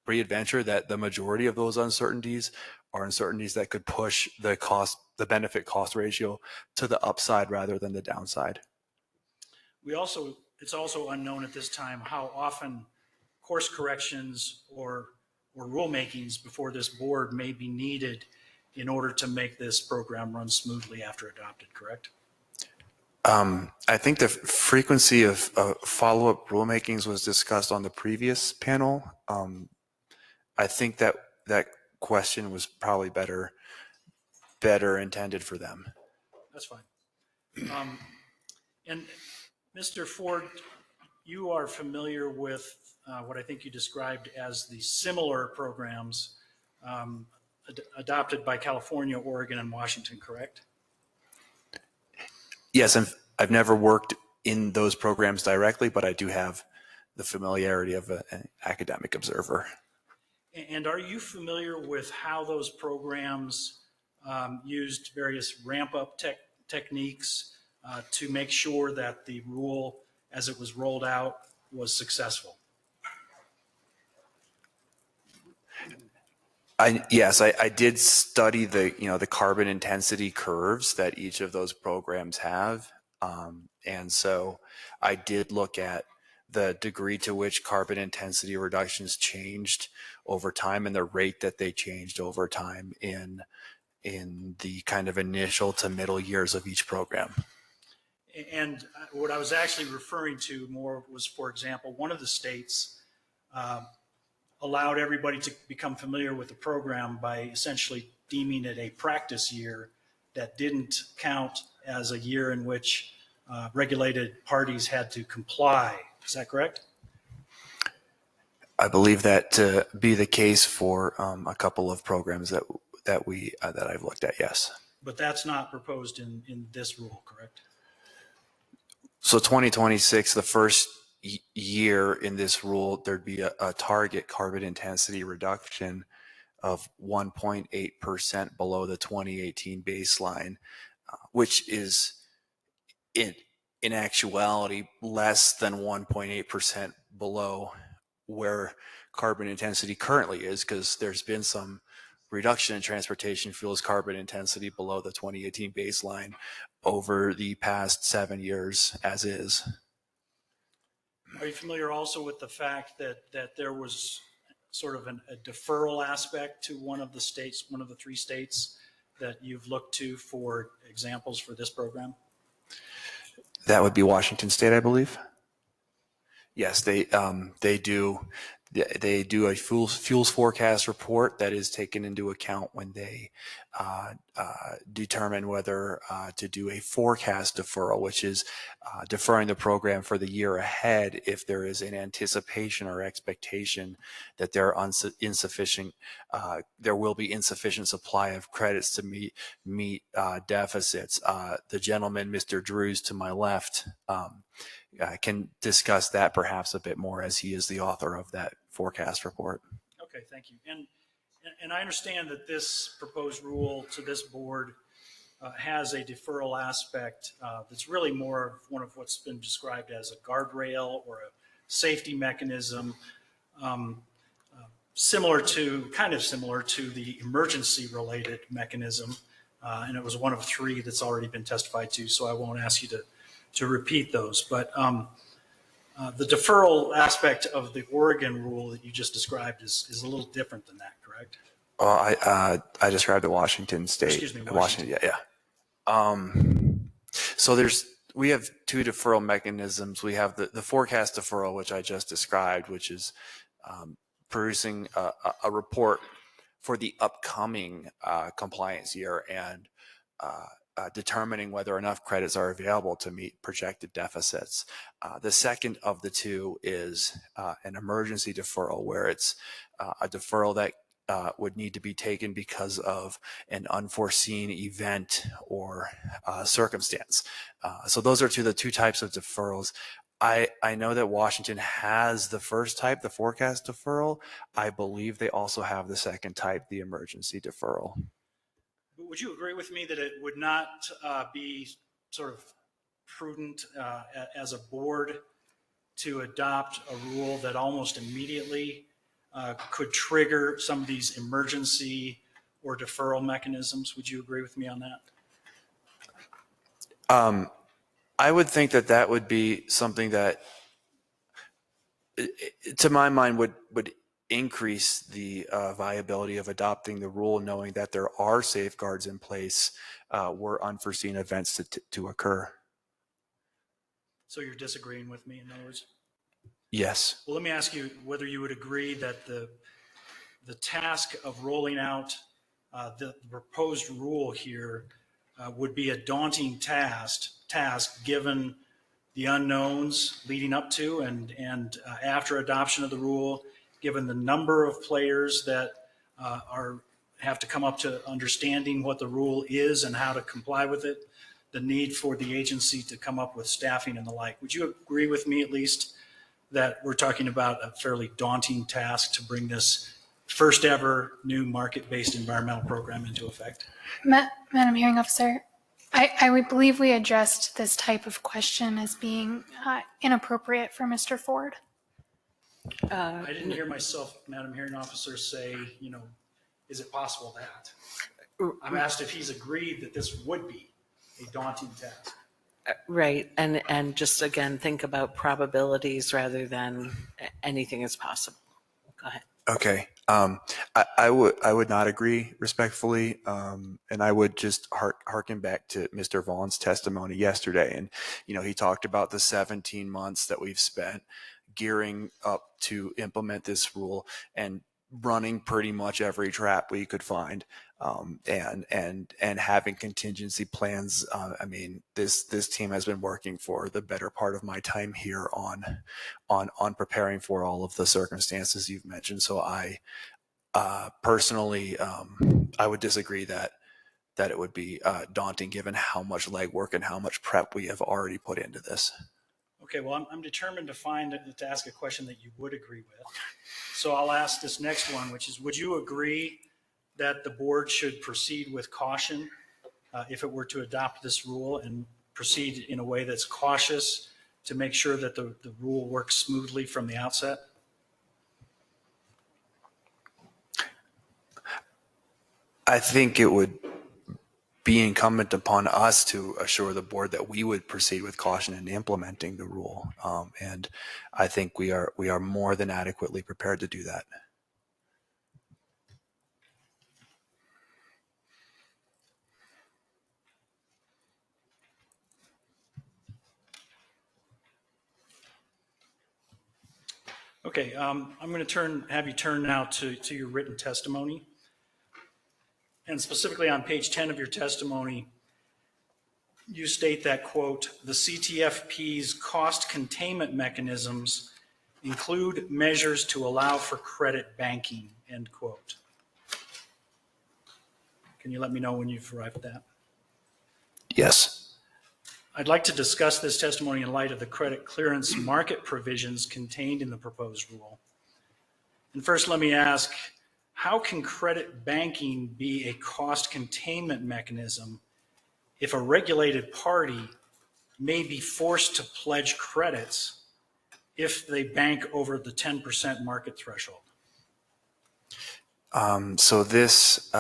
pre-adventure that the majority of those uncertainties are uncertainties that could push the benefit cost ratio to the upside rather than the downside. It's also unknown at this time how often course corrections or rulemakings before this board may be needed in order to make this program run smoothly after adopted, correct? I think the frequency of follow-up rulemakings was discussed on the previous panel. I think that question was probably better intended for them. That's fine. And Mr. Ford, you are familiar with what I think you described as the similar programs adopted by California, Oregon, and Washington, correct? Yes, I've never worked in those programs directly, but I do have the familiarity of an academic observer. And are you familiar with how those programs used various ramp-up techniques to make sure that the rule, as it was rolled out, was successful? Yes, I did study the carbon intensity curves that each of those programs have. And so I did look at the degree to which carbon intensity reductions changed over time and the rate that they changed over time in the kind of initial to middle years of each program. And what I was actually referring to more was, for example, one of the states allowed everybody to become familiar with the program by essentially deeming it a practice year that didn't count as a year in which regulated parties had to comply. Is that correct? I believe that to be the case for a couple of programs that I've looked at, yes. But that's not proposed in this rule, correct? So 2026, the first year in this rule, there'd be a target carbon intensity reduction of 1.8% below the 2018 baseline, which is in actuality less than 1.8% below where carbon intensity currently is, because there's been some reduction in transportation fuels carbon intensity below the 2018 baseline over the past 7 years as is. Are you familiar also with the fact that there was sort of a deferral aspect to one of the states, one of the 3 states that you've looked to for examples for this program? That would be Washington State, I believe. Yes, they do a fuels forecast report that is taken into account when they determine whether to do a forecast deferral, which is deferring the program for the year ahead if there is an anticipation or expectation that there will be insufficient supply of credits to meet deficits. The gentleman, Mr. Drews, to my left, can discuss that perhaps a bit more, as he is the author of that forecast report. Okay, thank you. And I understand that this proposed rule to this board has a deferral aspect that's really more of one of what's been described as a guardrail or a safety mechanism, kind of similar to the emergency-related mechanism, and it was one of 3 that's already been testified to, so I won't ask you to repeat those. But the deferral aspect of the Oregon rule that you just described is a little different than that, correct? I described the Washington State. Excuse me, Washington, yeah. So we have 2 deferral mechanisms. We have the forecast deferral, which I just described, which is producing a report for the upcoming compliance year and determining whether enough credits are available to meet projected deficits. The second of the 2 is an emergency deferral, where it's a deferral that would need to be taken because of an unforeseen event or circumstance. So those are the 2 types of deferrals. I know that Washington has the first type, the forecast deferral. I believe they also have the second type, the emergency deferral. But would you agree with me that it would not be sort of prudent as a board to adopt a rule that almost immediately could trigger some of these emergency or deferral mechanisms? Would you agree with me on that? I would think that would be something that, to my mind, would increase the viability of adopting the rule, knowing that there are safeguards in place were unforeseen events to occur. So you're disagreeing with me, in other words? Yes. Well, let me ask you whether you would agree that the the task of rolling out the proposed rule here would be a daunting task given the unknowns leading up to and after adoption of the rule, given the number of players that have to come up to understanding what the rule is and how to comply with it, the need for the agency to come up with staffing and the like. Would you agree with me at least that we're talking about a fairly daunting task to bring this first ever new market-based environmental program into effect? Madam Hearing Officer, I would believe we addressed this type of question as being inappropriate for Mr. Ford. I didn't hear myself, Madam Hearing Officer, say, is it possible that? I'm asked if he's agreed that this would be a daunting task. Right, and just again, think about probabilities rather than anything is possible. Go ahead. Okay. I would not agree respectfully. And I would just harken back to Mr. Vaughn's testimony yesterday. And, he talked about the 17 months that we've spent gearing up to implement this rule and running pretty much every trap we could find, and having contingency plans. I mean, this team has been working for the better part of my time here on preparing for all of the circumstances you've mentioned. So I personally, I would disagree that it would be daunting given how much legwork and how much prep we have already put into this. Okay, well, I'm determined to ask a question that you would agree with. So I'll ask this next one, which is, would you agree that the board should proceed with caution if it were to adopt this rule and proceed in a way that's cautious to make sure that the rule works smoothly from the outset? I think it would be incumbent upon us to assure the board that we would proceed with caution in implementing the rule. And I think we are more than adequately prepared to do that. Okay, I'm going to have you turn now to your written testimony. And specifically on page 10 of your testimony, you state that, quote, the CTFP's cost containment mechanisms include measures to allow for credit banking, end quote. Can you let me know when you've arrived at that? Yes. I'd like to discuss this testimony in light of the credit clearance market provisions contained in the proposed rule. And first, let me ask, how can credit banking be a cost containment mechanism if a regulated party may be forced to pledge credits if they bank over the 10% market threshold? So this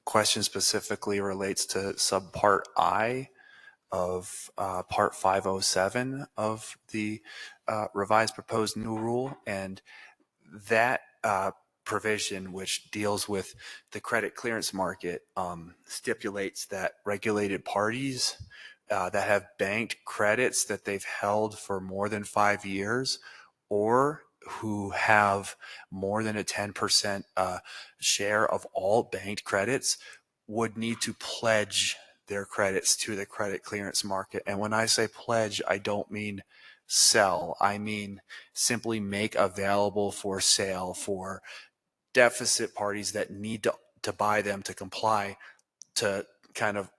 question specifically relates to subpart I of part 507 of the revised proposed new rule. And that provision, which deals with the credit clearance market, stipulates that regulated parties that have banked credits that they've held for more than 5 years, or who have more than a 10% share of all banked credits, would need to pledge their credits to the credit clearance market. And when I say pledge, I don't mean sell. I mean simply make available for sale for deficit parties that need to buy them to comply, to kind of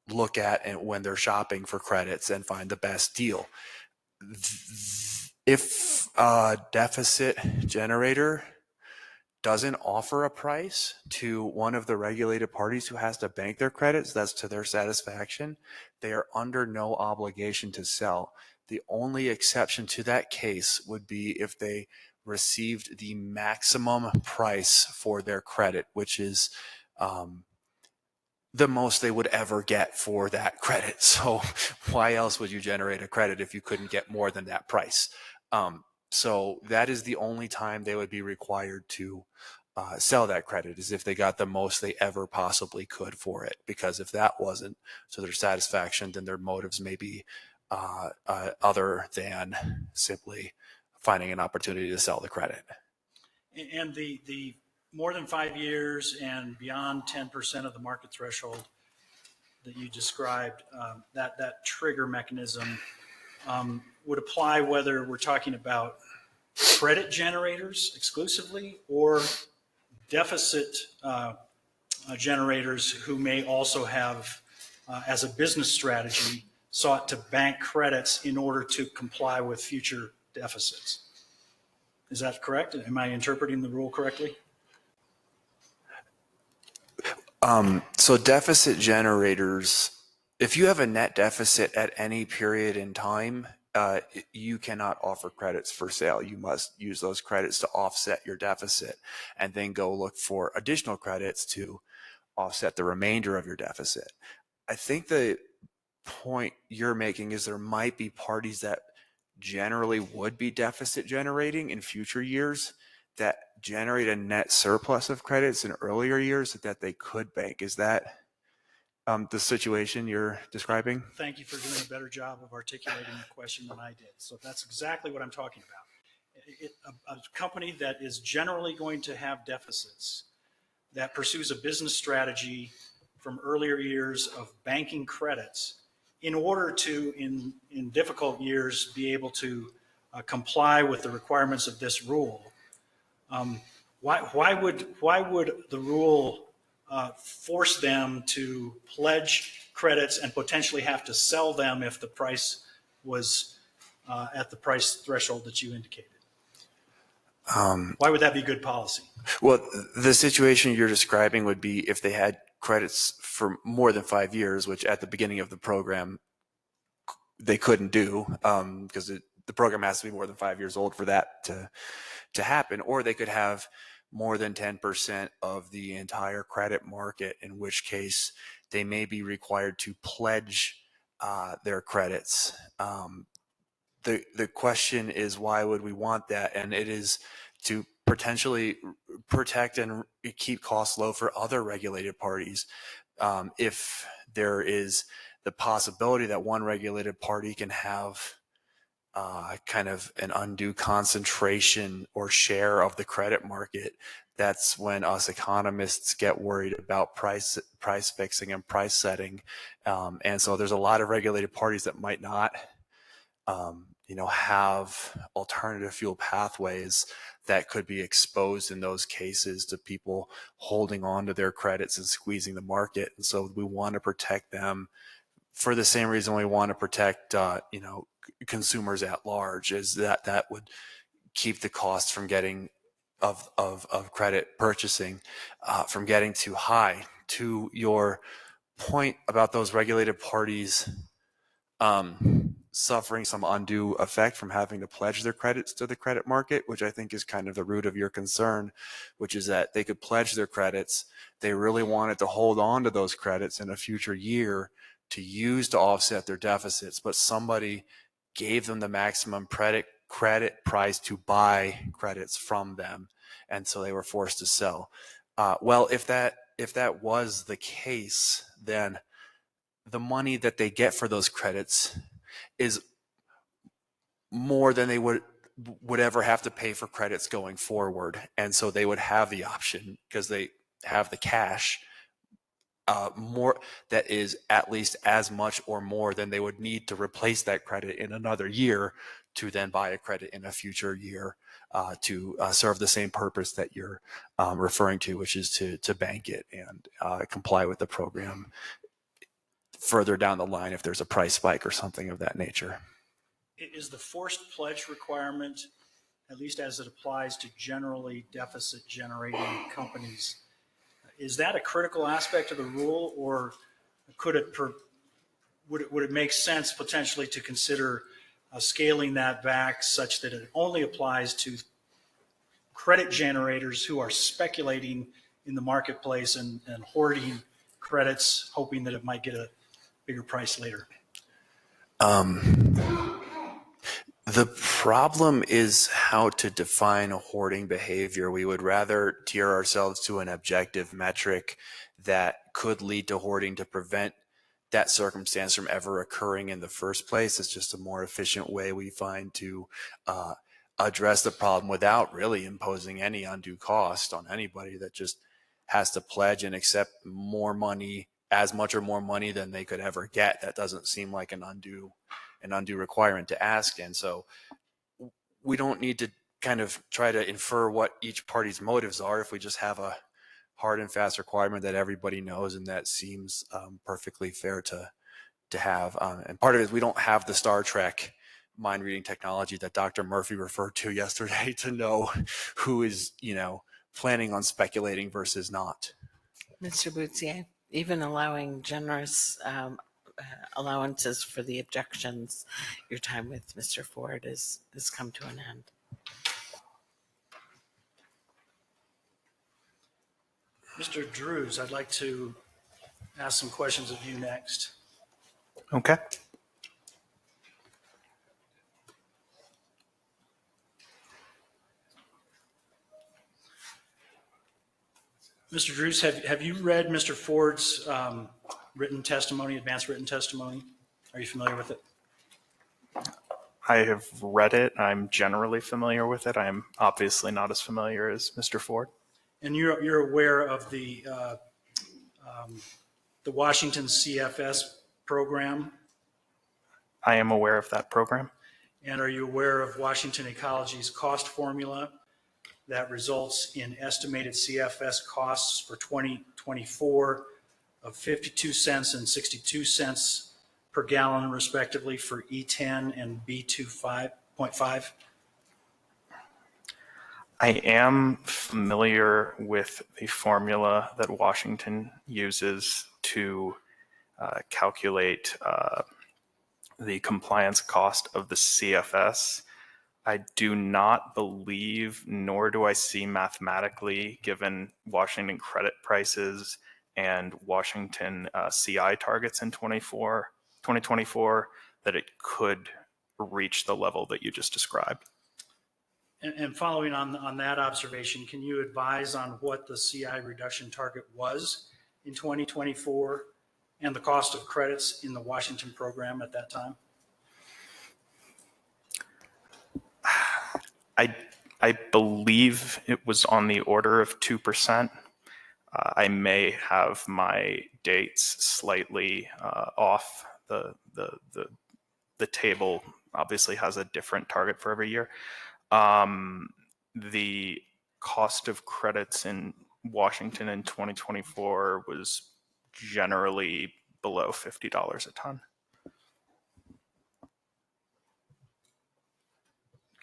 look at and when they're shopping for credits and find the best deal. If a deficit generator doesn't offer a price to one of the regulated parties who has to bank their credits that's to their satisfaction, they are under no obligation to sell. The only exception to that case would be if they received the maximum price for their credit, which is the most they would ever get for that credit. So why else would you generate a credit if you couldn't get more than that price? So that is the only time they would be required to sell that credit, is if they got the most they ever possibly could for it. Because if that wasn't to their satisfaction, then their motives may be other than simply finding an opportunity to sell the credit. And the more than 5 years and beyond 10% of the market threshold that you described, that trigger mechanism would apply whether we're talking about credit generators exclusively or deficit generators who may also have, as a business strategy, sought to bank credits in order to comply with future deficits. Is that correct? Am I interpreting the rule correctly? So deficit generators, if you have a net deficit at any period in time, you cannot offer credits for sale. You must use those credits to offset your deficit and then go look for additional credits to offset the remainder of your deficit. I think the point you're making is there might be parties that generally would be deficit generating in future years that generate a net surplus of credits in earlier years that they could bank. Is that the situation you're describing? Thank you for doing a better job of articulating the question than I did. So that's exactly what I'm talking about. A company that is generally going to have deficits, that pursues a business strategy from earlier years of banking credits in order to, in difficult years, be able to comply with the requirements of this rule. Why would the rule force them to pledge credits and potentially have to sell them if the price was at the price threshold that you indicated? Why would that be good policy? Well, the situation you're describing would be if they had credits for more than 5 years, which at the beginning of the program they couldn't do because the program has to be more than 5 years old for that to happen, or they could have more than 10% of the entire credit market, in which case they may be required to pledge their credits. The question is, why would we want that? And it is to potentially protect and keep costs low for other regulated parties. If there is the possibility that one regulated party can have kind of an undue concentration or share of the credit market, that's when us economists get worried about price fixing and price setting. And so there's a lot of regulated parties that might not have alternative fuel pathways that could be exposed in those cases to people holding on to their credits and squeezing the market. And so we want to protect them for the same reason we want to protect, consumers at large, is that would keep the costs from getting of credit purchasing from getting too high. To your point about those regulated parties suffering some undue effect from having to pledge their credits to the credit market, which I think is kind of the root of your concern, which is that they could pledge their credits. They really wanted to hold on to those credits in a future year to use to offset their deficits, but somebody gave them the maximum credit price to buy credits from them, and so they were forced to sell. Well, if that was the case, then the money that they get for those credits is more than they would ever have to pay for credits going forward. And so they would have the option, because they have the cash, more that is at least as much or more than they would need to replace that credit in another year to then buy a credit in a future year to serve the same purpose that you're referring to, which is to bank it and comply with the program further down the line if there's a price spike or something of that nature. Is the forced pledge requirement, at least as it applies to generally deficit generating companies, is that a critical aspect of the rule, or would it make sense potentially to consider scaling that back such that it only applies to credit generators who are speculating in the marketplace and hoarding credits, hoping that it might get a bigger price later? The problem is how to define hoarding behavior. We would rather tier ourselves to an objective metric that could lead to hoarding to prevent that circumstance from ever occurring in the first place. It's just a more efficient way we find to address the problem without really imposing any undue cost on anybody that just has to pledge and accept more money, as much or more money than they could ever get. That doesn't seem like an undue requirement to ask. And so we don't need to kind of try to infer what each party's motives are if we just have a hard and fast requirement that everybody knows, and that seems perfectly fair to have. And part of it is we don't have the Star Trek mind reading technology that Dr. Murphy referred to yesterday to know who is, planning on speculating versus not. Mr. Boutier, even allowing generous allowances for the objections, your time with Mr. Ford has come to an end. Mr. Drews, I'd like to ask some questions of you next. Okay. Mr. Drews, have you read Mr. Ford's written testimony, advanced written testimony? Are you familiar with it? I have read it. I'm generally familiar with it. I'm obviously not as familiar as Mr. Ford. And you're aware of the Washington CFS program? I am aware of that program. And are you aware of Washington Ecology's cost formula that results in estimated CFS costs for 2024 of 52 cents and 62 cents per gallon, respectively, for E10 and B2.5? I am familiar with the formula that Washington uses to calculate the compliance cost of the CFS. I do not believe, nor do I see mathematically, given Washington credit prices and Washington CI targets in 2024, that it could reach the level that you just described. And following on that observation, can you advise on what the CI reduction target was in 2024 and the cost of credits in the Washington program at that time? I believe it was on the order of 2%. I may have my dates slightly off. The table obviously has a different target for every year. The cost of credits in Washington in 2024 was generally below $50 a ton.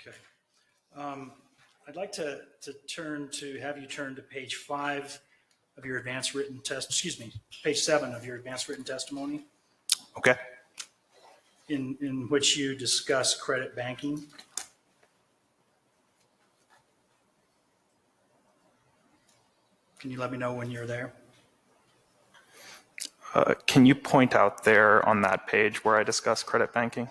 Okay. I'd like to have you turn to page 5 of your advanced written page 7 of your advanced written testimony. Okay. In which you discuss credit banking. Can you let me know when you're there? Can you point out there on that page where I discuss credit banking?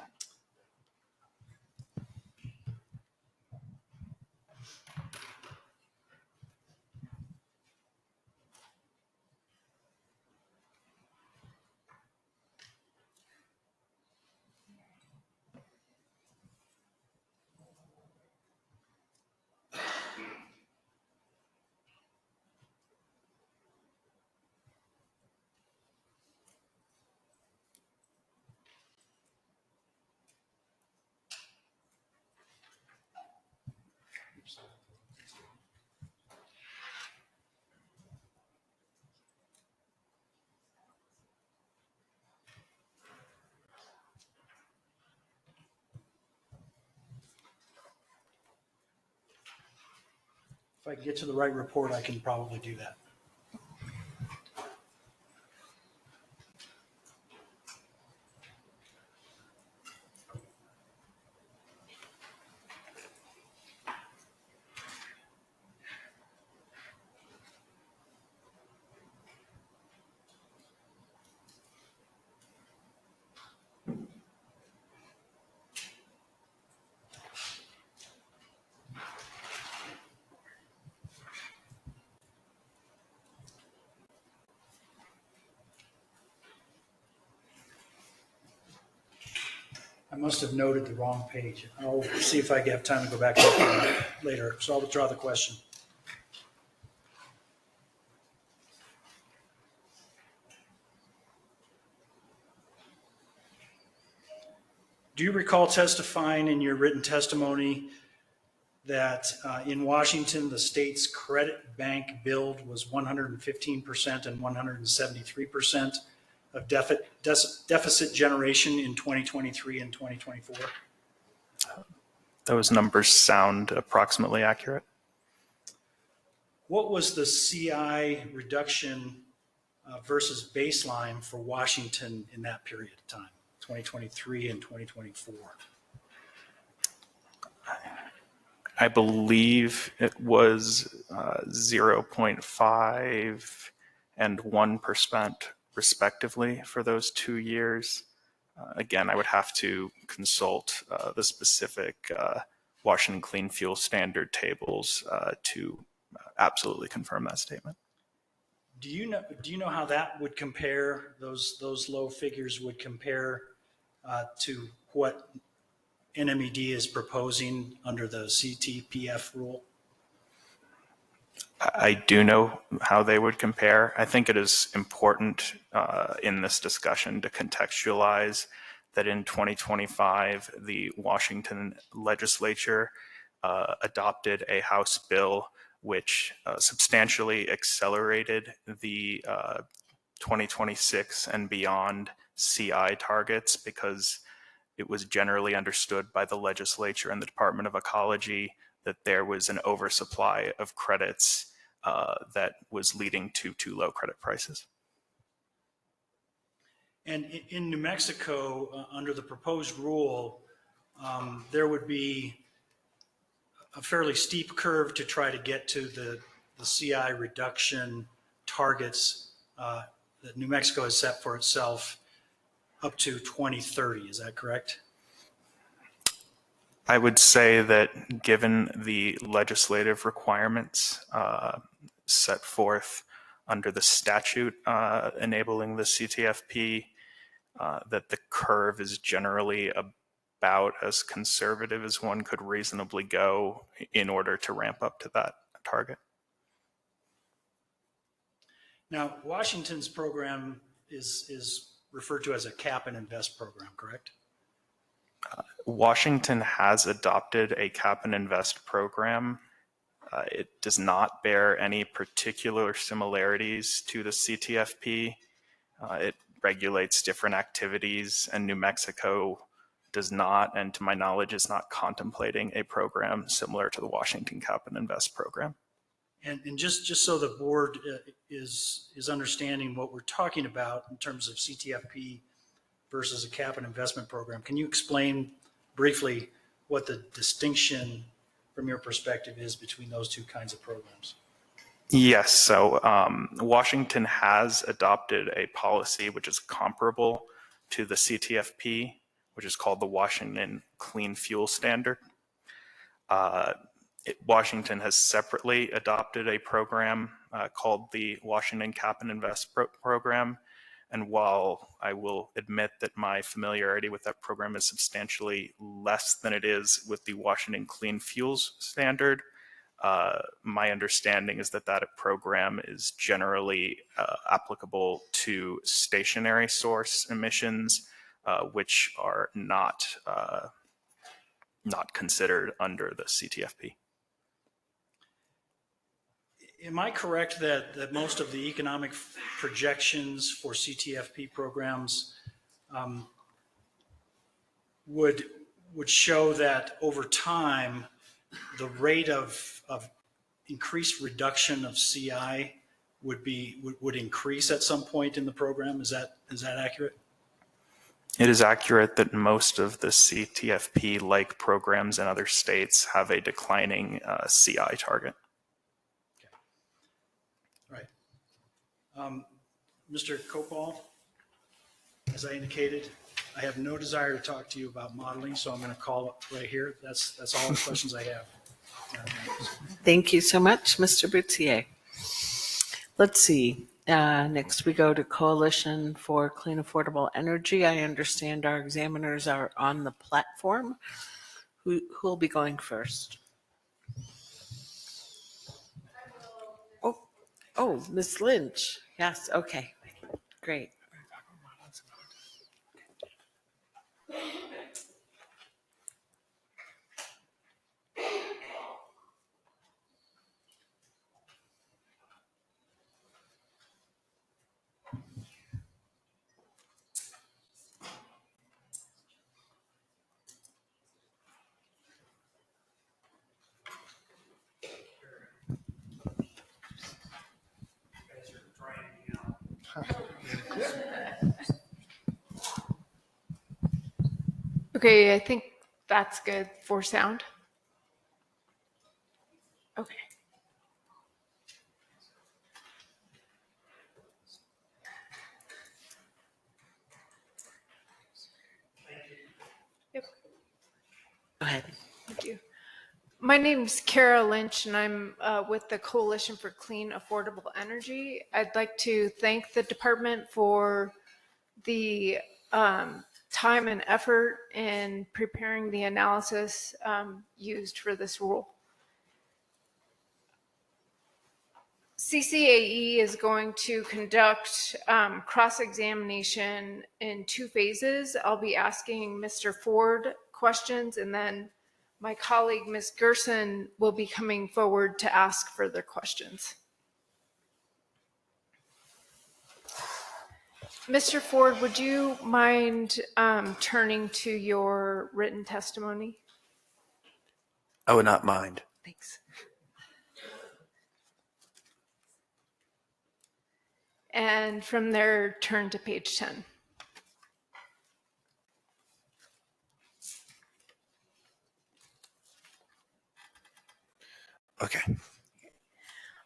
If I can get to the right report, I can probably do that. I must have noted the wrong page. I'll see if I have time to go back and look at it later. So I'll withdraw the question. Do you recall testifying in your written testimony that in Washington, the state's credit bank billed was 115% and 173% of deficit generation in 2023 and 2024? Those numbers sound approximately accurate. What was the CI reduction versus baseline for Washington in that period of time, 2023 and 2024? I believe it was 0.5 and 1% respectively for those 2 years. Again, I would have to consult the specific Washington Clean Fuel Standard tables to absolutely confirm that statement. Do you know how that would compare? Those low figures would compare to what NMED is proposing under the CTPF rule? I do know how they would compare. I think it is important in this discussion to contextualize that in 2025, the Washington legislature adopted a House bill which substantially accelerated the 2026 and beyond CI targets, because it was generally understood by the legislature and the Department of Ecology that there was an oversupply of credits that was leading to too low credit prices. And in New Mexico, under the proposed rule, there would be a fairly steep curve to try to get to the CI reduction targets that New Mexico has set for itself up to 2030. Is that correct? I would say that given the legislative requirements set forth under the statute enabling the CTFP, that the curve is generally about as conservative as one could reasonably go in order to ramp up to that target. Now, Washington's program is referred to as a cap and invest program, correct? Washington has adopted a cap and invest program. It does not bear any particular similarities to the CTFP. It regulates different activities, and New Mexico does not, and to my knowledge, is not contemplating a program similar to the Washington Cap and Invest program. And just so the board is understanding what we're talking about in terms of CTFP versus a cap and investment program, can you explain briefly what the distinction from your perspective is between those two kinds of programs? Yes, so Washington has adopted a policy which is comparable to the CTFP, which is called the Washington Clean Fuel Standard. Washington has separately adopted a program called the Washington Cap and Invest program. And while I will admit that my familiarity with that program is substantially less than it is with the Washington Clean Fuels Standard, my understanding is that that program is generally applicable to stationary source emissions, which are not considered under the CTFP. Am I correct that most of the economic projections for CTFP programs would show that over time, the rate of increased reduction of CI would increase at some point in the program? Is that accurate? It is accurate that most of the CTFP-like programs in other states have a declining CI target. Mr. Copal, as I indicated, I have no desire to talk to you about modeling, so I'm going to call it right here. That's all the questions I have. Thank you so much, Mr. Boutier. Let's see. Next, we go to Coalition for Clean Affordable Energy. I understand our examiners are on the platform. Who'll be going first? Oh, Ms. Lynch. Yes, okay, great. Okay, I think that's good for sound. Okay. Yep. Go ahead. Thank you. My name's Kara Lynch, and I'm with the Coalition for Clean Affordable Energy. I'd like to thank the department for the time and effort in preparing the analysis used for this rule. CCAE is going to conduct cross-examination in 2 phases. I'll be asking Mr. Ford questions, and then my colleague, Ms. Gerson, will be coming forward to ask further questions. Mr. Ford, would you mind turning to your written testimony? I would not mind. Thanks. And from there, turn to page 10. Okay.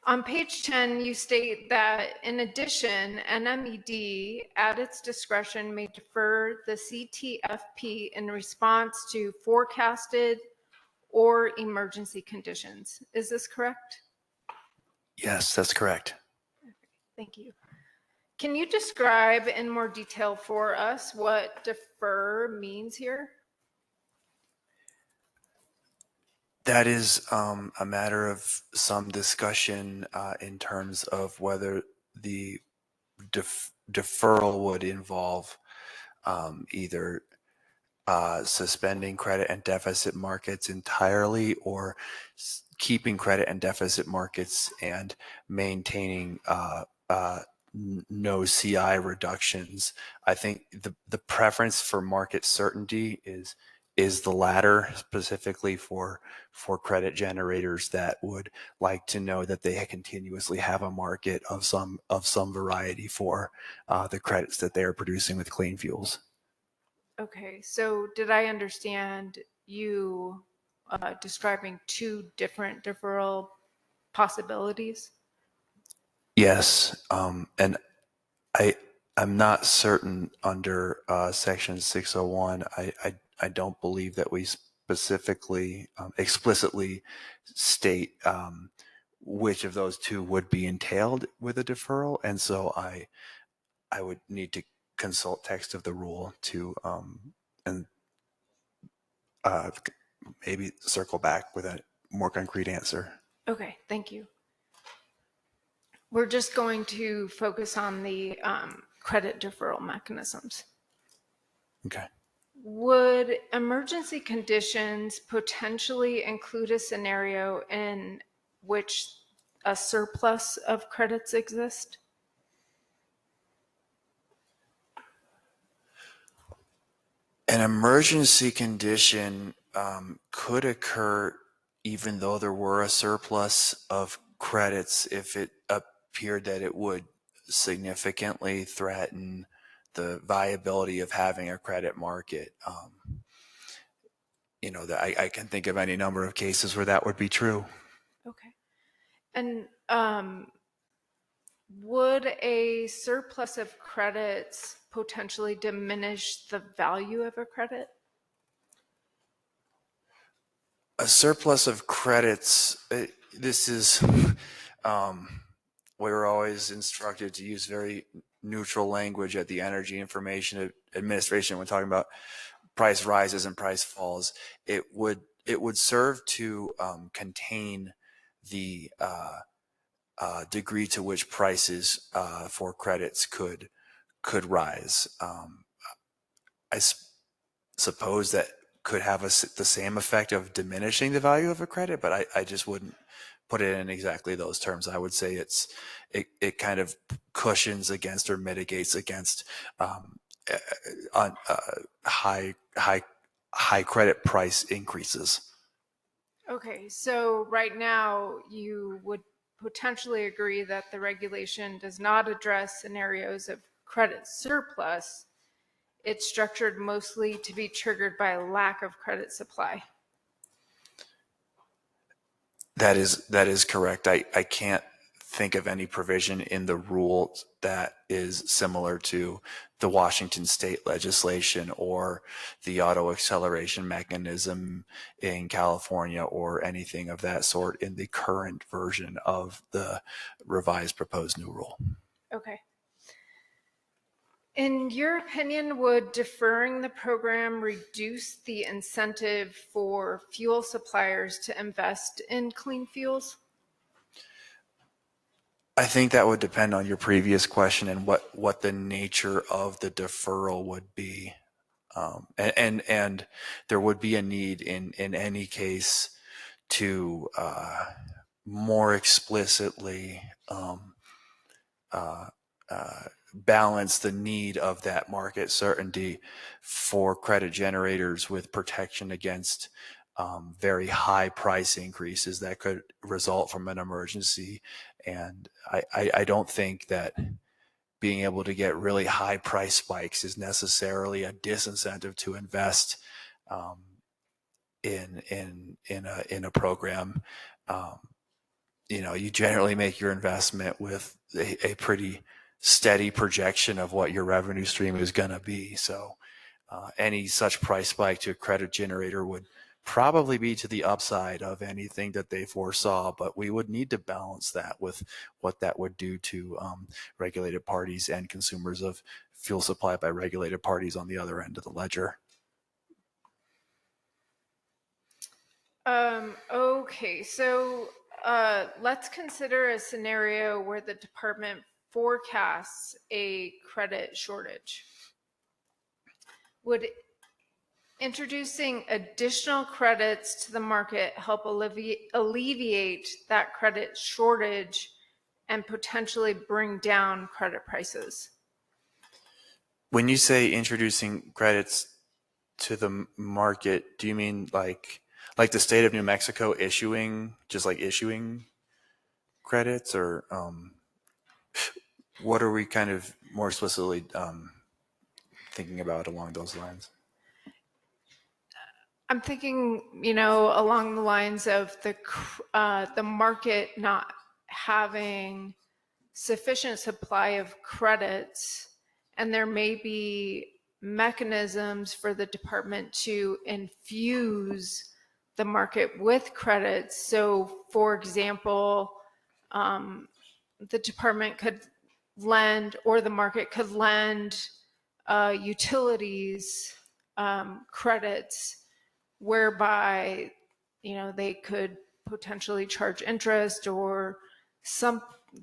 On page 10, you state that in addition, NMED at its discretion may defer the CTFP in response to forecasted or emergency conditions. Is this correct? Yes, that's correct. Thank you. Can you describe in more detail for us what defer means here? That is a matter of some discussion in terms of whether the deferral would involve either suspending credit and deficit markets entirely, or keeping credit and deficit markets and maintaining no CI reductions. I think the preference for market certainty is the latter, specifically for credit generators that would like to know that they continuously have a market of some variety for the credits that they are producing with clean fuels. Okay, so did I understand you describing 2 different deferral possibilities? Yes, and I'm not certain under section 601. I don't believe that we specifically explicitly state which of those 2 would be entailed with a deferral, and so I would need to consult text of the rule to and maybe circle back with a more concrete answer. Okay, thank you. We're just going to focus on the credit deferral mechanisms. Okay. Would emergency conditions potentially include a scenario in which a surplus of credits exist? An emergency condition could occur even though there were a surplus of credits if it appeared that it would significantly threaten the viability of having a credit market. I can think of any number of cases where that would be true. Okay. And would a surplus of credits potentially diminish the value of a credit? A surplus of credits, this is, we're always instructed to use very neutral language at the Energy Information Administration when talking about price rises and price falls. It would serve to contain the degree to which prices for credits could rise. I suppose that could have the same effect of diminishing the value of a credit, but I just wouldn't put it in exactly those terms. I would say it kind of cushions against or mitigates against high credit price increases. Okay, so right now you would potentially agree that the regulation does not address scenarios of credit surplus. It's structured mostly to be triggered by a lack of credit supply. That is correct. I can't think of any provision in the rule that is similar to the Washington state legislation or the auto acceleration mechanism in California or anything of that sort in the current version of the revised proposed new rule. Okay. In your opinion, would deferring the program reduce the incentive for fuel suppliers to invest in clean fuels? I think that would depend on your previous question and what the nature of the deferral would be. And there would be a need in any case to more explicitly balance the need of that market certainty for credit generators with protection against very high price increases that could result from an emergency. And I don't think that being able to get really high price spikes is necessarily a disincentive to invest in a program. You generally make your investment with a pretty steady projection of what your revenue stream is going to be. So any such price spike to a credit generator would probably be to the upside of anything that they foresaw, but we would need to balance that with what that would do to regulated parties and consumers of fuel supply by regulated parties on the other end of the ledger. Okay, so let's consider a scenario where the department forecasts a credit shortage. Would introducing additional credits to the market help alleviate that credit shortage and potentially bring down credit prices? When you say introducing credits to the market, do you mean like the state of New Mexico issuing credits, or what are we kind of more explicitly thinking about along those lines? I'm thinking, along the lines of the market not having sufficient supply of credits, and there may be mechanisms for the department to infuse the market with credits. So, for example, the department could lend, or the market could lend utilities credits, whereby they could potentially charge interest or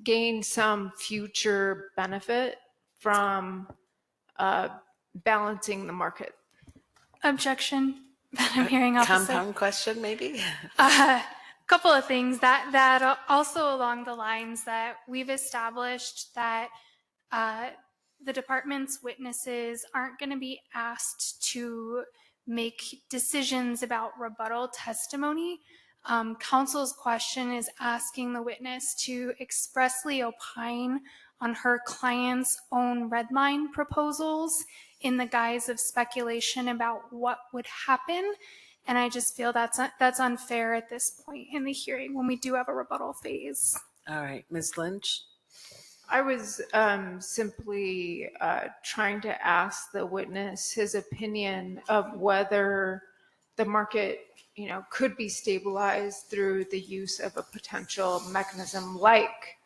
gain some future benefit from balancing the market. Objection, Madam Hearing Officer. Compound question, maybe? A couple of things that also along the lines that we've established that the department's witnesses aren't going to be asked to make decisions about rebuttal testimony. Counsel's question is asking the witness to expressly opine on her client's own redline proposals in the guise of speculation about what would happen. And I just feel that's unfair at this point in the hearing when we do have a rebuttal phase. All right, Ms. Lynch. I was simply trying to ask the witness his opinion of whether the market, could be stabilized through the use of a potential mechanism like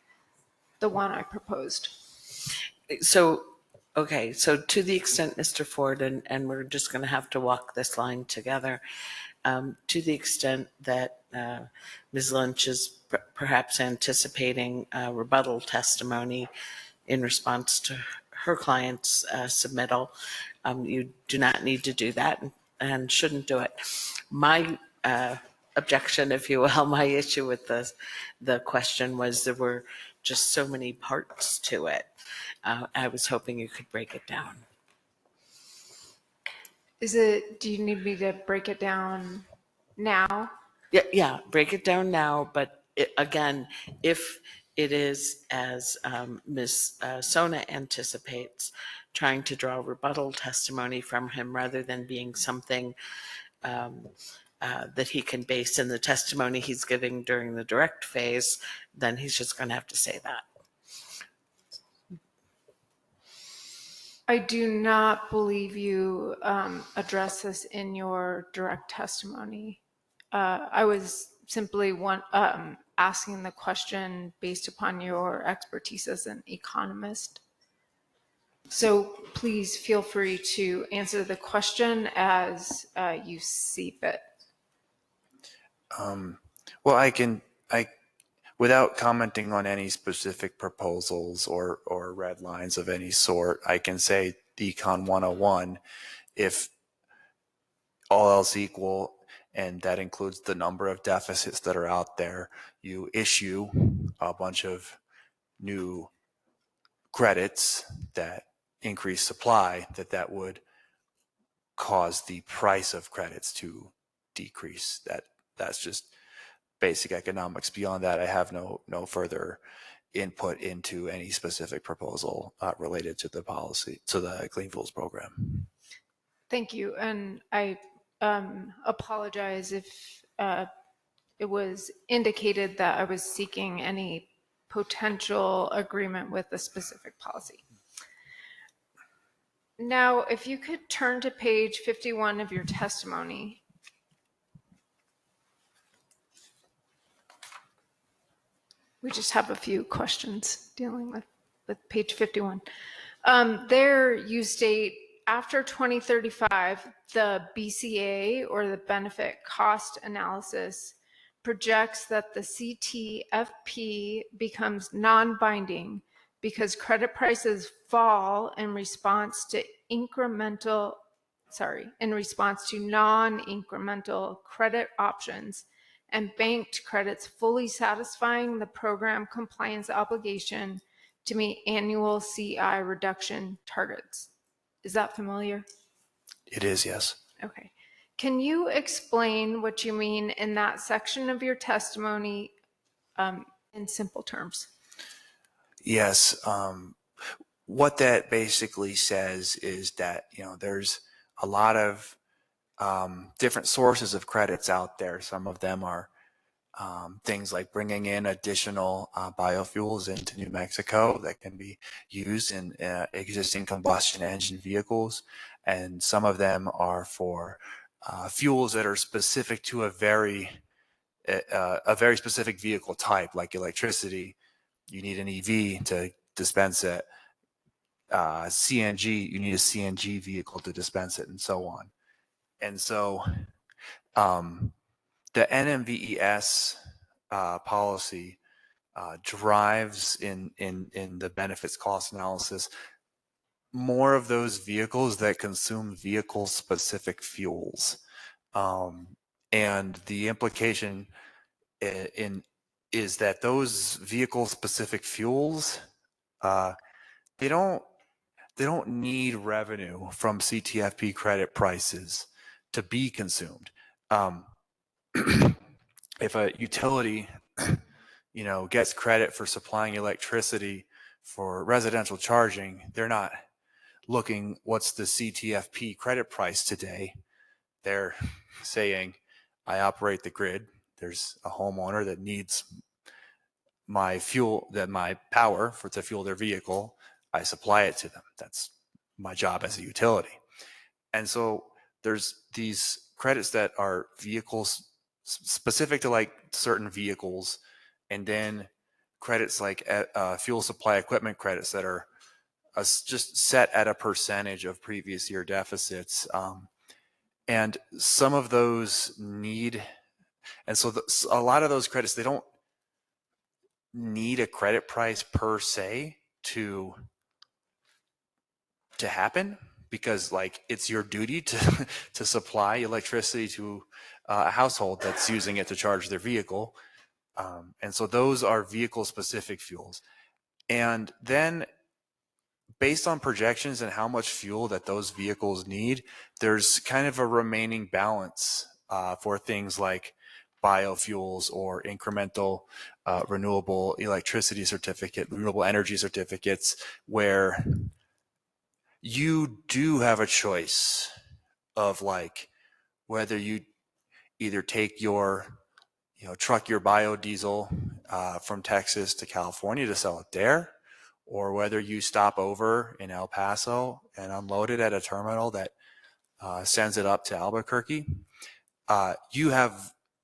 the one I proposed. So, okay, so to the extent, Mr. Ford, and we're just going to have to walk this line together, to the extent that Ms. Lynch is perhaps anticipating rebuttal testimony in response to her client's submittal, you do not need to do that and shouldn't do it. My objection, if you will, my issue with the question was there were just so many parts to it. I was hoping you could break it down. Do you need me to break it down now? Yeah, break it down now. But again, if it is as Ms. Sona anticipates, trying to draw rebuttal testimony from him rather than being something that he can base in the testimony he's giving during the direct phase, then he's just going to have to say that. I do not believe you address this in your direct testimony. I was simply asking the question based upon your expertise as an economist. So please feel free to answer the question as you see fit. Well, without commenting on any specific proposals or red lines of any sort, I can say Econ 101, if all else equal, and that includes the number of deficits that are out there, you issue a bunch of new credits that increase supply, that would cause the price of credits to decrease. That's just basic economics. Beyond that, I have no further input into any specific proposal related to the policy, to the Clean Fuels program. Thank you. And I apologize if it was indicated that I was seeking any potential agreement with a specific policy. Now, if you could turn to page 51 of your testimony. We just have a few questions dealing with page 51. There you state, after 2035, the BCA, or the benefit cost analysis, projects that the CTFP becomes non-binding because credit prices fall in response to non-incremental credit options and banked credits fully satisfying the program compliance obligation to meet annual CI reduction targets. Is that familiar? It is, yes. Okay. Can you explain what you mean in that section of your testimony in simple terms? Yes. What that basically says is that, there's a lot of different sources of credits out there. Some of them are things like bringing in additional biofuels into New Mexico that can be used in existing combustion engine vehicles. And some of them are for fuels that are specific to a very specific vehicle type, like electricity. You need an EV to dispense it. CNG, you need a CNG vehicle to dispense it, and so on. And so the NMVES policy drives in the benefits cost analysis more of those vehicles that consume vehicle specific fuels. And the implication is that those vehicle specific fuels, they don't need revenue from CTFP credit prices to be consumed. If a utility, gets credit for supplying electricity for residential charging, they're not looking what's the CTFP credit price today. They're saying, I operate the grid. There's a homeowner that needs my power to fuel their vehicle. I supply it to them. That's my job as a utility. And so there's these credits that are vehicles specific to like certain vehicles, and then credits like fuel supply equipment credits that are just set at a percentage of previous year deficits. And some of those need, and so a lot of those credits, they don't need a credit price per se to happen, because like it's your duty to to supply electricity to a household that's using it to charge their vehicle. And so those are vehicle specific fuels. And then based on projections and how much fuel that those vehicles need, there's kind of a remaining balance for things like biofuels or incremental renewable electricity certificate, renewable energy certificates, where you do have a choice of like whether you either take your, truck your biodiesel from Texas to California to sell it there, or whether you stop over in El Paso and unload it at a terminal that sends it up to Albuquerque.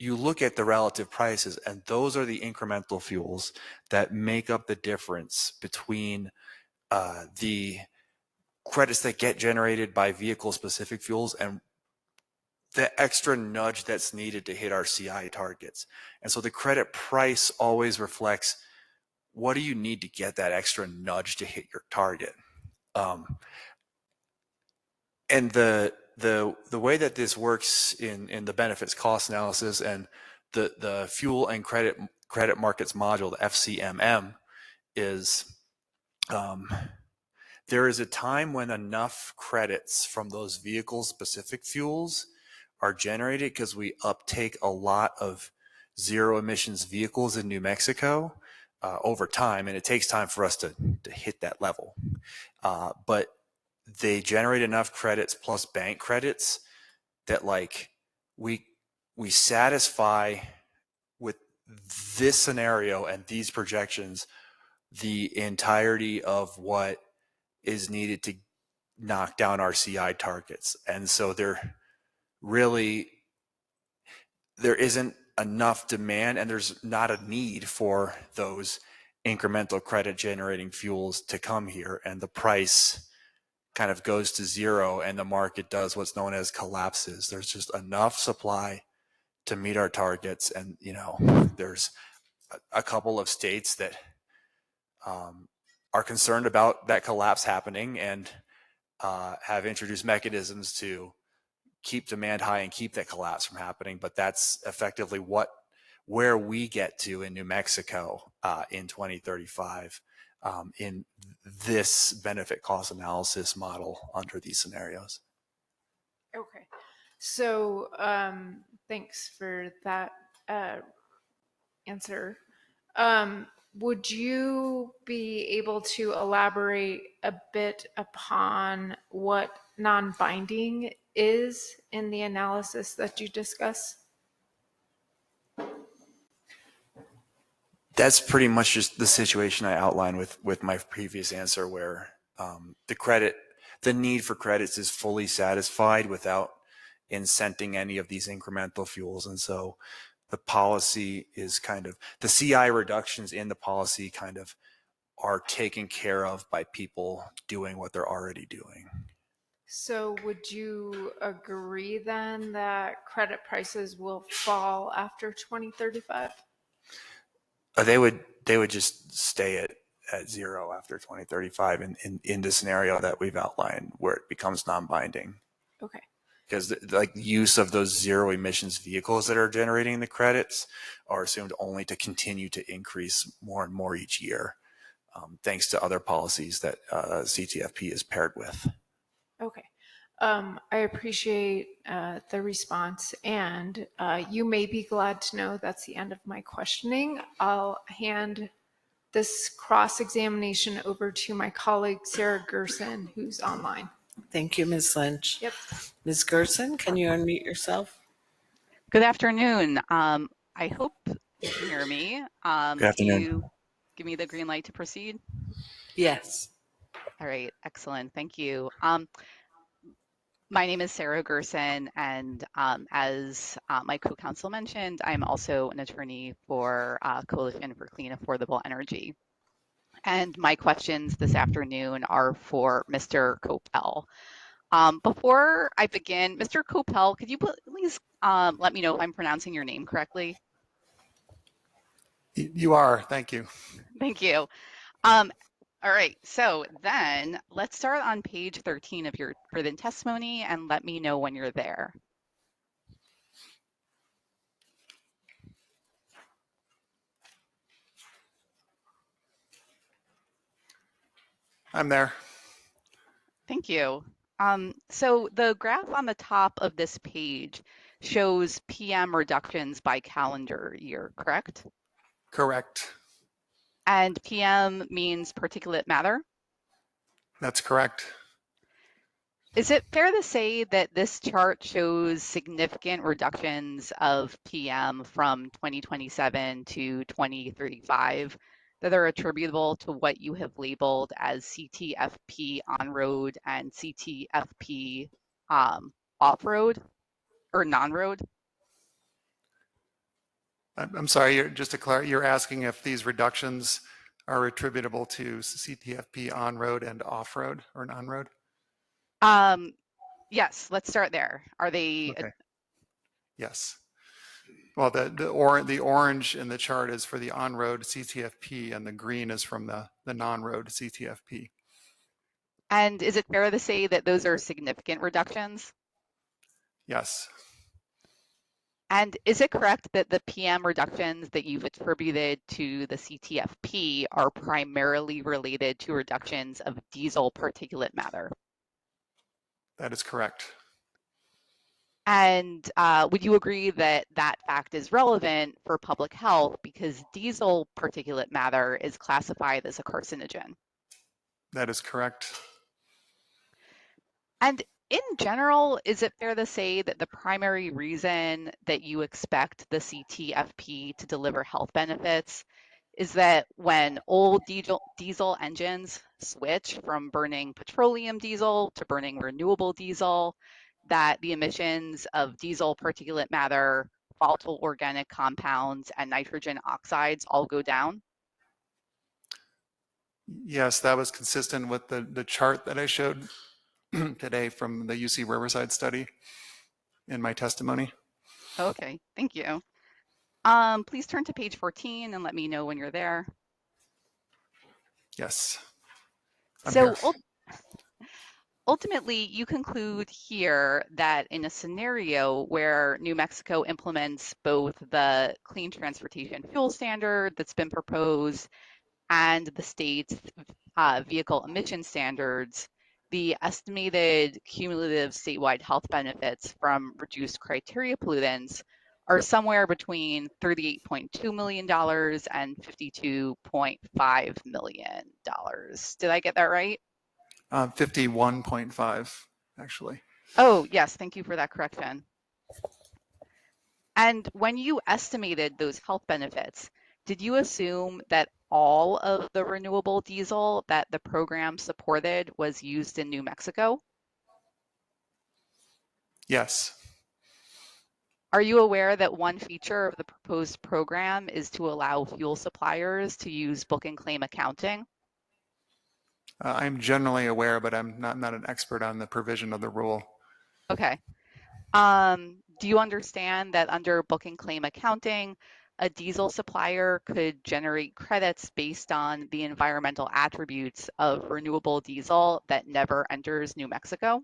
You look at the relative prices, and those are the incremental fuels that make up the difference between the credits that get generated by vehicle specific fuels and the extra nudge that's needed to hit our CI targets. And so the credit price always reflects what do you need to get that extra nudge to hit your target. And the way that this works in the benefits cost analysis and the fuel and credit markets module, the FCMM, is there is a time when enough credits from those vehicle specific fuels are generated because we uptake a lot of zero emissions vehicles in New Mexico over time, and it takes time for us to hit that level. But they generate enough credits plus bank credits that like we satisfy with this scenario and these projections the entirety of what is needed to knock down our CI targets. And so there isn't enough demand, and there's not a need for those incremental credit generating fuels to come here, and the price kind of goes to zero and the market does what's known as collapses. There's just enough supply to meet our targets. And there's a couple of states that are concerned about that collapse happening and have introduced mechanisms to keep demand high and keep that collapse from happening. But that's effectively where we get to in New Mexico in 2035 in this benefit cost analysis model under these scenarios. Okay, so thanks for that answer. Would you be able to elaborate a bit upon what non-binding is in the analysis that you discuss? That's pretty much just the situation I outlined with my previous answer, where the need for credits is fully satisfied without incenting any of these incremental fuels. And so the policy is the CI reductions in the policy kind of are taken care of by people doing what they're already doing. So would you agree then that credit prices will fall after 2035? They would just stay at zero after 2035 in the scenario that we've outlined, where it becomes non-binding. Okay. Because the use of those zero emissions vehicles that are generating the credits are assumed only to continue to increase more and more each year, thanks to other policies that CTFP is paired with. Okay. I appreciate the response, and you may be glad to know that's the end of my questioning. I'll hand this cross-examination over to my colleague, Sarah Gerson, who's online. Thank you, Ms. Lynch. Yep. Ms. Gerson, can you unmute yourself? Good afternoon. I hope you can hear me. Good afternoon. Do you give me the green light to proceed? Yes. All right, excellent. Thank you. My name is Sarah Gerson, and as my co-counsel mentioned, I'm also an attorney for Coalition for Clean Affordable Energy. And my questions this afternoon are for Mr. Coppell. Before I begin, Mr. Coppell, could you please let me know if I'm pronouncing your name correctly? You are, thank you. Thank you. All right, so then let's start on page 13 of your written testimony and let me know when you're there. I'm there. Thank you. So the graph on the top of this page shows PM reductions by calendar year, correct? Correct. And PM means particulate matter? That's correct. Is it fair to say that this chart shows significant reductions of PM from 2027 to 2035 that are attributable to what you have labeled as CTFP on-road and CTFP off-road or non-road? I'm sorry, just to clarify, you're asking if these reductions are attributable to CTFP on-road and off-road or non-road? Yes, let's start there. Are they? Okay. Yes. Well, the orange in the chart is for the on-road CTFP, and the green is from the non-road CTFP. And is it fair to say that those are significant reductions? Yes. And is it correct that the PM reductions that you've attributed to the CTFP are primarily related to reductions of diesel particulate matter? That is correct. And would you agree that that fact is relevant for public health because diesel particulate matter is classified as a carcinogen? That is correct. And in general, is it fair to say that the primary reason that you expect the CTFP to deliver health benefits is that when old diesel engines switch from burning petroleum diesel to burning renewable diesel, that the emissions of diesel particulate matter, volatile organic compounds, and nitrogen oxides all go down? Yes, that was consistent with the chart that I showed today from the UC Riverside study in my testimony. Okay, thank you. Please turn to page 14 and let me know when you're there. Yes. I'm So here. ultimately, you conclude here that in a scenario where New Mexico implements both the Clean Transportation Fuel Standard that's been proposed and the state's vehicle emission standards, the estimated cumulative statewide health benefits from reduced criteria pollutants are somewhere between $38.2 million and $52.5 million. Did I get that right? 51.5, actually. Oh, yes, thank you for that correction. And when you estimated those health benefits, did you assume that all of the renewable diesel that the program supported was used in New Mexico? Yes. Are you aware that one feature of the proposed program is to allow fuel suppliers to use book and claim accounting? I'm generally aware, but I'm not an expert on the provision of the rule. Okay. Do you understand that under book and claim accounting, a diesel supplier could generate credits based on the environmental attributes of renewable diesel that never enters New Mexico?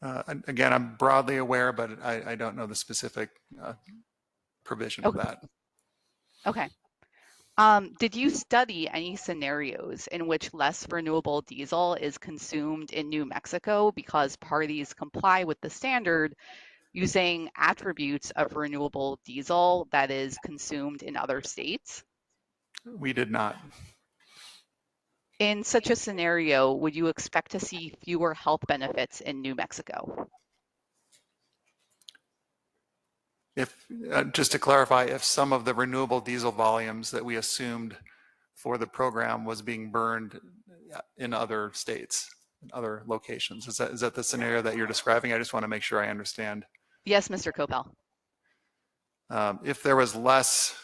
Again, I'm broadly aware, but I don't know the specific provision of that. Okay. Did you study any scenarios in which less renewable diesel is consumed in New Mexico because parties comply with the standard using attributes of renewable diesel that is consumed in other states? We did not. In such a scenario, would you expect to see fewer health benefits in New Mexico? If just to clarify, if some of the renewable diesel volumes that we assumed for the program was being burned in other states. other locations. Is that the scenario that you're describing? I just want to make sure I understand. Yes, Mr. Kopel. If there was less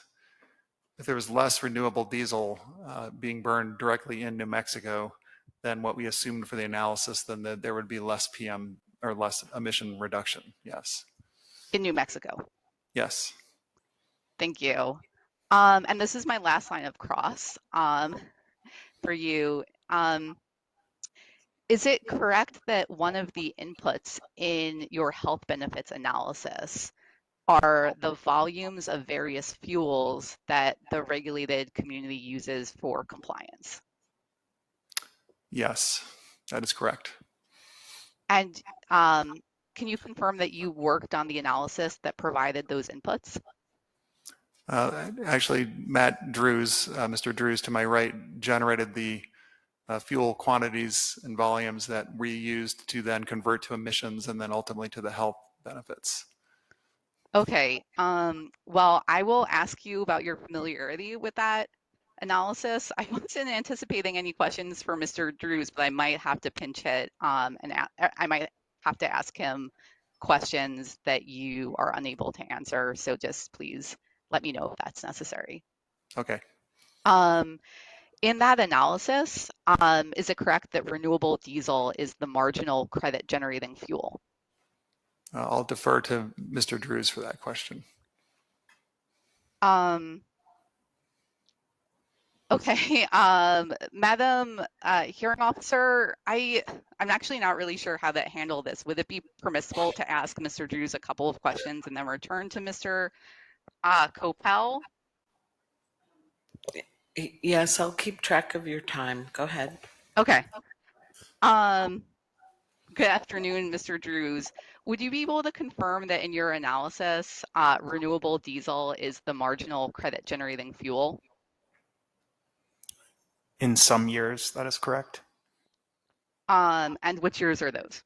renewable diesel being burned directly in New Mexico than what we assumed for the analysis, then there would be less PM or less emission reduction. Yes. In New Mexico. Yes. Thank you. And this is my last line of cross for you. Is it correct that one of the inputs in your health benefits analysis are the volumes of various fuels that the regulated community uses for compliance? Yes, that is correct. And can you confirm that you worked on the analysis that provided those inputs? Actually, Matt Drews, Mr. Drews to my right, generated the fuel quantities and volumes that we used to then convert to emissions and then ultimately to the health benefits. Okay, well, I will ask you about your familiarity with that analysis. I wasn't anticipating any questions for Mr. Drews, but I might have to pinch hit and I might have to ask him questions that you are unable to answer. So just please let me know if that's necessary. Okay. In that analysis, is it correct that renewable diesel is the marginal credit generating fuel? I'll defer to Mr. Drews for that question. Okay, Madam Hearing Officer, I'm actually not really sure how to handle this. Would it be permissible to ask Mr. Drews a couple of questions and then return to Mr. Kopel? Yes, I'll keep track of your time. Go ahead. Okay. Good afternoon, Mr. Drews. Would you be able to confirm that in your analysis, renewable diesel is the marginal credit generating fuel? In some years, that is correct. And which years are those?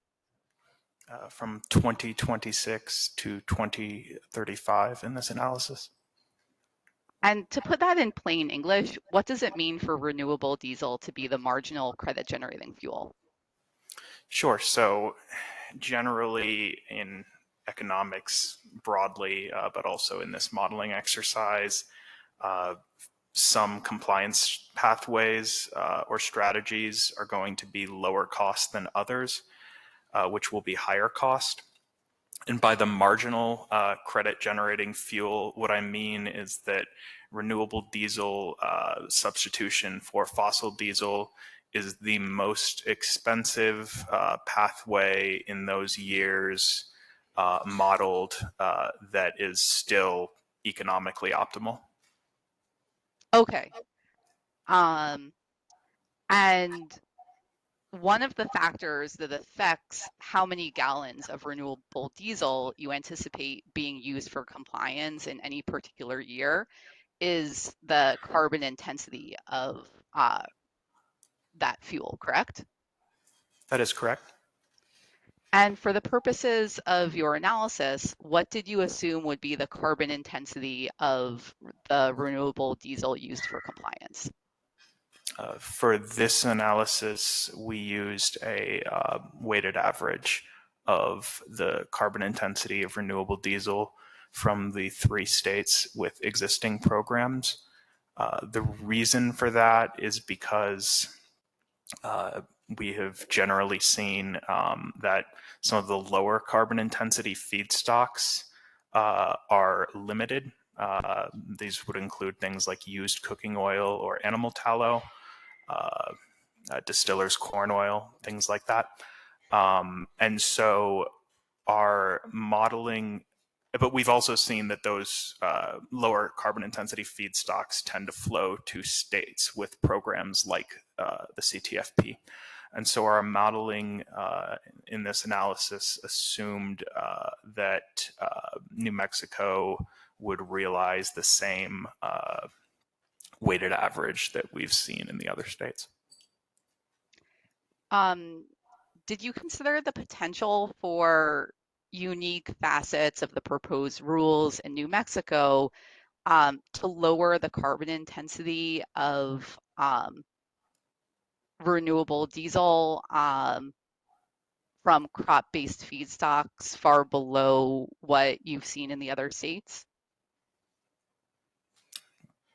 From 2026 to 2035 in this analysis. And to put that in plain English, what does it mean for renewable diesel to be the marginal credit generating fuel? Sure. So generally in economics broadly, but also in this modeling exercise, some compliance pathways or strategies are going to be lower cost than others, which will be higher cost. And by the marginal credit generating fuel, what I mean is that renewable diesel substitution for fossil diesel is the most expensive pathway in those years modeled that is still economically optimal. Okay. And one of the factors that affects how many gallons of renewable diesel you anticipate being used for compliance in any particular year is the carbon intensity of that fuel, correct? That is correct. And for the purposes of your analysis, what did you assume would be the carbon intensity of the renewable diesel used for compliance? For this analysis, we used a weighted average of the carbon intensity of renewable diesel from the 3 states with existing programs. The reason for that is because we have generally seen that some of the lower carbon intensity feedstocks are limited. These would include things like used cooking oil or animal tallow, distiller's corn oil, things like that. And so our modeling, but we've also seen that those lower carbon intensity feedstocks tend to flow to states with programs like the CTFP. And so our modeling in this analysis assumed that New Mexico would realize the same weighted average that we've seen in the other states. Did you consider the potential for unique facets of the proposed rules in New Mexico to lower the carbon intensity of renewable diesel from crop-based feedstocks far below what you've seen in the other states?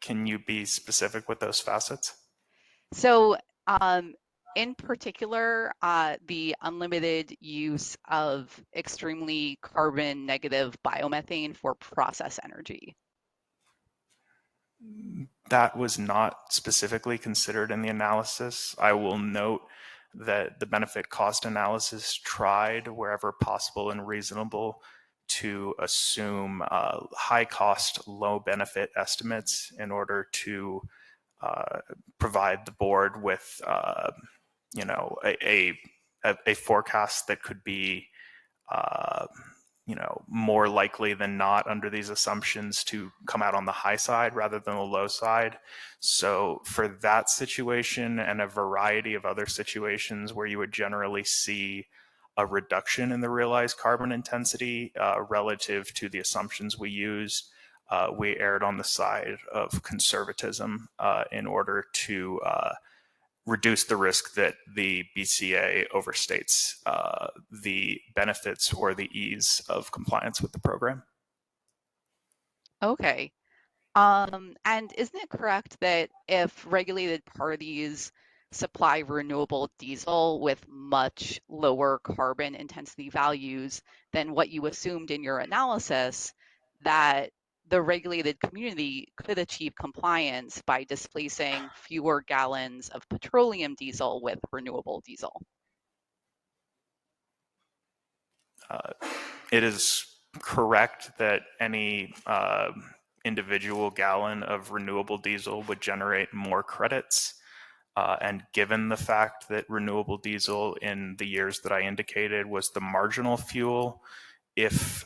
Can you be specific with those facets? So in particular, the unlimited use of extremely carbon negative biomethane for process energy. That was not specifically considered in the analysis. I will note that the benefit cost analysis tried wherever possible and reasonable to assume high cost, low benefit estimates in order to provide the board with a forecast that could be more likely than not under these assumptions to come out on the high side rather than the low side. So for that situation and a variety of other situations where you would generally see a reduction in the realized carbon intensity relative to the assumptions we used, we erred on the side of conservatism in order to reduce the risk that the BCA overstates the benefits or the ease of compliance with the program. Okay. And isn't it correct that if regulated parties supply renewable diesel with much lower carbon intensity values than what you assumed in your analysis, that the regulated community could achieve compliance by displacing fewer gallons of petroleum diesel with renewable diesel? It is correct that any individual gallon of renewable diesel would generate more credits. And given the fact that renewable diesel in the years that I indicated was the marginal fuel, if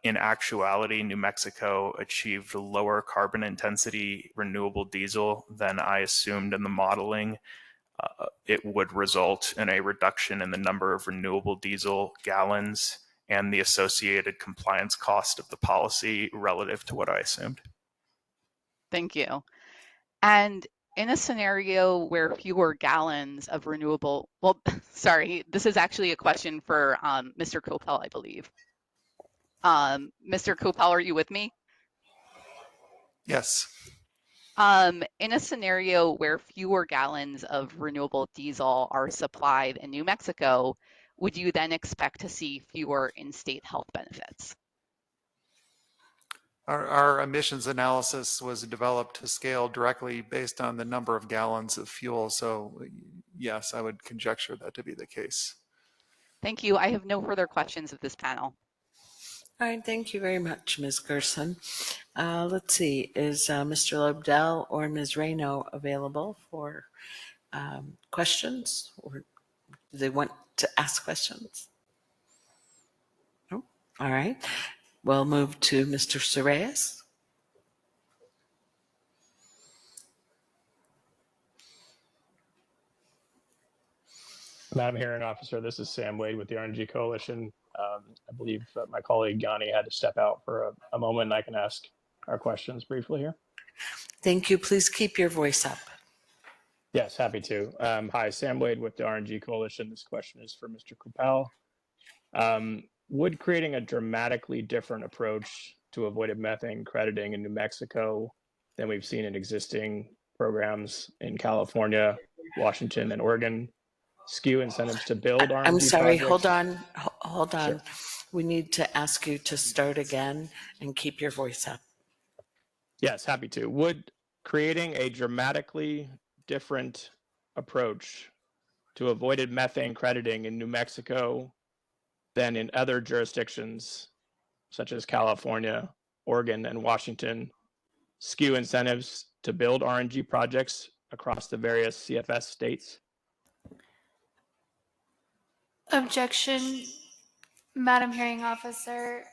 in actuality New Mexico achieved lower carbon intensity renewable diesel than I assumed in the modeling, it would result in a reduction in the number of renewable diesel gallons and the associated compliance cost of the policy relative to what I assumed. Thank you. And in a scenario where fewer gallons of renewable, well, sorry, this is actually a question for Mr. Coppell, I believe. Mr. Coppell, are you with me? Yes. In a scenario where fewer gallons of renewable diesel are supplied in New Mexico, would you then expect to see fewer in-state health benefits? Our emissions analysis was developed to scale directly based on the number of gallons of fuel. So yes, I would conjecture that to be the case. Thank you. I have no further questions of this panel. All right, thank you very much, Ms. Gerson. Let's see, is Mr. Lobdell or Ms. Rayno available for questions, or do they want to ask questions? Oh, all right. We'll move to Mr. Sorayas. Madam Hearing Officer, this is Sam Wade with the RNG Coalition. I believe my colleague Gani had to step out for a moment, and I can ask our questions briefly here. Thank you. Please keep your voice up. Yes, happy to. Hi, Sam Wade with the RNG Coalition. This question is for Mr. Coppell. Would creating a dramatically different approach to avoided methane crediting in New Mexico than we've seen in existing programs in California, Washington, and Oregon skew incentives to build RNG I'm sorry, projects? hold on. Sure. We need to ask you to start again and keep your voice up. Yes, happy to. Would creating a dramatically different approach to avoided methane crediting in New Mexico than in other jurisdictions, such as California, Oregon, and Washington, skew incentives to build RNG projects across the various CFS states? Objection, Madam Hearing Officer.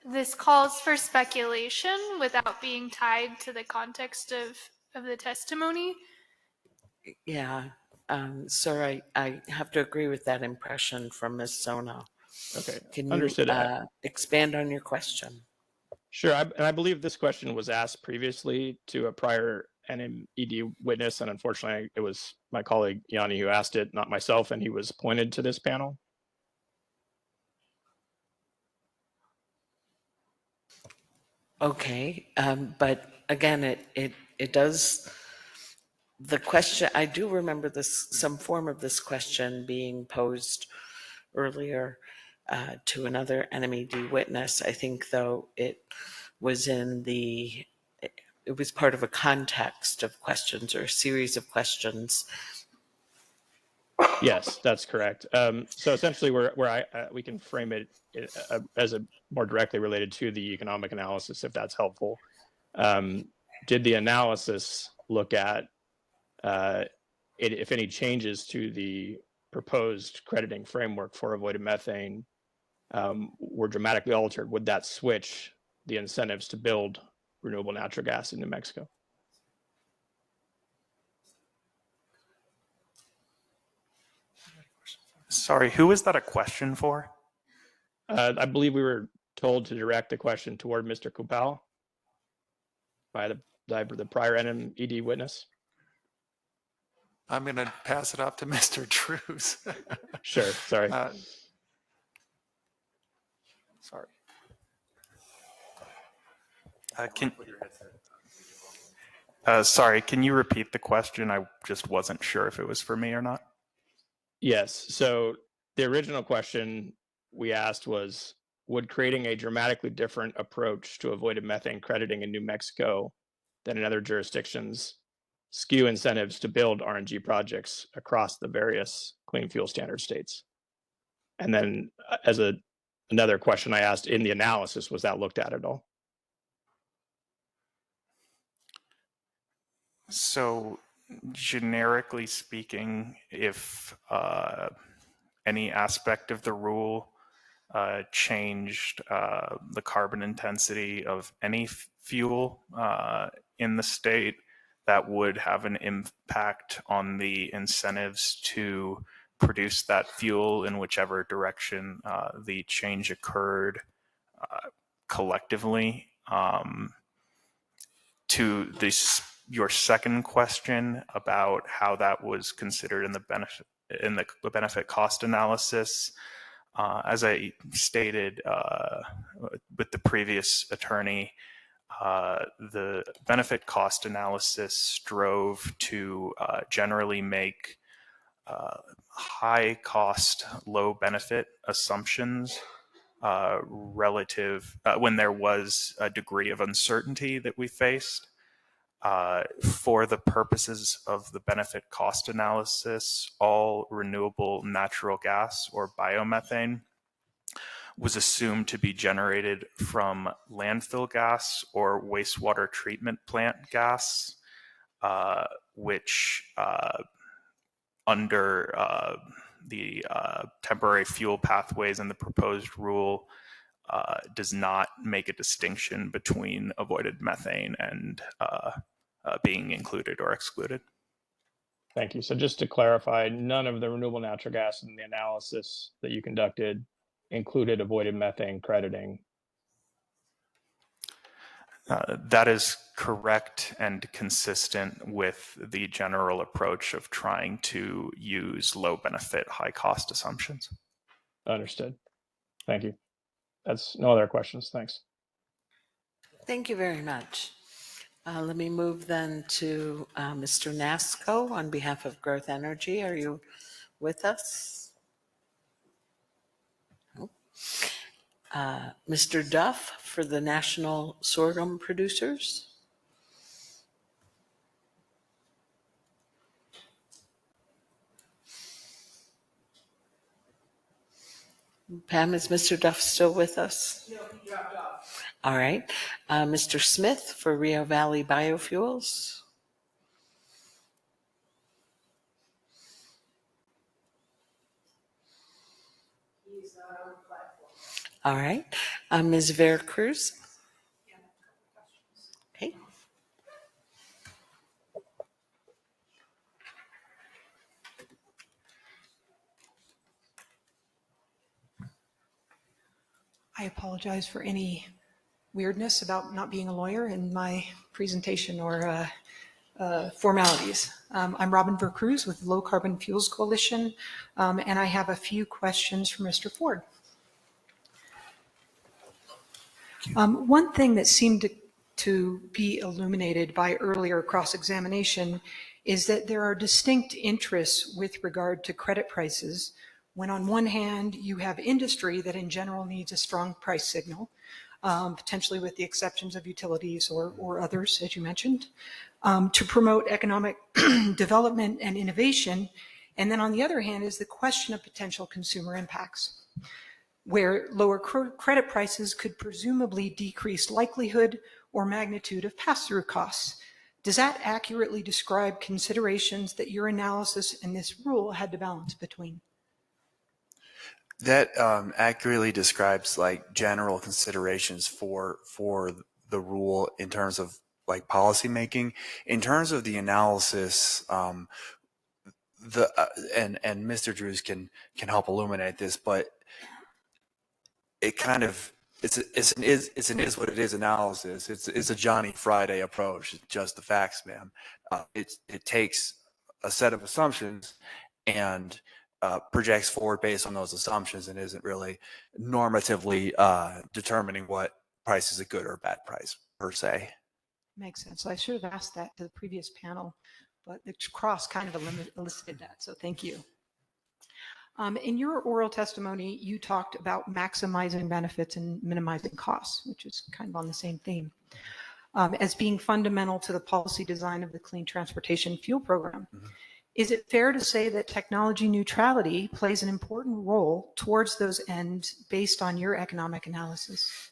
This calls for speculation without being tied to the context of the testimony. Yeah, sir, I have to agree with that impression from Ms. Sono. Okay, Can you understood. expand on your question? Sure, and I believe this question was asked previously to a prior NMED witness, and unfortunately it was my colleague Yanni who asked it, not myself, and he was appointed to this panel. Okay, but again, it does, the question, I do remember this, some form of this question being posed earlier to another NMED witness. I think though it was in the, it was part of a context of questions or a series of questions. Yes, that's correct. So essentially, we can frame it as a more directly related to the economic analysis, if that's helpful. Did the analysis look at if any changes to the proposed crediting framework for avoided methane were dramatically altered? Would that switch the incentives to build renewable natural gas in New Mexico? Sorry, who was that a question for? I believe we were told to direct the question toward Mr. Kupal by the prior NMED witness. I'm going to pass it off to Mr. Drews. Sure, sorry. Sorry. Sorry, can you repeat the question? I just wasn't sure if it was for me or not. Yes, so the original question we asked was, would creating a dramatically different approach to avoided methane crediting in New Mexico than in other jurisdictions skew incentives to build RNG projects across the various clean fuel standard states? And then as another question I asked in the analysis, was that looked at all? So generically speaking, if any aspect of the rule changed the carbon intensity of any fuel in the state, that would have an impact on the incentives to produce that fuel in whichever direction the change occurred collectively. To this, your second question about how that was considered in the benefit cost analysis, as I stated with the previous attorney, the benefit cost analysis strove to generally make high cost, low benefit assumptions relative when there was a degree of uncertainty that we faced. For the purposes of the benefit cost analysis, all renewable natural gas or biomethane was assumed to be generated from landfill gas or wastewater treatment plant gas, which under the temporary fuel pathways in the proposed rule does not make a distinction between avoided methane and being included or excluded. Thank you. So just to clarify, none of the renewable natural gas in the analysis that you conducted included avoided methane crediting. That is correct and consistent with the general approach of trying to use low benefit, high cost assumptions. Understood. Thank you. That's no other questions. Thanks. Thank you very much. Let me move then to Mr. Nasco on behalf of Growth Energy. Are you with us? Mr. Duff for the National Sorghum Producers. Pam, is Mr. Duff still with us? No, he dropped off. All right. Mr. Smith for Rio Valley Biofuels. He's not on the platform. All right. Ms. Veracruz. Okay. I apologize for any weirdness about not being a lawyer in my presentation or formalities. I'm Robin Vercruz with Low Carbon Fuels Coalition, and I have a few questions for Mr. Ford. One thing that seemed to be illuminated by earlier cross-examination is that there are distinct interests with regard to credit prices when on one hand you have industry that in general needs a strong price signal, potentially with the exceptions of utilities or others, as you mentioned, to promote economic development and innovation. And then on the other hand is the question of potential consumer impacts, where lower credit prices could presumably decrease likelihood or magnitude of pass-through costs. Does that accurately describe considerations that your analysis and this rule had to balance between? That accurately describes like general considerations for the rule in terms of like policy making. In terms of the analysis, and Mr. Drews can help illuminate this, but it kind of it's an is what it is analysis. It's a Johnny Friday approach. It's just the facts, man. It takes a set of assumptions and projects forward based on those assumptions and isn't really normatively determining what price is a good or a bad price per se. Makes sense. So I should have asked that to the previous panel, but the cross kind of elicited that. So thank you. In your oral testimony, you talked about maximizing benefits and minimizing costs, which is kind of on the same theme, as being fundamental to the policy design of the Clean Transportation Fuel Program. Mm-hmm. Is it fair to say that technology neutrality plays an important role towards those ends based on your economic analysis?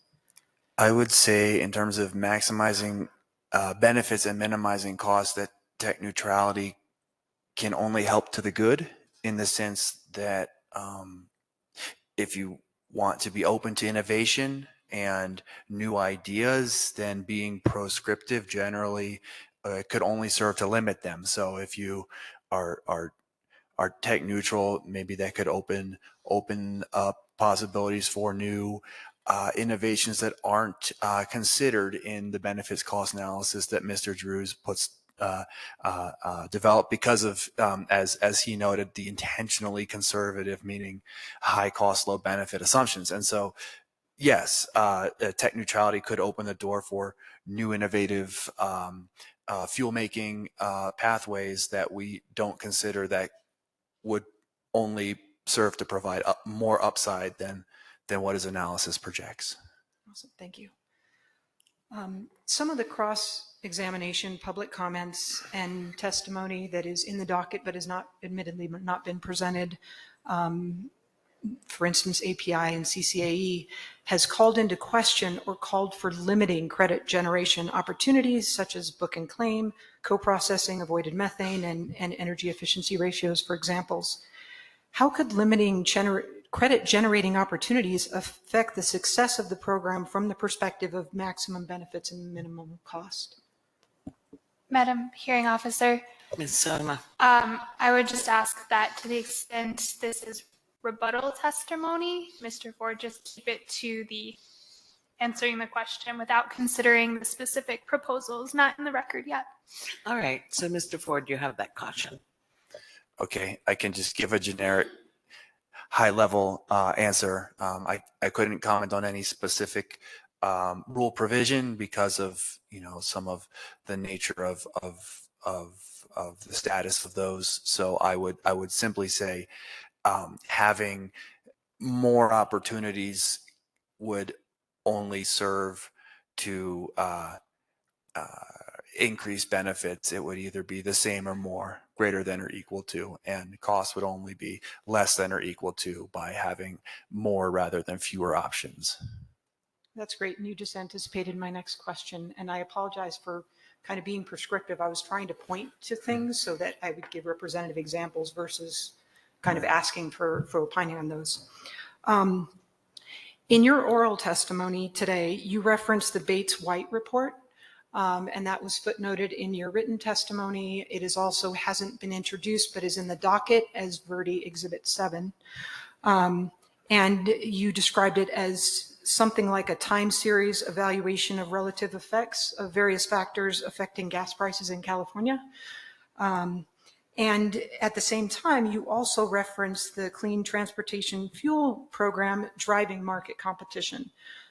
I would say in terms of maximizing benefits and minimizing costs, that tech neutrality can only help to the good, in the sense that if you want to be open to innovation and new ideas, then being proscriptive generally could only serve to limit them. So if you are tech neutral, maybe that could open up possibilities for new innovations that aren't considered in the benefits cost analysis that Mr. Drews developed because of, as he noted, the intentionally conservative, meaning high cost, low benefit assumptions. And so, yes, tech neutrality could open the door for new innovative fuel making pathways that we don't consider that would only serve to provide more upside than what his analysis projects. Awesome, thank you. Some of the cross-examination, public comments, and testimony that is in the docket but has not, admittedly, not been presented, for instance, API and CCAE, has called into question or called for limiting credit generation opportunities such as book and claim, co-processing, avoided methane, and energy efficiency ratios, for examples. How could limiting credit generating opportunities affect the success of the program from the perspective of maximum benefits and minimum cost? Madam Hearing Officer. Ms. Sona. I would just ask that to the extent this is rebuttal testimony, Mr. Ford just keep it to the answering the question without considering the specific proposals not in the record yet. All right, so Mr. Ford, you have that caution. Okay, I can just give a generic high-level answer. I couldn't comment on any specific rule provision because of some of the nature of the status of those. So I would simply say having more opportunities would only serve to increase benefits. It would either be the same or more, greater than or equal to, and costs would only be less than or equal to by having more rather than fewer options. That's great, and you just anticipated my next question, and I apologize for kind of being prescriptive. I was trying to point to things so that I would give representative examples versus kind of asking for opining on those. In your oral testimony today, you referenced the Bates-White report, and that was footnoted in your written testimony. It is also hasn't been introduced, but is in the docket as Verde Exhibit 7. And you described it as something like a time series evaluation of relative effects of various factors affecting gas prices in California. And at the same time, you also reference the Clean Transportation Fuel Program driving market competition.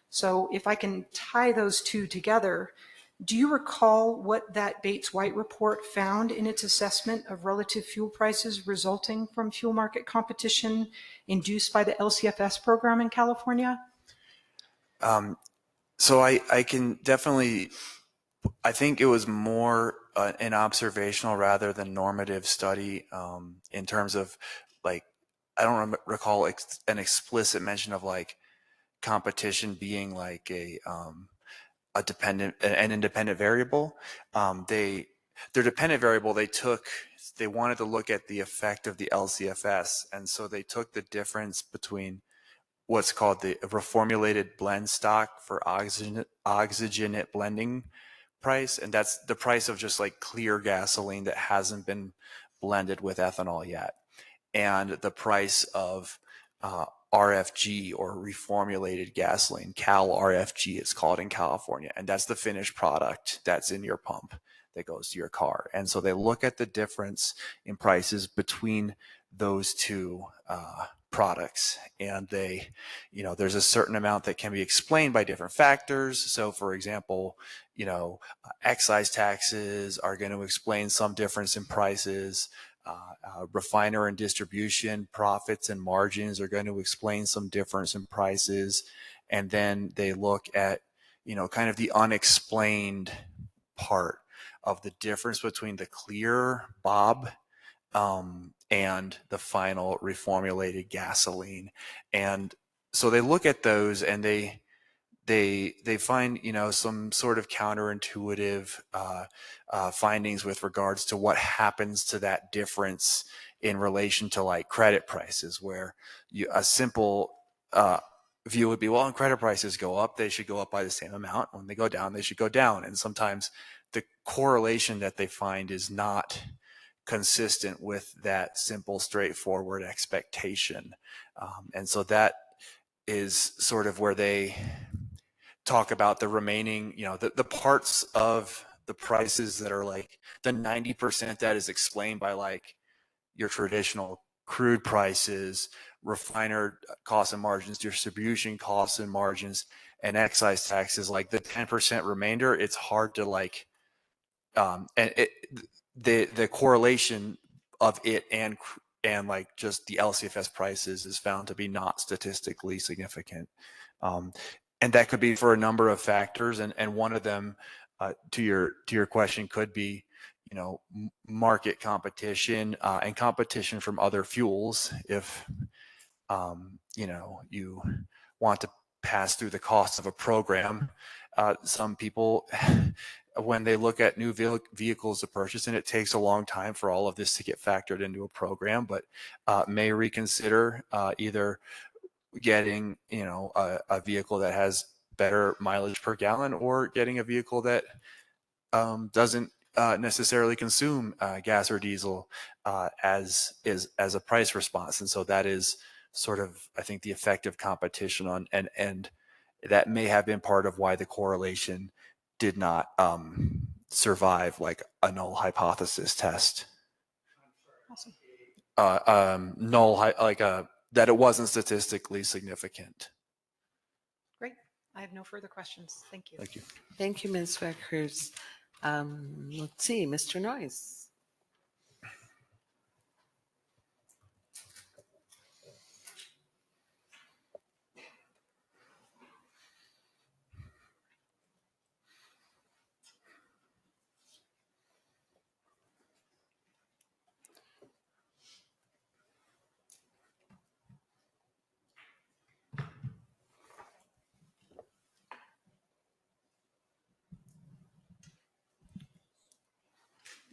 So if I can tie those two together, do you recall what that Bates-White report found in its assessment of relative fuel prices resulting from fuel market competition induced by the LCFS program in California? So I can definitely, I think it was more an observational rather than normative study in terms of like, I don't recall an explicit mention of like competition being like an independent variable. Their dependent variable, they wanted to look at the effect of the LCFS. And so they took the difference between what's called the reformulated blend stock for oxygenate blending price. And that's the price of just like clear gasoline that hasn't been blended with ethanol yet. And the price of RFG or reformulated gasoline, Cal RFG it's called in California. And that's the finished product that's in your pump that goes to your car. And so they look at the difference in prices between those two products, and they, you know, there's a certain amount that can be explained by different factors. So for example, you know, excise taxes are going to explain some difference in prices. Refiner and distribution profits and margins are going to explain some difference in prices. And then they look at, you know, kind of the unexplained part of the difference between the clear Bob and the final reformulated gasoline. And so they look at those and they find, you know, some sort of counterintuitive findings with regards to what happens to that difference in relation to like credit prices, where a simple view would be, well, when credit prices go up, they should go up by the same amount. When they go down, they should go down. And sometimes the correlation that they find is not consistent with that simple, straightforward expectation. And so that is sort of where they talk about the remaining, you know, the parts of the prices that are like the 90% that is explained by like your traditional crude prices, refiner costs and margins, distribution costs and margins, and excise taxes. Like the 10% remainder, it's hard to like, the correlation of it and like just the LCFS prices is found to be not statistically significant. And that could be for a number of factors. And one of them, to your question, could be, you know, market competition and competition from other fuels. If, you know, you want to pass through the cost of a program, some people, when they look at new vehicles to purchase, and it takes a long time for all of this to get factored into a program, but may reconsider either getting, you know, a vehicle that has better mileage per gallon, or getting a vehicle that doesn't necessarily consume gas or diesel as a price response. And so that is sort of, I think, the effect of competition on, and that may have been part of why the correlation did not survive like a null hypothesis test. Awesome. That it wasn't statistically significant. Great. I have no further questions. Thank you. Thank you. Thank you, Ms. Weckers. Let's see, Mr. Noyes.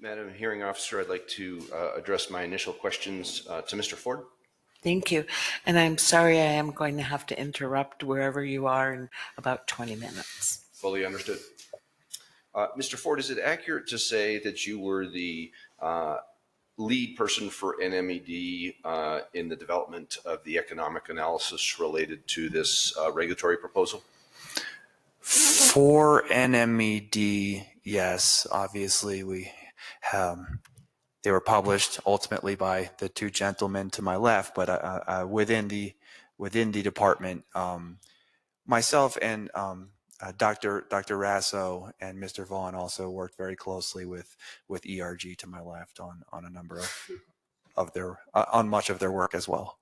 Madam Hearing Officer, I'd like to address my initial questions to Mr. Ford. Thank you. And I'm sorry I am going to have to interrupt wherever you are in about 20 minutes. Fully understood. Mr. Ford, is it accurate to say that you were the lead person for NMED in the development of the economic analysis related to this regulatory proposal? For NMED, yes. Obviously, they were published ultimately by the two gentlemen to my left, but within the department, myself and Dr. Rasso and Mr. Vaughn also worked very closely with ERG to my left on a number of their on much of their work as well.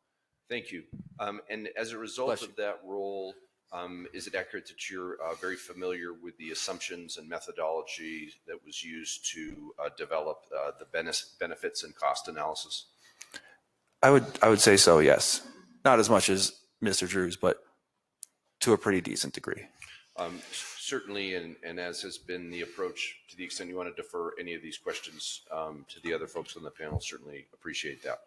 Thank you. And as a result of that role, is it accurate that you're very familiar with the assumptions and methodology that was used to develop the benefits and cost analysis? I would say so, yes. Not as much as Mr. Drews, but to a pretty decent degree. Certainly, and as has been the approach, to the extent you want to defer any of these questions to the other folks on the panel, certainly appreciate that.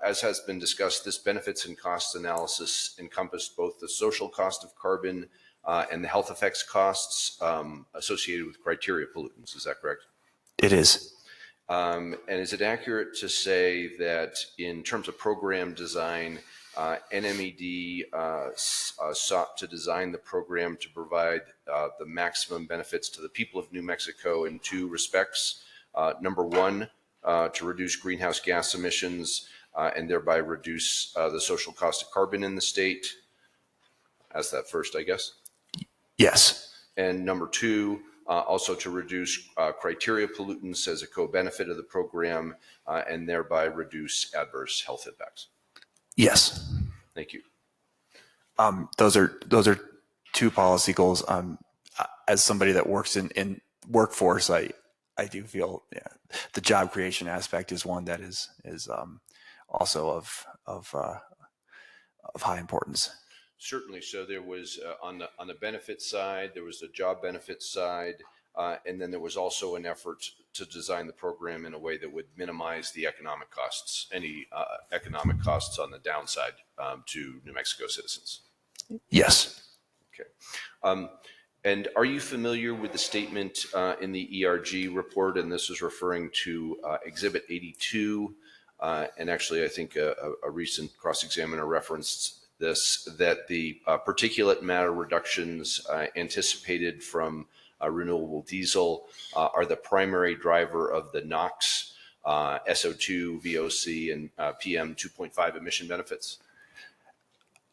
As has been discussed, this benefits and costs analysis encompassed both the social cost of carbon and the health effects costs associated with criteria pollutants. Is that correct? It is. And is it accurate to say that in terms of program design, NMED sought to design the program to provide the maximum benefits to the people of New Mexico in two respects? Number one, to reduce greenhouse gas emissions and thereby reduce the social cost of carbon in the state? As that first, I guess. Yes. And number two, also to reduce criteria pollutants as a co-benefit of the program and thereby reduce adverse health impacts. Yes. Thank you. Those are two policy goals. As somebody that works in workforce, I do feel the job creation aspect is one that is also of high importance. Certainly. So there was on the benefit side, there was the job benefit side, and then there was also an effort to design the program in a way that would minimize the economic costs, any economic costs on the downside to New Mexico citizens. Yes. Okay. And are you familiar with the statement in the ERG report, and this is referring to Exhibit 82, and actually I think a recent cross-examiner referenced this, that the particulate matter reductions anticipated from renewable diesel are the primary driver of the NOx, SO2, VOC, and PM 2.5 emission benefits?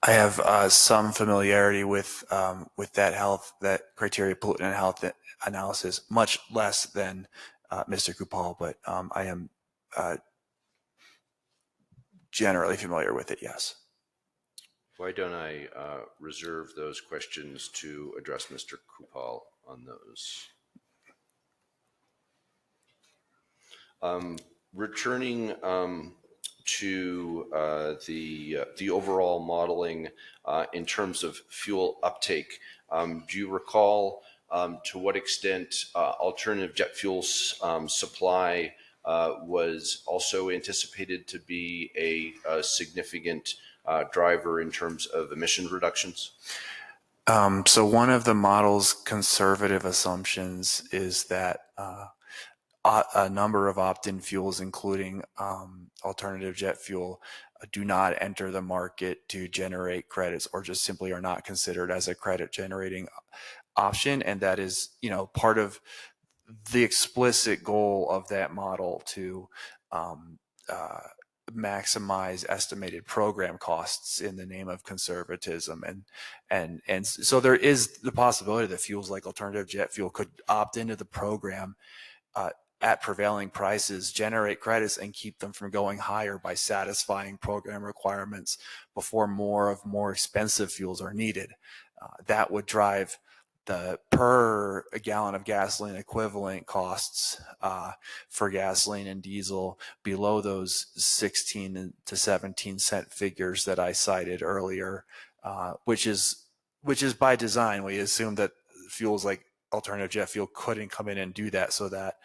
I have some familiarity with that criteria pollutant and health analysis, much less than Mr. Kupal, but I am generally familiar with it. Yes. Why don't I reserve those questions to address Mr. Kupal on those? Returning to the overall modeling in terms of fuel uptake, do you recall to what extent alternative jet fuel supply was also anticipated to be a significant driver in terms of emission reductions? So one of the model's conservative assumptions is that a number of opt-in fuels, including alternative jet fuel, do not enter the market to generate credits, or just simply are not considered as a credit generating option. And that is, part of the explicit goal of that model to maximize estimated program costs in the name of conservatism. And so there is the possibility that fuels like alternative jet fuel could opt into the program at prevailing prices, generate credits, and keep them from going higher by satisfying program requirements before more expensive fuels are needed. That would drive the per gallon of gasoline equivalent costs for gasoline and diesel below those 16 to 17 cent figures that I cited earlier, which is by design. We assume that fuels like alternative jet fuel couldn't come in and do that, so that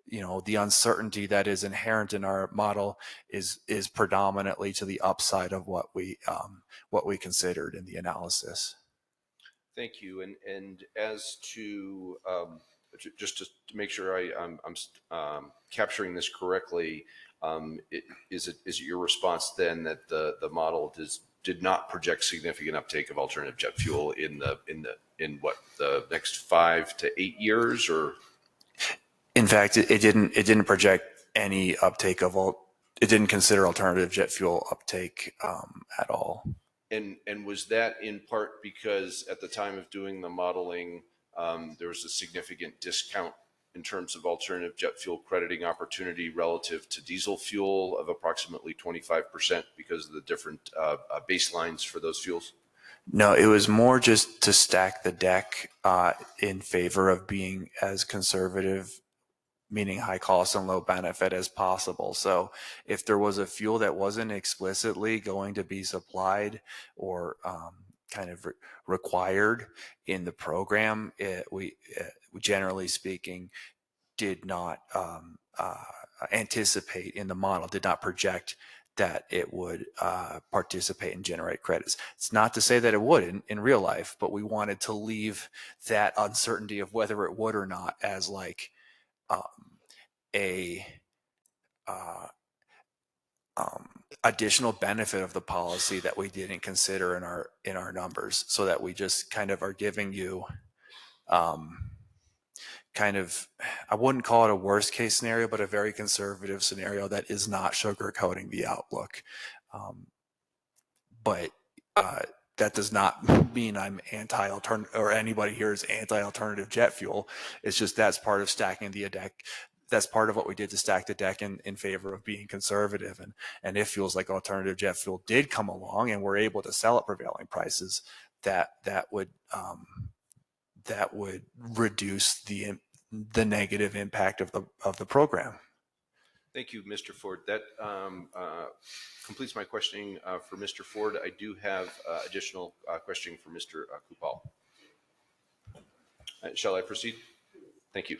the uncertainty that is inherent in our model is predominantly to the upside of what we considered in the analysis. Thank you. And as to just to make sure I'm capturing this correctly, is it your response then that the model did not project significant uptake of alternative jet fuel in what, the next 5 to 8 years, or? In fact, it didn't project any uptake of it didn't consider alternative jet fuel uptake at all. And was that in part because at the time of doing the modeling, there was a significant discount in terms of alternative jet fuel crediting opportunity relative to diesel fuel of approximately 25% because of the different baselines for those fuels? No, it was more just to stack the deck in favor of being as conservative, meaning high cost and low benefit, as possible. So if there was a fuel that wasn't explicitly going to be supplied or kind of required in the program, we generally speaking did not anticipate in the model, did not project that it would participate and generate credits. It's not to say that it would in real life, but we wanted to leave that uncertainty of whether it would or not as like additional benefit of the policy that we didn't consider in our numbers, so that we just kind of are giving you kind of, I wouldn't call it a worst case scenario, but a very conservative scenario that is not sugarcoating the outlook. But that does not mean I'm anti-alternative, or anybody here is anti-alternative jet fuel. It's just that's part of stacking the deck. That's part of what we did to stack the deck in favor of being conservative. And if fuels like alternative jet fuel did come along and we're able to sell at prevailing prices, that would reduce the negative impact of the program. Thank you, Mr. Ford. That completes my questioning for Mr. Ford. I do have additional questioning for Mr. Kupal. Shall I proceed? Thank you.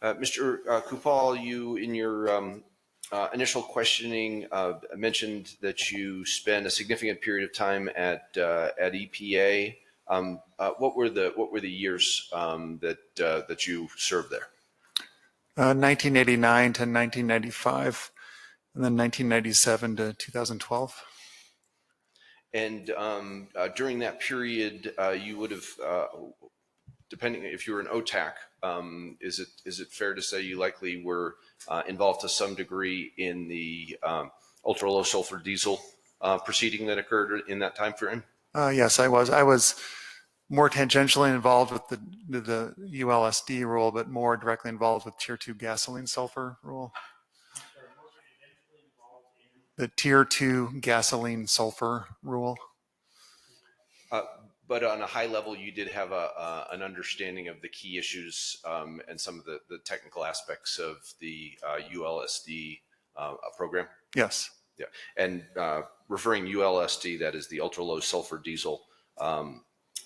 Mr. Kupal, you in your initial questioning mentioned that you spent a significant period of time at EPA. What were the years that you served there? 1989 to 1995, and then 1997 to 2012. And during that period, you would have, depending if you were an OTAC, is it fair to say you likely were involved to some degree in the ultra low sulfur diesel proceeding that occurred in that time frame? Yes, I was. I was more tangentially involved with the ULSD rule, but more directly involved with Tier 2 gasoline sulfur rule. The Tier 2 gasoline sulfur rule. But on a high level, you did have an understanding of the key issues and some of the technical aspects of the ULSD program? Yes. Yeah. And referring ULSD, that is the ultra low sulfur diesel.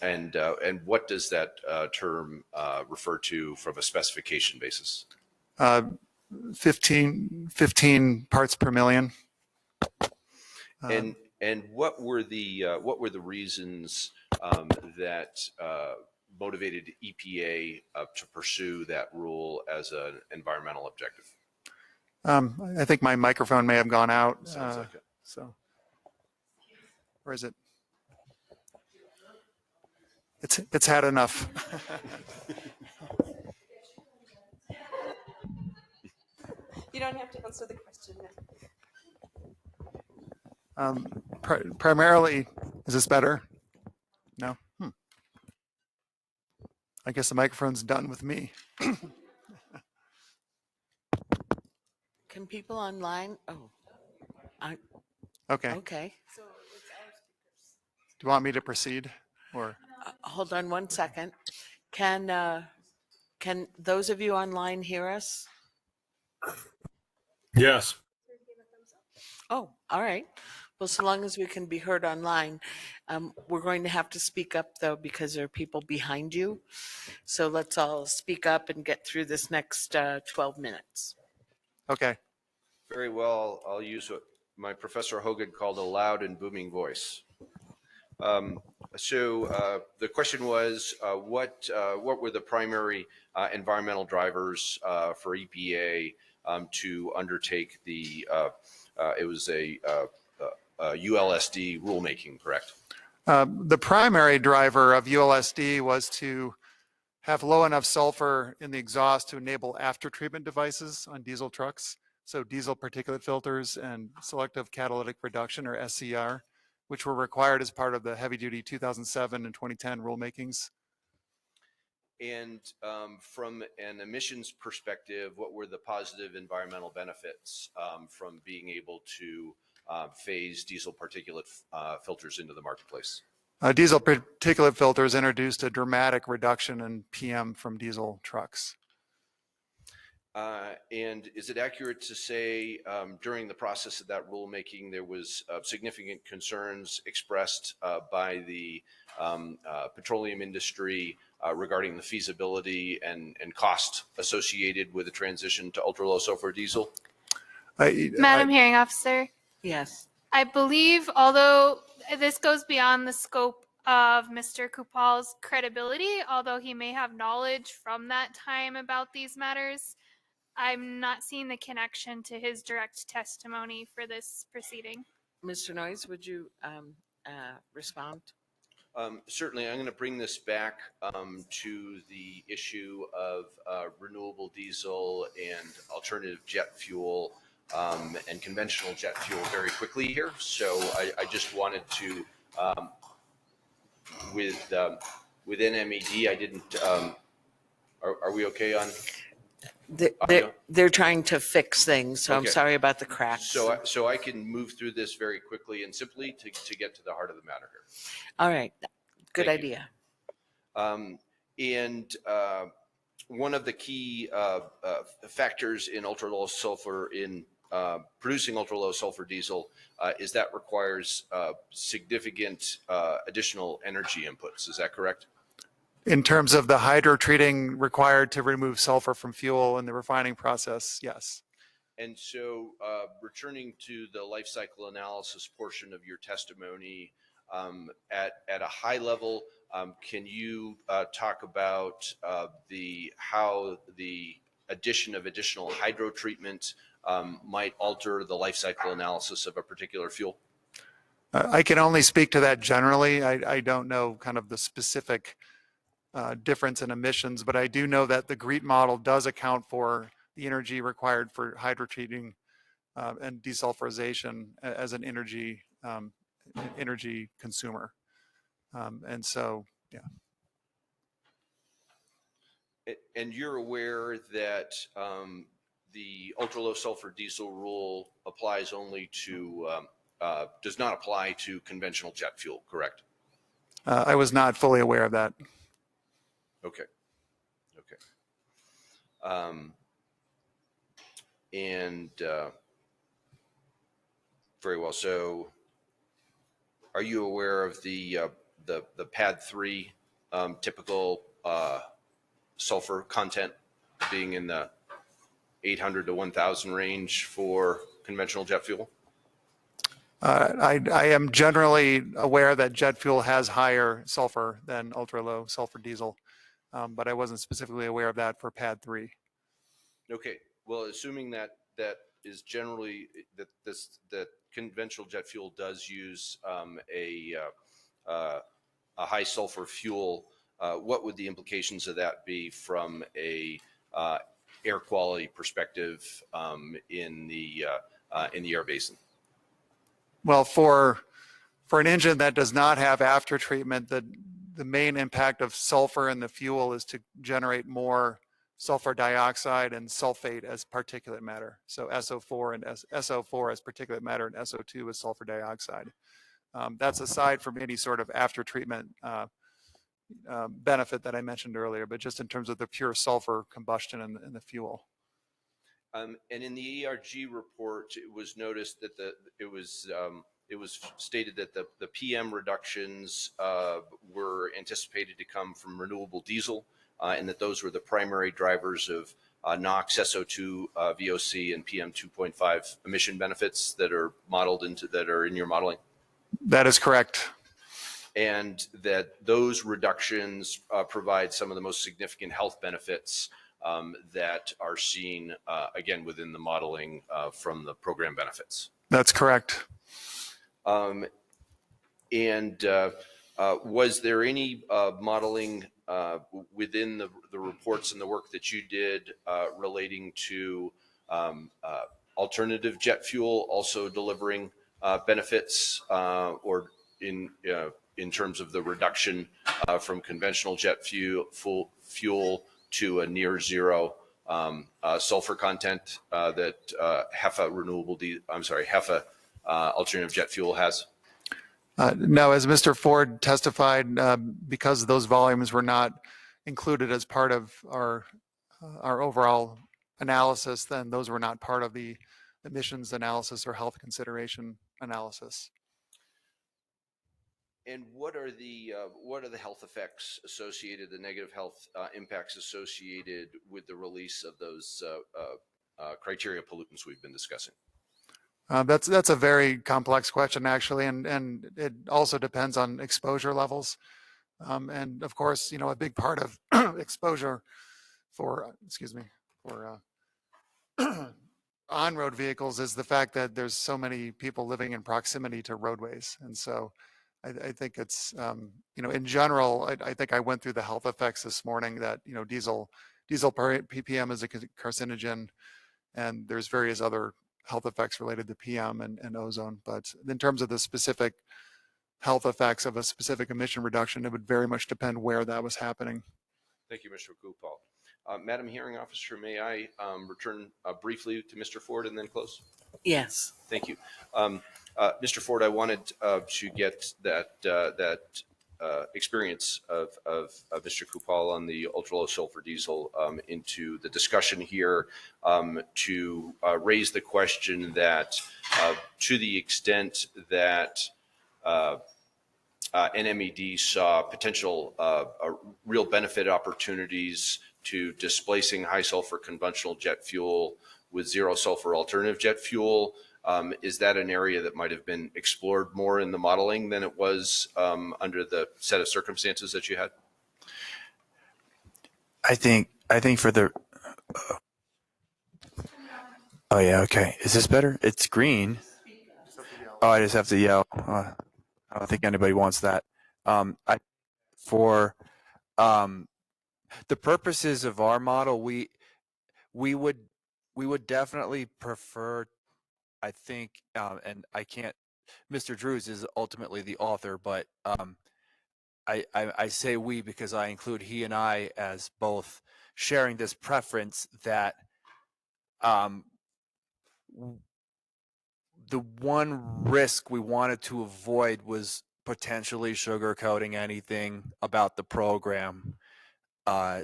And what does that term refer to from a specification basis? 15 parts per million. And what were the reasons that motivated EPA to pursue that rule as an environmental objective? I think my microphone may have gone out. Sounds like it. So, or is it? It's had enough. You don't have to answer the question now. Primarily, is this better? No? I guess the microphone's done with me. Can people online? Oh, Okay. Okay. Do you want me to proceed, or? Hold on one second. Can those of you online hear us? Yes. Oh, all right. Well, so long as we can be heard online, we're going to have to speak up, though, because there are people behind you. So let's all speak up and get through this next 12 minutes. Okay. Very well. I'll use what my Professor Hogan called a loud and booming voice. So the question was, what were the primary environmental drivers for EPA to undertake the, it was a ULSD rulemaking, correct? The primary driver of ULSD was to have low enough sulfur in the exhaust to enable after-treatment devices on diesel trucks. So diesel particulate filters and selective catalytic reduction, or SCR, which were required as part of the heavy-duty 2007 and 2010 rulemakings. And from an emissions perspective, what were the positive environmental benefits from being able to phase diesel particulate filters into the marketplace? Diesel particulate filters introduced a dramatic reduction in PM from diesel trucks. And is it accurate to say during the process of that rulemaking, there was significant concerns expressed by the petroleum industry regarding the feasibility and cost associated with the transition to ultra-low sulfur diesel? Madam Hearing Officer? Yes. I believe, although this goes beyond the scope of Mr. Kupal's credibility, although he may have knowledge from that time about these matters, I'm not seeing the connection to his direct testimony for this proceeding. Mr. Noyes, would you respond? Certainly, I'm going to bring this back to the issue of renewable diesel and alternative jet fuel and conventional jet fuel very quickly here. So I just wanted to, with NMED, I didn't, are we okay on? They're trying to fix things, so I'm Okay. sorry about the cracks. So I can move through this very quickly and simply to get to the heart of the matter here. All right. Good Thank you. idea. One of the key factors in ultra-low sulfur, in producing ultra-low sulfur diesel, is that requires significant additional energy inputs. Is that correct? In terms of the hydrotreating required to remove sulfur from fuel in the refining process, yes. And so returning to the life cycle analysis portion of your testimony, at a high level, can you talk about how the addition of additional hydrotreatment might alter the life cycle analysis of a particular fuel? I can only speak to that generally. I don't know kind of the specific difference in emissions, but I do know that the GREET model does account for the energy required for hydrotreating and desulfurization as an energy consumer. And so, yeah. And you're aware that the ultra-low sulfur diesel rule applies only to, does not apply to conventional jet fuel, correct? I was not fully aware of that. Okay. Okay. And very well. So, are you aware of the PAD 3 typical sulfur content being in the 800 to 1,000 range for conventional jet fuel? I am generally aware that jet fuel has higher sulfur than ultra-low sulfur diesel, but I wasn't specifically aware of that for PAD 3. Okay. Well, assuming that is generally that conventional jet fuel does use a high sulfur fuel, what would the implications of that be from a air quality perspective in the air basin? Well, for an engine that does not have after treatment, the main impact of sulfur in the fuel is to generate more sulfur dioxide and sulfate as particulate matter. So SO4 and SO4 as particulate matter, and SO2 as sulfur dioxide. That's aside from any sort of after treatment benefit that I mentioned earlier, but just in terms of the pure sulfur combustion in the fuel. And in the ERG report, it was noticed that it was stated that the PM reductions were anticipated to come from renewable diesel, and that those were the primary drivers of NOx, SO2, VOC, and PM 2.5 emission benefits that are modeled that are in your modeling. That is correct. and that those reductions provide some of the most significant health benefits that are seen, again, within the modeling from the program benefits. That's correct. Was there any modeling within the reports and the work that you did relating to alternative jet fuel also delivering benefits, or in terms of the reduction from conventional jet fuel to a near zero sulfur content that HEFA alternative jet fuel has? No, as Mr. Ford testified, because those volumes were not included as part of our overall analysis, then those were not part of the emissions analysis or health consideration analysis. And what are the health effects associated, the negative health impacts associated with the release of those criteria pollutants we've been discussing? That's a very complex question, actually, and it also depends on exposure levels. And of course, a big part of exposure for on-road vehicles is the fact that there's so many people living in proximity to roadways. And so I think it's, in general, I think I went through the health effects this morning that, diesel ppm is a carcinogen, and there's various other health effects related to PM and ozone. But in terms of the specific health effects of a specific emission reduction, it would very much depend where that was happening. Thank you, Mr. Kupal. Madam Hearing Officer, may I return briefly to Mr. Ford and then close? Yes. Thank you. Mr. Ford, I wanted to get that experience of Mr. Kupal on the ultra-low sulfur diesel into the discussion here, to raise the question that to the extent that NMED saw potential real benefit opportunities to displacing high sulfur conventional jet fuel with zero sulfur alternative jet fuel, is that an area that might have been explored more in the modeling than it was under the set of circumstances that you had? I think for the, oh yeah, okay. Is this better? It's green. Oh, I just have to yell. I don't think anybody wants that. For the purposes of our model, we would definitely prefer, I think, and I can't, Mr. Drews is ultimately the author, but I say we because I include he and I as both sharing this preference that the one risk we wanted to avoid was potentially sugarcoating anything about the program.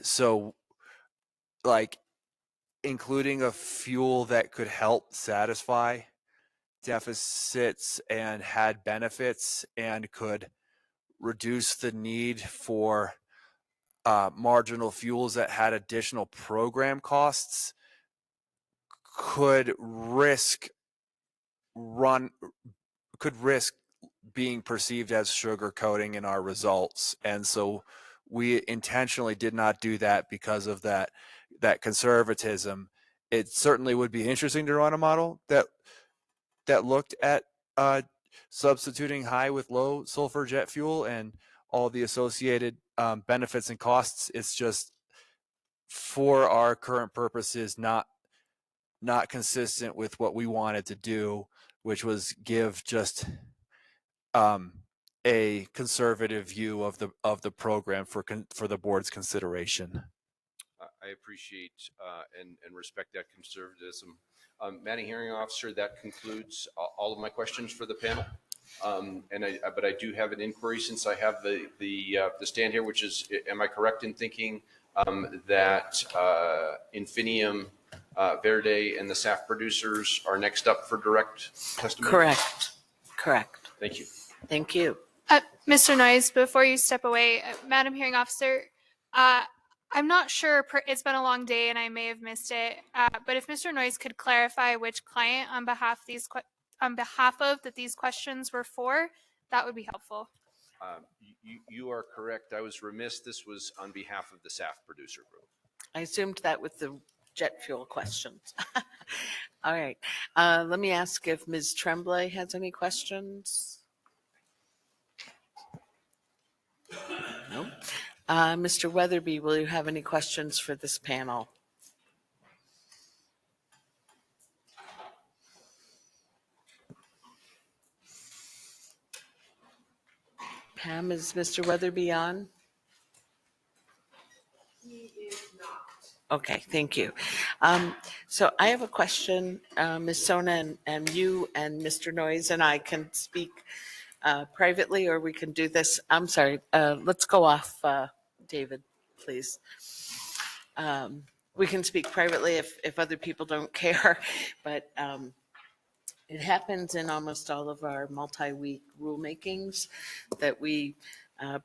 So like including a fuel that could help satisfy deficits and had benefits and could reduce the need for marginal fuels that had additional program costs could risk being perceived as sugarcoating in our results. And so we intentionally did not do that because of that conservatism. It certainly would be interesting to run a model that looked at substituting high with low sulfur jet fuel and all the associated benefits and costs. It's just for our current purposes not consistent with what we wanted to do, which was give just a conservative view of the program for the board's consideration. I appreciate and respect that conservatism. Madam Hearing Officer, that concludes all of my questions for the panel. But I do have an inquiry since I have the stand here, which is, am I correct in thinking that Infinium, Verde, and the SAF producers are next up for direct testimony? Correct. Thank you. Thank you. Mr. Noyes, before you step away, Madam Hearing Officer, I'm not sure, it's been a long day and I may have missed it, but if Mr. Noyes could clarify which client on behalf of that these questions were for, that would be helpful. You are correct. I was remiss. This was on behalf of the SAF producer group. I assumed that with the jet fuel questions. All right. Let me ask if Ms. Tremblay has any questions. No. Mr. Weatherby, will you have any questions for this panel? Pam, is Mr. Weatherby on? He is not. Okay, thank you. So I have a question, Ms. Sona, and you and Mr. Noyes and I can speak privately, or we can do this. I'm sorry, let's go off, David, please. We can speak privately if other people don't care, but it happens in almost all of our multi-week rulemakings that we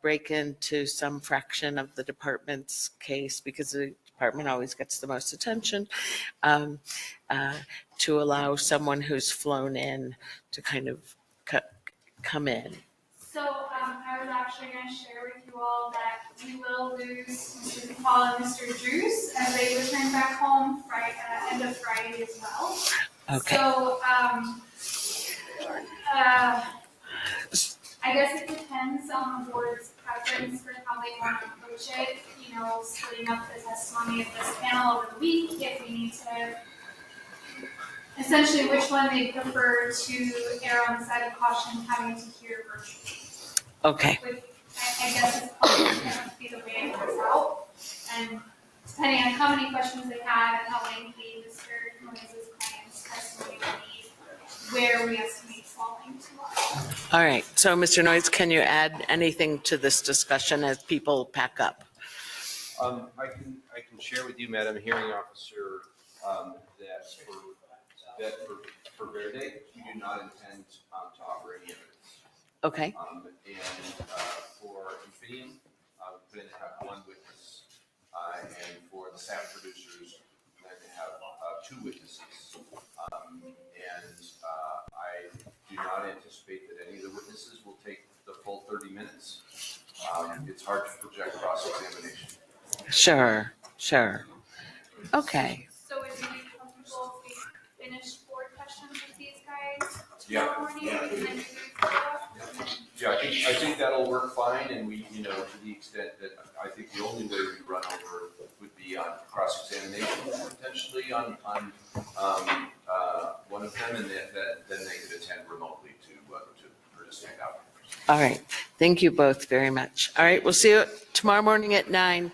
break into some fraction of the department's case, because the department always gets the most attention, to allow someone who's flown in to kind of come in. So I was actually going to share with you all that we will lose Mr. Paul and Mr. Drews as they return back home end of Friday as well. Okay. So I guess it depends on the board's preference for how they want to approach it. You know, splitting up the testimony of this panel over the week, if we need to, essentially which one they prefer to err on the side of caution, having to hear virtually. Okay. Which I guess is probably going to be the way it works out. And depending on how many questions they have and how lengthy Mr. Noyes' client's testimony will be, where we estimate falling to. All right. So, Mr. Noyes, can you add anything to this discussion as people pack up? I can share with you, Madam Hearing Officer, that for Verde, we do not intend to offer any evidence. Okay. And for Infineon, we plan to have one witness, and for the SAF producers, we plan to have 2 witnesses. I do not anticipate that any of the witnesses will take the full 30 minutes. It's hard to project cross-examination. Sure. Okay. So would you be comfortable if we finish board questions with these guys Yeah. tomorrow morning? Yeah. And then do Yeah, I think that'll work fine, and we, to the extent that I think the only way we run over would be on cross-examination, potentially on one of them, and then they could attend remotely to participate out. All right. Thank you both very much. All right. We'll see you tomorrow morning at 9.